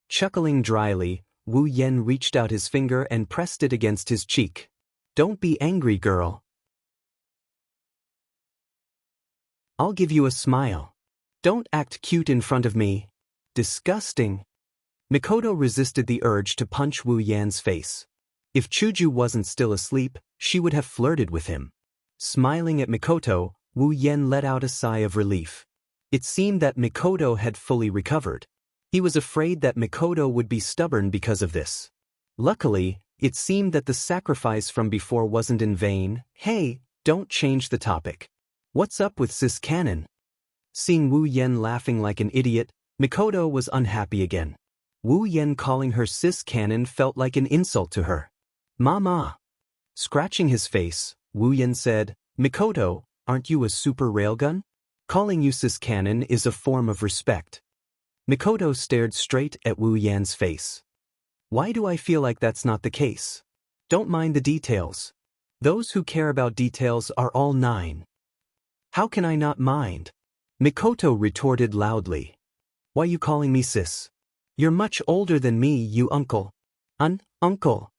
Chuckling dryly, Wu Yan reached out his finger and pressed it against his cheek. Don't be angry, girl. I'll give you a smile. Don't act cute in front of me. Disgusting. Mikoto resisted the urge to punch Wu Yan's face. If Chuju wasn't still asleep, she would have flirted with him. Smiling at Mikoto, Wu Yan let out a sigh of relief. It seemed that Mikoto had fully recovered. He was afraid that Mikoto would be stubborn because of this. Luckily, it seemed that the sacrifice from before wasn't in vain. Hey, don't change the topic. What's up with Sis Cannon? Seeing Wu Yan laughing like an idiot, Mikoto was unhappy again. Wu Yan calling her Sis Cannon felt like an insult to her. Mama. Scratching his face, Wu Yan said, Mikoto, aren't you a super railgun? Calling you Sis Cannon is a form of respect. Mikoto stared straight at Wu Yan's face. Why do I feel like that's not the case? Don't mind the details. Those who care about details are all 9. How can I not mind? Mikoto retorted loudly. Why you calling me sis? You're much older than me, you uncle. Uncle.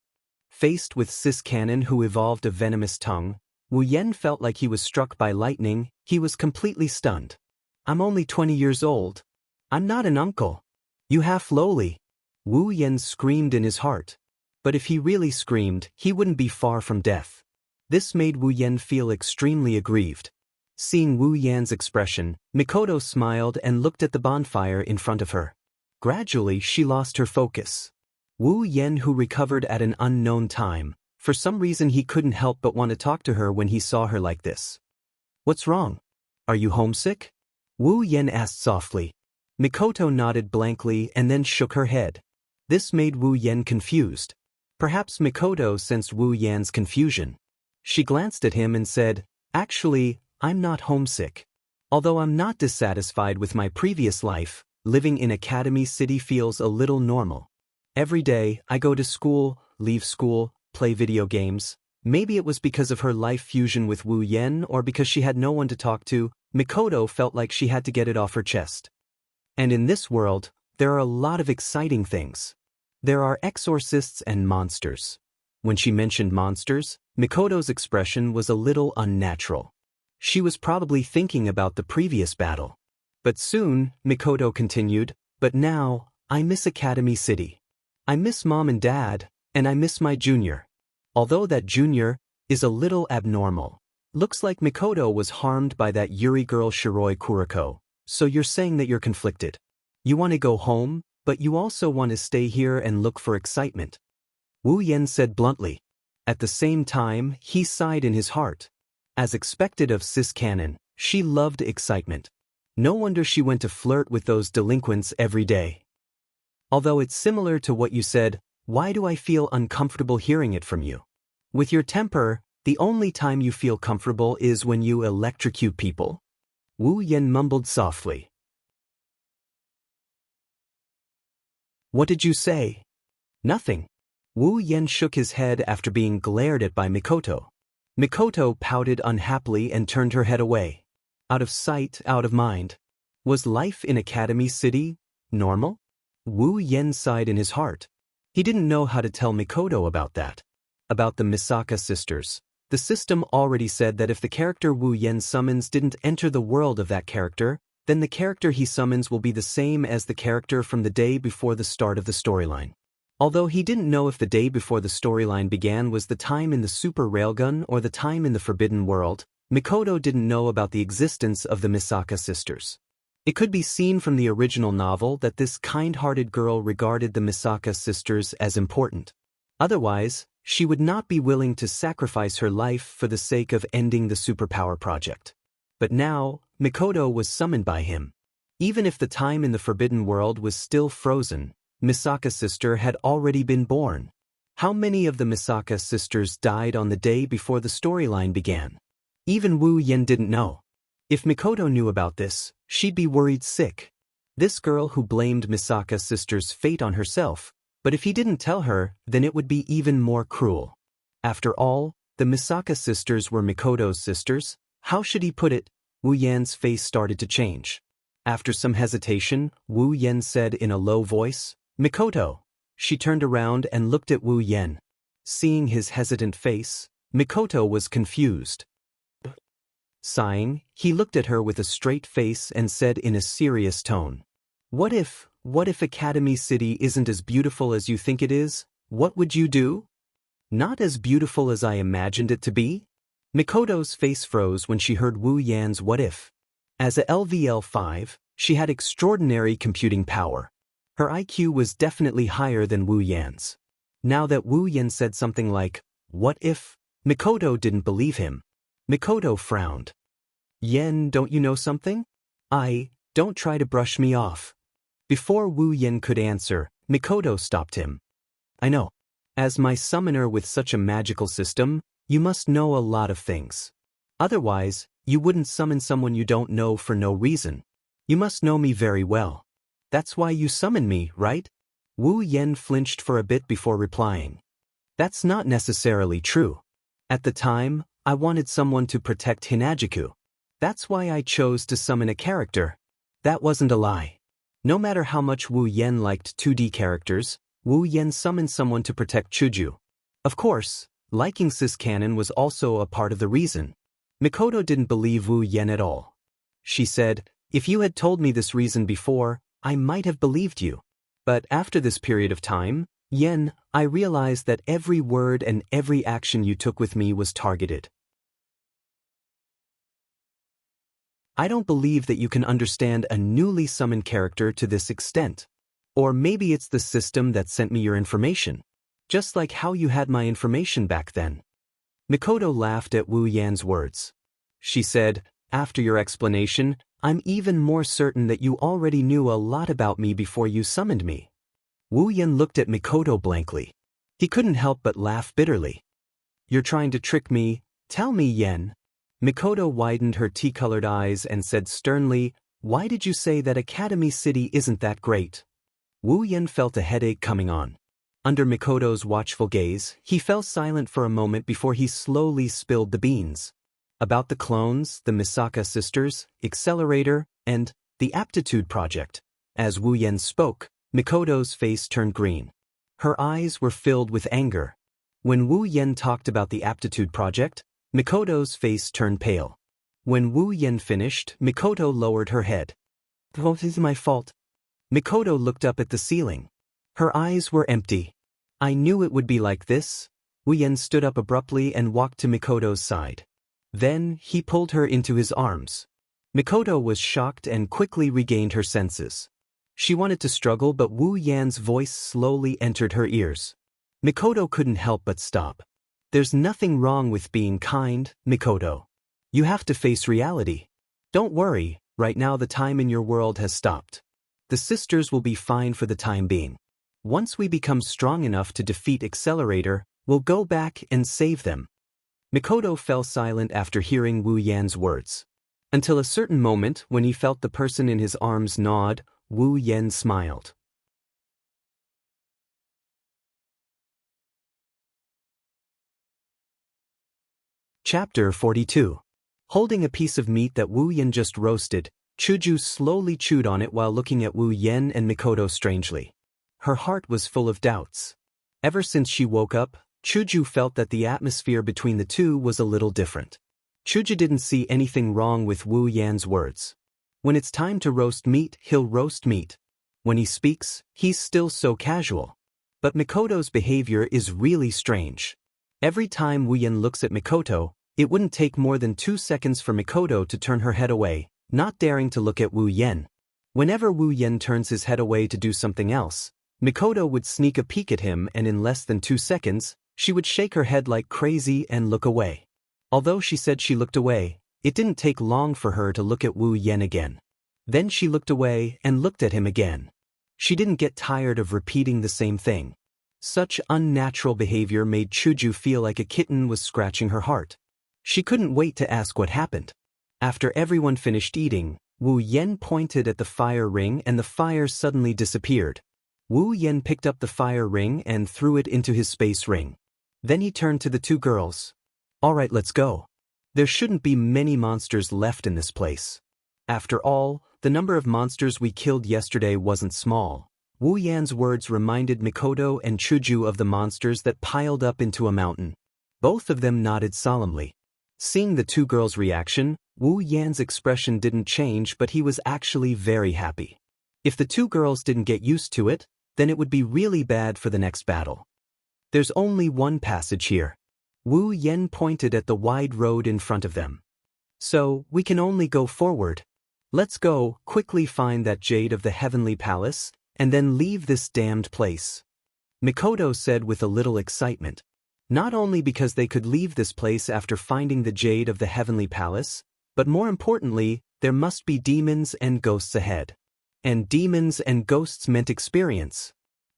Faced with Sis Cannon who evolved a venomous tongue, Wu Yan felt like he was struck by lightning. He was completely stunned. I'm only 20 years old. I'm not an uncle. You half lowly. Wu Yan screamed in his heart. But if he really screamed, he wouldn't be far from death. This made Wu Yan feel extremely aggrieved. Seeing Wu Yan's expression, Mikoto smiled and looked at the bonfire in front of her. Gradually, she lost her focus. Wu Yan, who recovered at an unknown time, for some reason he couldn't help but want to talk to her when he saw her like this. What's wrong? Are you homesick? Wu Yan asked softly. Mikoto nodded blankly and then shook her head. This made Wu Yan confused. Perhaps Mikoto sensed Wu Yan's confusion. She glanced at him and said, Actually, I'm not homesick. Although I'm not dissatisfied with my previous life, living in Academy City feels a little normal. Every day, I go to school, leave school, play video games. Maybe it was because of her life fusion with Wu Yan or because she had no one to talk to. Mikoto felt like she had to get it off her chest. And in this world, there are a lot of exciting things. There are exorcists and monsters. When she mentioned monsters, Mikoto's expression was a little unnatural. She was probably thinking about the previous battle. But soon, Mikoto continued, but now, I miss Academy City. I miss Mom and Dad, and I miss my junior. Although that junior is a little abnormal. Looks like Mikoto was harmed by that Yuri girl Shiroi Kuriko. So you're saying that you're conflicted. You want to go home, but you also want to stay here and look for excitement. Wu Yan said bluntly. At the same time, he sighed in his heart. As expected of Sis Cannon, she loved excitement. No wonder she went to flirt with those delinquents every day. Although it's similar to what you said, why do I feel uncomfortable hearing it from you? With your temper, the only time you feel comfortable is when you electrocute people. Wu Yan mumbled softly. What did you say? Nothing. Wu Yan shook his head after being glared at by Mikoto. Mikoto pouted unhappily and turned her head away. Out of sight, out of mind. Was life in Academy City normal? Wu Yan sighed in his heart. He didn't know how to tell Mikoto about that. About the Misaka sisters. The system already said that if the character Wu Yan summons didn't enter the world of that character, then the character he summons will be the same as the character from the day before the start of the storyline. Although he didn't know if the day before the storyline began was the time in the Super Railgun or the time in the Forbidden World, Mikoto didn't know about the existence of the Misaka sisters. It could be seen from the original novel that this kind-hearted girl regarded the Misaka sisters as important. Otherwise, she would not be willing to sacrifice her life for the sake of ending the superpower project. But now, Mikoto was summoned by him. Even if the time in the Forbidden World was still frozen, Misaka sister had already been born. How many of the Misaka sisters died on the day before the storyline began? Even Wu Yan didn't know. If Mikoto knew about this, she'd be worried sick. This girl who blamed Misaka sister's fate on herself, but if he didn't tell her, then it would be even more cruel. After all, the Misaka sisters were Mikoto's sisters. How should he put it? Wu Yan's face started to change. After some hesitation, Wu Yan said in a low voice, Mikoto. She turned around and looked at Wu Yan. Seeing his hesitant face, Mikoto was confused. Sighing, he looked at her with a straight face and said in a serious tone, What if Academy City isn't as beautiful as you think it is? What would you do? Not as beautiful as I imagined it to be? Mikoto's face froze when she heard Wu Yan's what if. As a LVL5, she had extraordinary computing power. Her IQ was definitely higher than Wu Yan's. Now that Wu Yan said something like, what if? Mikoto didn't believe him. Mikoto frowned. Yan, don't you know something? Don't try to brush me off. Before Wu Yan could answer, Mikoto stopped him. I know. As my summoner with such a magical system, you must know a lot of things. Otherwise, you wouldn't summon someone you don't know for no reason. You must know me very well. That's why you summoned me, right? Wu Yan flinched for a bit before replying. That's not necessarily true. At the time, I wanted someone to protect Hinajuku. That's why I chose to summon a character. That wasn't a lie. No matter how much Wu Yan liked 2D characters, Wu Yan summoned someone to protect Chuju. Of course, liking cis-canon was also a part of the reason. Mikoto didn't believe Wu Yan at all. She said, if you had told me this reason before, I might have believed you. But after this period of time, Yan, I realized that every word and every action you took with me was targeted. I don't believe that you can understand a newly summoned character to this extent. Or maybe it's the system that sent me your information. Just like how you had my information back then. Mikoto laughed at Wu Yan's words. She said, after your explanation, I'm even more certain that you already knew a lot about me before you summoned me. Wu Yan looked at Mikoto blankly. He couldn't help but laugh bitterly. You're trying to trick me, tell me, Yan. Mikoto widened her tea-colored eyes and said sternly, why did you say that Academy City isn't that great? Wu Yan felt a headache coming on. Under Mikoto's watchful gaze, he fell silent for a moment before he slowly spilled the beans. About the clones, the Misaka sisters, Accelerator, and the Aptitude Project. As Wu Yan spoke, Mikoto's face turned green. Her eyes were filled with anger. When Wu Yan talked about the Aptitude Project, Mikoto's face turned pale. When Wu Yan finished, Mikoto lowered her head. What is my fault? Mikoto looked up at the ceiling. Her eyes were empty. I knew it would be like this. Wu Yan stood up abruptly and walked to Mikoto's side. Then, he pulled her into his arms. Mikoto was shocked and quickly regained her senses. She wanted to struggle, but Wu Yan's voice slowly entered her ears. Mikoto couldn't help but stop. There's nothing wrong with being kind, Mikoto. You have to face reality. Don't worry, right now the time in your world has stopped. The sisters will be fine for the time being. Once we become strong enough to defeat Accelerator, We'll go back and save them. Mikoto fell silent after hearing Wu Yan's words. Until a certain moment when he felt the person in his arms nod, Wu Yan smiled. Chapter 42. Holding a piece of meat that Wu Yan just roasted, Chuju slowly chewed on it while looking at Wu Yan and Mikoto strangely. Her heart was full of doubts. Ever since she woke up, Chuju felt that the atmosphere between the two was a little different. Chuju didn't see anything wrong with Wu Yan's words. When it's time to roast meat, he'll roast meat. When he speaks, he's still so casual. But Mikoto's behavior is really strange. Every time Wu Yan looks at Mikoto, it wouldn't take more than 2 seconds for Mikoto to turn her head away, not daring to look at Wu Yan. Whenever Wu Yan turns his head away to do something else, Mikoto would sneak a peek at him, and in less than 2 seconds, she would shake her head like crazy and look away. Although she said she looked away, it didn't take long for her to look at Wu Yan again. Then she looked away and looked at him again. She didn't get tired of repeating the same thing. Such unnatural behavior made Chuju feel like a kitten was scratching her heart. She couldn't wait to ask what happened. After everyone finished eating, Wu Yan pointed at the fire ring and the fire suddenly disappeared. Wu Yan picked up the fire ring and threw it into his space ring. Then he turned to the two girls. "Alright, let's go. There shouldn't be many monsters left in this place. After all, the number of monsters we killed yesterday wasn't small." Wu Yan's words reminded Mikoto and Chuju of the monsters that piled up into a mountain. Both of them nodded solemnly. Seeing the two girls' reaction, Wu Yan's expression didn't change, but he was actually very happy. If the two girls didn't get used to it, then it would be really bad for the next battle. "There's only one passage here." Wu Yan pointed at the wide road in front of them. "So, we can only go forward. Let's go, quickly find that jade of the heavenly palace, and then leave this damned place," Mikoto said with a little excitement. Not only because they could leave this place after finding the jade of the heavenly palace, but more importantly, there must be demons and ghosts ahead. And demons and ghosts meant experience.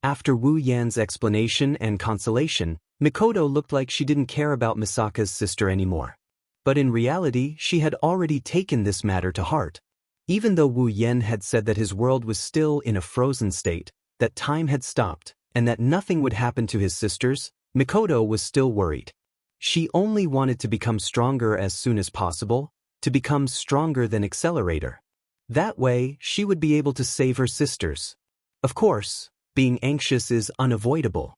After Wu Yan's explanation and consolation, Mikoto looked like she didn't care about Misaka's sister anymore. But in reality, she had already taken this matter to heart. Even though Wu Yan had said that his world was still in a frozen state, that time had stopped, and that nothing would happen to his sisters, Mikoto was still worried. She only wanted to become stronger as soon as possible, to become stronger than Accelerator. That way, she would be able to save her sisters. Of course, being anxious is unavoidable.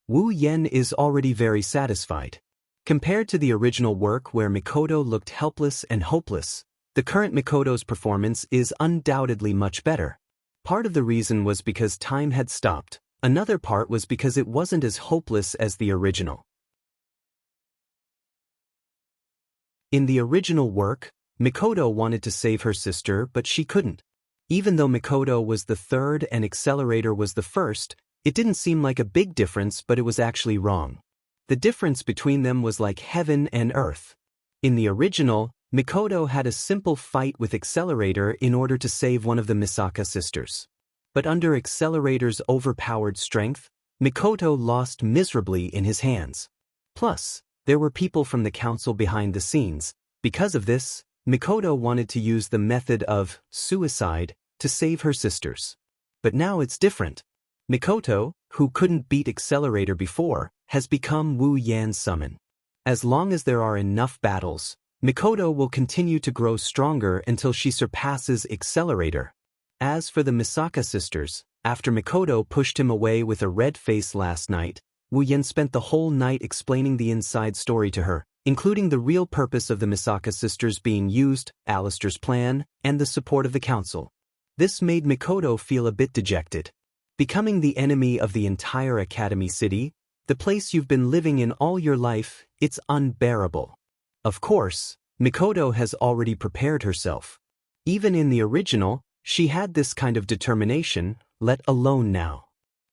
Wu Yan is already very satisfied. Compared to the original work where Mikoto looked helpless and hopeless, the current Mikoto's performance is undoubtedly much better. Part of the reason was because time had stopped. Another part was because it wasn't as hopeless as the original. In the original work, Mikoto wanted to save her sister, but she couldn't. Even though Mikoto was the third and Accelerator was the first, it didn't seem like a big difference, but it was actually wrong. The difference between them was like heaven and earth. In the original, Mikoto had a simple fight with Accelerator in order to save one of the Misaka sisters. But under Accelerator's overpowered strength, Mikoto lost miserably in his hands. Plus, there were people from the council behind the scenes. Because of this, Mikoto wanted to use the method of suicide to save her sisters. But now it's different. Mikoto, who couldn't beat Accelerator before, has become Wu Yan's summon. As long as there are enough battles, Mikoto will continue to grow stronger until she surpasses Accelerator. As for the Misaka sisters, after Mikoto pushed him away with a red face last night, Wu Yan spent the whole night explaining the inside story to her, including the real purpose of the Misaka sisters being used, Alistair's plan, and the support of the council. This made Mikoto feel a bit dejected. Becoming the enemy of the entire Academy City, the place you've been living in all your life, it's unbearable. Of course, Mikoto has already prepared herself. Even in the original, she had this kind of determination, let alone now.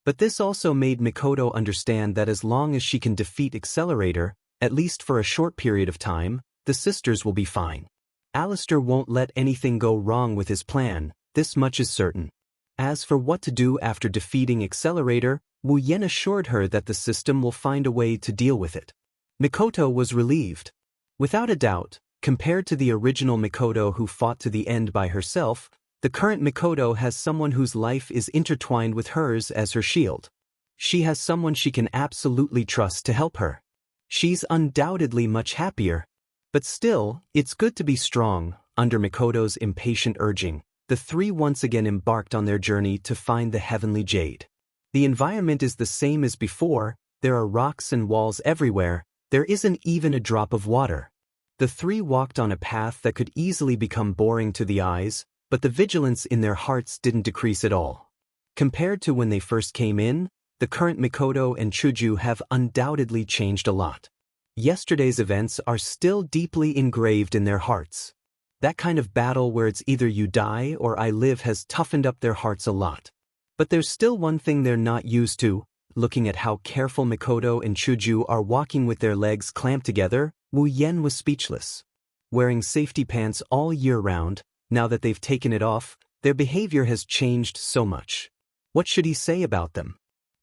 But this also made Mikoto understand that as long as she can defeat Accelerator, at least for a short period of time, the sisters will be fine. Alistair won't let anything go wrong with his plan, this much is certain. As for what to do after defeating Accelerator, Wu Yan assured her that the system will find a way to deal with it. Mikoto was relieved. Without a doubt, compared to the original Mikoto who fought to the end by herself, the current Mikoto has someone whose life is intertwined with hers as her shield. She has someone she can absolutely trust to help her. She's undoubtedly much happier. But still, it's good to be strong. Under Mikoto's impatient urging, the three once again embarked on their journey to find the heavenly jade. The environment is the same as before. There are rocks and walls everywhere. There isn't even a drop of water. The three walked on a path that could easily become boring to the eyes, but the vigilance in their hearts didn't decrease at all. Compared to when they first came in, the current Mikoto and Chuju have undoubtedly changed a lot. Yesterday's events are still deeply engraved in their hearts. That kind of battle where it's either you die or I live has toughened up their hearts a lot. But there's still one thing they're not used to. Looking at how careful Mikoto and Chuju are walking with their legs clamped together, Wu Yan was speechless. Wearing safety pants all year round, now that they've taken it off, their behavior has changed so much. What should he say about them?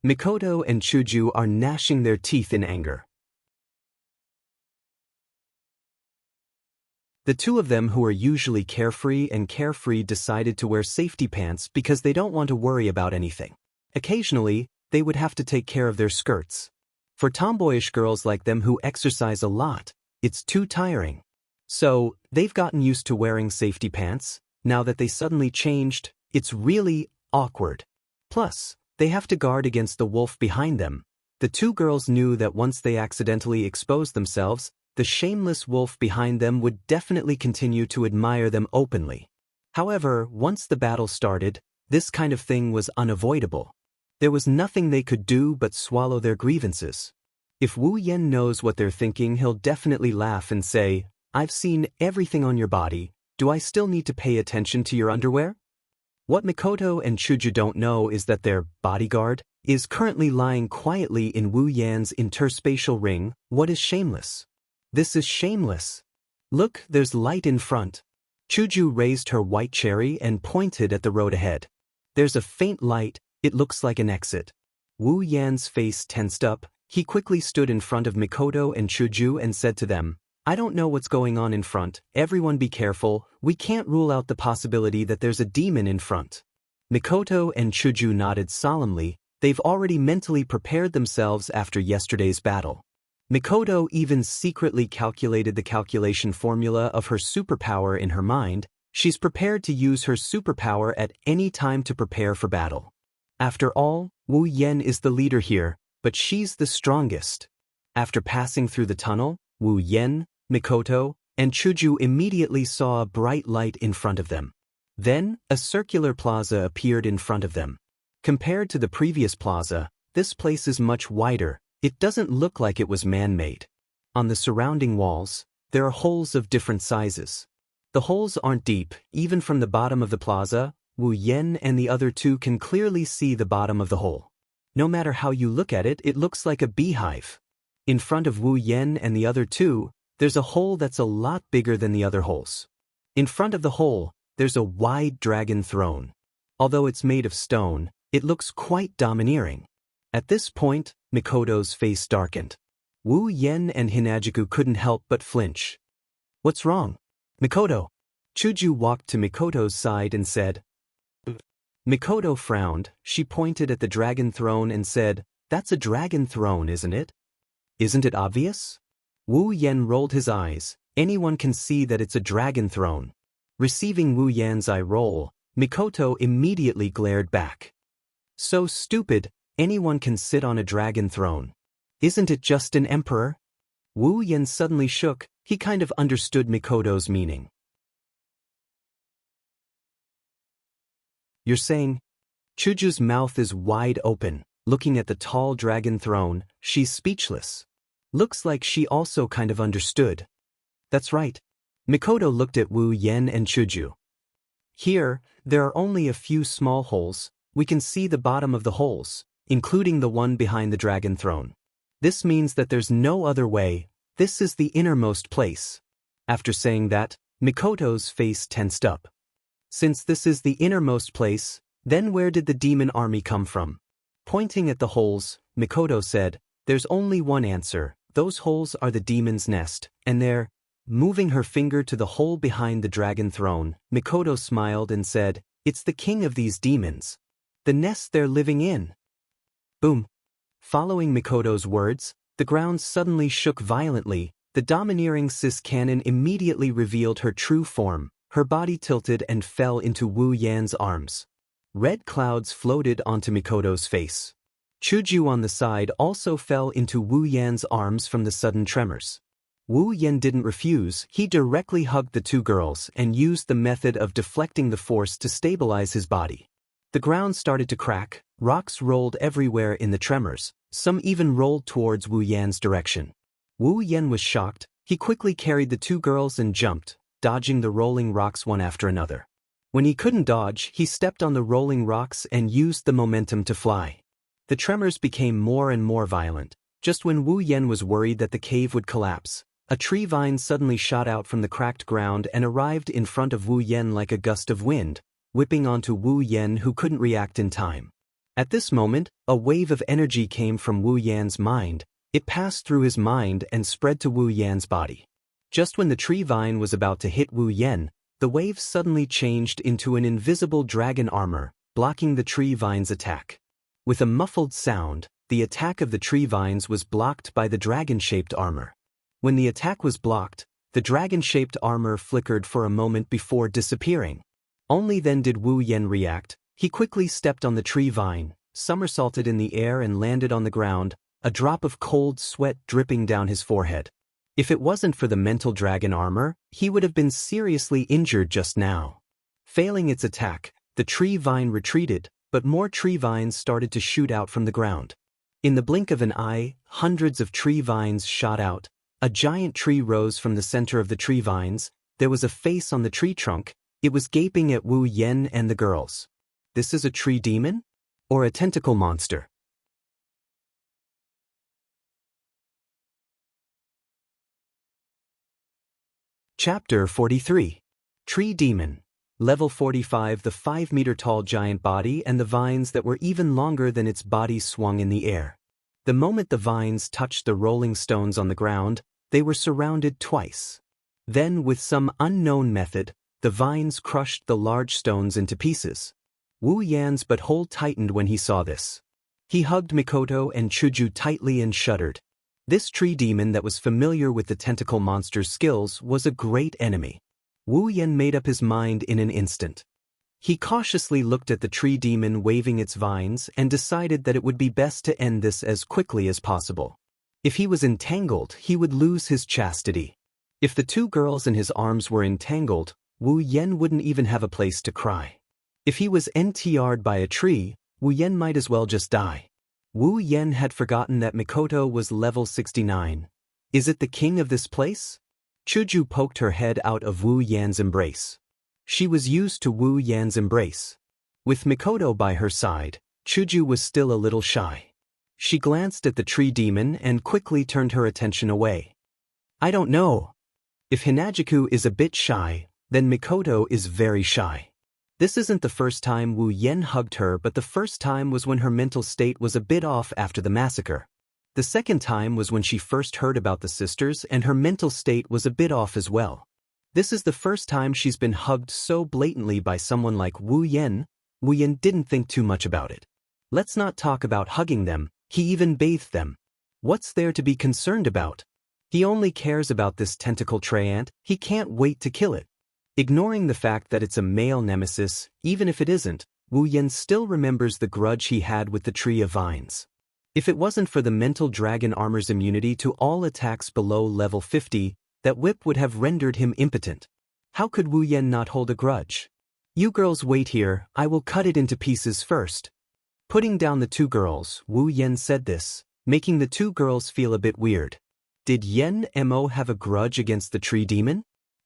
Mikoto and Chuju are gnashing their teeth in anger. The two of them who are usually carefree decided to wear safety pants because they don't want to worry about anything. Occasionally, they would have to take care of their skirts. For tomboyish girls like them who exercise a lot, it's too tiring. So, they've gotten used to wearing safety pants. Now that they suddenly changed, it's really awkward. Plus, they have to guard against the wolf behind them. The two girls knew that once they accidentally exposed themselves, the shameless wolf behind them would definitely continue to admire them openly. However, once the battle started, this kind of thing was unavoidable. There was nothing they could do but swallow their grievances. If Wu Yan knows what they're thinking, he'll definitely laugh and say, "I've seen everything on your body. Do I still need to pay attention to your underwear?" What Mikoto and Chuju don't know is that their bodyguard is currently lying quietly in Wu Yan's interspatial ring. What is shameless? This is shameless. Look, there's light in front. Chuju raised her white cherry and pointed at the road ahead. There's a faint light, it looks like an exit. Wu Yan's face tensed up. He quickly stood in front of Mikoto and Chuju and said to them, "I don't know what's going on in front. Everyone be careful. We can't rule out the possibility that there's a demon in front." Mikoto and Chuju nodded solemnly. They've already mentally prepared themselves after yesterday's battle. Mikoto even secretly calculated the calculation formula of her superpower in her mind. She's prepared to use her superpower at any time to prepare for battle. After all, Wu Yan is the leader here, but she's the strongest. After passing through the tunnel, Wu Yan, Mikoto, and Chuju immediately saw a bright light in front of them. Then, a circular plaza appeared in front of them. Compared to the previous plaza, this place is much wider. It doesn't look like it was man-made. On the surrounding walls, there are holes of different sizes. The holes aren't deep. Even from the bottom of the plaza, Wu Yan and the other two can clearly see the bottom of the hole. No matter how you look at it, it looks like a beehive. In front of Wu Yan and the other two, there's a hole that's a lot bigger than the other holes. In front of the hole, there's a wide dragon throne. Although it's made of stone, it looks quite domineering. At this point, Mikoto's face darkened. Wu Yan and Hinajiku couldn't help but flinch. "What's wrong?" "Mikoto." Chuju walked to Mikoto's side and said. Mikoto frowned. She pointed at the dragon throne and said, "That's a dragon throne, isn't it?" "Isn't it obvious?" Wu Yan rolled his eyes. "Anyone can see that it's a dragon throne." Receiving Wu Yan's eye roll, Mikoto immediately glared back. "So stupid. Anyone can sit on a dragon throne. Isn't it just an emperor?" Wu Yan suddenly shook. He kind of understood Mikoto's meaning. "You're saying?" Chuju's mouth is wide open. Looking at the tall dragon throne, she's speechless. Looks like she also kind of understood. "That's right." Mikoto looked at Wu Yan and Chuju. "Here, there are only a few small holes. We can see the bottom of the holes, including the one behind the dragon throne. This means that there's no other way. This is the innermost place." After saying that, Mikoto's face tensed up. Since this is the innermost place, then where did the demon army come from? Pointing at the holes, Mikoto said, "There's only one answer. Those holes are the demon's nest, and they're—" Moving her finger to the hole behind the dragon throne, Mikoto smiled and said, "It's the king of these demons. The nest they're living in." Boom. Following Mikoto's words, the ground suddenly shook violently. The domineering cis cannon immediately revealed her true form. Her body tilted and fell into Wu Yan's arms. Red clouds floated onto Mikoto's face. Chuju on the side also fell into Wu Yan's arms from the sudden tremors. Wu Yan didn't refuse. He directly hugged the two girls and used the method of deflecting the force to stabilize his body. The ground started to crack, rocks rolled everywhere in the tremors, some even rolled towards Wu Yan's direction. Wu Yan was shocked. He quickly carried the two girls and jumped, dodging the rolling rocks one after another. When he couldn't dodge, he stepped on the rolling rocks and used the momentum to fly. The tremors became more and more violent. Just when Wu Yan was worried that the cave would collapse, a tree vine suddenly shot out from the cracked ground and arrived in front of Wu Yan like a gust of wind, whipping onto Wu Yan, who couldn't react in time. At this moment, a wave of energy came from Wu Yan's mind. It passed through his mind and spread to Wu Yan's body. Just when the tree vine was about to hit Wu Yan, the wave suddenly changed into an invisible dragon armor, blocking the tree vine's attack. With a muffled sound, the attack of the tree vines was blocked by the dragon-shaped armor. When the attack was blocked, the dragon-shaped armor flickered for a moment before disappearing. Only then did Wu Yan react. He quickly stepped on the tree vine, somersaulted in the air and landed on the ground, a drop of cold sweat dripping down his forehead. If it wasn't for the mental dragon armor, he would have been seriously injured just now. Failing its attack, the tree vine retreated, but more tree vines started to shoot out from the ground. In the blink of an eye, hundreds of tree vines shot out. A giant tree rose from the center of the tree vines. There was a face on the tree trunk. It was gaping at Wu Yan and the girls. This is a tree demon? Or a tentacle monster? Chapter 43. Tree Demon. Level 45. The 5-meter-tall giant body and the vines that were even longer than its body swung in the air. The moment the vines touched the rolling stones on the ground, they were surrounded twice. Then, with some unknown method, the vines crushed the large stones into pieces. Wu Yan's butthole tightened when he saw this. He hugged Mikoto and Chuju tightly and shuddered. This tree demon that was familiar with the tentacle monster's skills was a great enemy. Wu Yan made up his mind in an instant. He cautiously looked at the tree demon waving its vines and decided that it would be best to end this as quickly as possible. If he was entangled, he would lose his chastity. If the two girls in his arms were entangled, Wu Yan wouldn't even have a place to cry. If he was NTR'd by a tree, Wu Yan might as well just die. Wu Yan had forgotten that Mikoto was level 69. Is it the king of this place? Chuju poked her head out of Wu Yan's embrace. She was used to Wu Yan's embrace. With Mikoto by her side, Chuju was still a little shy. She glanced at the tree demon and quickly turned her attention away. I don't know. If Hinajiku is a bit shy, then Mikoto is very shy. This isn't the first time Wu Yan hugged her, but the first time was when her mental state was a bit off after the massacre. The second time was when she first heard about the sisters and her mental state was a bit off as well. This is the first time she's been hugged so blatantly by someone like Wu Yan. Wu Yan didn't think too much about it. Let's not talk about hugging them, he even bathed them. What's there to be concerned about? He only cares about this tentacle treant. He can't wait to kill it. Ignoring the fact that it's a male nemesis, even if it isn't, Wu Yan still remembers the grudge he had with the Tree of Vines. If it wasn't for the mental dragon armor's immunity to all attacks below level 50, that whip would have rendered him impotent. How could Wu Yan not hold a grudge? You girls wait here, I will cut it into pieces first. Putting down the two girls, Wu Yan said this, making the two girls feel a bit weird. Did Yen Mo have a grudge against the tree demon?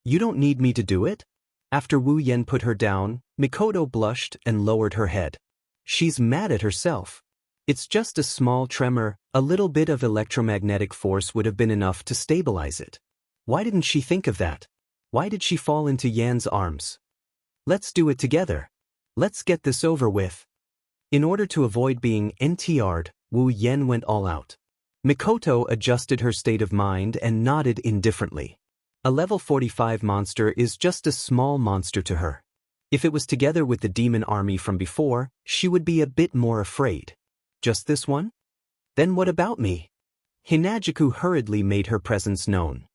You don't need me to do it? After Wu Yan put her down, Mikoto blushed and lowered her head. She's mad at herself. It's just a small tremor, a little bit of electromagnetic force would have been enough to stabilize it. Why didn't she think of that? Why did she fall into Yan's arms? Let's do it together. Let's get this over with. In order to avoid being NTR'd, Wu Yan went all out. Mikoto adjusted her state of mind and nodded indifferently. A level 45 monster is just a small monster to her. If it was together with the demon army from before, she would be a bit more afraid. Just this one? Then what about me? Hinajuku hurriedly made her presence known.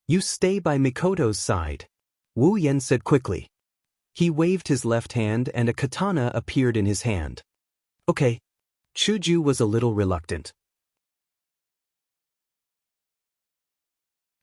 You stay by Mikoto's side, Wu Yan said quickly. He waved his left hand and a katana appeared in his hand. Okay. Chuju was a little reluctant.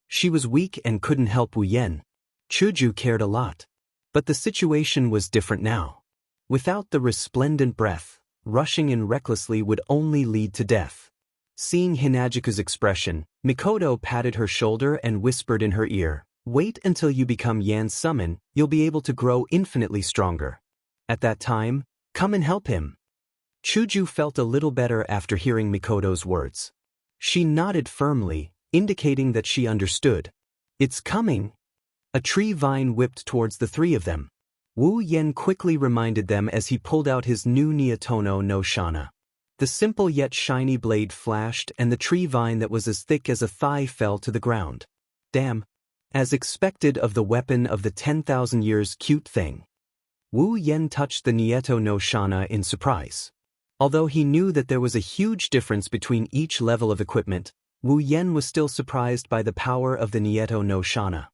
She was weak and couldn't help Wu Yan. Chuju cared a lot. But the situation was different now. Without the resplendent breath, rushing in recklessly would only lead to death. Seeing Hinajuku's expression, Mikoto patted her shoulder and whispered in her ear, "Wait until you become Yan's summon, you'll be able to grow infinitely stronger. At that time, come and help him." Chuju felt a little better after hearing Mikoto's words. She nodded firmly, indicating that she understood. It's coming. A tree vine whipped towards the three of them. Wu Yan quickly reminded them as he pulled out his new Nietono no Shana. The simple yet shiny blade flashed and the tree vine that was as thick as a thigh fell to the ground. Damn. As expected of the weapon of the 10,000 years cute thing. Wu Yan touched the Nieto no Shana in surprise. Although he knew that there was a huge difference between each level of equipment, Wu Yan was still surprised by the power of the Nieto no Shana.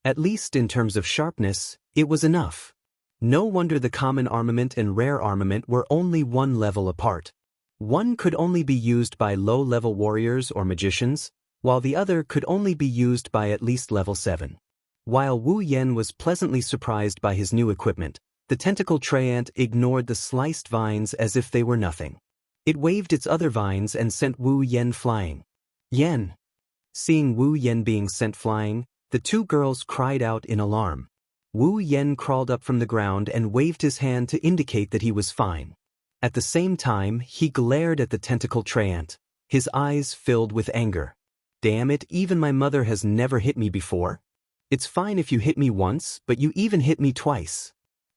At least in terms of sharpness, it was enough. No wonder the common armament and rare armament were only one level apart. One could only be used by low-level warriors or magicians, while the other could only be used by at least level 7. While Wu Yan was pleasantly surprised by his new equipment, the tentacle treant ignored the sliced vines as if they were nothing. It waved its other vines and sent Wu Yan flying. Yan! Seeing Wu Yan being sent flying, the two girls cried out in alarm. Wu Yan crawled up from the ground and waved his hand to indicate that he was fine. At the same time, he glared at the tentacle treant, his eyes filled with anger. Damn it, even my mother has never hit me before. It's fine if you hit me once, but you even hit me twice.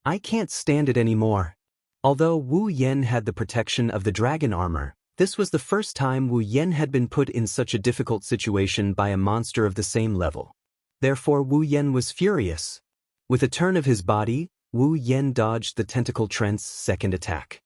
I can't stand it anymore. Although Wu Yan had the protection of the dragon armor, this was the first time Wu Yan had been put in such a difficult situation by a monster of the same level. Therefore Wu Yan was furious. With a turn of his body, Wu Yan dodged the tentacle treant's second attack.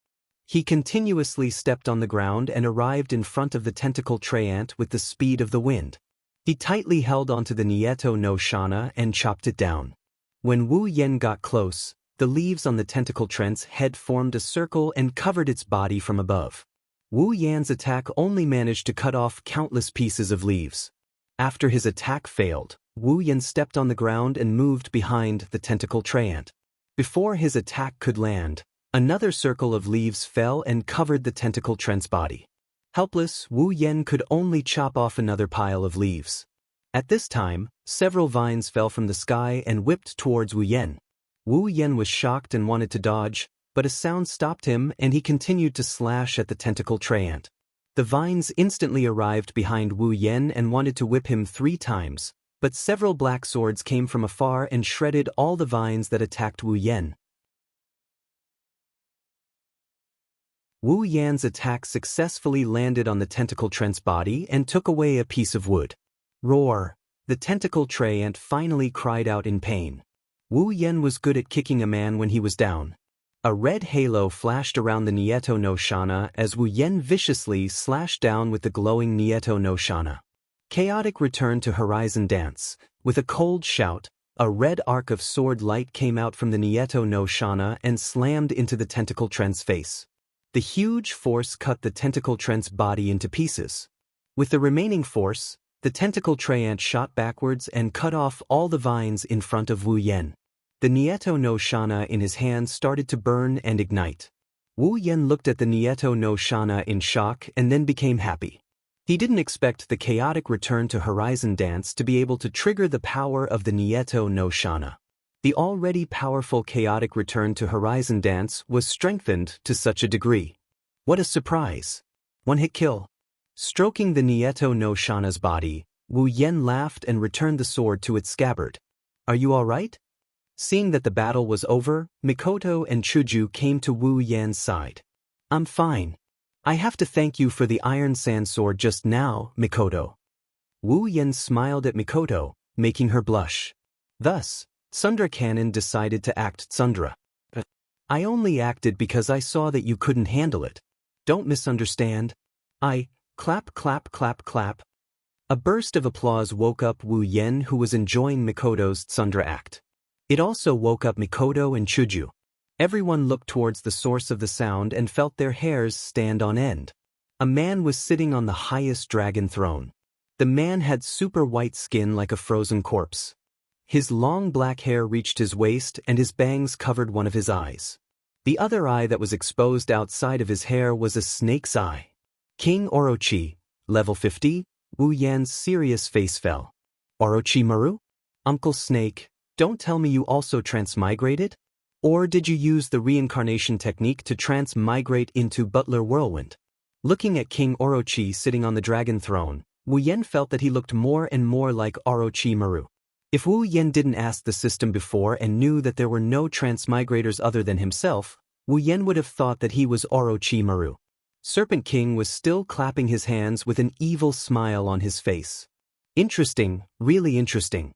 He continuously stepped on the ground and arrived in front of the tentacle treant with the speed of the wind. He tightly held onto the Nieto no Shana and chopped it down. When Wu Yan got close, the leaves on the tentacle treant's head formed a circle and covered its body from above. Wu Yan's attack only managed to cut off countless pieces of leaves. After his attack failed, Wu Yan stepped on the ground and moved behind the tentacle treant. Before his attack could land, another circle of leaves fell and covered the tentacle treant's body. Helpless, Wu Yan could only chop off another pile of leaves. At this time, several vines fell from the sky and whipped towards Wu Yan. Wu Yan was shocked and wanted to dodge, but a sound stopped him and he continued to slash at the tentacle treant. The vines instantly arrived behind Wu Yan and wanted to whip him 3 times, but several black swords came from afar and shredded all the vines that attacked Wu Yan. Wu Yan's attack successfully landed on the tentacle treant's body and took away a piece of wood. Roar! The tentacle treant finally cried out in pain. Wu Yan was good at kicking a man when he was down. A red halo flashed around the Nieto no Shana as Wu Yan viciously slashed down with the glowing Nieto no Shana. Chaotic returned to Horizon Dance. With a cold shout, a red arc of sword light came out from the Nieto no Shana and slammed into the tentacle treant's face. The huge force cut the tentacle treant's body into pieces. With the remaining force, the tentacle treant shot backwards and cut off all the vines in front of Wu Yan. The Nieto no Shana in his hand started to burn and ignite. Wu Yan looked at the Nieto no Shana in shock and then became happy. He didn't expect the chaotic return to Horizon Dance to be able to trigger the power of the Nieto no Shana. The already powerful chaotic return to Horizon Dance was strengthened to such a degree. What a surprise! One-hit kill. Stroking the Nieto no Shana's body, Wu Yan laughed and returned the sword to its scabbard. Are you all right? Seeing that the battle was over, Mikoto and Chuju came to Wu Yan's side. I'm fine. I have to thank you for the iron sand sword just now, Mikoto. Wu Yen smiled at Mikoto, making her blush. Thus, Sundra Cannon decided to act Sundra. I only acted because I saw that you couldn't handle it. Don't misunderstand. Clap clap clap clap. A burst of applause woke up Wu Yen, who was enjoying Mikoto's Sundra act. It also woke up Mikoto and Chuju. Everyone looked towards the source of the sound and felt their hairs stand on end. A man was sitting on the highest dragon throne. The man had super white skin like a frozen corpse. His long black hair reached his waist and his bangs covered one of his eyes. The other eye that was exposed outside of his hair was a snake's eye. King Orochi, level 50, Wu Yan's serious face fell. Orochimaru? Uncle Snake, don't tell me you also transmigrated? Or did you use the reincarnation technique to transmigrate into Butler Whirlwind? Looking at King Orochi sitting on the dragon throne, Wu Yen felt that he looked more and more like Orochimaru. If Wu Yen didn't ask the system before and knew that there were no transmigrators other than himself, Wu Yen would have thought that he was Orochimaru. Serpent King was still clapping his hands with an evil smile on his face. Interesting, really interesting.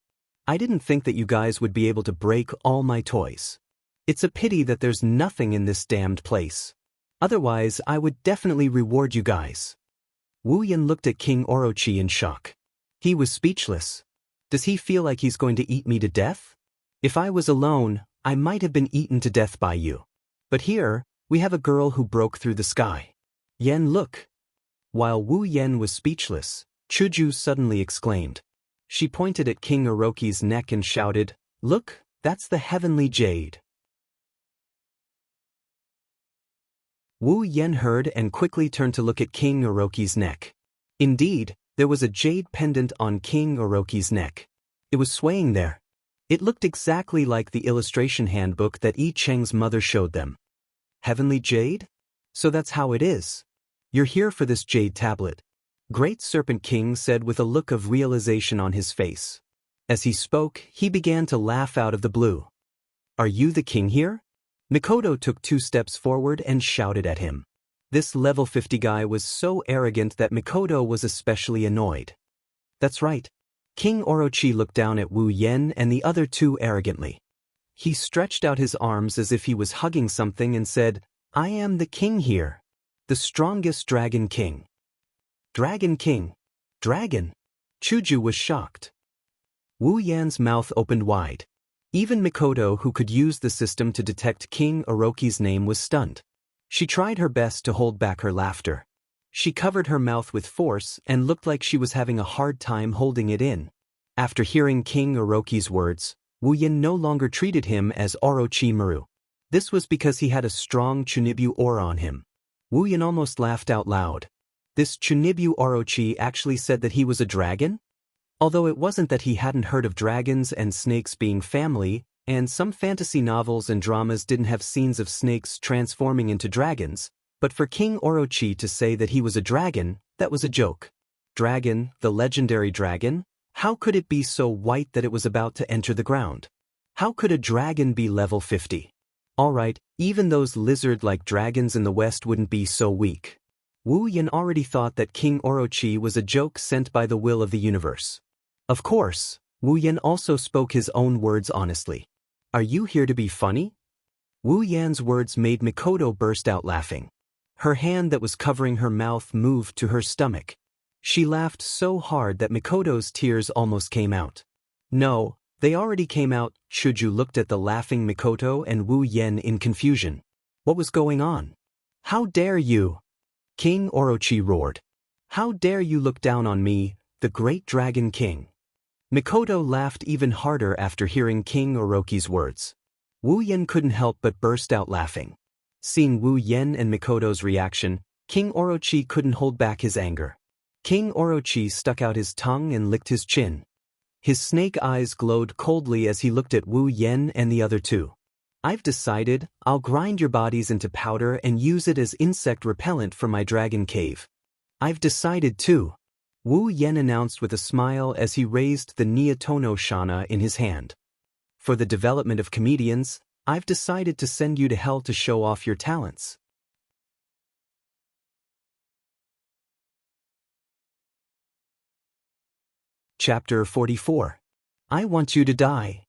I didn't think that you guys would be able to break all my toys. It's a pity that there's nothing in this damned place. Otherwise, I would definitely reward you guys. Wu Yen looked at King Orochi in shock. He was speechless. Does he feel like he's going to eat me to death? If I was alone, I might have been eaten to death by you. But here, we have a girl who broke through the sky. Yen, look. While Wu Yen was speechless, Chuju suddenly exclaimed. She pointed at King Orochi's neck and shouted, "Look, that's the heavenly jade." Wu Yen heard and quickly turned to look at King Orochi's neck. Indeed, there was a jade pendant on King Orochi's neck. It was swaying there. It looked exactly like the illustration handbook that Yi Cheng's mother showed them. Heavenly jade? So that's how it is. You're here for this jade tablet. Great Serpent King said with a look of realization on his face. As he spoke, he began to laugh out of the blue. Are you the king here? Mikoto took 2 steps forward and shouted at him. This level 50 guy was so arrogant that Mikoto was especially annoyed. That's right. King Orochi looked down at Wu Yen and the other 2 arrogantly. He stretched out his arms as if he was hugging something and said, I am the king here. The strongest dragon king. Dragon king. Dragon. Chuju was shocked. Wu Yan's mouth opened wide. Even Mikoto, who could use the system to detect King Orochi's name, was stunned. She tried her best to hold back her laughter. She covered her mouth with force and looked like she was having a hard time holding it in. After hearing King Orochi's words, Wu Yan no longer treated him as Orochimaru. This was because he had a strong Chunibyu aura on him. Wu Yan almost laughed out loud. This Chunibyu Orochi actually said that he was a dragon? Although it wasn't that he hadn't heard of dragons and snakes being family, and some fantasy novels and dramas didn't have scenes of snakes transforming into dragons, but for King Orochi to say that he was a dragon, that was a joke. Dragon, the legendary dragon? How could it be so white that it was about to enter the ground? How could a dragon be level 50? Alright, even those lizard-like dragons in the West wouldn't be so weak. Wu Yan already thought that King Orochi was a joke sent by the will of the universe. Of course, Wu Yan also spoke his own words honestly. Are you here to be funny? Wu Yan's words made Mikoto burst out laughing. Her hand that was covering her mouth moved to her stomach. She laughed so hard that Mikoto's tears almost came out. No, they already came out. Chuju looked at the laughing Mikoto and Wu Yan in confusion. What was going on? How dare you? King Orochi roared. How dare you look down on me, the great dragon king? Mikoto laughed even harder after hearing King Orochi's words. Wu Yan couldn't help but burst out laughing. Seeing Wu Yan and Mikoto's reaction, King Orochi couldn't hold back his anger. King Orochi stuck out his tongue and licked his chin. His snake eyes glowed coldly as he looked at Wu Yan and the other 2. I've decided, I'll grind your bodies into powder and use it as insect repellent for my dragon cave. I've decided too. Wu Yan announced with a smile as he raised the Niatono Shana in his hand. For the development of comedians, I've decided to send you to hell to show off your talents. Chapter 44. I want you to die.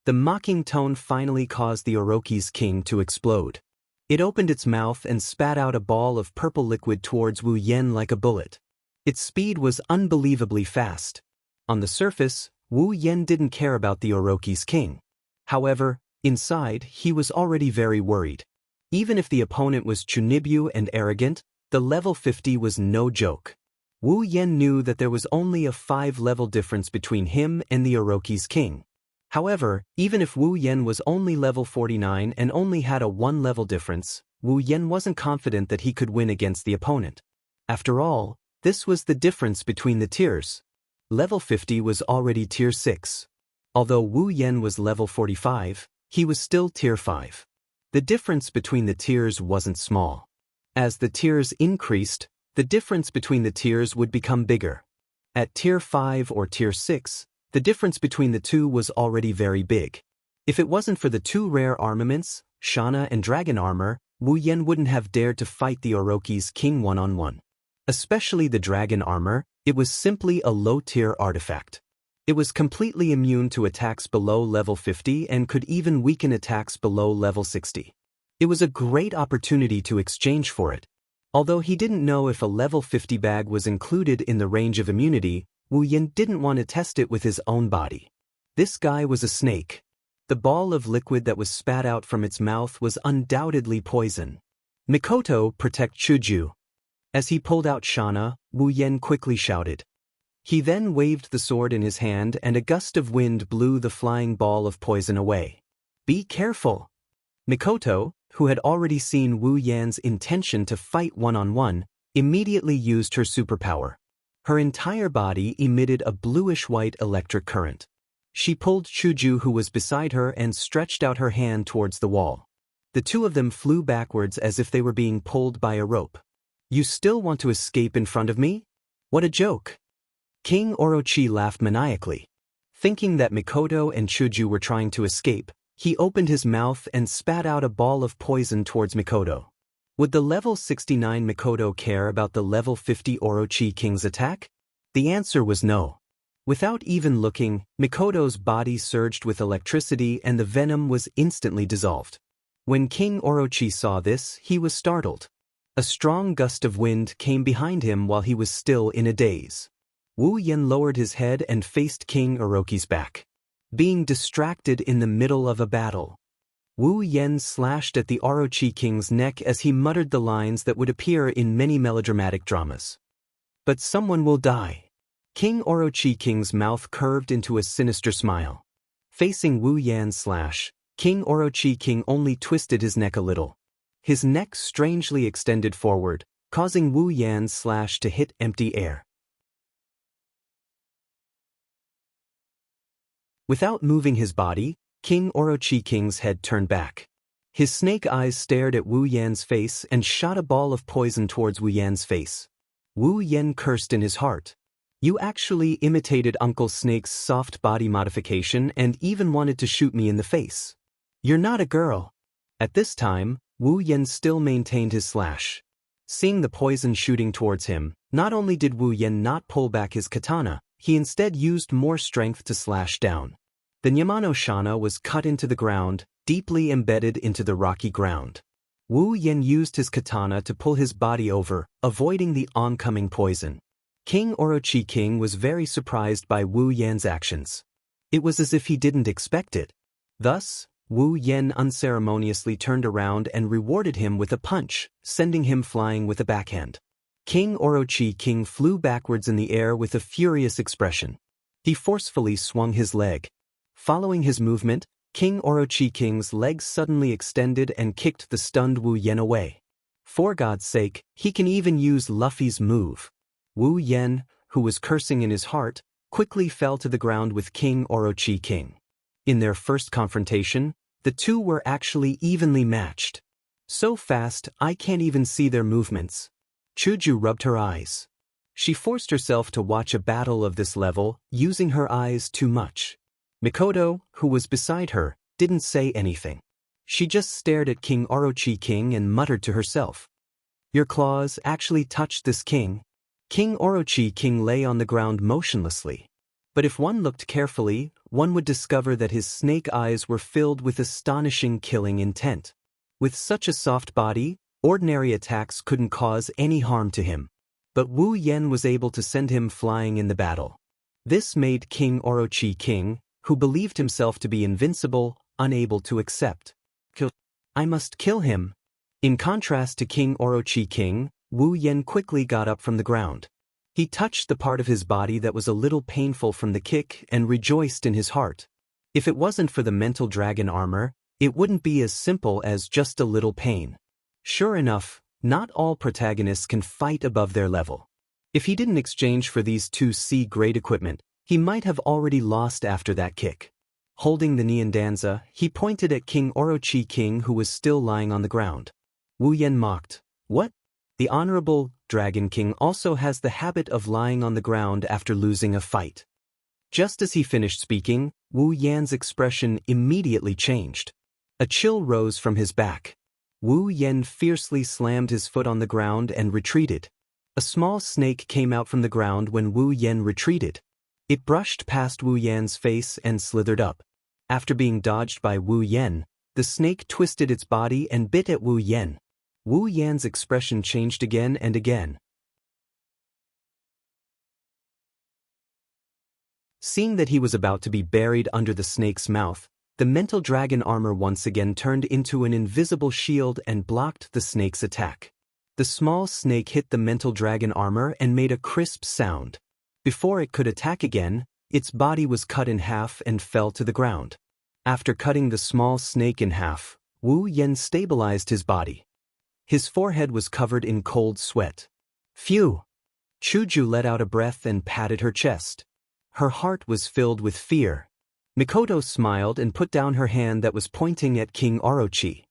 The mocking tone finally caused the Orochi's king to explode. It opened its mouth and spat out a ball of purple liquid towards Wu Yen like a bullet. Its speed was unbelievably fast. On the surface, Wu Yen didn't care about the Orochi's king. However, inside, he was already very worried. Even if the opponent was Chunibyu and arrogant, the level 50 was no joke. Wu Yen knew that there was only a 5-level difference between him and the Orochi's king. However, even if Wu Yen was only level 49 and only had a 1-level difference, Wu Yen wasn't confident that he could win against the opponent. After all, this was the difference between the tiers. Level 50 was already tier 6. Although Wu Yen was level 45, he was still tier 5. The difference between the tiers wasn't small. As the tiers increased, the difference between the tiers would become bigger. At tier 5 or tier 6, the difference between the two was already very big. If it wasn't for the two rare armaments, Shana and Dragon Armor, Wu Yen wouldn't have dared to fight the Orochi's king one-on-one. Especially the Dragon Armor, it was simply a low-tier artifact. It was completely immune to attacks below level 50 and could even weaken attacks below level 60. It was a great opportunity to exchange for it. Although he didn't know if a level 50 bag was included in the range of immunity, Wu Yen didn't want to test it with his own body. This guy was a snake. The ball of liquid that was spat out from its mouth was undoubtedly poison. Mikoto, protect Chuju. As he pulled out Shana, Wu Yen quickly shouted. He then waved the sword in his hand and a gust of wind blew the flying ball of poison away. Be careful. Mikoto, who had already seen Wu Yan's intention to fight one-on-one, immediately used her superpower. Her entire body emitted a bluish-white electric current. She pulled Chuju, who was beside her, and stretched out her hand towards the wall. The two of them flew backwards as if they were being pulled by a rope. You still want to escape in front of me? What a joke! King Orochi laughed maniacally. Thinking that Mikoto and Chuju were trying to escape, he opened his mouth and spat out a ball of poison towards Mikoto. Would the level 69 Mikoto care about the level 50 Orochi King's attack? The answer was no. Without even looking, Mikoto's body surged with electricity and the venom was instantly dissolved. When King Orochi saw this, he was startled. A strong gust of wind came behind him while he was still in a daze. Wu Yen lowered his head and faced King Orochi's back. Being distracted in the middle of a battle, Wu Yen slashed at the Orochi King's neck as he muttered the lines that would appear in many melodramatic dramas. But someone will die. King Orochi King's mouth curved into a sinister smile. Facing Wu Yan's slash, King Orochi King only twisted his neck a little. His neck strangely extended forward, causing Wu Yan's slash to hit empty air. Without moving his body, King Orochi King's head turned back. His snake eyes stared at Wu Yan's face and shot a ball of poison towards Wu Yan's face. Wu Yan cursed in his heart. You actually imitated Uncle Snake's soft body modification and even wanted to shoot me in the face. You're not a girl. At this time, Wu Yan still maintained his slash. Seeing the poison shooting towards him, not only did Wu Yan not pull back his katana, he instead used more strength to slash down. The Nyamano Shana was cut into the ground, deeply embedded into the rocky ground. Wu Yen used his katana to pull his body over, avoiding the oncoming poison. King Orochi King was very surprised by Wu Yan's actions. It was as if he didn't expect it. Thus, Wu Yen unceremoniously turned around and rewarded him with a punch, sending him flying with a backhand. King Orochi King flew backwards in the air with a furious expression. He forcefully swung his leg. Following his movement, King Orochi King's legs suddenly extended and kicked the stunned Wu Yen away. For God's sake, he can even use Luffy's move. Wu Yen, who was cursing in his heart, quickly fell to the ground with King Orochi King. In their first confrontation, the two were actually evenly matched. So fast, I can't even see their movements. Chuju rubbed her eyes. She forced herself to watch a battle of this level, using her eyes too much. Mikoto, who was beside her, didn't say anything. She just stared at King Orochi King and muttered to herself. Your claws actually touched this king. King Orochi King lay on the ground motionlessly. But if one looked carefully, one would discover that his snake eyes were filled with astonishing killing intent. With such a soft body, ordinary attacks couldn't cause any harm to him. But Wu Yan was able to send him flying in the battle. This made King Orochi King, who believed himself to be invincible, unable to accept. I must kill him. In contrast to King Orochi King, Wu Yan quickly got up from the ground. He touched the part of his body that was a little painful from the kick and rejoiced in his heart. If it wasn't for the mental dragon armor, it wouldn't be as simple as just a little pain. Sure enough, not all protagonists can fight above their level. If he didn't exchange for these 2C-grade equipment, he might have already lost after that kick. Holding the Neon Danza, he pointed at King Orochi King who was still lying on the ground. Wu Yan mocked, "What? The Honorable Dragon King also has the habit of lying on the ground after losing a fight." Just as he finished speaking, Wu Yan's expression immediately changed. A chill rose from his back. Wu Yan fiercely slammed his foot on the ground and retreated. A small snake came out from the ground when Wu Yan retreated. It brushed past Wu Yan's face and slithered up. After being dodged by Wu Yan, the snake twisted its body and bit at Wu Yan. Wu Yan's expression changed again and again. Seeing that he was about to be buried under the snake's mouth, the mental dragon armor once again turned into an invisible shield and blocked the snake's attack. The small snake hit the mental dragon armor and made a crisp sound. Before it could attack again, its body was cut in half and fell to the ground. After cutting the small snake in half, Wu Yan stabilized his body. His forehead was covered in cold sweat. Phew! Chuju let out a breath and patted her chest. Her heart was filled with fear. Mikoto smiled and put down her hand that was pointing at King Orochi.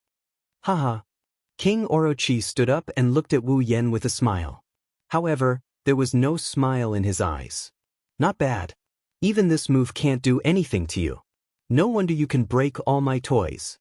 Haha. King Orochi stood up and looked at Wu Yan with a smile. However, there was no smile in his eyes. Not bad. Even this move can't do anything to you. No wonder you can break all my toys.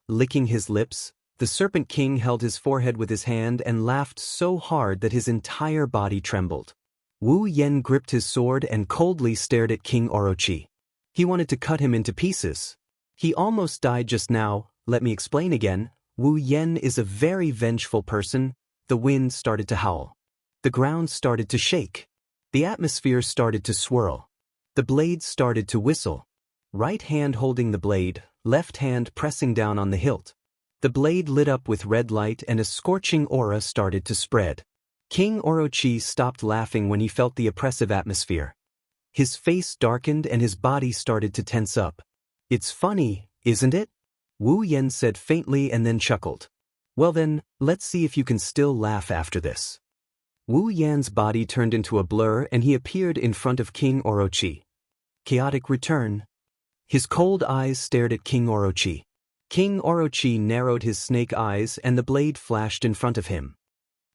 Licking his lips, the Serpent King held his forehead with his hand and laughed so hard that his entire body trembled. Wu Yan gripped his sword and coldly stared at King Orochi. He wanted to cut him into pieces. He almost died just now. Let me explain again. Wu Yan is a very vengeful person. The wind started to howl. The ground started to shake. The atmosphere started to swirl. The blade started to whistle. Right hand holding the blade, left hand pressing down on the hilt. The blade lit up with red light and a scorching aura started to spread. King Orochi stopped laughing when he felt the oppressive atmosphere. His face darkened and his body started to tense up. It's funny, isn't it? Wu Yan said faintly and then chuckled. Well then, let's see if you can still laugh after this. Wu Yan's body turned into a blur and he appeared in front of King Orochi. Chaotic return. His cold eyes stared at King Orochi. King Orochi narrowed his snake eyes and the blade flashed in front of him.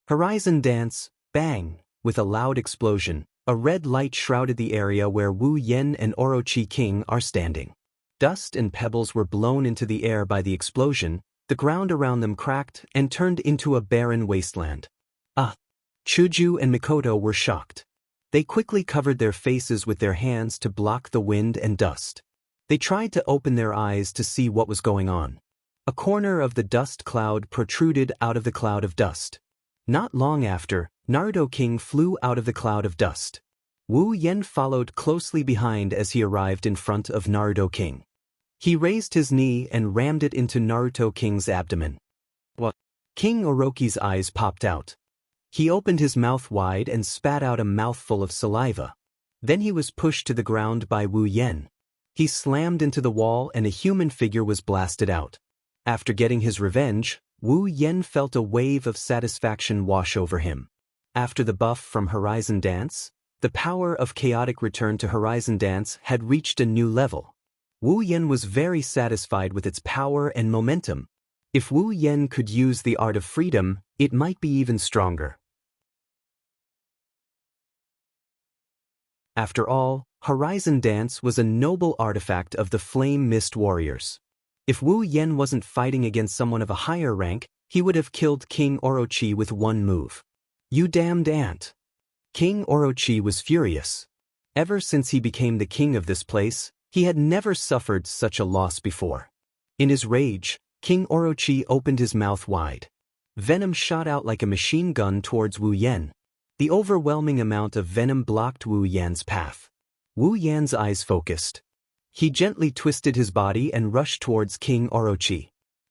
Horizon dance, bang, with a loud explosion, a red light shrouded the area where Wu Yan and Orochi King are standing. Dust and pebbles were blown into the air by the explosion, the ground around them cracked and turned into a barren wasteland. Chuju and Mikoto were shocked. They quickly covered their faces with their hands to block the wind and dust. They tried to open their eyes to see what was going on. A corner of the dust cloud protruded out of the cloud of dust. Not long after, Naruto King flew out of the cloud of dust. Wu Yan followed closely behind as he arrived in front of Naruto King. He raised his knee and rammed it into Naruto King's abdomen. What? King Orochi's eyes popped out. He opened his mouth wide and spat out a mouthful of saliva. Then he was pushed to the ground by Wu Yan. He slammed into the wall and a human figure was blasted out. After getting his revenge, Wu Yan felt a wave of satisfaction wash over him. After the buff from Horizon Dance, the power of chaotic return to Horizon Dance had reached a new level. Wu Yan was very satisfied with its power and momentum. If Wu Yan could use the art of freedom, it might be even stronger. After all, Horizon Dance was a noble artifact of the Flame Mist Warriors. If Wu Yan wasn't fighting against someone of a higher rank, he would have killed King Orochi with one move. You damned ant! King Orochi was furious. Ever since he became the king of this place, he had never suffered such a loss before. In his rage, King Orochi opened his mouth wide. Venom shot out like a machine gun towards Wu Yan. The overwhelming amount of venom blocked Wu Yan's path. Wu Yan's eyes focused. He gently twisted his body and rushed towards King Orochi.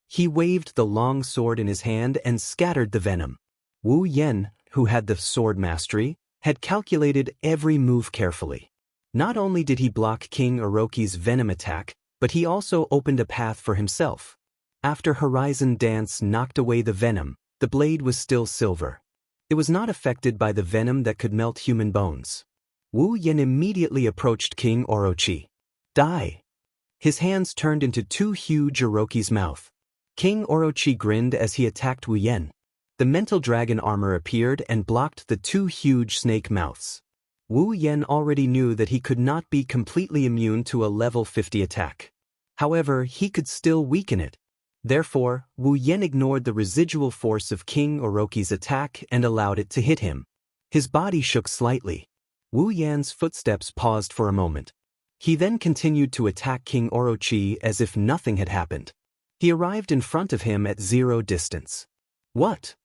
He waved the long sword in his hand and scattered the venom. Wu Yan, who had the sword mastery, had calculated every move carefully. Not only did he block King Orochi's venom attack, but he also opened a path for himself. After Horizon Dance knocked away the venom, the blade was still silver. It was not affected by the venom that could melt human bones. Wu Yan immediately approached King Orochi. Die! His hands turned into two huge Orochi's mouth. King Orochi grinned as he attacked Wu Yan. The mental dragon armor appeared and blocked the two huge snake mouths. Wu Yan already knew that he could not be completely immune to a level 50 attack. However, he could still weaken it. Therefore, Wu Yan ignored the residual force of King Orochi's attack and allowed it to hit him. His body shook slightly. Wu Yan's footsteps paused for a moment. He then continued to attack King Orochi as if nothing had happened. He arrived in front of him at 0 distance. What?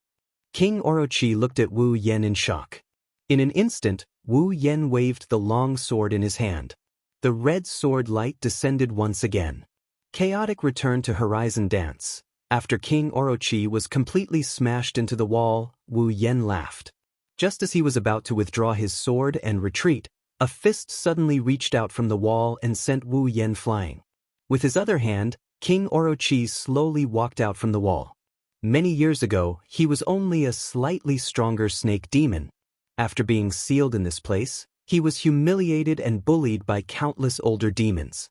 King Orochi looked at Wu Yan in shock. In an instant, Wu Yan waved the long sword in his hand. The red sword light descended once again. Chaotic returned to Horizon Dance. After King Orochi was completely smashed into the wall, Wu Yan laughed. Just as he was about to withdraw his sword and retreat, a fist suddenly reached out from the wall and sent Wu Yan flying. With his other hand, King Orochi slowly walked out from the wall. Many years ago, he was only a slightly stronger snake demon. After being sealed in this place, he was humiliated and bullied by countless older demons.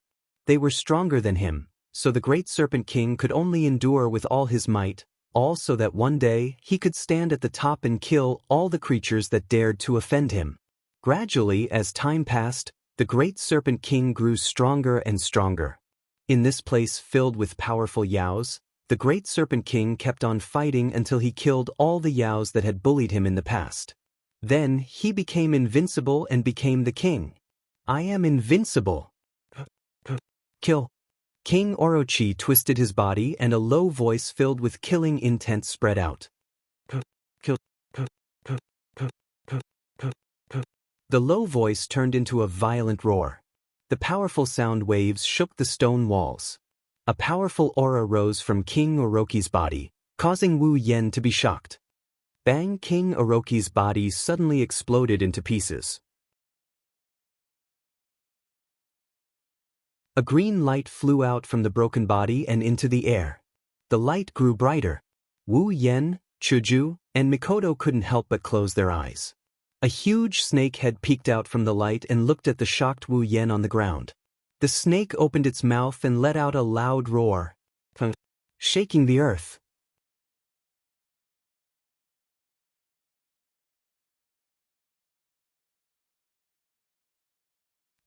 They were stronger than him, so the Great Serpent King could only endure with all his might, all so that one day he could stand at the top and kill all the creatures that dared to offend him. Gradually, as time passed, the Great Serpent King grew stronger and stronger. In this place filled with powerful yaos, the Great Serpent King kept on fighting until he killed all the yaos that had bullied him in the past. Then he became invincible and became the king. I am invincible. Kill. King Orochi twisted his body and a low voice filled with killing intent spread out. Kill. The low voice turned into a violent roar. The powerful sound waves shook the stone walls. A powerful aura rose from King Orochi's body, causing Wu Yan to be shocked. Bang! King Orochi's body suddenly exploded into pieces. A green light flew out from the broken body and into the air. The light grew brighter. Wu Yan, Chuju, and Mikoto couldn't help but close their eyes. A huge snake head peeked out from the light and looked at the shocked Wu Yan on the ground. The snake opened its mouth and let out a loud roar, shaking the earth.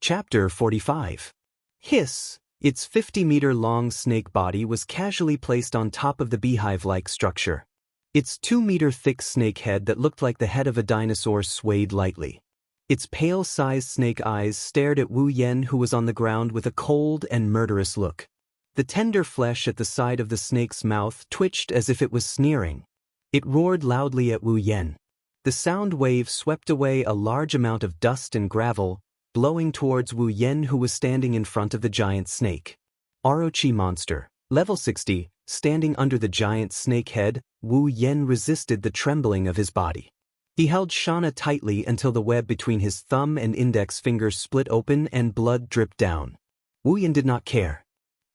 Chapter 45. Hiss! Its 50-meter-long snake body was casually placed on top of the beehive-like structure. Its 2-meter-thick snake head that looked like the head of a dinosaur swayed lightly. Its pale-sized snake eyes stared at Wu Yan, who was on the ground with a cold and murderous look. The tender flesh at the side of the snake's mouth twitched as if it was sneering. It roared loudly at Wu Yan. The sound wave swept away a large amount of dust and gravel, blowing towards Wu Yan, who was standing in front of the giant snake. Orochi monster, level 60, standing under the giant snake head, Wu Yan resisted the trembling of his body. He held Shana tightly until the web between his thumb and index fingers split open and blood dripped down. Wu Yan did not care.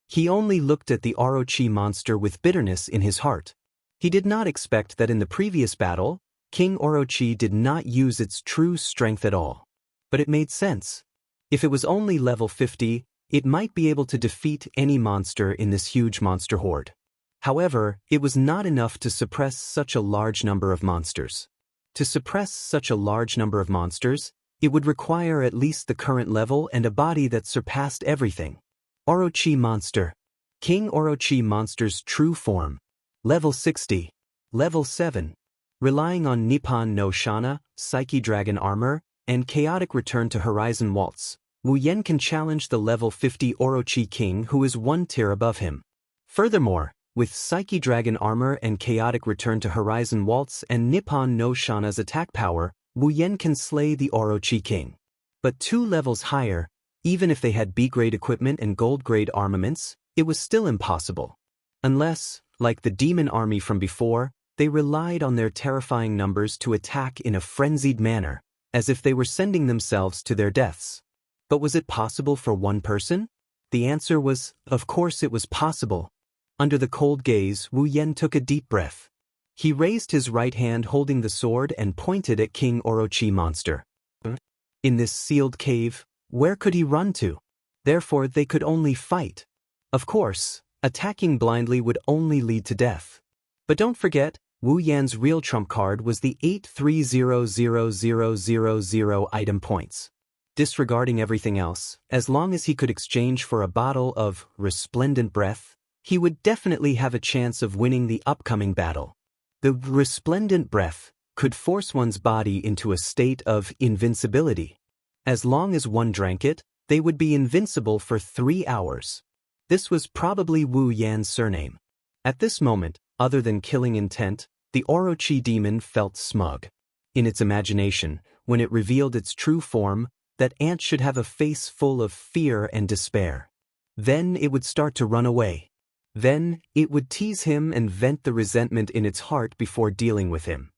He only looked at the Orochi monster with bitterness in his heart. He did not expect that in the previous battle, King Orochi did not use its true strength at all. But it made sense. If it was only level 50, it might be able to defeat any monster in this huge monster horde. However, it was not enough to suppress such a large number of monsters. To suppress such a large number of monsters, it would require at least the current level and a body that surpassed everything. Orochi monster. King Orochi monster's true form. Level 60. Level 7. Relying on Nippon no Shana, Psyche Dragon armor, and chaotic return to Horizon Waltz, Wu Yen can challenge the level 50 Orochi King who is one tier above him. Furthermore, with Psyche Dragon armor and chaotic return to Horizon Waltz and Nippon no Shana's attack power, Wu Yen can slay the Orochi King. But 2 levels higher, even if they had B-grade equipment and gold-grade armaments, it was still impossible. Unless, like the demon army from before, they relied on their terrifying numbers to attack in a frenzied manner, as if they were sending themselves to their deaths. But was it possible for one person? The answer was, of course it was possible. Under the cold gaze, Wu Yen took a deep breath. He raised his right hand holding the sword and pointed at King Orochi Monster. In this sealed cave, where could he run to? Therefore they could only fight. Of course, attacking blindly would only lead to death. But don't forget, Wu Yan's real trump card was the 8300000 item points. Disregarding everything else, as long as he could exchange for a bottle of resplendent breath, he would definitely have a chance of winning the upcoming battle. The resplendent breath could force one's body into a state of invincibility. As long as one drank it, they would be invincible for 3 hours. This was probably Wu Yan's surname. At this moment, other than killing intent, the Orochi demon felt smug. In its imagination, when it revealed its true form, that ant should have a face full of fear and despair. Then it would start to run away. Then, it would tease him and vent the resentment in its heart before dealing with him.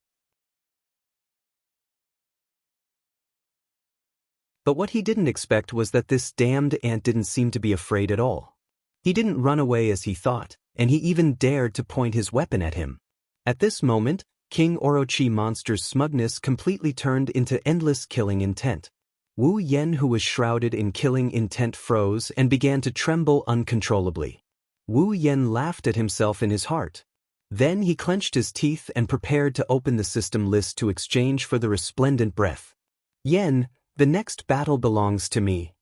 But what he didn't expect was that this damned ant didn't seem to be afraid at all. He didn't run away as he thought, and he even dared to point his weapon at him. At this moment, King Orochi Monster's smugness completely turned into endless killing intent. Wu Yen, who was shrouded in killing intent, froze and began to tremble uncontrollably. Wu Yen laughed at himself in his heart. Then he clenched his teeth and prepared to open the system list to exchange for the resplendent breath. Yen, the next battle belongs to me.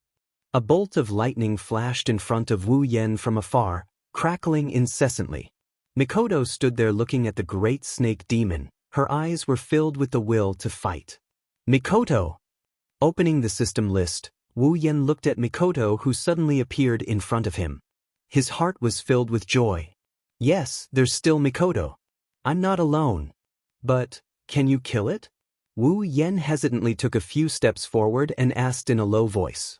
A bolt of lightning flashed in front of Wu Yen from afar, crackling incessantly. Mikoto stood there looking at the great snake demon. Her eyes were filled with the will to fight. Mikoto! Opening the system list, Wu Yen looked at Mikoto, who suddenly appeared in front of him. His heart was filled with joy. Yes, there's still Mikoto. I'm not alone. But, can you kill it? Wu Yen hesitantly took a few steps forward and asked in a low voice.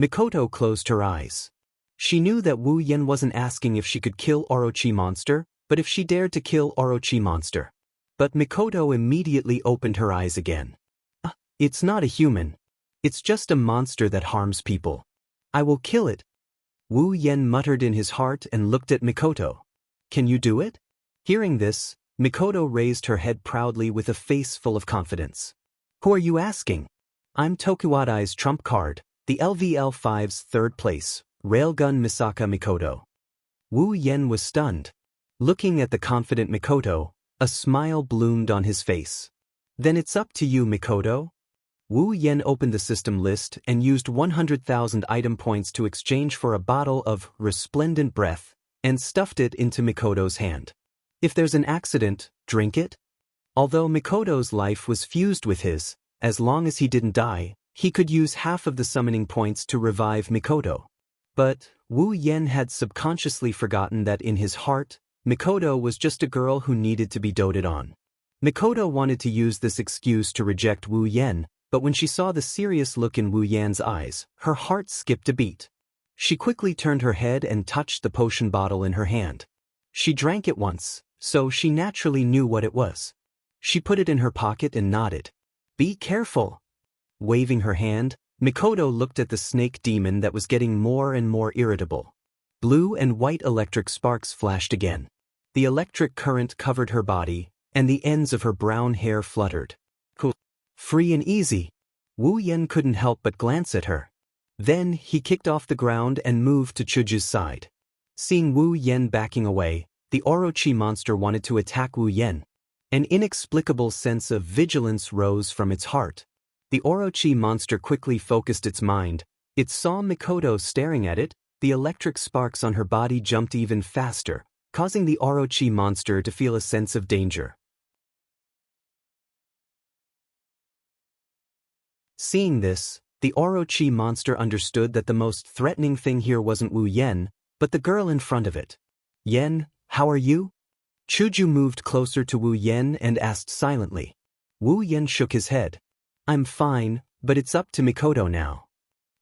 Mikoto closed her eyes. She knew that Wu Yen wasn't asking if she could kill Orochi Monster, but if she dared to kill Orochi Monster. But Mikoto immediately opened her eyes again. It's not a human. It's just a monster that harms people. I will kill it. Wu Yen muttered in his heart and looked at Mikoto. Can you do it? Hearing this, Mikoto raised her head proudly with a face full of confidence. Who are you asking? I'm Tokuwadai's trump card, the LVL5's third place, Railgun Misaka Mikoto. Wu Yen was stunned. Looking at the confident Mikoto, a smile bloomed on his face. Then it's up to you, Mikoto. Wu Yen opened the system list and used 100,000 item points to exchange for a bottle of resplendent breath and stuffed it into Mikoto's hand. If there's an accident, drink it. Although Mikoto's life was fused with his, as long as he didn't die, he could use half of the summoning points to revive Mikoto. But Wu Yen had subconsciously forgotten that in his heart, Mikoto was just a girl who needed to be doted on. Mikoto wanted to use this excuse to reject Wu Yen, but when she saw the serious look in Wu Yan's eyes, her heart skipped a beat. She quickly turned her head and touched the potion bottle in her hand. She drank it once, so she naturally knew what it was. She put it in her pocket and nodded. Be careful. Waving her hand, Mikoto looked at the snake demon that was getting more and more irritable. Blue and white electric sparks flashed again. The electric current covered her body, and the ends of her brown hair fluttered. Cool. Free and easy. Wu Yen couldn't help but glance at her. Then he kicked off the ground and moved to Chuju's side. Seeing Wu Yen backing away, the Orochi monster wanted to attack Wu Yen. An inexplicable sense of vigilance rose from its heart. The Orochi monster quickly focused its mind. It saw Mikoto staring at it. The electric sparks on her body jumped even faster, causing the Orochi monster to feel a sense of danger. Seeing this, the Orochi monster understood that the most threatening thing here wasn't Wu Yen, but the girl in front of it. Yen, how are you? Chuju moved closer to Wu Yen and asked silently. Wu Yen shook his head. I'm fine, but it's up to Mikoto now.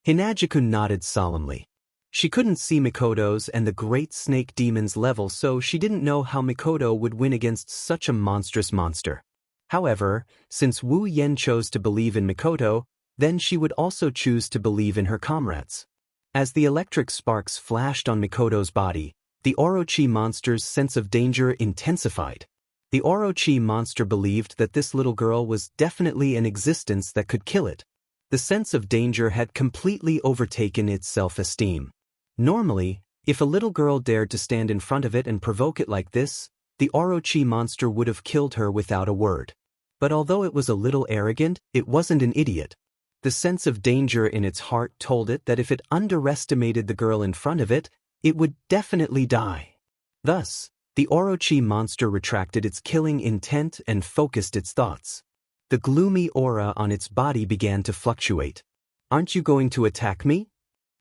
Hinajiku nodded solemnly. She couldn't see Mikoto's and the great snake demon's level, so she didn't know how Mikoto would win against such a monstrous monster. However, since Wu Yen chose to believe in Mikoto, then she would also choose to believe in her comrades. As the electric sparks flashed on Mikoto's body, the Orochi monster's sense of danger intensified. The Orochi monster believed that this little girl was definitely an existence that could kill it. The sense of danger had completely overtaken its self-esteem. Normally, if a little girl dared to stand in front of it and provoke it like this, the Orochi monster would have killed her without a word. But although it was a little arrogant, it wasn't an idiot. The sense of danger in its heart told it that if it underestimated the girl in front of it, it would definitely die. Thus, the Orochi monster retracted its killing intent and focused its thoughts. The gloomy aura on its body began to fluctuate. Aren't you going to attack me?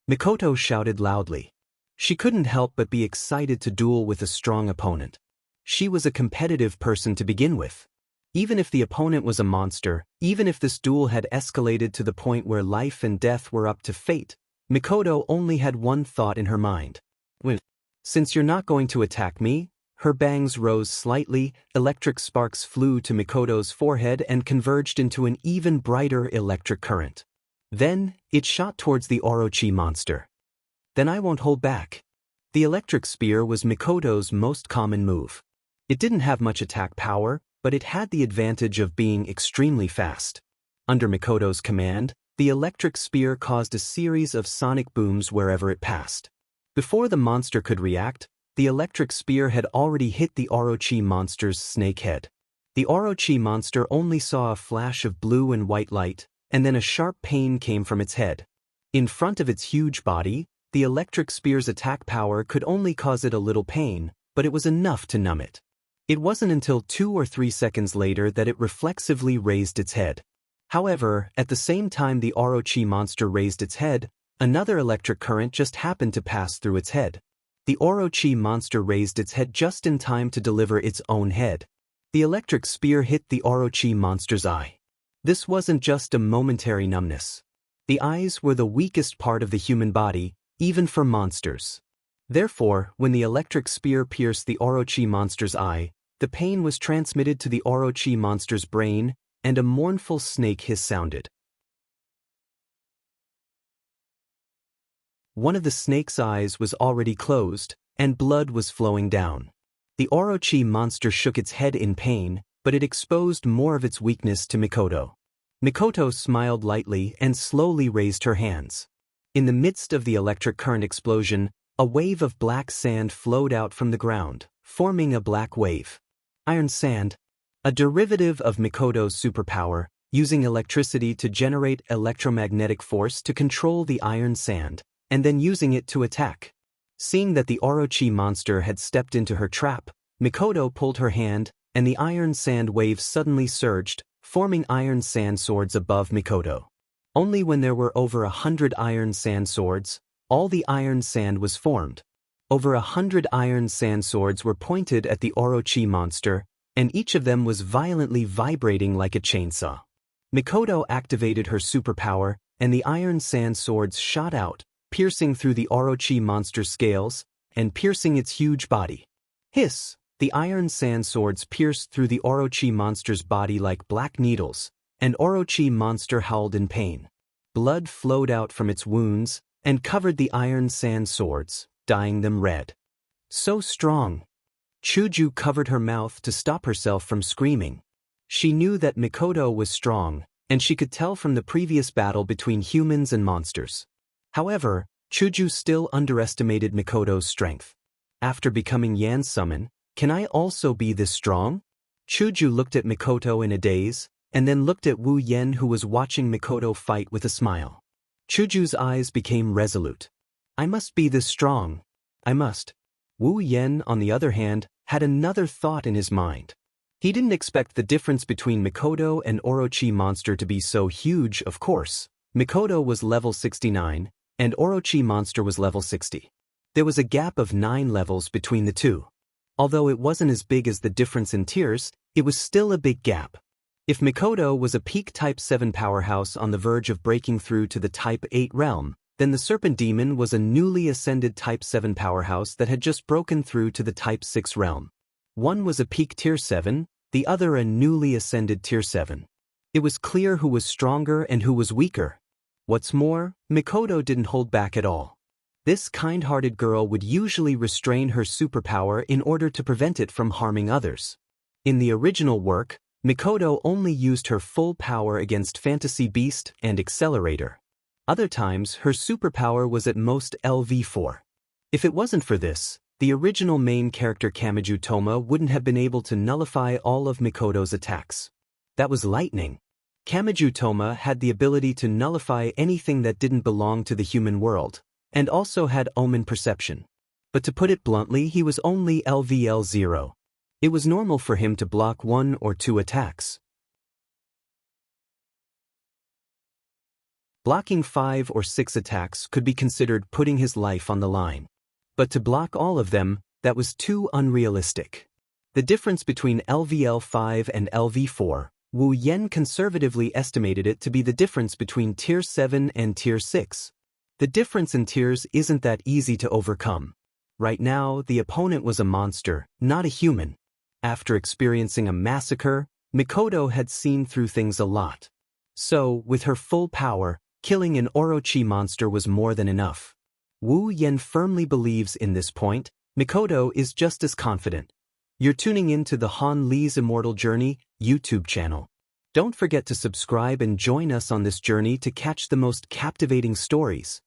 Mikoto shouted loudly. She couldn't help but be excited to duel with a strong opponent. She was a competitive person to begin with. Even if the opponent was a monster, even if this duel had escalated to the point where life and death were up to fate, Mikoto only had one thought in her mind. Since you're not going to attack me, her bangs rose slightly, electric sparks flew to Mikoto's forehead and converged into an even brighter electric current. Then, it shot towards the Orochi monster. Then I won't hold back. The electric spear was Mikoto's most common move. It didn't have much attack power, but it had the advantage of being extremely fast. Under Mikoto's command, the electric spear caused a series of sonic booms wherever it passed. Before the monster could react, the electric spear had already hit the Orochi monster's snake head. The Orochi monster only saw a flash of blue and white light, and then a sharp pain came from its head. In front of its huge body, the electric spear's attack power could only cause it a little pain, but it was enough to numb it. It wasn't until 2 or 3 seconds later that it reflexively raised its head. However, at the same time the Orochi monster raised its head, another electric current just happened to pass through its head. The Orochi monster raised its head just in time to deliver its own head. The electric spear hit the Orochi monster's eye. This wasn't just a momentary numbness. The eyes were the weakest part of the human body, even for monsters. Therefore, when the electric spear pierced the Orochi monster's eye, the pain was transmitted to the Orochi monster's brain, and a mournful snake hiss sounded. One of the snake's eyes was already closed, and blood was flowing down. The Orochi monster shook its head in pain, but it exposed more of its weakness to Mikoto. Mikoto smiled lightly and slowly raised her hands. In the midst of the electric current explosion, a wave of black sand flowed out from the ground, forming a black wave. Iron sand, a derivative of Mikoto's superpower, using electricity to generate electromagnetic force to control the iron sand, and then using it to attack. Seeing that the Orochi monster had stepped into her trap, Mikoto pulled her hand, and the iron sand wave suddenly surged, forming iron sand swords above Mikoto. Only when there were over 100 iron sand swords, all the iron sand was formed. Over 100 iron sand swords were pointed at the Orochi monster, and each of them was violently vibrating like a chainsaw. Mikoto activated her superpower, and the iron sand swords shot out, piercing through the Orochi monster's scales, and piercing its huge body. Hiss! The iron sand swords pierced through the Orochi monster's body like black needles, and Orochi monster howled in pain. Blood flowed out from its wounds, and covered the iron sand swords, dyeing them red. So strong! Chuju covered her mouth to stop herself from screaming. She knew that Mikoto was strong, and she could tell from the previous battle between humans and monsters. However, Chuju still underestimated Mikoto's strength. After becoming Yan's summon, can I also be this strong? Chuju looked at Mikoto in a daze, and then looked at Wu Yen, who was watching Mikoto fight with a smile. Chuju's eyes became resolute. I must be this strong. I must. Wu Yen, on the other hand, had another thought in his mind. He didn't expect the difference between Mikoto and Orochi monster to be so huge, of course. Mikoto was level 69, and Orochi monster was level 60. There was a gap of 9 levels between the two. Although it wasn't as big as the difference in tiers, it was still a big gap. If Mikoto was a peak Type 7 powerhouse on the verge of breaking through to the Type 8 realm, then the Serpent Demon was a newly ascended Type 7 powerhouse that had just broken through to the Type 6 realm. One was a peak Tier 7, the other a newly ascended Tier 7. It was clear who was stronger and who was weaker. What's more, Mikoto didn't hold back at all. This kind-hearted girl would usually restrain her superpower in order to prevent it from harming others. In the original work, Mikoto only used her full power against Fantasy Beast and Accelerator. Other times, her superpower was at most LV4. If it wasn't for this, the original main character Kamiju Toma wouldn't have been able to nullify all of Mikoto's attacks. That was lightning. Kamiju Toma had the ability to nullify anything that didn't belong to the human world, and also had omen perception. But to put it bluntly, he was only LVL0. It was normal for him to block 1 or 2 attacks. Blocking 5 or 6 attacks could be considered putting his life on the line. But to block all of them, that was too unrealistic. The difference between LVL5 and LV4, Wu Yen conservatively estimated it to be the difference between Tier 7 and Tier 6. The difference in tiers isn't that easy to overcome. Right now, the opponent was a monster, not a human. After experiencing a massacre, Mikoto had seen through things a lot. So, with her full power, killing an Orochi monster was more than enough. Wu Yen firmly believes in this point. Mikoto is just as confident. You're tuning in to the Han Li's Immortal Journey YouTube channel. Don't forget to subscribe and join us on this journey to catch the most captivating stories.